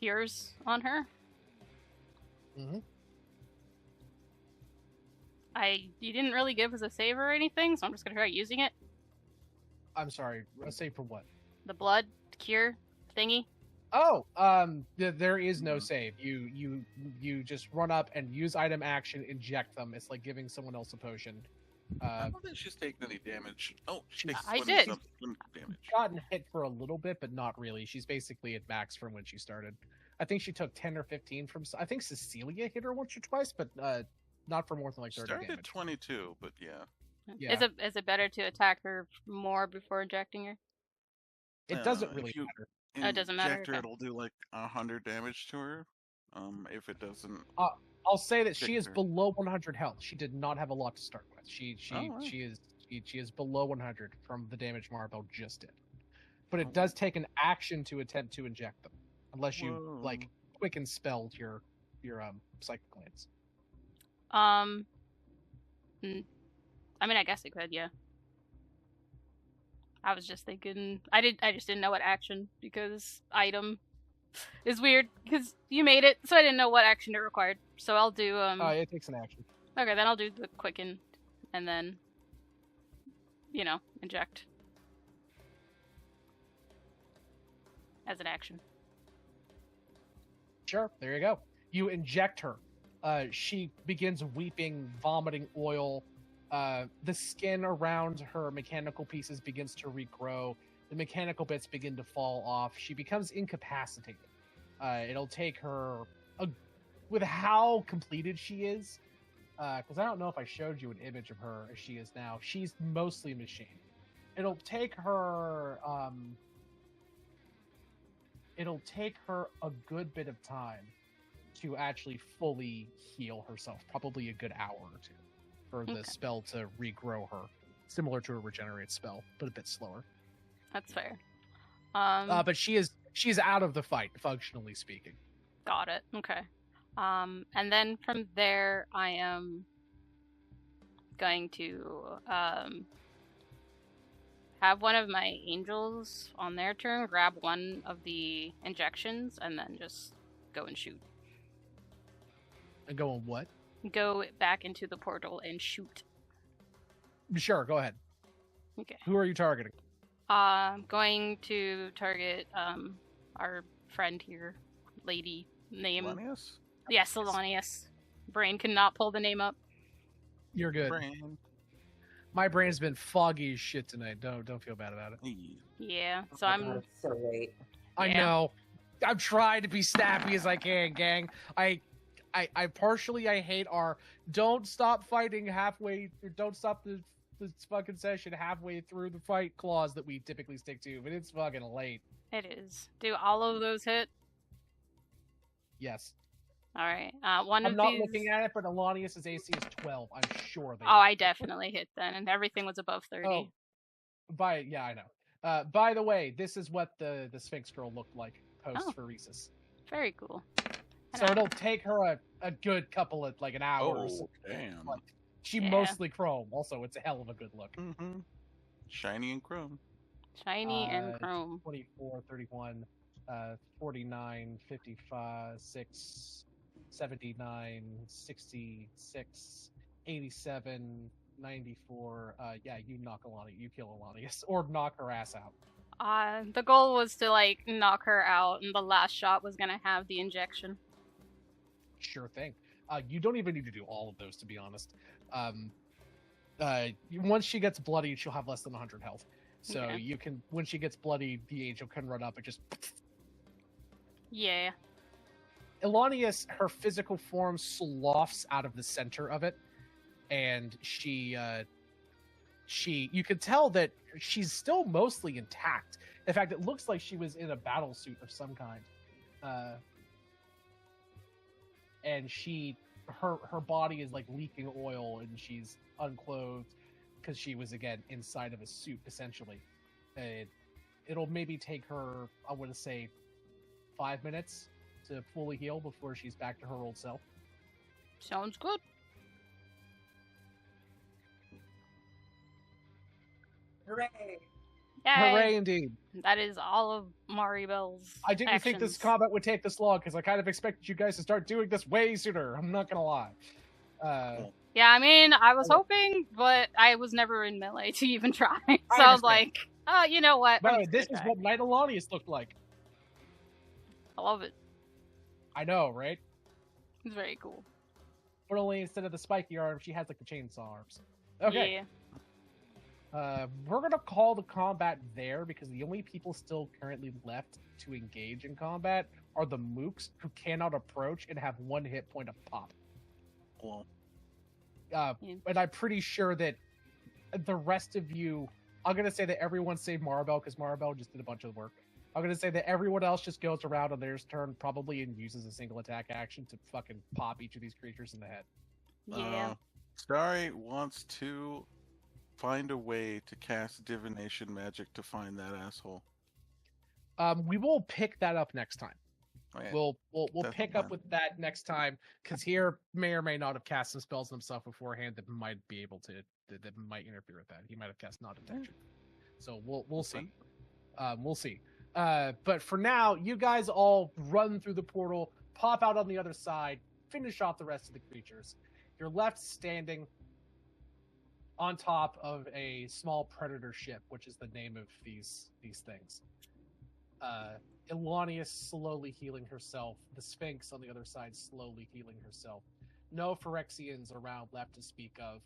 cures on her. Mm-hmm. You didn't really give us a save or anything, so I'm just gonna try using it. I'm sorry, a save for what? The blood cure thingy. Oh, there is no save. You just run up and use item action, inject them. It's like giving someone else a potion. I don't think she's taken any damage. Oh, she takes I 20 did. something damage. Gotten hit for a little bit, but not really. She's basically at max from when she started. I think she took 10 or 15 from. I think Cecilia hit her once or twice, but not for more than like 30 Started damage. at 22, but yeah. Yeah. Is it better to attack her more before injecting her? It doesn't really matter. It doesn't matter. Inject her, Okay. it'll do like 100 damage to her. If it doesn't. I'll say that she is her. below 100 health. She did not have a lot to start with. She is below 100 from the damage Maribel just did. But it does take an action to attempt to inject them, unless you like quicken spelled your psychic glance. I mean, I guess it could, yeah. I was just thinking, I just didn't know what action, because item is weird, because you made it, so I didn't know what action it required. So I'll do, it takes an action. Okay, then I'll do the quicken, and then, inject. As an action. Sure, there you go. You inject her. She begins weeping, vomiting oil. The skin around her mechanical pieces begins to regrow. The mechanical bits begin to fall off. She becomes incapacitated. It'll take her, with how completed she is, because I don't know if I showed you an image of her as she is now. She's mostly machine. It'll take her a good bit of time to actually fully heal herself, probably a good hour or two, for the spell to regrow her, similar to a regenerate spell, but a bit slower. That's fair. But she's out of the fight, functionally speaking. Got it. Okay. And then from there, I am going to have one of my angels on their turn grab one of the injections and then just go and shoot. And go on what? Go back into the portal and shoot. Sure, go ahead. Okay. Who are you targeting? I'm going to target our friend here, lady name. Lanius? Yes, Solanius. Brain cannot pull the name up. You're good. Brain. My brain's been foggy as shit tonight. Don't feel bad about it. Hey. Yeah, so Oh my I'm. God, it's so late. I Yeah. know. I'm trying to be snappy as I can, gang. I partially hate our don't stop fighting halfway. Don't stop the fucking session halfway through the fight clause that we typically stick to, but it's fucking late. It is. Do all of those hit? Yes. All right. One I'm of not these. looking at it, but Elanius' AC is 12. I'm sure they Oh, I definitely hit then, and everything was above 30. Oh. Yeah, I know. By the way, this is what the Sphinx girl looked like post phoresis. Very cool. So it'll take her a good couple of an hours. Oh, damn. Like, she Yeah. mostly chrome. Also, it's a hell of a good look. Mm-hmm. Shiny and chrome. Shiny and chrome. 24, 31, 49, 55, 6, 79, 66, 87, 94. Yeah, you knock Alani. You kill Alanius. Or knock her ass out. The goal was to knock her out, and the last shot was gonna have the injection. Sure thing. You don't even need to do all of those, to be honest. Once she gets bloodied, she'll have less than 100 health. So Okay. you can, when she gets bloodied, the angel can run up and just. Yeah. Elanius, her physical form sloughs out of the center of it, and she, you can tell that she's still mostly intact. In fact, it looks like she was in a battle suit of some kind. And her body is leaking oil, and she's unclothed because she was again inside of a suit essentially. It'll maybe take her, I want to say, 5 minutes to fully heal before she's back to her old self. Sounds good. Hooray! Yay. Hooray indeed. That is all of Maribel's I didn't think this actions. combat would take this long because I kind of expected you guys to start doing this way sooner. I'm not gonna lie. Yeah, I mean, I was hoping, but I was never in melee to even try. So I was understand. like, oh, you know what? By the I'm way, just this gonna is try. what Knight Elanius looked like. I love it. I know, right? It's very cool. But only instead of the spiky arm, she has the chainsaw arms. Okay. Yeah. We're gonna call the combat there because the only people still currently left to engage in combat are the mooks who cannot approach and have 1 hit point of pop. Well, And I'm pretty sure that the rest of you, I'm gonna say that everyone save Maribel because Maribel just did a bunch of work. I'm gonna say that everyone else just goes around on theirs turn probably and uses a single attack action to fucking pop each of these creatures in the head. Yeah. Starry wants to find a way to cast divination magic to find that asshole. We will pick that up next time. Oh, yeah. We'll That's pick up fine. with that next time because here may or may not have cast some spells himself beforehand that might be able to that might interfere with that. He might have cast not detection. So we'll see. We'll see. But for now, you guys all run through the portal, pop out on the other side, finish off the rest of the creatures. You're left standing on top of a small predator ship, which is the name of these things. Elanius slowly healing herself. The Sphinx on the other side slowly healing herself. No Phyrexians around left to speak of.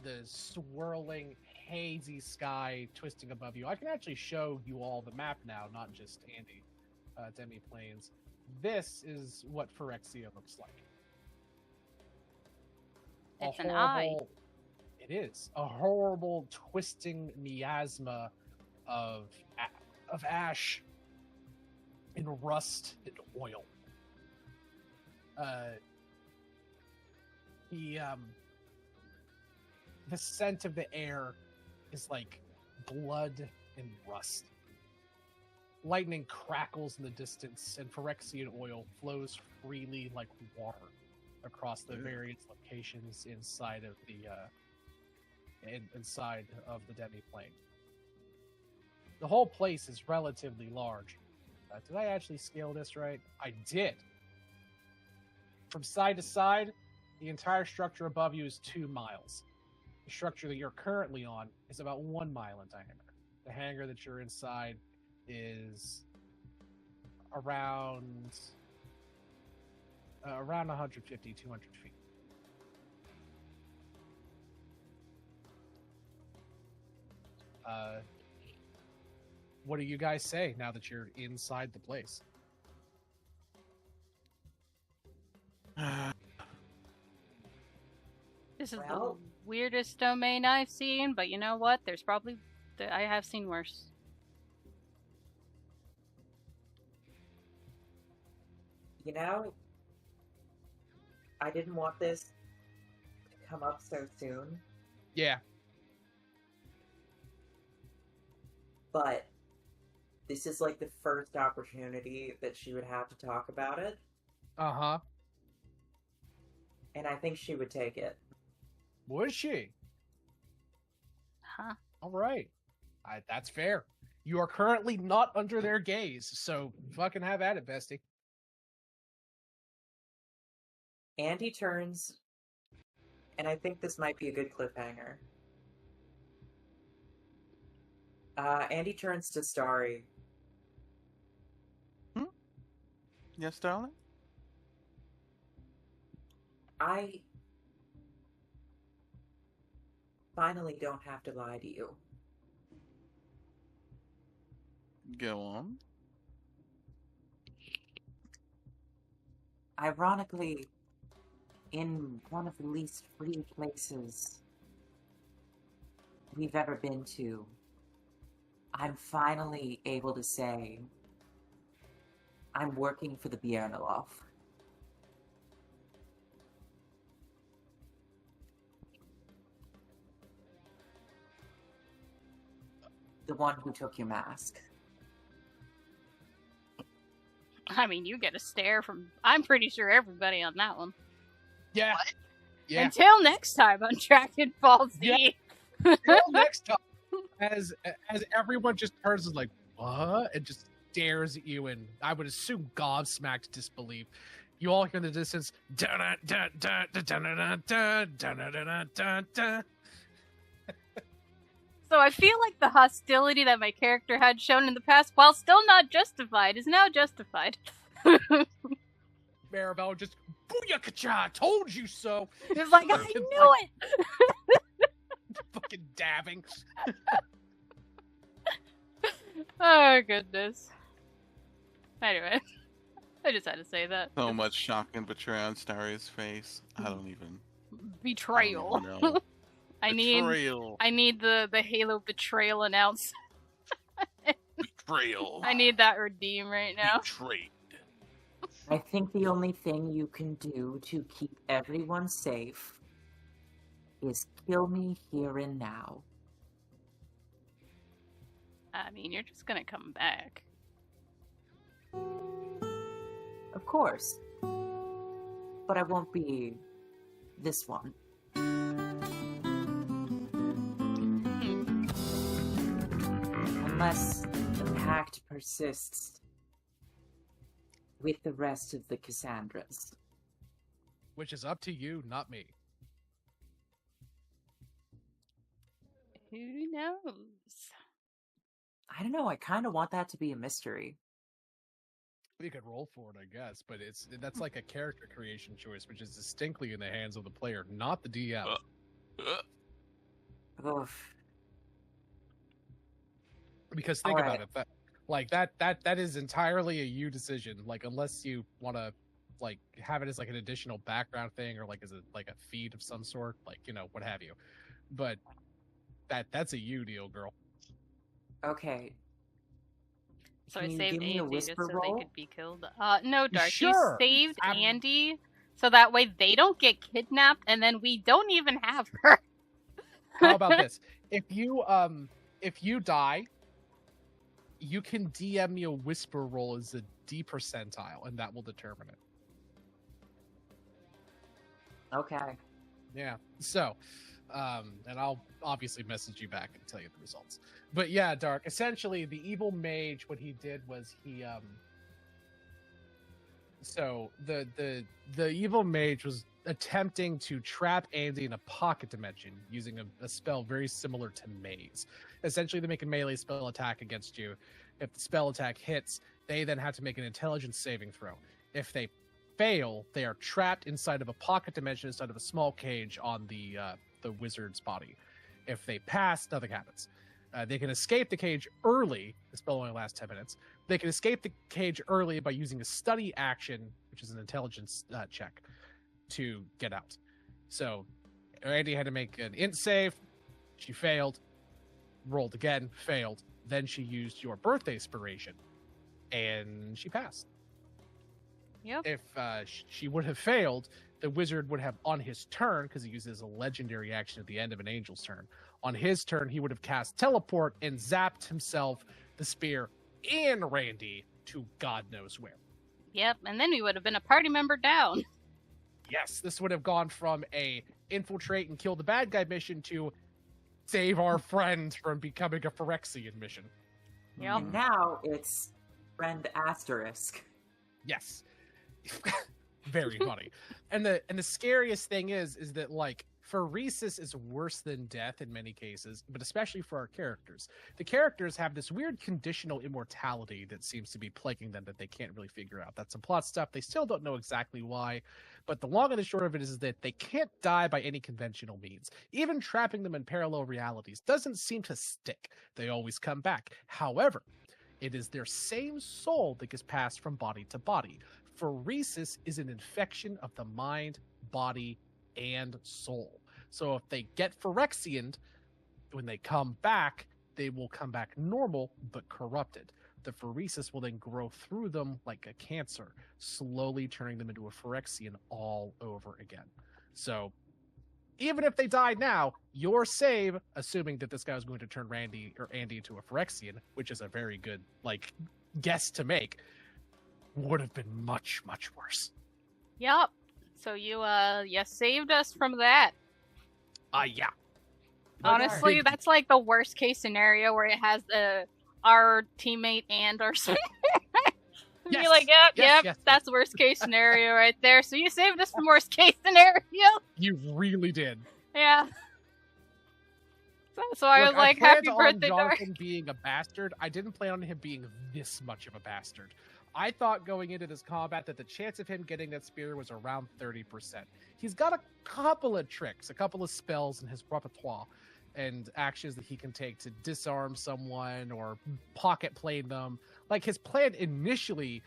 The swirling, hazy sky twisting above you. I can actually show you all the map now, not just Andy. Demi Plains. This is what Phyrexia looks like. It's an eye. It is a horrible twisting miasma of ash and rust and oil. The scent of the air is like blood and rust. Lightning crackles in the distance, and Phyrexian oil flows freely like water across the various locations inside of the inside of the demi-plane. The whole place is relatively large. Did I actually scale this right? I did. From side to side, the entire structure above you is 2 miles. The structure that you're currently on is about 1 mile in diameter. The hangar that you're inside is around 150, 200 feet. What do you guys say now that you're inside the place? This is Well- the weirdest domain I've seen, but you know what? There's probably I have seen worse. You know, I didn't want this to come up so soon, Yeah. but this is like the first opportunity that she would have to talk about it, Uh-huh. and I think she would take it. Was she? Huh? All right. That's fair. You are currently not under their gaze, so fucking have at it, bestie. Andy turns, and I think this might be a good cliffhanger. Andy turns to Starry. Yes, darling? I finally don't have to lie to you. Go on. Ironically, in one of the least free places we've ever been to, I'm finally able to say I'm working for the Bjernelof. The one who took your mask. I mean, you get a stare from, I'm pretty sure, everybody on that one. Yeah. Yeah. Until next time on Dragon Ball Z. Yeah. Until next time, as everyone just turns and like, what? And just stares at you and I would assume gobsmacked disbelief. You all hear in the distance, dun-dun-dun-dun-dun-dun-dun-dun-dun-dun. So I feel like the hostility that my character had shown in the past, while still not justified, is now justified. Maribel just, booyakacha, told you so. It's like, I knew it! Fucking dabbing. Oh, goodness. Anyway, I just had to say that. So much shock and betrayal on Starry's face. I don't even Betrayal. know. I need Betrayal. the Halo betrayal announce. Betrayal. I need that redeem right now. Betrayed. I think the only thing you can do to keep everyone safe is kill me here and now. I mean, you're just gonna come back. Of course. But I won't be this one. Unless the pact persists with the rest of the Cassandras. Which is up to you, not me. Who knows? I don't know, I kind of want that to be a mystery. We could roll for it, I guess, but that's like a character creation choice, which is distinctly in the hands of the player, not the DM. Oof. Because think about Alright. it, that is entirely a you decision. Like, unless you want to like have it as like an additional background thing, or like as a feed of some sort, like, you know, what have you. But that's a you deal, girl. Okay. So Can I you saved give me a Andy just whisper so roll? they could be killed. No, Dark. Sure. You saved I'm- Andy so that way they don't get kidnapped, and then we don't even have her. How about this? If you die, you can DM me a whisper roll as a D percentile, and that will determine it. Okay. Yeah. So, and I'll obviously message you back and tell you the results. But yeah, Dark. Essentially, the evil mage, what he did was so the evil mage was attempting to trap Andy in a pocket dimension using a spell very similar to Maze. Essentially, they make a melee spell attack against you. If the spell attack hits, They then have to make an intelligence saving throw. If they fail, they are trapped inside of a pocket dimension, inside of a small cage on the wizard's body. If they pass, nothing happens. They can escape the cage early. The spell only lasts 10 minutes. They can escape the cage early by using a study action, which is an intelligence check, to get out. So Randy had to make an int save. She failed. Rolled again, failed. Then she used your birthday inspiration, and she passed. Yep. If she would have failed, the wizard would have, on his turn, because he uses a legendary action at the end of an angel's turn, on his turn, he would have cast teleport and zapped himself, the spear, and Randy to God knows where. Yep, and then we would have been a party member down. Yes, this would have gone from a infiltrate and kill the bad guy mission to save our friend from becoming a Phyrexian mission. Yep. And now it's friend asterisk. Yes. Very funny. And the scariest thing is that, like, phyresis is worse than death in many cases, but especially for our characters. The characters have this weird conditional immortality that seems to be plaguing them that they can't really figure out. That's some plot stuff. They still don't know exactly why, but the long and the short of it is that they can't die by any conventional means. Even trapping them in parallel realities doesn't seem to stick. They always come back. However, it is their same soul that gets passed from body to body. Phyresis is an infection of the mind, body, and soul. So if they get Phyrexianed, when they come back, they will come back normal but corrupted. The Phyresis will then grow through them like a cancer, slowly turning them into a Phyrexian all over again. So even if they die now, your save, assuming that this guy was going to turn Randy or Andy into a Phyrexian, which is a very good guess to make, would have been much, much worse. Yep. So you saved us from that. Yeah. Honestly, that's like the worst case scenario where it has our teammate and our Yes. You're like, yep, that's worst case scenario right there. So you saved us from worst case scenario. You really did. Yeah. So I was like, happy birthday, Dark. Jonathan being a bastard. I didn't plan on him being this much of a bastard. I thought going into this combat that the chance of him getting that spear was around 30%. He's got a couple of tricks, a couple of spells in his repertoire and actions that he can take to disarm someone or pocket plane them. Like, his plan initially,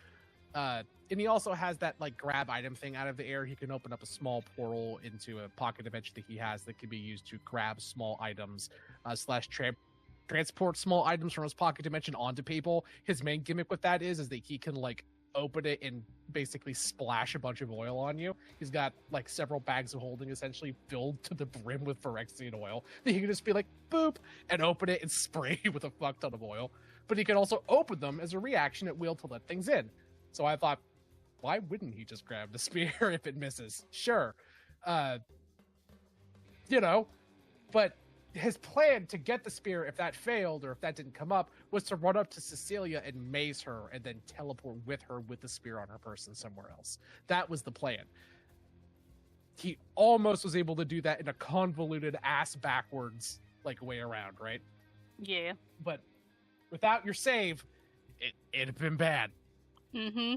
and he also has that grab item thing out of the air. He can open up a small portal into a pocket dimension that he has that can be used to grab small items / transport small items from his pocket dimension onto people. His main gimmick with that is that he can open it and basically splash a bunch of oil on you. He's got several bags of holding essentially filled to the brim with Phyrexian oil that he can just be boop and open it and spray with a fuck ton of oil. But he can also open them as a reaction at will to let things in. So I thought, why wouldn't he just grab the spear if it misses? Sure. But his plan to get the spear, if that failed or if that didn't come up, was to run up to Cecilia and maze her and then teleport with her with the spear on her person somewhere else. That was the plan. He almost was able to do that in a convoluted ass backwards way around, right? Yeah. But without your save, it'd have been bad. Mm-hmm.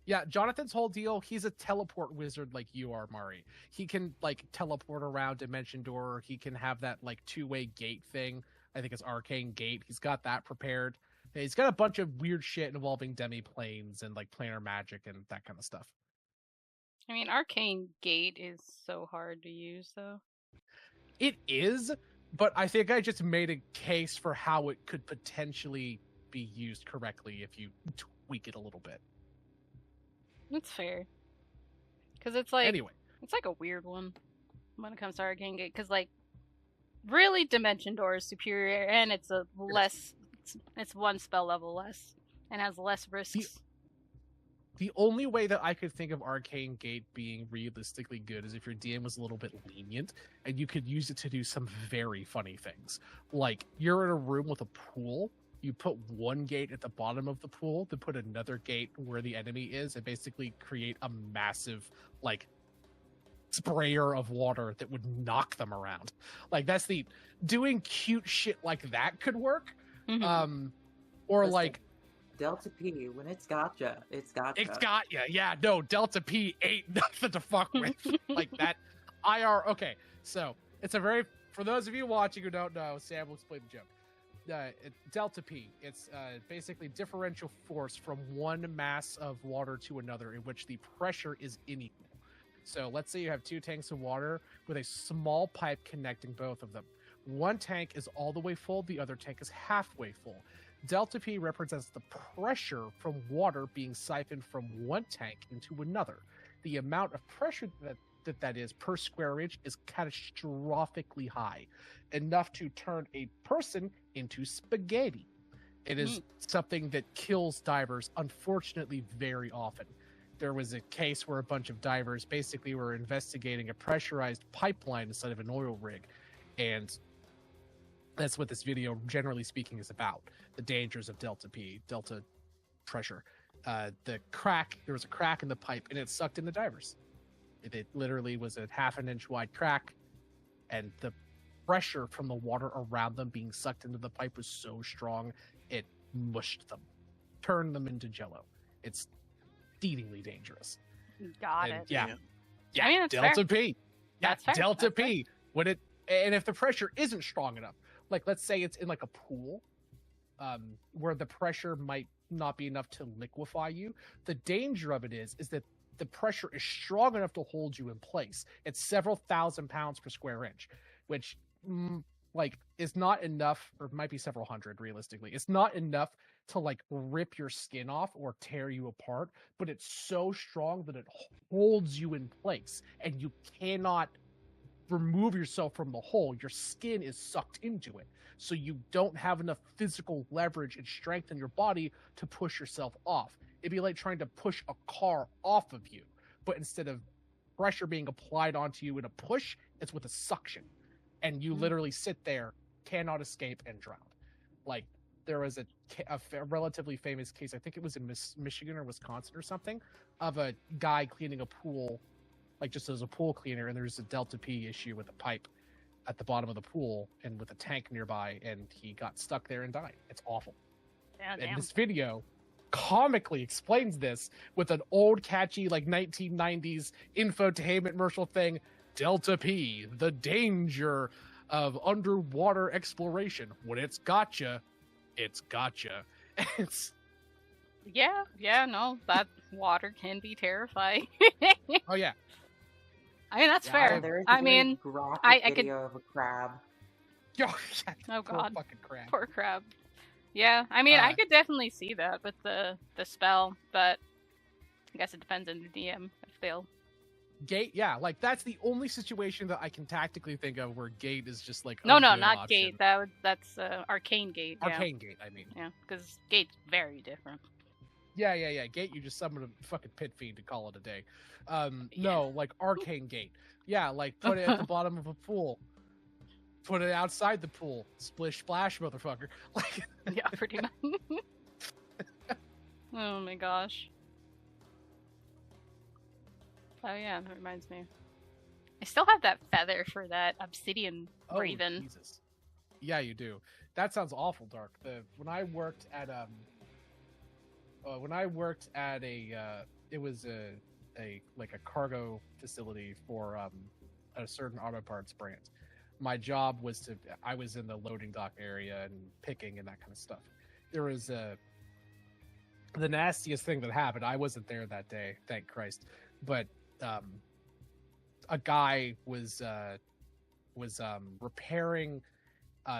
Yeah, Jonathan's whole deal, he's a teleport wizard like you are, Mari. He can, teleport around Dimension Door. He can have that, two-way gate thing. I think it's Arcane Gate. He's got that prepared. He's got a bunch of weird shit involving demi-planes and, planar magic and that kind of stuff. I mean, Arcane Gate is so hard to use, though. It is, but I think I just made a case for how it could potentially be used correctly if you tweak it a little bit. That's fair. Because it's anyway, it's a weird one when it comes to Arcane Gate. Because really, Dimension Door is superior, and it's it's one spell level less, and has less risks. The only way that I could think of Arcane Gate being realistically good is if your DM was a little bit lenient, and you could use it to do some very funny things. You're in a room with a pool. You put one gate at the bottom of the pool to put another gate where the enemy is and basically create a massive, sprayer of water that would knock them around. Doing cute shit like that could work. Mm-hmm. Or Delta P, when it's gotcha, it's gotcha. It's got ya. Yeah, no, Delta P ain't nothing to fuck with. Like that okay, so it's a very, for those of you watching who don't know, Sam will explain the joke. Delta P, it's basically differential force from one mass of water to another in which the pressure is unequal. So let's say you have 2 tanks of water with a small pipe connecting both of them. One tank is all the way full, the other tank is halfway full. Delta P represents the pressure from water being siphoned from one tank into another. The amount of pressure that is per square inch is catastrophically high, enough to turn a person into spaghetti. It is something that kills divers, unfortunately, very often. There was a case where a bunch of divers basically were investigating a pressurized pipeline instead of an oil rig, and that's what this video, generally speaking, is about. The dangers of Delta P, Delta pressure. There was a crack in the pipe, and it sucked in the divers. It literally was a 1/2 inch wide crack, and the pressure from the water around them being sucked into the pipe was so strong, it mushed them, turned them into jello. It's exceedingly dangerous. Got And it. yeah, I mean, that's Delta fair. P. Yeah, That's fair. Delta That's fair. P. And if the pressure isn't strong enough, like let's say it's in like a pool, where the pressure might not be enough to liquefy you, the danger of it is that the pressure is strong enough to hold you in place. It's several thousand pounds per square inch, which like is not enough, or might be several hundred realistically. It's not enough to like rip your skin off or tear you apart, but it's so strong that it holds you in place and you cannot remove yourself from the hole. Your skin is sucked into it, so you don't have enough physical leverage and strength in your body to push yourself off. It'd be like trying to push a car off of you, but instead of pressure being applied onto you in a push, it's with a suction, and you literally sit there, cannot escape, and drown. Like there was a relatively famous case, I think it was in Michigan or Wisconsin or something, of a guy cleaning a pool, like just as a pool cleaner, and there's a Delta P issue with a pipe at the bottom of the pool and with a tank nearby, and he got stuck there and died. It's awful. Damn. And this video comically explains this with an old catchy like 1990s infotainment commercial thing, Delta P, the danger of underwater exploration. When it's gotcha, it's gotcha. It's Yeah, no, that water can be terrifying. oh yeah. I mean, that's Yeah, fair. There is I a very mean, graphic I could- video of a crab. Yo, yeah, Oh, poor God. fucking crab. poor crab. Yeah, I mean, I Uh, could definitely see that with the spell, but I guess it depends on the DM if they'll. Gate, yeah, like that's the only situation that I can tactically think of where gate is just like a No, good not option. gate. That's arcane gate. Yeah. Arcane gate, I mean. Yeah, because gate's very different. Yeah. Gate, you just summon a fucking pit fiend to call it a day. No, like arcane gate. Yeah, like put it at the bottom of a pool. Put it outside the pool. Splish splash, motherfucker. Like Yeah, pretty much. Oh my gosh. Oh yeah, that reminds me. I still have that feather for that obsidian oh raven. Jesus. Yeah, you do. That sounds awful dark. When I worked at it was a like a cargo facility for a certain auto parts brand. My job was I was in the loading dock area and picking and that kind of stuff. There was the nastiest thing that happened. I wasn't there that day, thank Christ. But a guy was repairing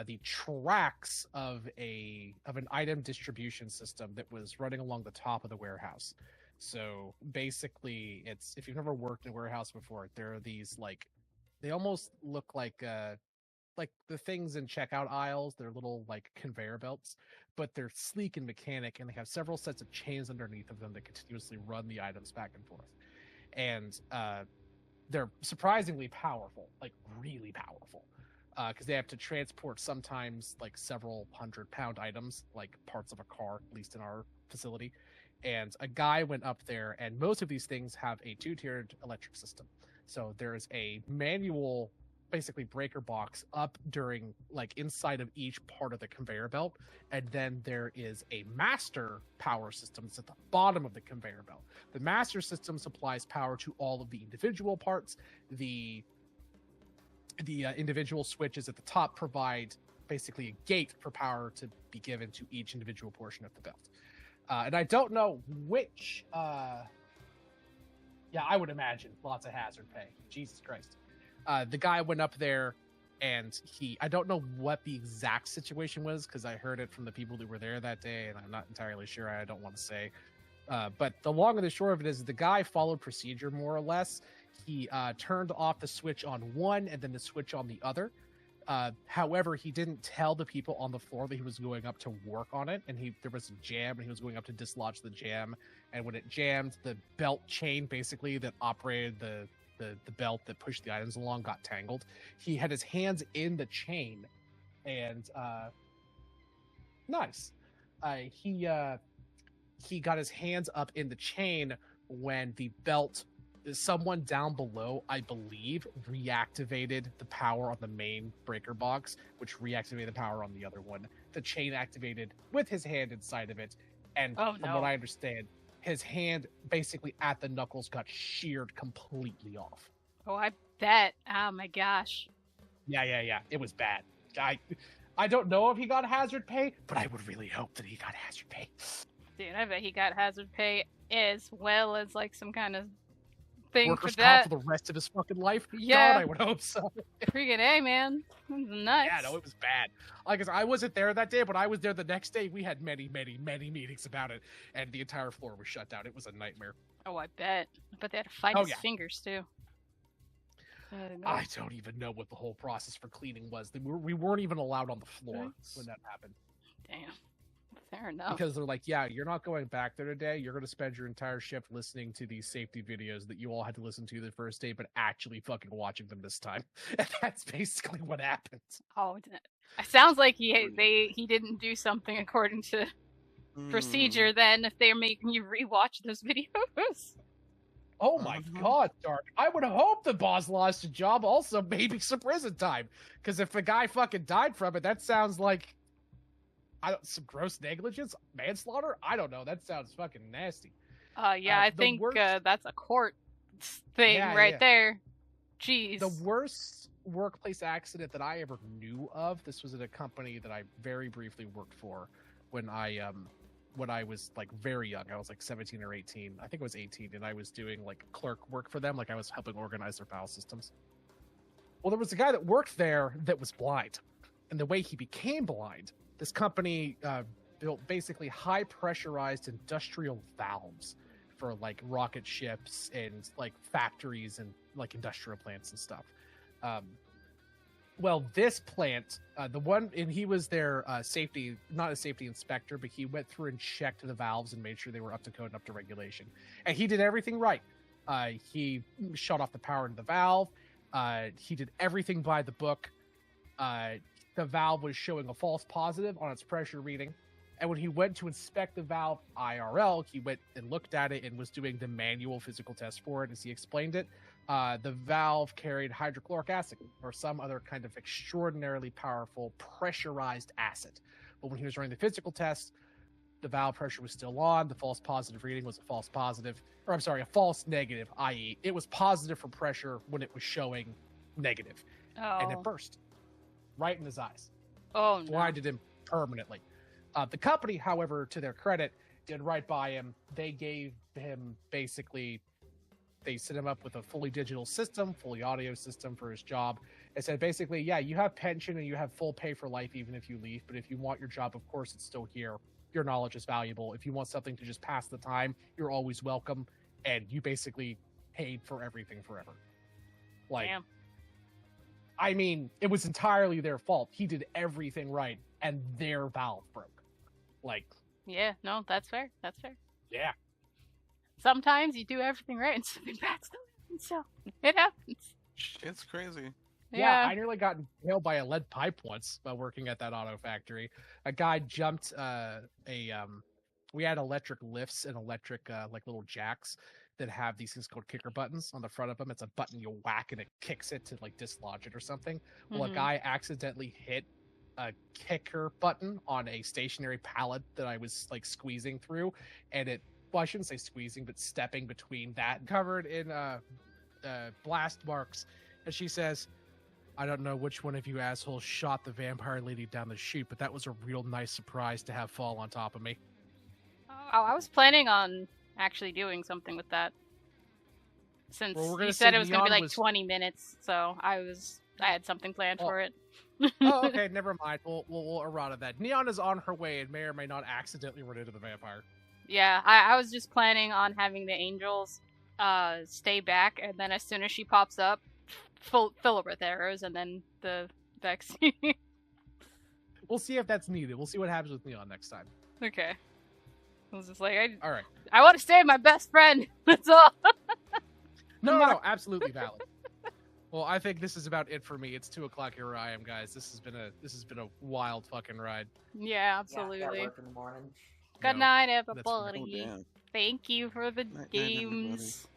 the tracks of an item distribution system that was running along the top of the warehouse. So basically, it's, if you've never worked in a warehouse before, there are these like, they almost look like the things in checkout aisles. They're little like conveyor belts, but they're sleek and mechanic, and they have several sets of chains underneath of them that continuously run the items back and forth. And they're surprisingly powerful, like really powerful, because they have to transport sometimes like several 100-pound items, like parts of a car, at least in our facility. And a guy went up there, and most of these things have a 2-tiered electric system. So there's a manual basically breaker box up during like inside of each part of the conveyor belt, and then there is a master power system that's at the bottom of the conveyor belt. The master system supplies power to all of the individual parts. The individual switches at the top provide basically a gate for power to be given to each individual portion of the belt. And I don't know which. Yeah, I would imagine lots of hazard pay. Jesus Christ. The guy went up there, and I don't know what the exact situation was, because I heard it from the people who were there that day, and I'm not entirely sure. I don't want to say. But the long and the short of it is the guy followed procedure more or less. He turned off the switch on one and then the switch on the other. However, he didn't tell the people on the floor that he was going up to work on it, and there was a jam, and he was going up to dislodge the jam. And when it jammed, the belt chain basically that operated the belt that pushed the items along got tangled. He had his hands in the chain, and nice. He got his hands up in the chain when the belt. Someone down below, I believe, reactivated the power on the main breaker box, which reactivated the power on the other one. The chain activated with his hand inside of it, and from what I understand, his hand basically at the knuckles got sheared completely off. Oh, I bet. Oh my gosh. Yeah. It was bad. I don't know if he got hazard pay, but I would really hope that he got hazard pay. Dude, I bet he got hazard pay as well as like some kind of thing workers' for that. comp for the rest of his fucking life. Yeah, God, I would hope so. Freaking A, man. That's nuts. Yeah, no, it was bad. Like, I wasn't there that day, but I was there the next day. We had many meetings about it, and the entire floor was shut down. It was a nightmare. Oh, I bet. But they had to fight his fingers too. I don't even know what the whole process for cleaning was. We weren't even allowed on the floor when that happened. Damn. Fair enough. Because they're like, yeah, you're not going back there today. You're going to spend your entire shift listening to these safety videos that you all had to listen to the first day, but actually fucking watching them this time. And that's basically what happened. Oh, it sounds like he didn't do something according to procedure then, if they're making you rewatch those videos. Oh my God, Dark. I would hope the boss lost a job, also maybe some prison time. Because if a guy fucking died from it, that sounds like some gross negligence, manslaughter. I don't know. That sounds fucking nasty. Yeah, I think that's a court thing there. Jeez. The worst workplace accident that I ever knew of. This was at a company that I very briefly worked for when I was like very young. I was like 17 or 18. I think I was 18, and I was doing like clerk work for them. Like I was helping organize their file systems. Well, there was a guy that worked there that was blind, and the way he became blind. This company built basically high pressurized industrial valves for like rocket ships and like factories and like industrial plants and stuff. Well, this plant, and he was their not a safety inspector, but he went through and checked the valves and made sure they were up to code and up to regulation. And he did everything right. He shut off the power to the valve. He did everything by the book. The valve was showing a false positive on its pressure reading. And when he went to inspect the valve IRL, he went and looked at it and was doing the manual physical test for it as he explained it. The valve carried hydrochloric acid or some other kind of extraordinarily powerful pressurized acid. But when he was running the physical test, the valve pressure was still on. The false positive reading was a false negative, i.e. it was positive for pressure when it was showing negative. Oh. And it burst right in his eyes. Oh, no. Blinded him permanently. The company, however, to their credit, did right by him. They gave him they set him up with a fully digital system, fully audio system for his job. It said basically, yeah, you have pension and you have full pay for life even if you leave. But if you want your job, of course, it's still here. Your knowledge is valuable. If you want something to just pass the time, you're always welcome. And you basically paid for everything forever. Like, damn. I mean, it was entirely their fault. He did everything right, and their valve broke. Like, yeah, no, that's fair. That's fair. Yeah. Sometimes you do everything right, and something bad still happens. So it happens. It's crazy. Yeah, I nearly got impaled by a lead pipe once while working at that auto factory. A guy jumped we had electric lifts and electric like little jacks that have these things called kicker buttons on the front of them. It's a button you whack and it kicks it to like dislodge it or something. Well, a guy accidentally hit a kicker button on a stationary pallet that I was like squeezing through, and well, I shouldn't say squeezing, but stepping between that, covered in blast marks. And she says, I don't know which one of you assholes shot the vampire lady down the chute, but that was a real nice surprise to have fall on top of me. Oh, I was planning on actually doing something with that. Since you said it was going to be like 20 minutes, so I had something planned for it. Oh, okay, never mind. We'll errata that. Neon is on her way and may or may not accidentally run into the vampire. Yeah, I was just planning on having the angels stay back, and then as soon as she pops up, fill her with arrows, and then the vaccine. We'll see if that's needed. We'll see what happens with Neon next time. Okay. I was just like, all right. I want to save my best friend. That's all. No, absolutely valid. Well, I think this is about it for me. It's 2:00 here where I am, guys. This has been a wild fucking ride. Yeah, absolutely. Yeah, work in the morning. Good night, everybody. Oh, Thank you for the games.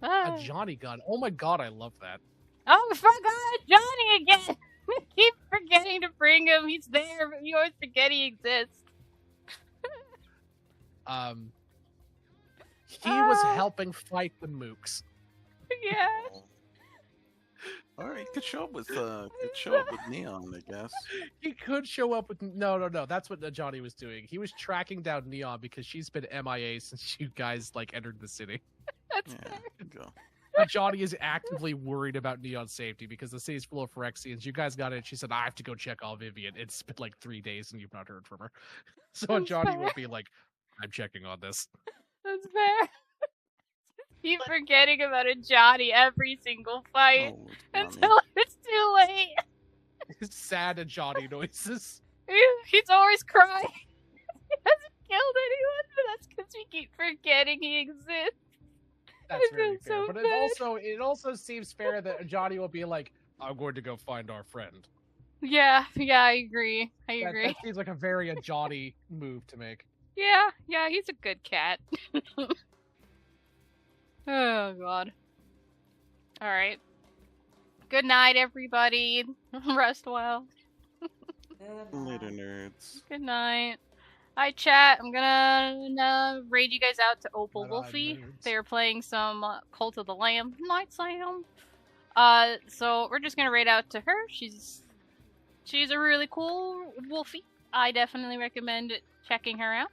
A Johnny gun. Oh my god, I love that. Oh, I forgot Johnny again. I keep forgetting to bring him. He's there, but you always forget he exists. He was helping fight the mooks. Yeah. All right, could show up with Neon, I guess. He could show up with no. That's what Johnny was doing. He was tracking down Neon because she's been MIA since you guys like entered the city. That's Go. Johnny is actively worried about Neon's safety because the city's full of Phyrexians. You guys got it. She said, I have to go check on Vivian. It's been like 3 days and you've not heard from her. So Johnny will be like, I'm checking on this. That's fair. Keep forgetting about a Johnny every single fight until it's too late. His sad and Johnny noises. He's always crying. He hasn't killed anyone, but that's because we keep forgetting he exists. That's very fair. But it also seems fair that Johnny will be like, I'm going to go find our friend. Yeah, I agree. That seems like a very Johnny move to make. Yeah, he's a good cat. Oh, God. Alright. Good night, everybody. Rest well. Later, nerds. Good night. Hi, chat. I'm gonna raid you guys out to Opal Wolfie. They're playing some Cult of the Lamb. Night Slam. So we're just gonna raid out to her. She's a really cool Wolfie. I definitely recommend checking her out.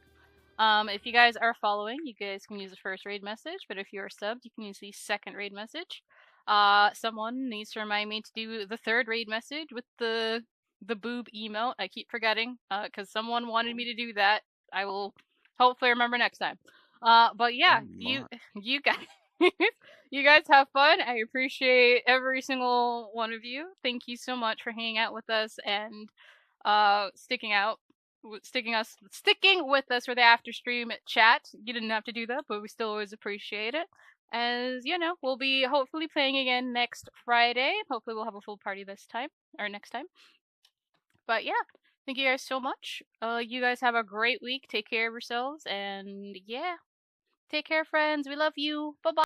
If you guys are following, you guys can use the first raid message, but if you're subbed, you can use the second raid message. Someone needs to remind me to do the third raid message with the boob emote. I keep forgetting, because someone wanted me to do that. I will hopefully remember next time. But yeah, you guys, you guys have fun. I appreciate every single one of you. Thank you so much for hanging out with us and sticking with us for the after stream chat. You didn't have to do that, but we still always appreciate it. As you know, we'll be hopefully playing again next Friday. Hopefully we'll have a full party next time. But yeah, thank you guys so much. You guys have a great week. Take care of yourselves, and yeah, take care, friends. We love you. Bye bye.